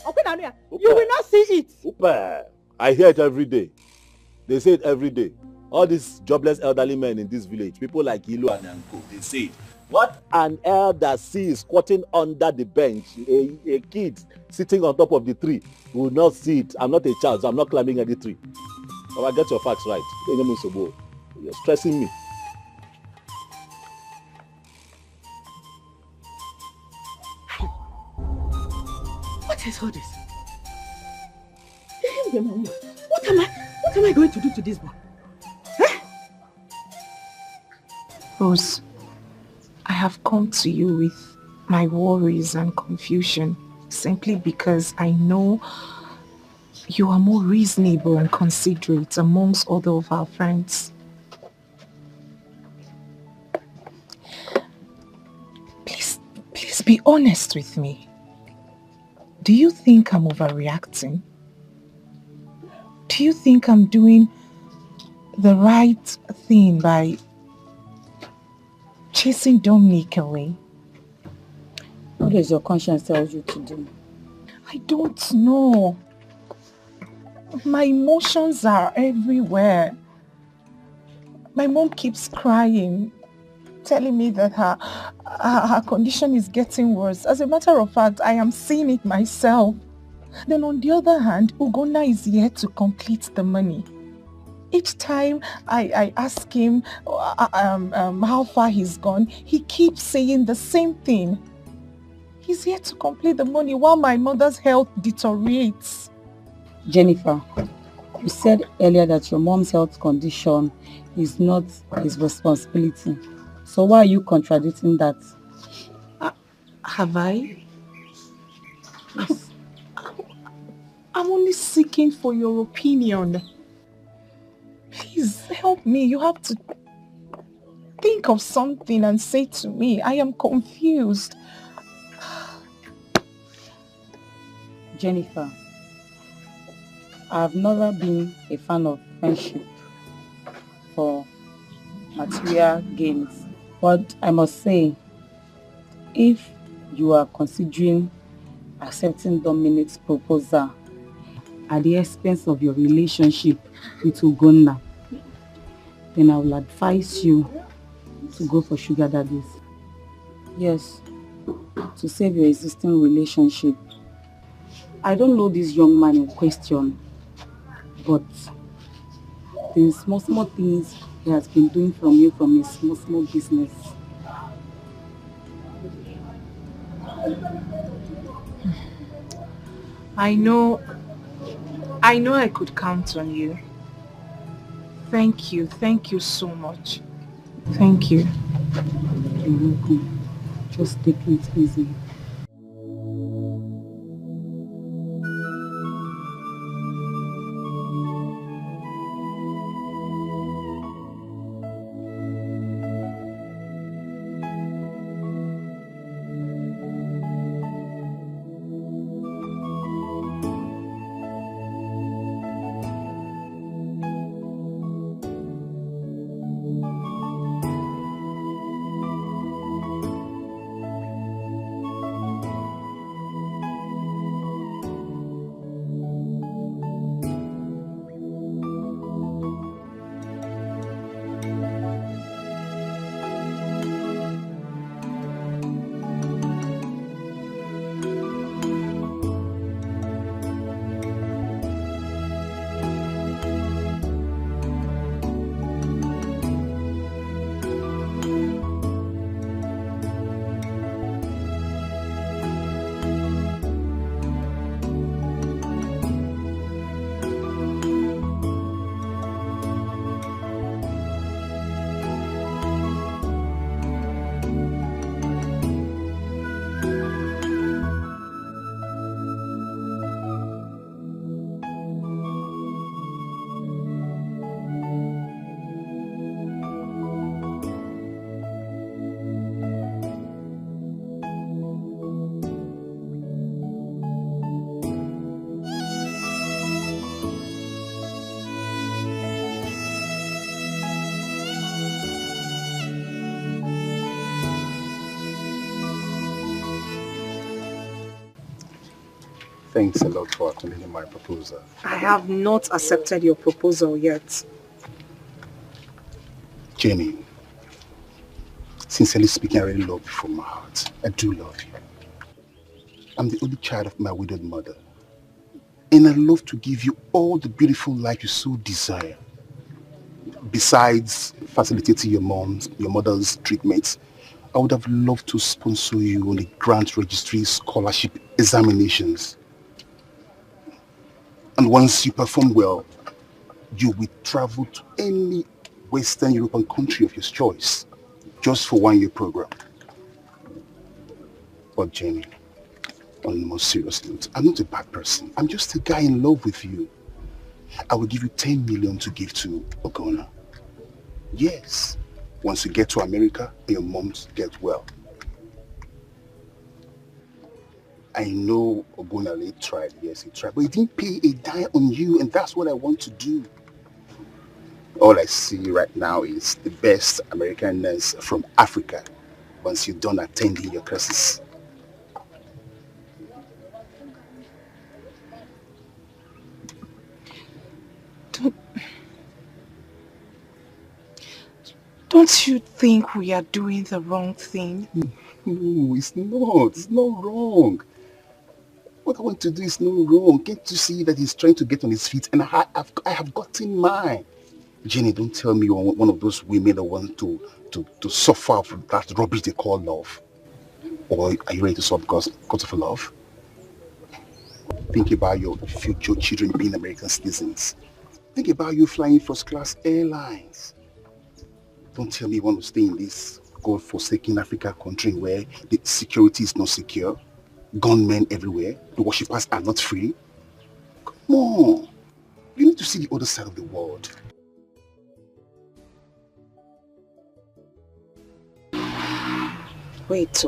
Okay, Nania, you will not see it. Super. I hear it every day. They say it every day. All these jobless elderly men in this village, people like Ilu and Yanko, they say it. What an elder sees squatting under the bench, a kid sitting on top of the tree will not see it. I'm not a child, so I'm not climbing any tree. But I get your facts right. You're stressing me. What is all this? What am I going to do to this boy? Rose, I have come to you with my worries and confusion simply because I know you are more reasonable and considerate amongst other of our friends. Please be honest with me. Do you think I'm overreacting? Do you think I'm doing the right thing by chasing Dominic away? What does your conscience tell you to do? I don't know. My emotions are everywhere. My mom keeps crying, telling me that her condition is getting worse. As a matter of fact, I am seeing it myself. Then on the other hand, Ugonna is yet to complete the money. Each time I ask him how far he's gone, he keeps saying the same thing. He's yet to complete the money while my mother's health deteriorates. Jennifer, you said earlier that your mom's health condition is not his responsibility. So why are you contradicting that? Have I? Yes. I'm only seeking for your opinion. Please help me. You have to think of something and say to me. I am confused. Jennifer, I've never been a fan of friendship for material gains. But I must say, if you are considering accepting Dominic's proposal at the expense of your relationship with Ugonna, then I will advise you to go for sugar daddies. Yes, to save your existing relationship. I don't know this young man in question, but the small things he has been doing from you from his small business. I know I could count on you. Thank you so much. Thank you. You're welcome. Just take it easy. Thanks a lot for attending my proposal. I have not accepted your proposal yet. Jenny, sincerely speaking, I really love you from my heart. I do love you. I'm the only child of my widowed mother. And I love to give you all the beautiful life you so desire. Besides facilitating your mother's treatments, I would have loved to sponsor you on the grant registry scholarship examinations. And once you perform well, you will travel to any Western European country of your choice, just for 1 year program. But Jenny, on the most serious note, I'm not a bad person. I'm just a guy in love with you. I will give you 10 million to give to Ogona. Yes, once you get to America and your moms get well. I know Ogunale tried, yes he tried, but he didn't pay a dime on you, and that's what I want to do. All I see right now is the best American nurse from Africa once you're done attending your classes. Don't you think we are doing the wrong thing? No, it's not. It's not wrong. What I want to do is not wrong. Can't you see that he's trying to get on his feet, and I have gotten mine? Jenny, don't tell me you're one of those women that want to suffer from that rubbish they call love. Or are you ready to suffer because of love? Think about your future children being American citizens. Think about you flying first-class airlines. Don't tell me you want to stay in this God-forsaken African country where the security is not secure, gunmen everywhere, the worshippers are not free. Come on. You need to see the other side of the world. Wait.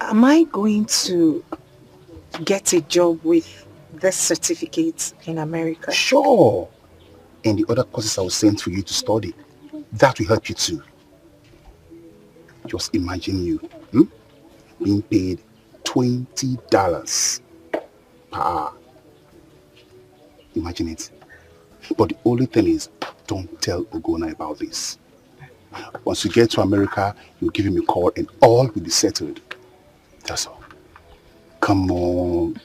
Am I going to get a job with this certificate in America? Sure. and the other courses I will send for you to study. That will help you too. Just imagine you being paid $20 per hour. Imagine it. But the only thing is, don't tell Ogona about this. Once you get to America, you'll give him a call and all will be settled. That's all. Come on.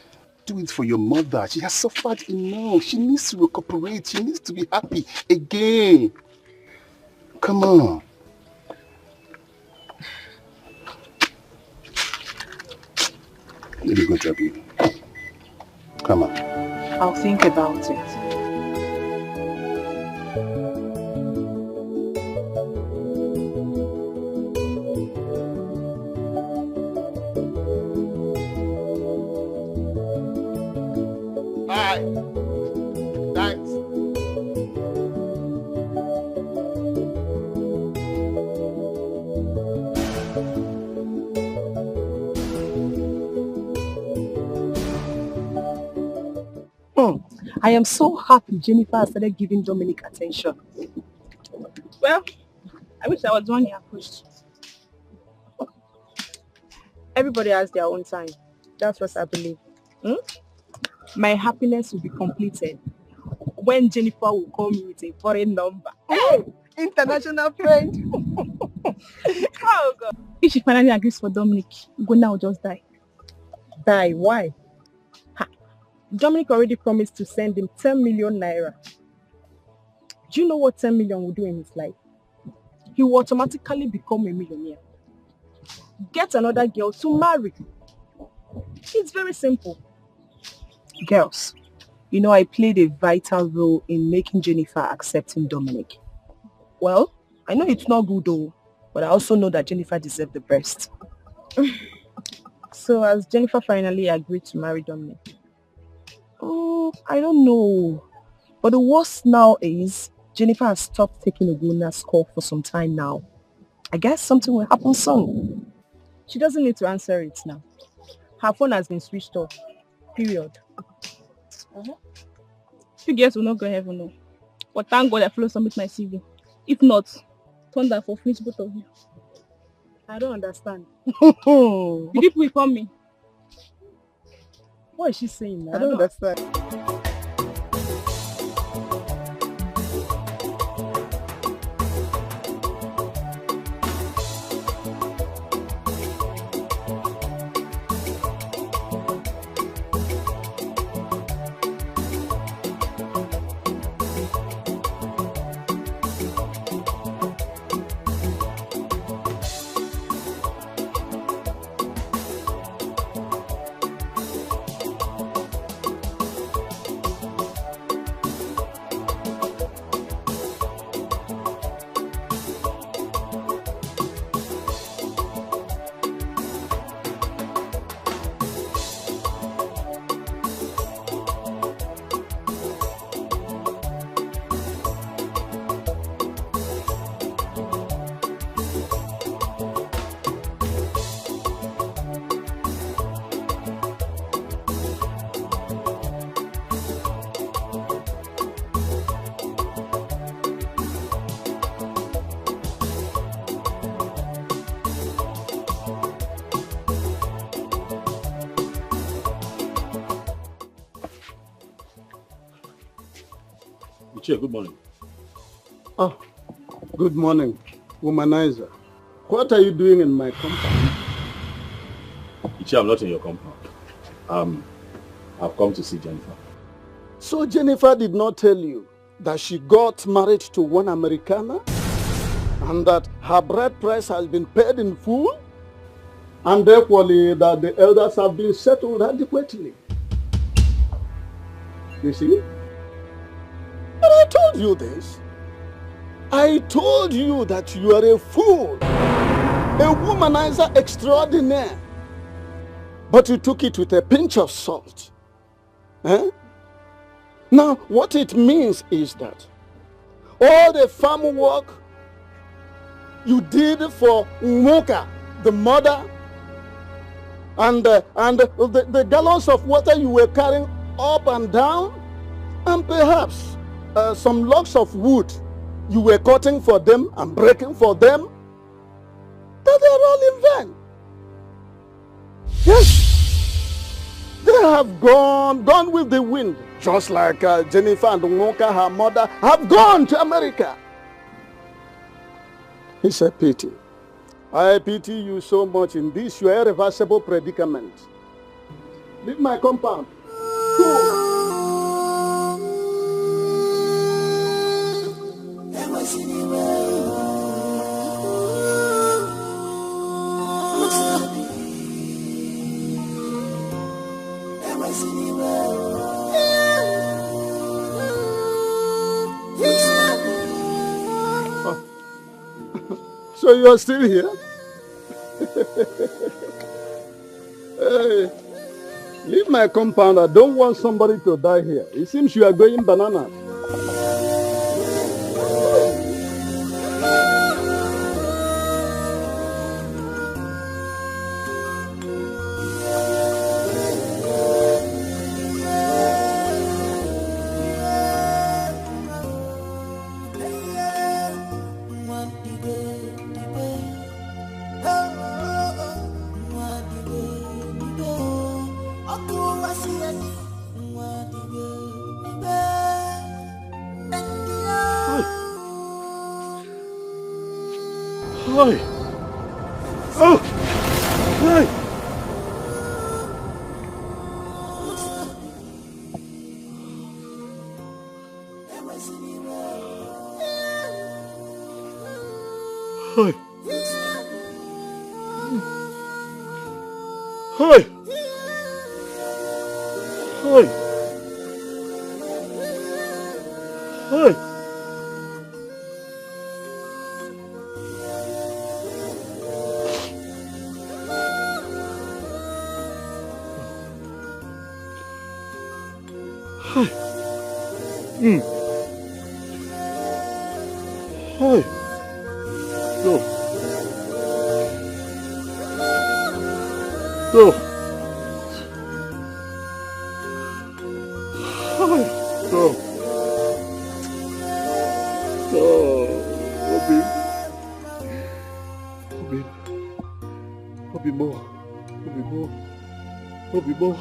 Do it for your mother. She has suffered enough. She needs to recuperate. She needs to be happy again. Come on. Let me go drop you. Come on. I'll think about it. Hi. Thanks. I am so happy Jennifer has started giving Dominic attention. Well, I wish I was the one he approached. Everybody has their own time. That's what I believe. My happiness will be completed when Jennifer will call me with a foreign number. Hey, international friend. Oh God. If she finally agrees for Dominic, Gona will just die. Die? Why? Dominic already promised to send him 10 million naira. Do you know what 10 million will do in his life? He will automatically become a millionaire. Get another girl to marry. It's very simple. Girls, you know I played a vital role in making Jennifer accepting Dominic. Well, I know it's not good though, but I also know that Jennifer deserved the best. So has Jennifer finally agreed to marry Dominic? Oh, I don't know. But the worst now is Jennifer has stopped taking Oguna's call for some time now. I guess something will happen soon. She doesn't need to answer it now. Her phone has been switched off. Period. You girls will not go heaven, no. But thank God I follow submit my CV. If not, thunder for finish both of you. I don't understand. The people will call me. What is she saying? I don't understand. Ichie, good morning. Oh, good morning, womanizer. What are you doing in my compound? Ichie, I'm not in your compound. I've come to see Jennifer. So Jennifer did not tell you that she got married to one Americana and that her bride price has been paid in full and equally that the elders have been settled adequately. You see? But I told you this. I told you that you are a fool, a womanizer extraordinaire. But you took it with a pinch of salt. Eh? Now, what it means is that all the farm work you did for Nwoka, the mother, and the gallons of water you were carrying up and down, and perhaps some logs of wood you were cutting for them and breaking for them, that they are all in vain. Yes, they have gone with the wind, just like Jennifer and Nwoka, her mother, have gone to America. It's a pity. I pity you so much in this your irreversible predicament. Leave my compound. Go. So you are still here? Hey, leave my compound. I don't want somebody to die here. It seems you are going bananas. Hi. Oh! Hi. Hi. Hi. Hi. Hi. Hi. Hi. Go. Go. Hi. Go. Oh, Obi. Obi. Obi more. Obi more. Obi more.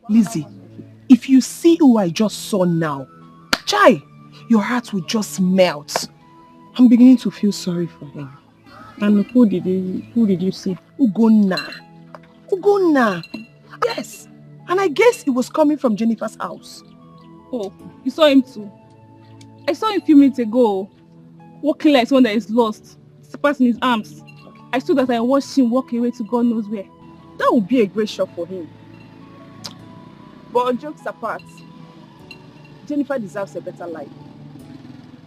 Lizzie, if you see who I just saw now, Chai, your heart will just melt. I'm beginning to feel sorry for him. And who did you see? Ugonna. Ugonna. Yes. And I guess it was coming from Jennifer's house. Oh, you saw him too? I saw him a few minutes ago, walking like someone that is lost, slippers in his arms. I saw that I watched him walk away to God knows where. That would be a great shock for him. But jokes apart, Jennifer deserves a better life.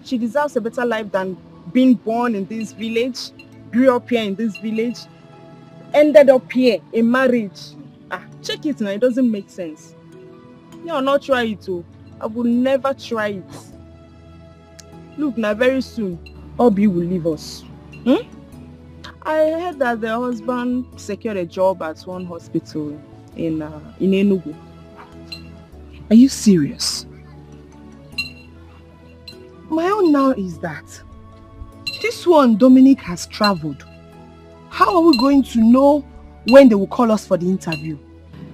She deserves a better life than being born in this village, grew up here in this village, ended up here in marriage. Check it now, it doesn't make sense. I'll not try it too. I will never try it. Look, now very soon, Obi will leave us. I heard that the husband secured a job at one hospital in Enugu. Are you serious? My own now is that this one, Dominic, has traveled. How are we going to know when they will call us for the interview?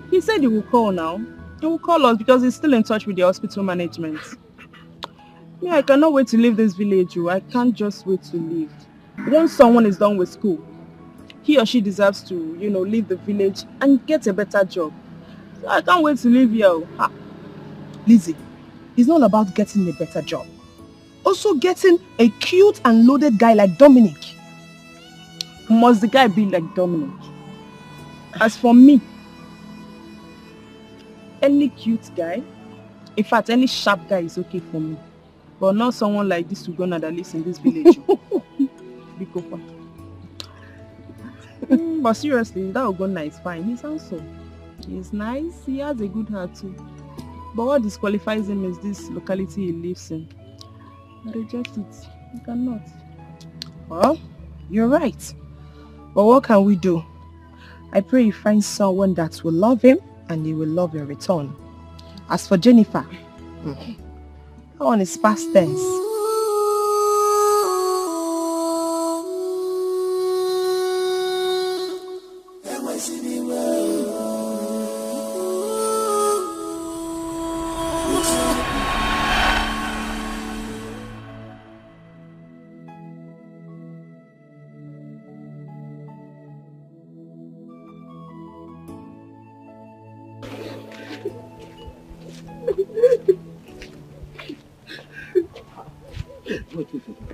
He said he will call now. He will call us because he's still in touch with the hospital management. I cannot wait to leave this village. I can't just wait to leave. Once someone is done with school, he or she deserves to, leave the village and get a better job. So I can't wait to leave here. Lizzie, it's not about getting a better job. Also getting a cute and loaded guy like Dominic. Must the guy be like Dominic? As for me, any cute guy, in fact, any sharp guy is okay for me. But not someone like this Uganda that lives in this village. But seriously, that Uganda is fine. He's handsome. He's nice. He has a good heart too. But what disqualifies him is this locality he lives in. I reject it. You cannot. Well, you're right. But what can we do? I pray you find someone that will love him and he will love your return. As for Jennifer, that one is past tense.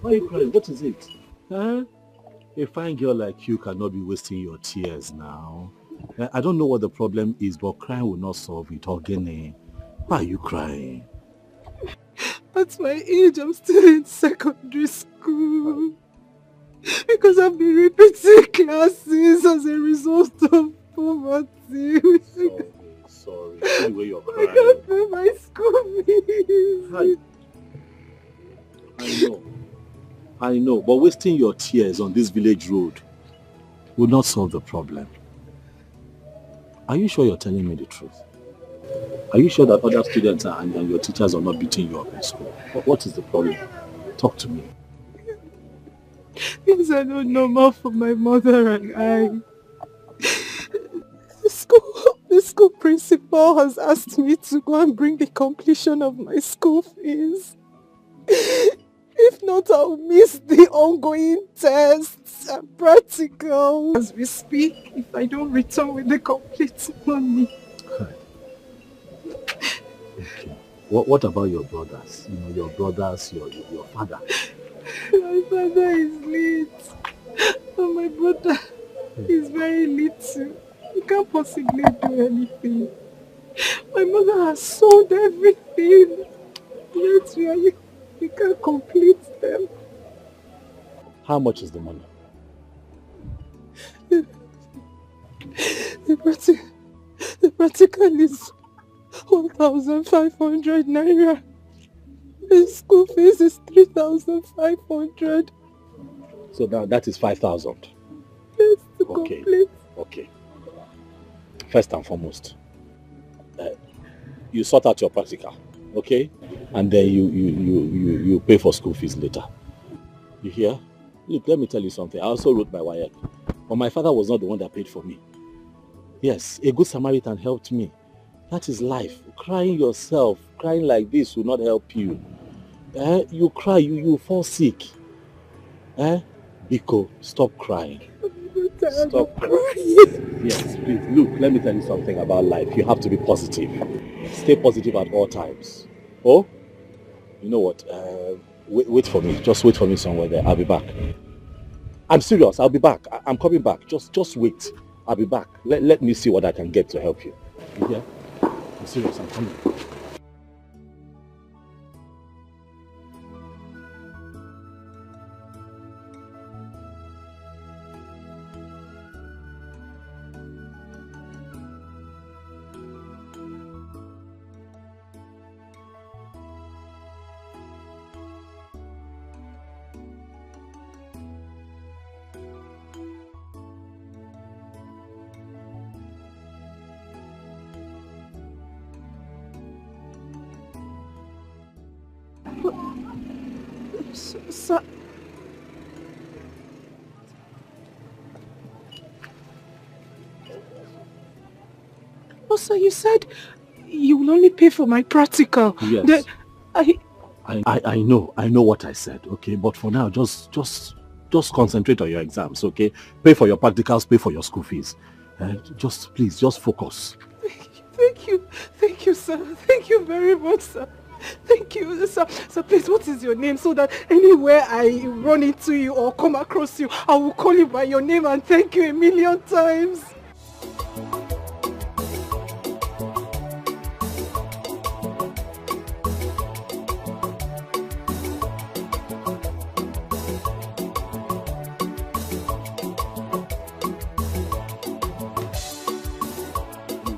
Why are you crying? What is it? Huh? A fine girl like you cannot be wasting your tears now. I don't know what the problem is, but crying will not solve it. Ogene, why are you crying? At my age, I'm still in secondary school. Because I've been repeating classes as a result of poverty. Sorry. Anyway, you're crying. I can't pay my school fees. I know, but wasting your tears on this village road will not solve the problem. Are you sure you're telling me the truth? Are you sure that other students and your teachers are not beating you up in school? What is the problem? Talk to me. Things are not normal for my mother and I. The school principal has asked me to go and bring the completion of my school fees. If not, I'll miss the ongoing tests and practicals as we speak if I don't return with the complete money. Okay. What about your brothers? Your brothers, your father? My father is late. And my brother is very little. He can't possibly do anything. My mother has sold everything. Yet we can't complete them. How much is the money? The practical is 1,500 naira. The school fees is 3,500. So now that is 5,000. Yes, to complete. Okay. First and foremost, you sort out your practical, okay? And then you pay for school fees later. You hear? Look, let me tell you something. I also wrote my WAEC, but my father was not the one that paid for me. Yes, a good Samaritan helped me. That is life. Crying yourself, crying like this will not help you. You cry, you fall sick. Biko, stop crying. Stop crying. Yes, please. Look, let me tell you something about life. You have to be positive. Stay positive at all times. Oh? You know what? Wait for me. Just wait for me somewhere there. I'll be back. I'm serious. I'll be back. I'm coming back. Just wait. I'll be back. Let me see what I can get to help you. You hear? I'm serious. I'm coming. Sir. Oh, sir, you said you will only pay for my practical. Yes. I know what I said, okay? But for now, just concentrate on your exams, okay? Pay for your practicals, pay for your school fees. Please, just focus. Thank you, sir. Thank you very much, sir. Thank you, sir. Sir, please, what is your name so that anywhere I run into you or come across you, I will call you by your name and thank you a million times.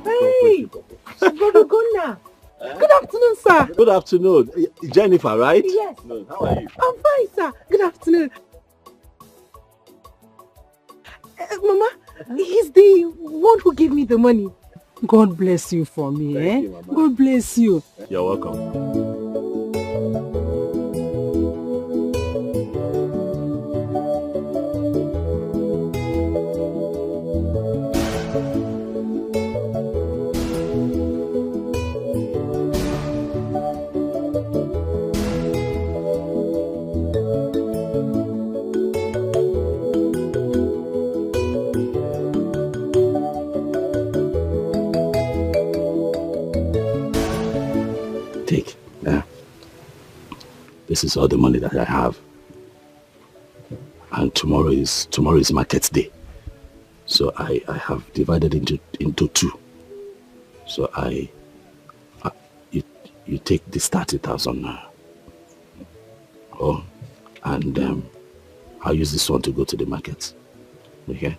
Hey, Brother Gunnar. Good afternoon, sir. Good afternoon. Jennifer, right? Yes. How are you? I'm fine, sir. Good afternoon. Mama, he's the one who gave me the money. God bless you for me, Thank you, Mama. God bless you. You're welcome. Take. This is all the money that I have. And tomorrow is market day. So I have divided into two. So you take this 30,000 now. Oh, and I'll use this one to go to the market. Okay?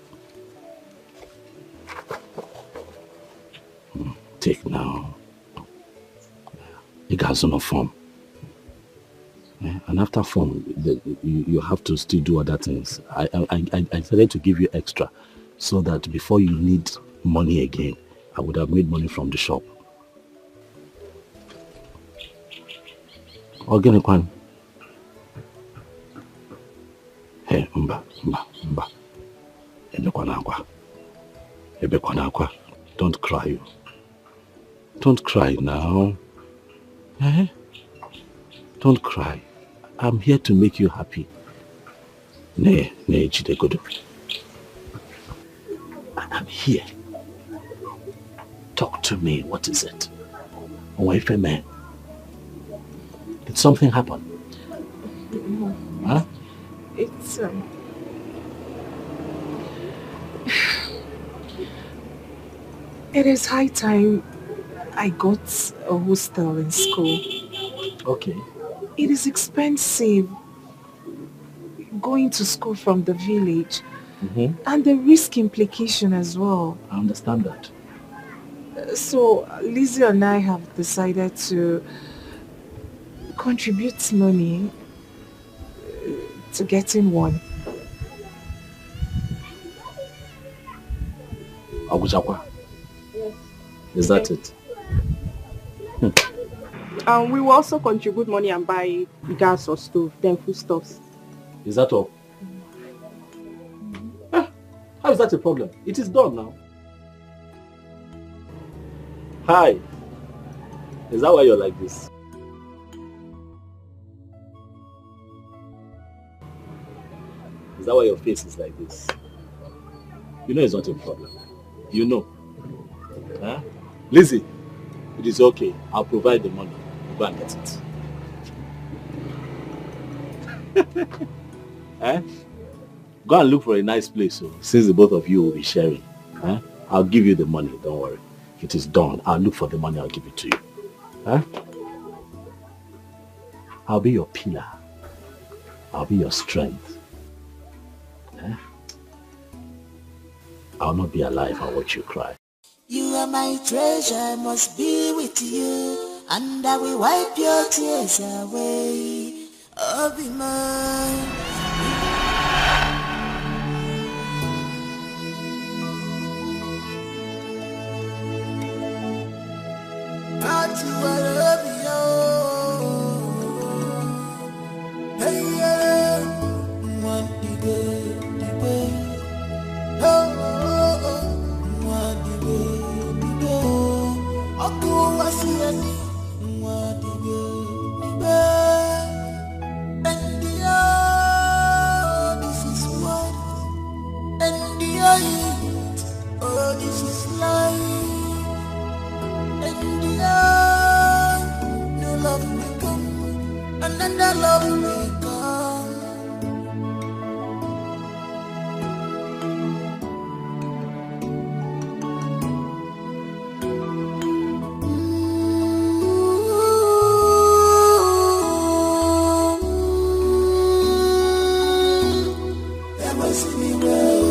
Take now. You guys no form. And after form, you have to still do other things. I decided to give you extra so that before you need money again, I would have made money from the shop. Organic one. Hey, mba. Ebekwanakwa. Don't cry. Don't cry now. Don't cry. I'm here to make you happy. Chidegodo. I'm here. Talk to me. What is it? Wife and man. Did something happen? Huh? It's it is high time I got a hostel in school. Okay. It is expensive going to school from the village, and the risk implication as well. I understand that. So Lizzie and I have decided to contribute money to getting one. Agujakwa. Is that it? We will also contribute money and buy gas or stove, then foodstuffs. Is that all? How is that a problem? It is done now. Hi. Is that why you're like this? Is that why your face is like this? You know it's not a problem. You know. Huh? Lizzie, it is okay. I'll provide the money. Go and get it. Eh? Go and look for a nice place, so since the both of you will be sharing. Huh? I'll give you the money, don't worry. It is done. I'll look for the money, I'll give it to you. Huh? I'll be your pillar. I'll be your strength. Huh? I'll not be alive and watch you cry. You are my treasure, I must be with you, and I will wipe your tears away. Oh, be mine. Oh, this is life. And new love will come, another love will come. Ever see me well?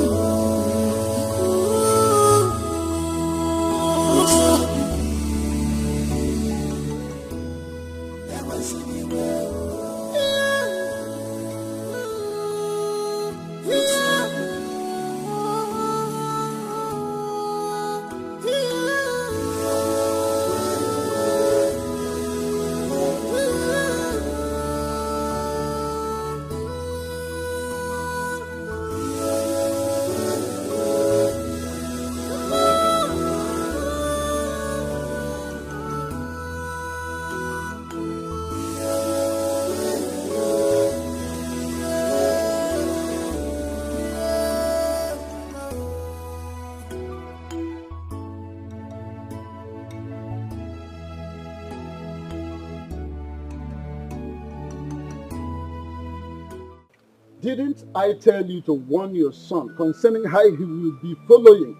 Didn't I tell you to warn your son concerning how he will be following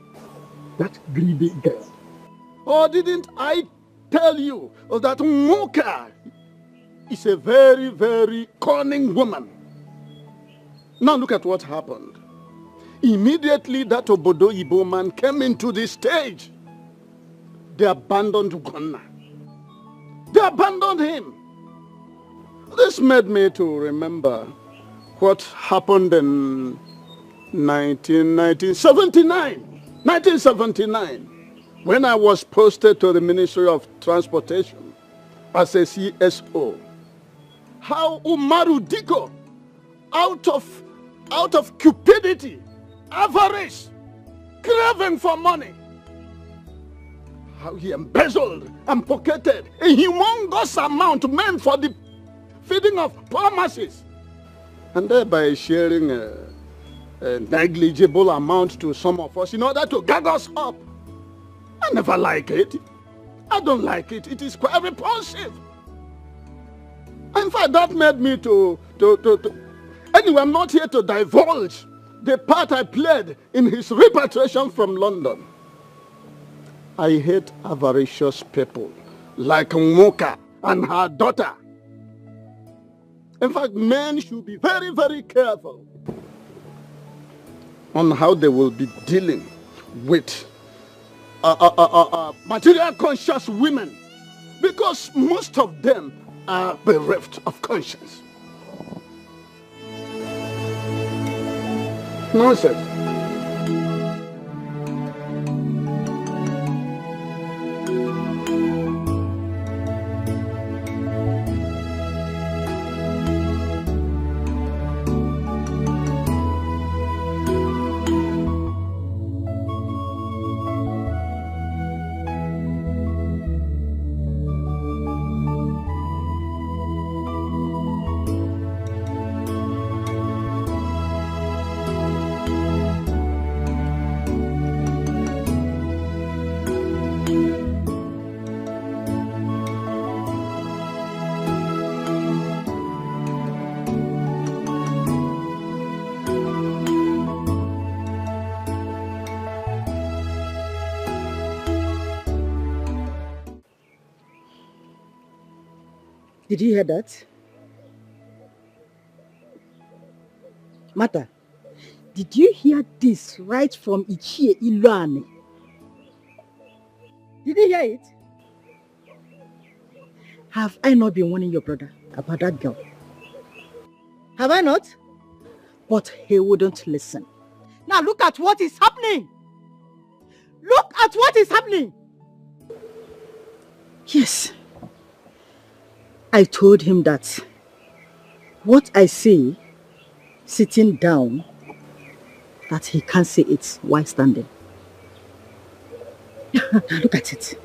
that greedy girl? Or didn't I tell you that Moka is a very, very cunning woman? Now look at what happened. Immediately that Obodo Igbo man came into the stage, they abandoned Ghana. They abandoned him. This made me to remember what happened in 1979, when I was posted to the Ministry of Transportation as a CSO. How Umaru Diko, out of cupidity, avarice, craving for money, how he embezzled and pocketed a humongous amount meant for the feeding of poor masses, and thereby sharing a negligible amount to some of us in order to gag us up. I never like it. I don't like it. It is quite repulsive. In fact, that made me to anyway, I'm not here to divulge the part I played in his repatriation from London. I hate avaricious people like Moka and her daughter. In fact, men should be very, very careful on how they will be dealing with material conscious women, because most of them are bereft of conscience. Nonsense. Did you hear that? Mata, did you hear this right from Ichie Iluane? Did you hear it? Have I not been warning your brother about that girl? Have I not? But he wouldn't listen. Now look at what is happening. Look at what is happening. Yes. I told him that what I say sitting down, that he can't say it while standing. Now look at it.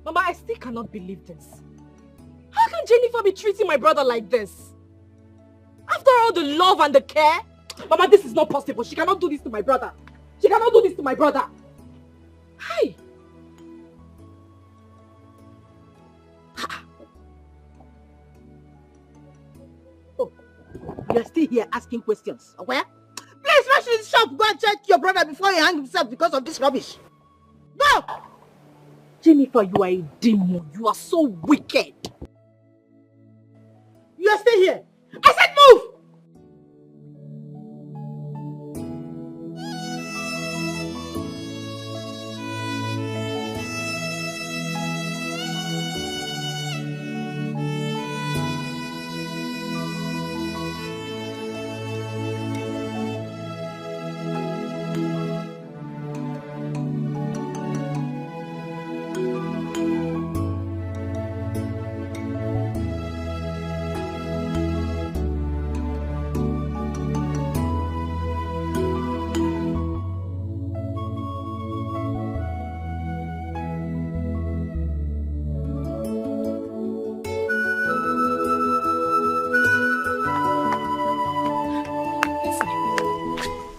Mama, I still cannot believe this. How can Jennifer be treating my brother like this? After all the love and the care? Mama, this is not possible. She cannot do this to my brother. She cannot do this to my brother. Hi. Oh, you're still here asking questions. Okay? Please rush to the shop. Go and check your brother before he hangs himself because of this rubbish. Go! Jennifer, you are a demon. You are so wicked. You are still here. I said move!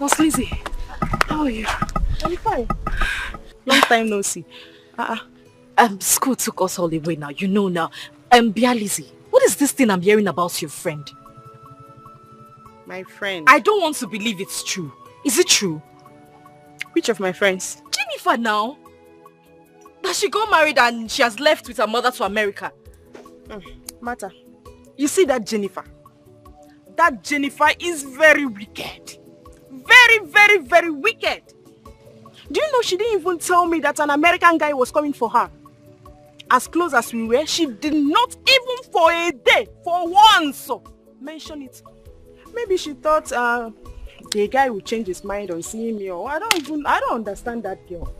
Miss Lizzie, how are you? I'm fine. Long time no see. School took us all away now. You know now. Bia Lizzie, what is this thing I'm hearing about your friend? My friend? I don't want to believe it's true. Is it true? Which of my friends? Jennifer now. That she got married and she has left with her mother to America. Martha, you see that Jennifer? That Jennifer is very wicked. Very, very, very wicked. Do you know she didn't even tell me that an American guy was coming for her? As close as we were, she did not even for a day, for once, mention it. Maybe she thought the guy would change his mind on seeing me, or I don't understand that girl.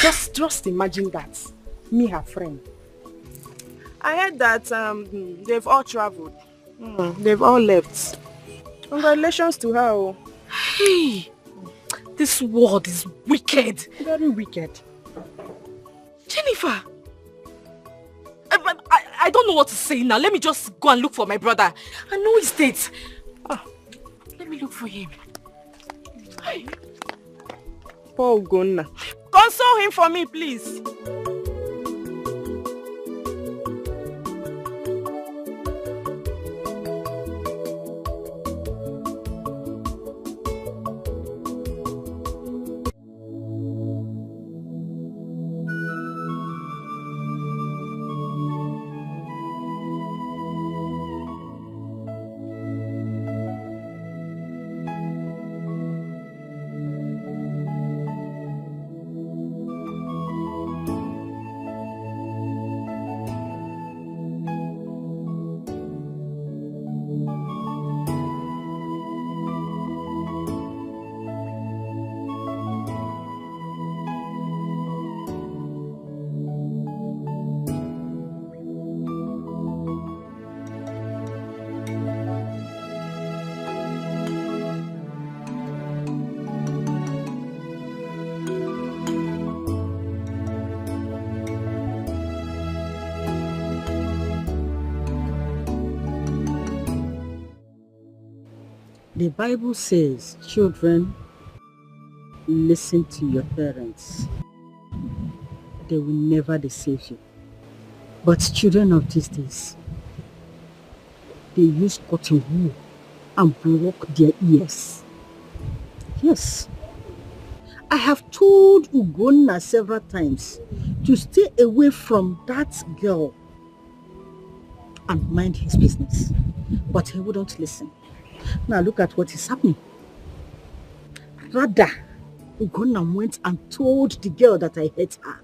Just imagine that. Me, her friend. I heard that they've all traveled. They've all left. Congratulations to her. Hey, this world is wicked. Very wicked. Jennifer, I don't know what to say now. Let me just go and look for my brother. I know his date. Let me look for him. Hey. Poor Ugonna. Console him for me, please. The Bible says, children, listen to your parents. They will never deceive you. But children of these days, they use cotton wool and block their ears. Yes. I have told Ugonna several times to stay away from that girl. and mind his business. But he wouldn't listen. Now look at what is happening. Rather, Ugonna went and told the girl that I hate her.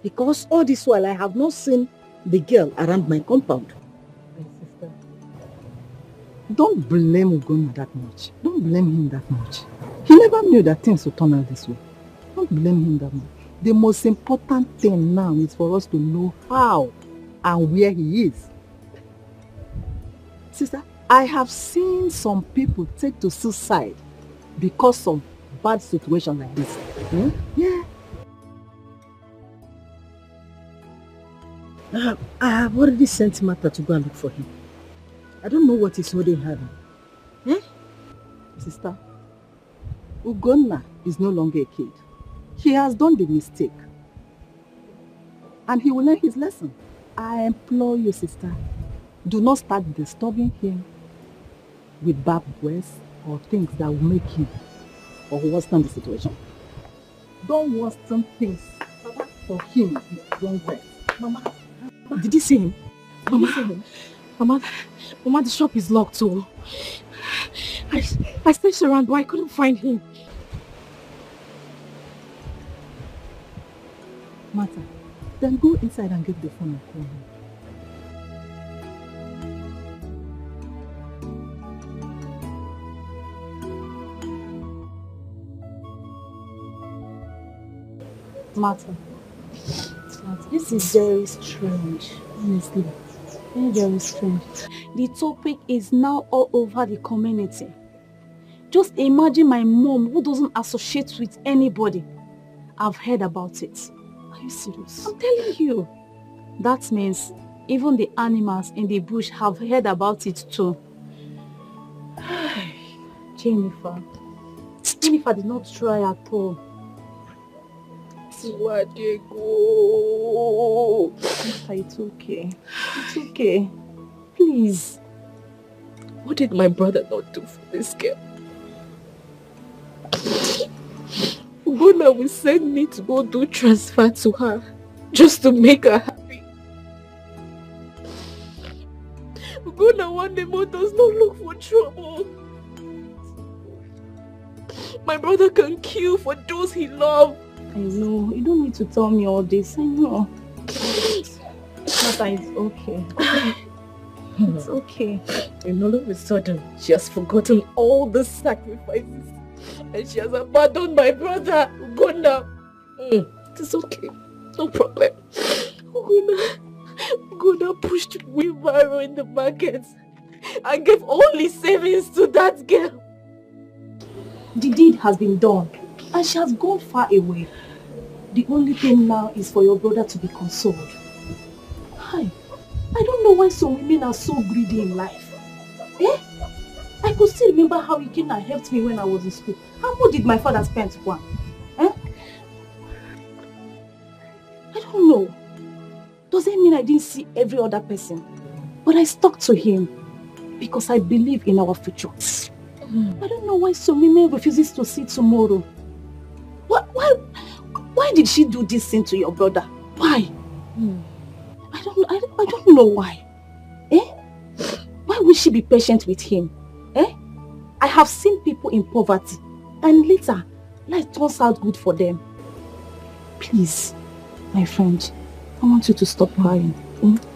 Because all this while I have not seen the girl around my compound. My sister, don't blame Ugonna that much. Don't blame him that much. He never knew that things would turn out this way. Don't blame him that much. The most important thing now is for us to know how and where he is. Sister, I have seen some people take to suicide because of bad situation like this. Yeah. I have already sent Martha to go and look for him. I don't know what is holding her down. Sister, Ugonna is no longer a kid. He has done the mistake. And he will learn his lesson. I implore you, sister, do not start disturbing him with bad words or things that will make him or worsen the situation. Don't worsen things for him with wrong words. Mama, did you see him? Mama, the shop is locked too. I searched around, but I couldn't find him. Martha, then go inside and get the phone and call him. Martha, this is very strange, honestly. Very, very strange. The topic is now all over the community. Just imagine my mom who doesn't associate with anybody. I've heard about it. Are you serious? I'm telling you. That means even the animals in the bush have heard about it too. Jennifer did not try at all. It's okay. It's okay. Please. What did my brother not do for this girl? Ugonna will send me to go do transfer to her just to make her happy. Ugonna one day more does not look for trouble. My brother can kill for those he loves. I know. You don't need to tell me all this. I know. Martha, it's okay. It's okay. And all of a sudden, she has forgotten all the sacrifices. And she has abandoned my brother, Ugonna. It's okay. No problem. Ugonna pushed wheelbarrow in the market and gave all his savings to that girl. The deed has been done and she has gone far away. The only thing now is for your brother to be consoled. Hi. I don't know why some women are so greedy in life. I could still remember how he came and helped me when I was in school. How much did my father spend for him? I don't know. Does it mean I didn't see every other person? But I stuck to him because I believe in our future. I don't know why some women refuses to see tomorrow. Why did she do this thing to your brother? Why? I don't know why. Why would she be patient with him? I have seen people in poverty and later life turns out good for them. Please, my friend, I want you to stop crying.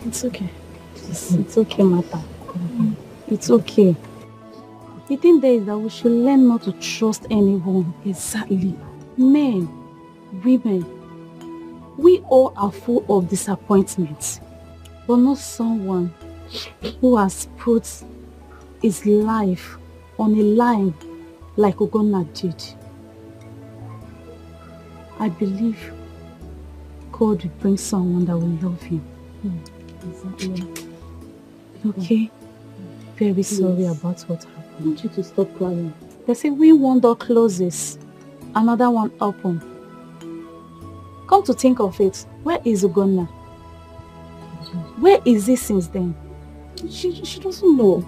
It's okay. It's okay, Martha. It's okay. The thing there is that we should learn not to trust anyone. Exactly. Men, women, we all are full of disappointments, but not someone who has put his life on a line like Ugonna did. I believe God will bring someone that will love him. Exactly. Okay? Very sorry about what happened. I want you to stop crying. They say when one door closes, another one opens. Come to think of it, where is Ugonna? Where is he since then? She doesn't know.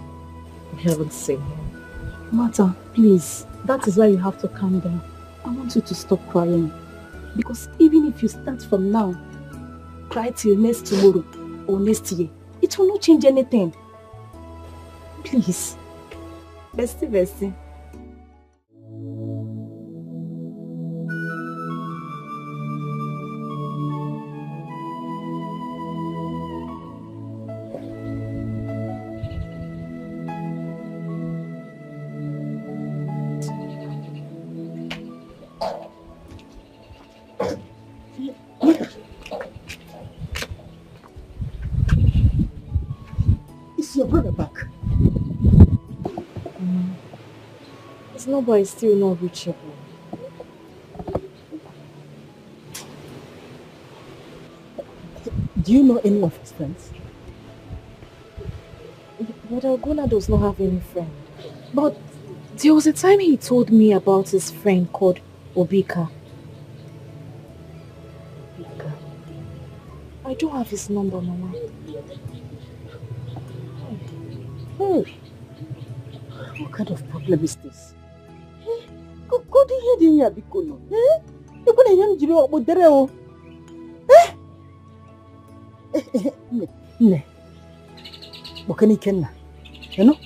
I haven't seen him. Martha, please. That is why you have to calm down. I want you to stop crying. Because even if you start from now, cry till next tomorrow or next year, it It will not change anything. Please. Bestie. Is your brother back? His number is still not reachable. Do you know any of his friends? But Ogona does not have any friend. But there was a time he told me about his friend called Obika. I don't have his number, Mama. Oh. What kind of problem is this? Go to here, Bikono. You're going to hear me about the Ne. Bokani Kenna. You know?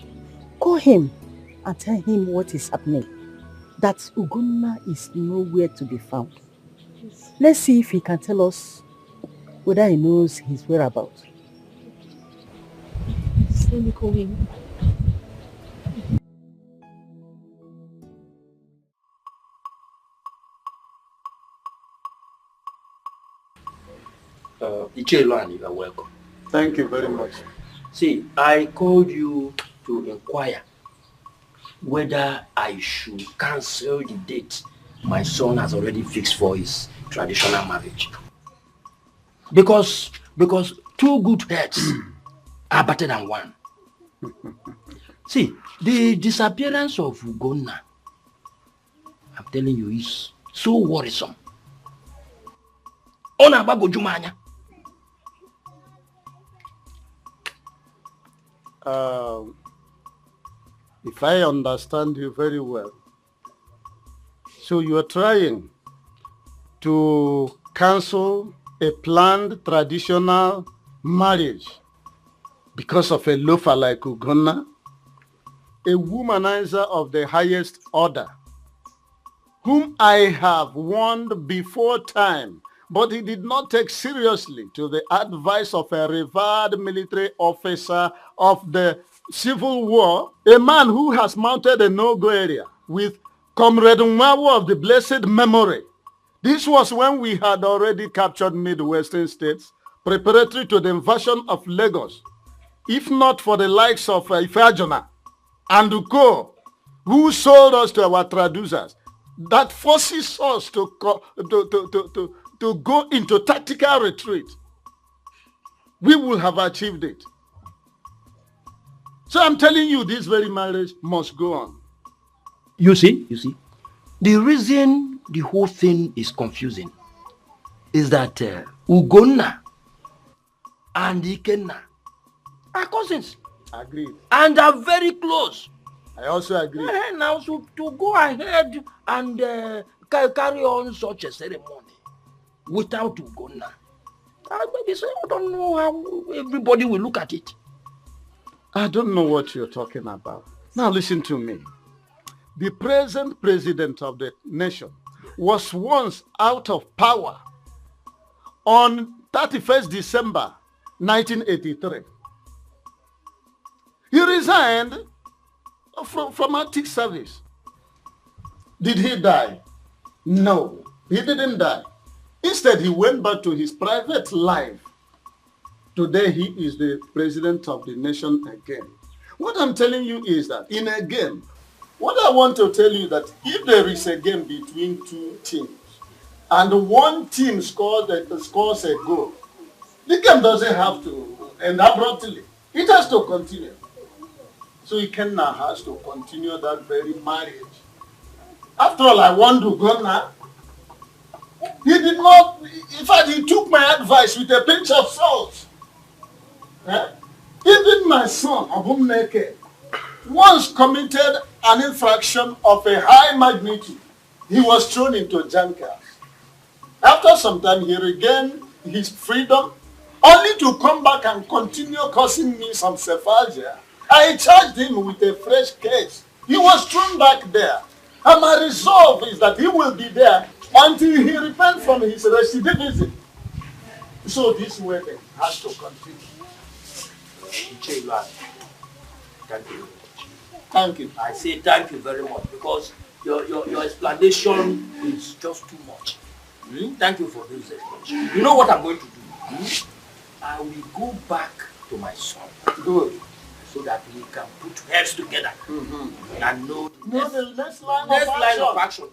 Call him and tell him what is happening. That Ugonna is nowhere to be found. Let's see if he can tell us whether he knows his whereabouts. Let me call him. Ichelo, you are welcome. Thank you very much. See, I called you to inquire whether I should cancel the date my son has already fixed for his traditional marriage. Because two good heads are better than one. See, the disappearance of Ugonna, I'm telling you, is so worrisome. Ona bago jumanya. If I understand you very well, so you are trying to cancel a planned traditional marriage because of a loafer like Ugonna, a womanizer of the highest order, whom I have warned before time, but he did not take seriously to the advice of a revered military officer of the Civil War, a man who has mounted a no-go area with Comrade Nwawo of the blessed memory. This was when we had already captured Midwestern states, preparatory to the invasion of Lagos. If not for the likes of Ifeajona and Uko, who sold us to our traducers, that forces us to go into tactical retreat, we will have achieved it. So I'm telling you, this very marriage must go on. You see, the reason the whole thing is confusing is that Ugonna and Ikenna are cousins. Agreed. And are very close. I also agree. Now, so to go ahead and carry on such a ceremony without Ugonna, I don't know how everybody will look at it. I don't know what you're talking about. Now listen to me. The present president of the nation was once out of power on 31st December 1983. He resigned from active service. Did he die? No, he didn't die. Instead, he went back to his private life. Today, he is the president of the nation again. What I'm telling you is that in a game, what I want to tell you that if there is a game between two teams and one team scores a goal, the game doesn't have to end abruptly. It has to continue. So Ikenna has to continue that very marriage. After all, I want to go now. He did not, in fact, he took my advice with a pinch of salt. Even my son, Abumneke, once committed an infraction of a high magnitude. He was thrown into jankers. After some time, he regained his freedom only to come back and continue causing me some sephagia. I charged him with a fresh case. He was thrown back there. And my resolve is that he will be there until he repents from his recidivism. So this wedding has to continue. Thank you. Thank you. I say thank you very much because your explanation is just too much. Thank you for this explanation. You know what I'm going to do? I will go back to my son. Good. So that we can put heads together and know the next line of action.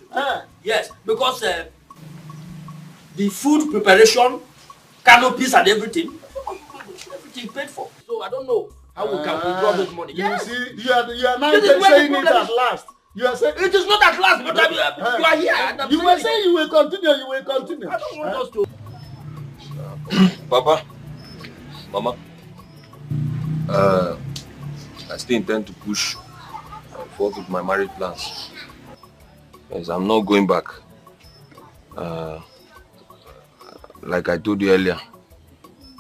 Yes, because the food preparation, canopies and everything paid for. So I don't know how we can withdraw this money. You see, you are now saying it at last. You are saying it is not at last, but you are here. And you were saying you will continue. You will continue. I don't want us to. Papa, Mama, I still intend to push forward with my marriage plans. Yes, I'm not going back. Like I told you earlier,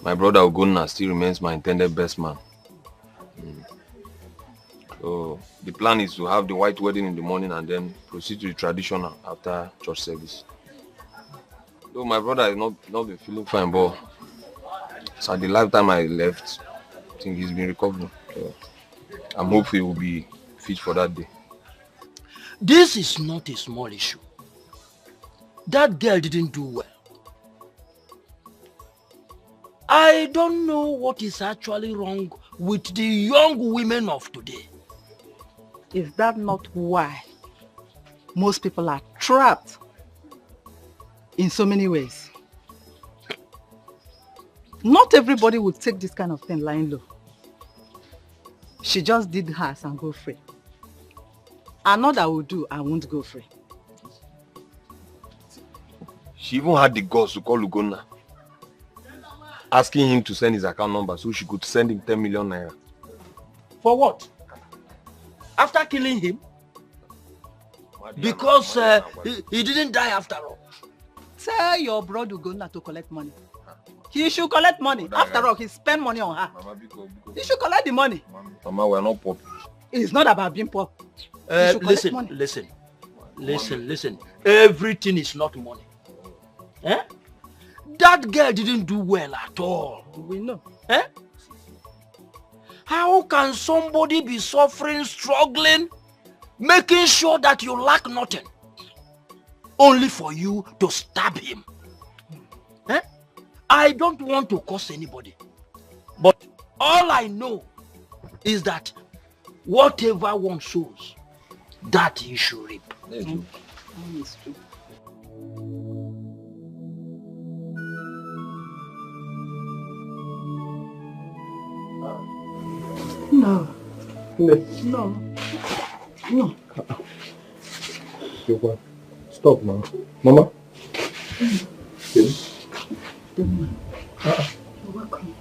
my brother Ogonna still remains my intended best man. So the plan is to have the white wedding in the morning and then proceed to the traditional after church service. Though my brother has not been feeling fine, but so the lifetime I left, I think he's been recovering. So I'm hopeful he will be fit for that day. This is not a small issue. That girl didn't do well. I don't know what is actually wrong with the young women of today. Is that not why most people are trapped in so many ways? Not everybody would take this kind of thing lying low. She just did hers and go free. Another will do and won't go free. She even had the guts to call Ugonna, asking him to send his account number so she could send him 10 million naira. For what? After killing him? Because he didn't die after all. Tell your brother Ugonna to collect money. He should collect money. After all, he spent money on her. He should collect the money. Mama, we're not poor. It's not about being poor. Listen. Everything is not money. Eh? That girl didn't do well at all. We know. Eh? How can somebody be suffering, struggling, making sure that you lack nothing, only for you to stab him? Eh? I don't want to curse anybody, but all I know is that whatever one sows, that he should reap. It's true. No. Stop, man. Mama? You're welcome.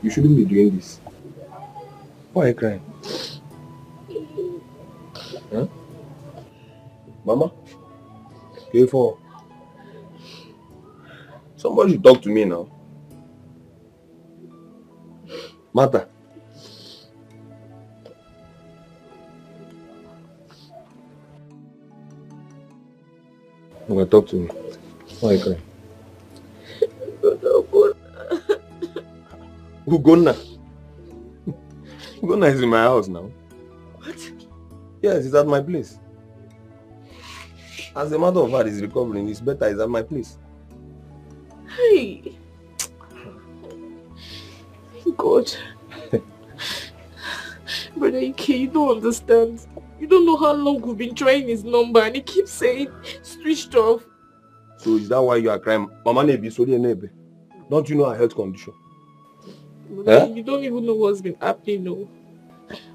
You shouldn't be doing this. Why are you crying? Huh? Mama? Careful. Somebody should talk to me now. Martha. You want to talk to me? Why are you crying? Ugonna. Ugonna is in my house now. What? Yes, it's at my place. As a matter of fact, he's recovering. It's better. It's at my place. Hey. God. Brother Ike, you don't understand. You don't know how long we've been trying his number and he keeps saying switched off. So is that why you are crying? Mama Nebi, sorry Nebe. Don't you know her health condition? Brother, you don't even know what's been happening, no.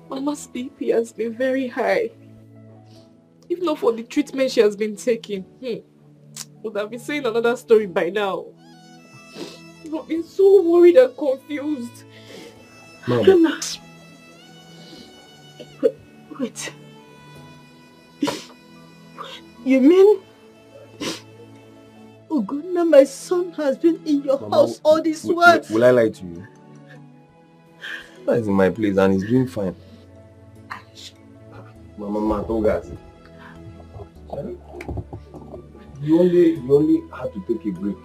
Mama's BP has been very high. If not for the treatment she has been taking, would have been saying another story by now. I've been so worried and confused. Mama. Wait. You mean Ugonna, my son, has been in your house all this while. Will I lie to you? He's in my place and he's doing fine. Mama told us. You only had to take a break.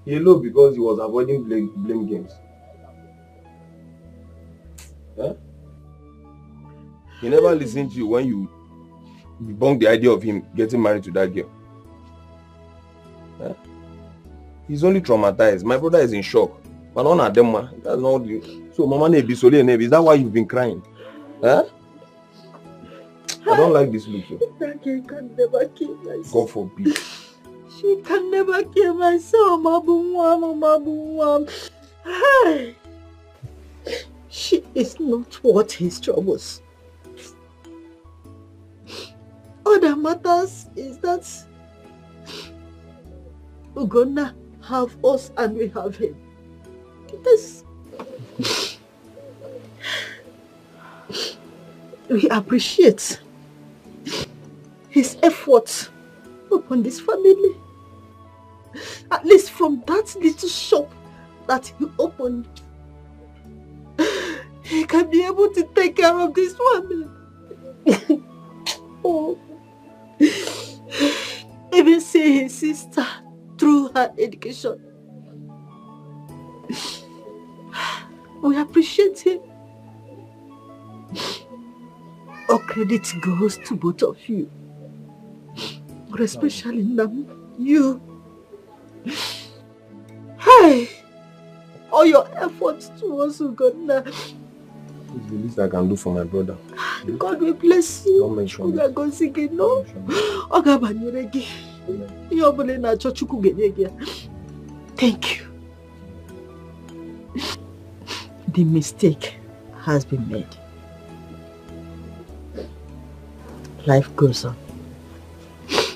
He alone because he was avoiding blame games. Yeah? He never listened to you when you debunked the idea of him getting married to that girl. Yeah? He's only traumatized. My brother is in shock. But none of them, that's not the... So, Mama, is that why you've been crying? Huh? I don't like this look. That girl can never kill my son. God forbid. She can never kill my son, Mabumwam. Hi. She is not worth his troubles. All that matters is that we're gonna have us and we have him. This. We appreciate his efforts upon this family. At least from that little shop that he opened, he can be able to take care of this family. Oh. Even see his sister through her education. We appreciate him. All credit goes to both of you. But especially you. Hey! All your efforts towards Uganda. It's the least I can do for my brother. God will bless you. Don't mention it. Go sing it, no? Thank you. The mistake has been made. Life goes on.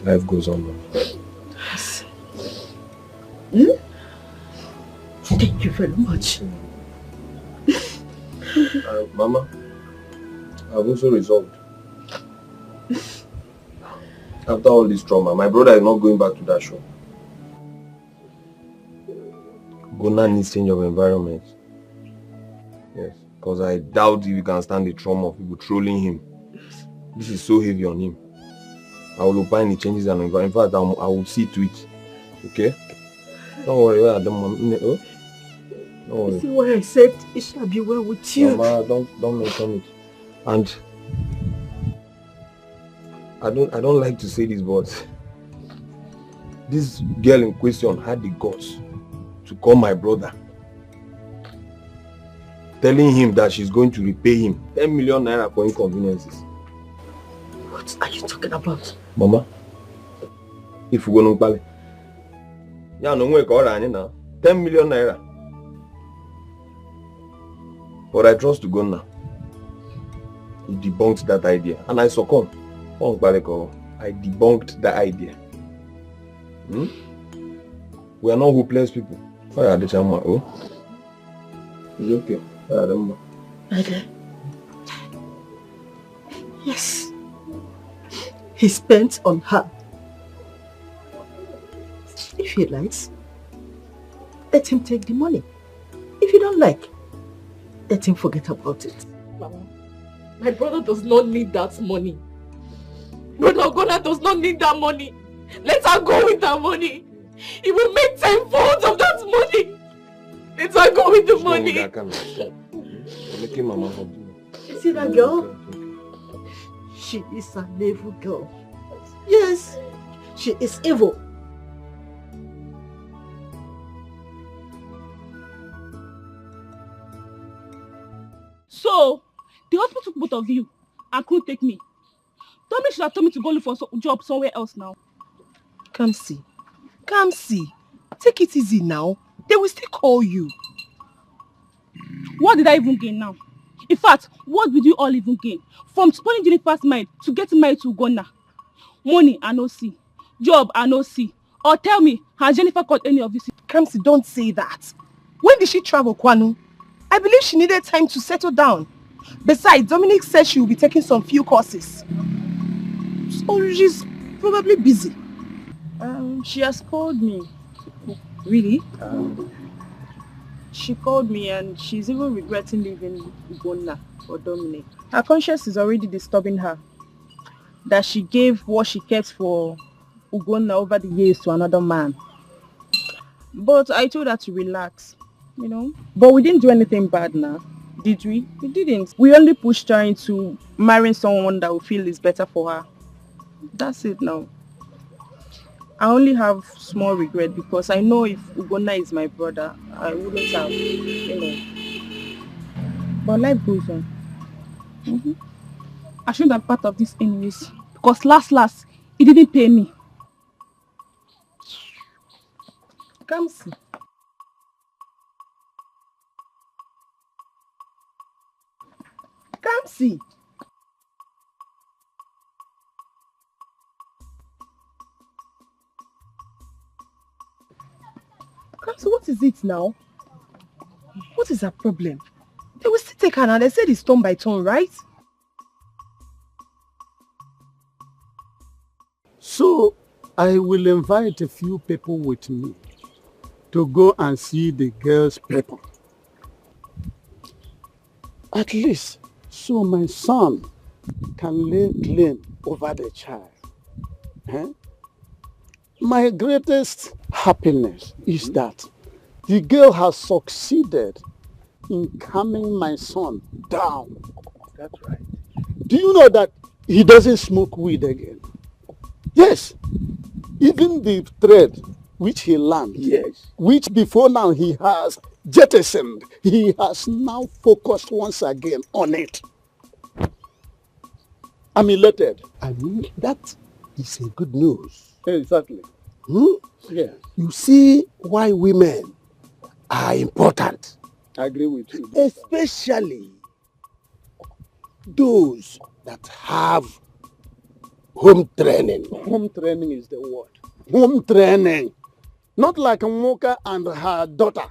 Life goes on, Mama. Yes. Thank you very much. Mama, I've also resolved. After all this trauma, my brother is not going back to that shop. Gona needs change of environment. Yes, because I doubt if he can stand the trauma of people trolling him. This is so heavy on him. I will opine the changes and environment. In fact, I will see to it. Okay? Don't worry. Don't worry. See why I said it shall be well with you. Mama, don't mention it. And I don't like to say this, but this girl in question had the guts to call my brother, telling him that she's going to repay him 10 million naira for inconveniences. What are you talking about? Mama, if you go to Pale, yeah, no way call now. 10 million naira. But I trust to go now. He debunked that idea, and I succumbed. I debunked the idea. We are not hopeless people. It's okay. Okay. Yes. He spent on her. If he likes, let him take the money. If you don't like, let him forget about it. Mama, my brother does not need that money. Brother Ogona does not need that money. Let her go with that money. He will make 10-fold of that money. Let her go with the money. You see that girl? She is an evil girl. Yes, she is evil. So, the hospital took both of you and couldn't take me. Tommy should have told me to go look for a job somewhere else now. Come see. Take it easy now. They will still call you. What did I even gain now? In fact, what did you all even gain? From spoiling Jennifer's mind to getting married to Uganda. Money I no see. Job I no see. Or tell me, has Jennifer got any of this? Kamsi, don't say that. When did she travel, Kwanu? I believe she needed time to settle down. Besides, Dominic said she will be taking some few courses. So she's probably busy. She has called me. Really? She called me and she's even regretting leaving Ugonna for Dominic. Her conscience is already disturbing her. That she gave what she kept for Ugonna over the years to another man. But I told her to relax, you know. But we didn't do anything bad now, did we? We didn't. We only pushed her into marrying someone that we feel is better for her. That's it now. I only have small regret because I know if Ugonna is my brother, I wouldn't have, you know. But life goes on. I shouldn't have part of this anyways. Because last, he didn't pay me. Come see. Come see. Come see, what is it now? What is her problem? They will still take her now. They said it's turn by turn, right? So I will invite a few people with me to go and see the girl's paper. At least so my son can lay claim over the child. Eh? My greatest happiness is that the girl has succeeded in calming my son down. That's right. Do you know that he doesn't smoke weed again? Yes. Even the thread which he learned, yes, which before now he has jettisoned, he has now focused once again on it. I'm elated. I mean, that is a good news. Exactly. Yeah. You see why women are important. I agree with you. Especially those that have home training. Home training is the word. Home training. Not like Moka and her daughter,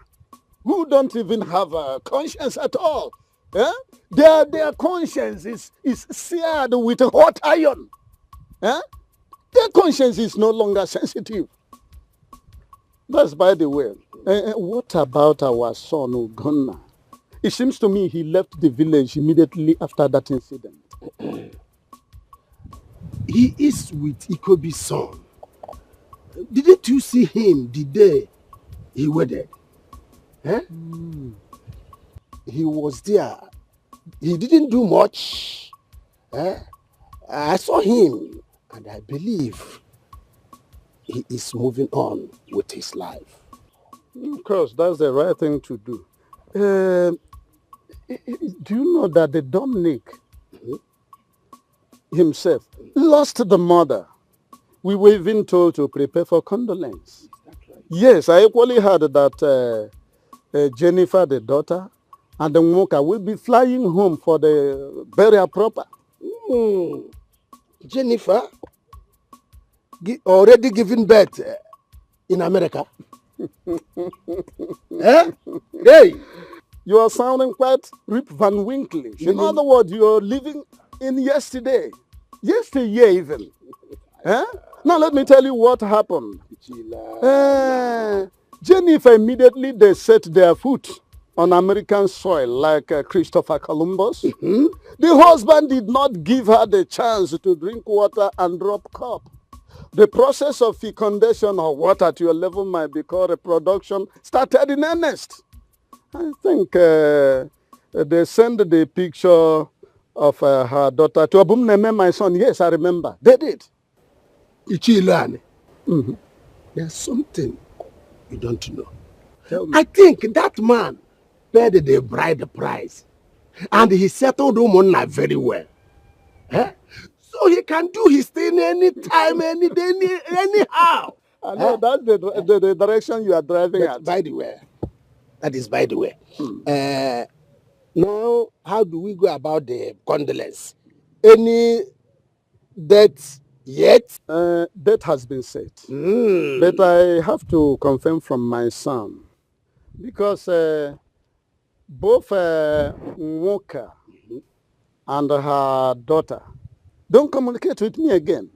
who don't even have a conscience at all. Eh? Their conscience is seared with hot iron. Eh? Their conscience is no longer sensitive. That's by the way. What about our son, Ugonna? It seems to me he left the village immediately after that incident. He is with Ikobi's son. Didn't you see him the day he wedded? Eh? He was there. He didn't do much. Eh? I saw him and I believe he is moving on with his life. Of course, that's the right thing to do. Do you know that the Dominic himself lost the mother? We were even told to prepare for condolence. Right? Yes, I equally heard that Jennifer, the daughter, and the Moka will be flying home for the burial proper. Jennifer already given birth in America. Eh? Hey, you are sounding quite Rip Van Winkle. In other words, you are living in yesterday. Yesteryear even. Eh? Now let me tell you what happened. Jennifer immediately they set their foot on American soil like Christopher Columbus. The husband did not give her the chance to drink water and drop cup. The process of fecundation or what at your level might be called reproduction started in earnest. I think they sent the picture of her daughter to Abumneme, my son. Yes, I remember. They did. Ichilane, there's something you don't know. I think that man paid the bride price and he settled Umonna very well. Eh? So he can do his thing anytime, any day, anyhow. I know that's the direction you are driving at. By the way, that is by the way. Now, how do we go about the condolence? Any date yet? Date has been set. But I have to confirm from my son. Because both Nwoka and her daughter don't communicate with me again.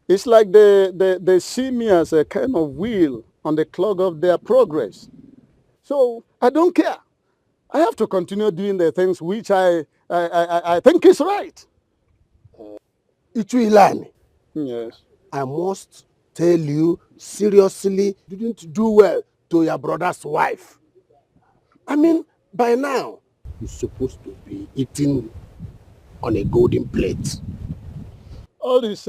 It's like they see me as a kind of wheel on the clock of their progress. So I don't care. I have to continue doing the things which I think is right. Ichuilani. Yes. I must tell you seriously, you didn't do well to your brother's wife. I mean, by now, you're supposed to be eating on a golden plate. All this,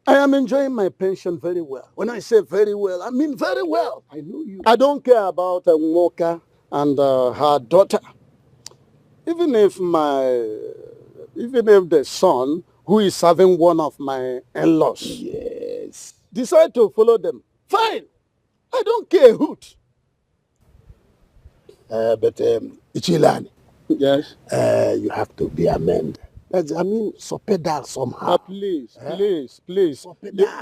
I am enjoying my pension very well. When I say very well, I mean very well. I know you. I don't care about Nwoka and her daughter. Even if the son, who is serving one of my in-laws, yes, decide to follow them, fine. I don't care a hoot. But Ichilani, yes, you have to be amended. I mean, sopeda somehow. Please.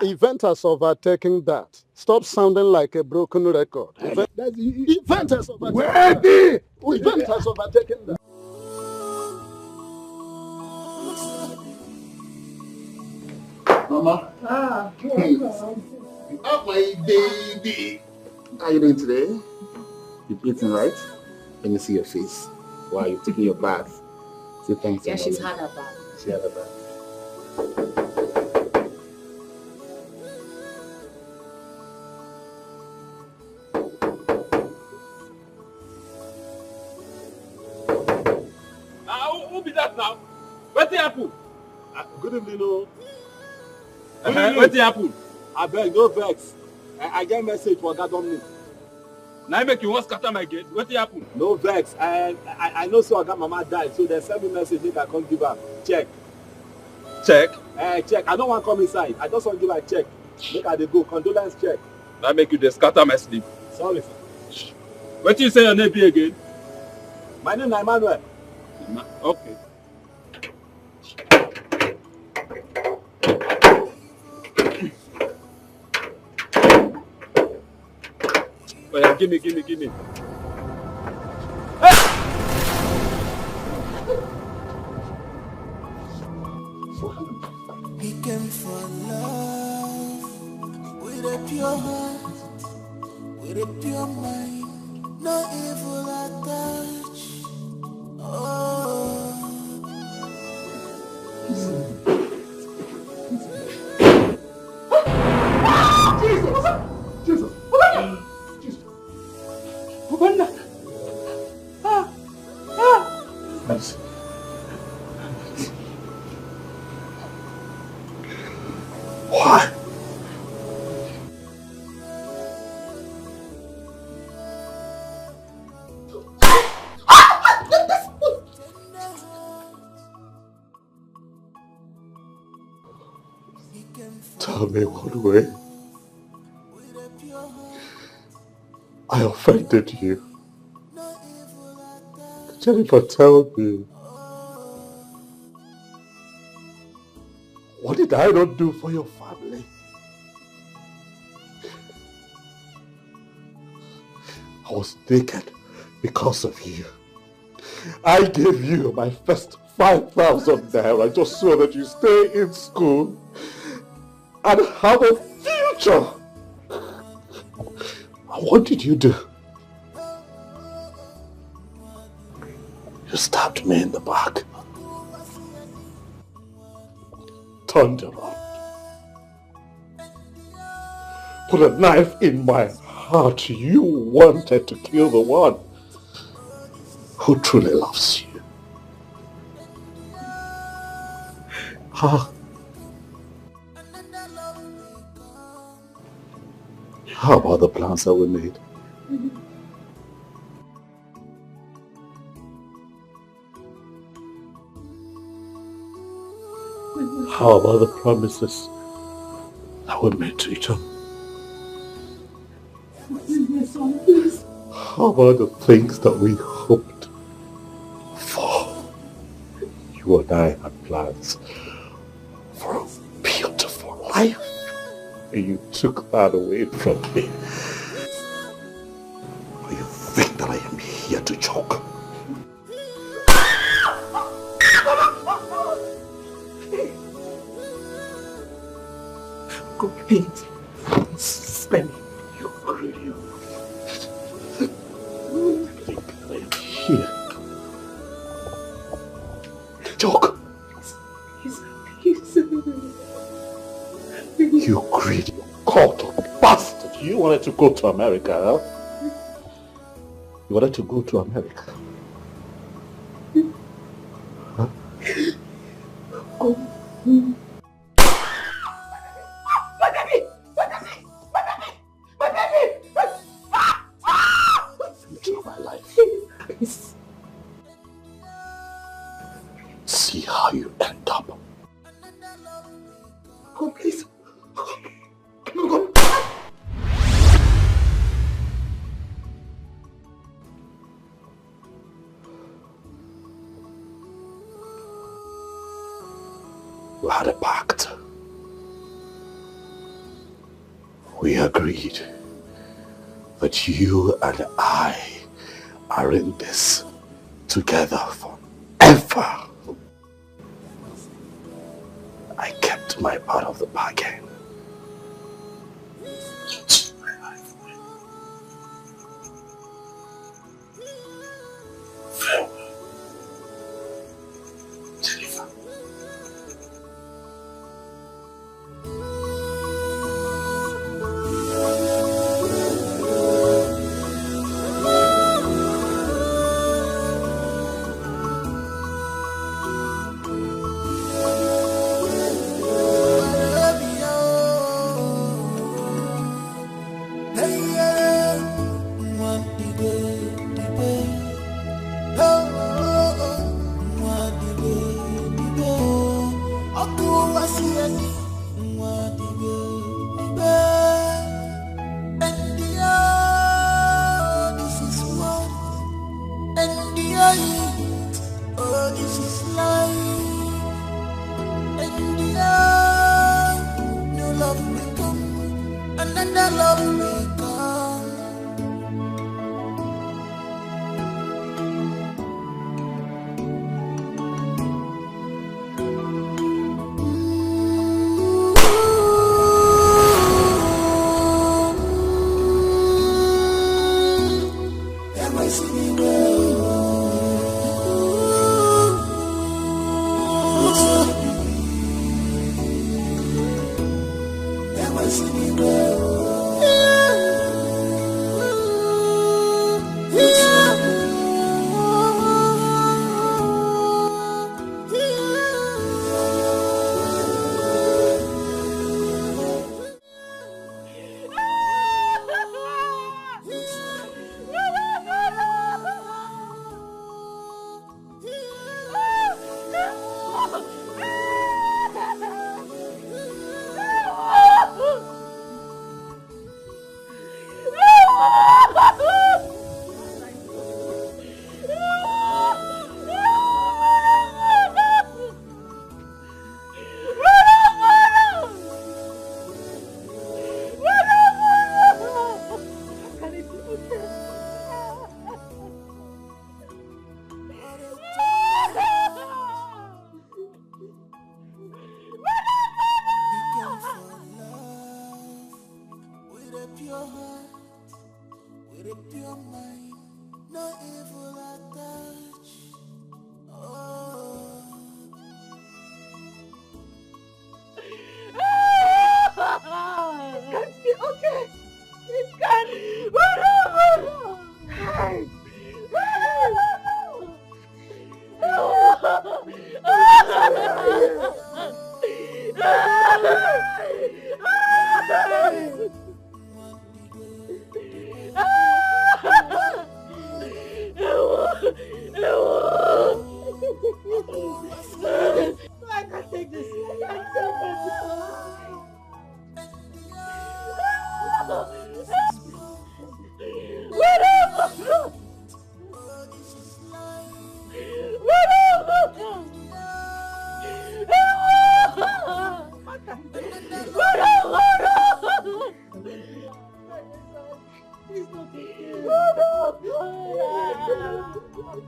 Event has overtaken that. Stop sounding like a broken record. Event has overtaken that. Event has overtaken that. Mama. Oh, my baby. How are you doing today? You're eating, right? Let me see your face. Wow, you're taking your bath. Say thanks. Yeah, she's had her bath. She had her bath. Who be that now? What happened? Good evening, no. What happened? I beg, no vex. I get message for that Dominic. Now make you want scatter my gate. What happened? No vex. I know so I got mama died, so they send me message make I come give her check. Check? Check. I don't want to come inside. I just want to give her a check. Make her dey go. Condolence check. Now make you dey scatter my sleep. Sorry, sir. What you say your name be again? My name is Emmanuel. Okay. Oh yeah, give me. We came for love with a pure heart, with a pure mind, no evil attached. Oh. Jesus! Yes. Why? Tell me what way I offended you. Jennifer, tell me. What did I not do for your family? I was naked because of you. I gave you my first 5,000 naira just so that you stay in school and have a future. And what did you do? You stabbed me in the back. Turned around. Put a knife in my heart. You wanted to kill the one who truly loves you. How about the plans that we made? How about the promises that we made to each other? How about the things that we hoped for? You and I had plans for a beautiful life, and you took that away from me. Or you think that I am here to joke? Go, please. Spare me. You greedy. Think I am here. Joke. You greedy, cult bastard. You wanted to go to America, huh? You wanted to go to America. Huh? Go. See how you end up. Go, please. Go. We had a pact. We agreed that you and I are in this together forever. I kept my part of the bargain. Farewell. Jennifer.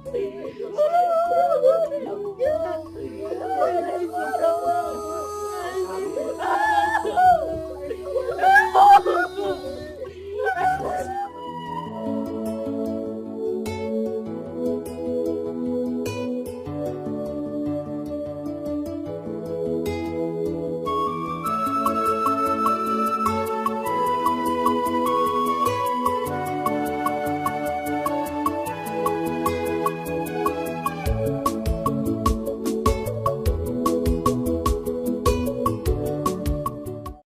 Please.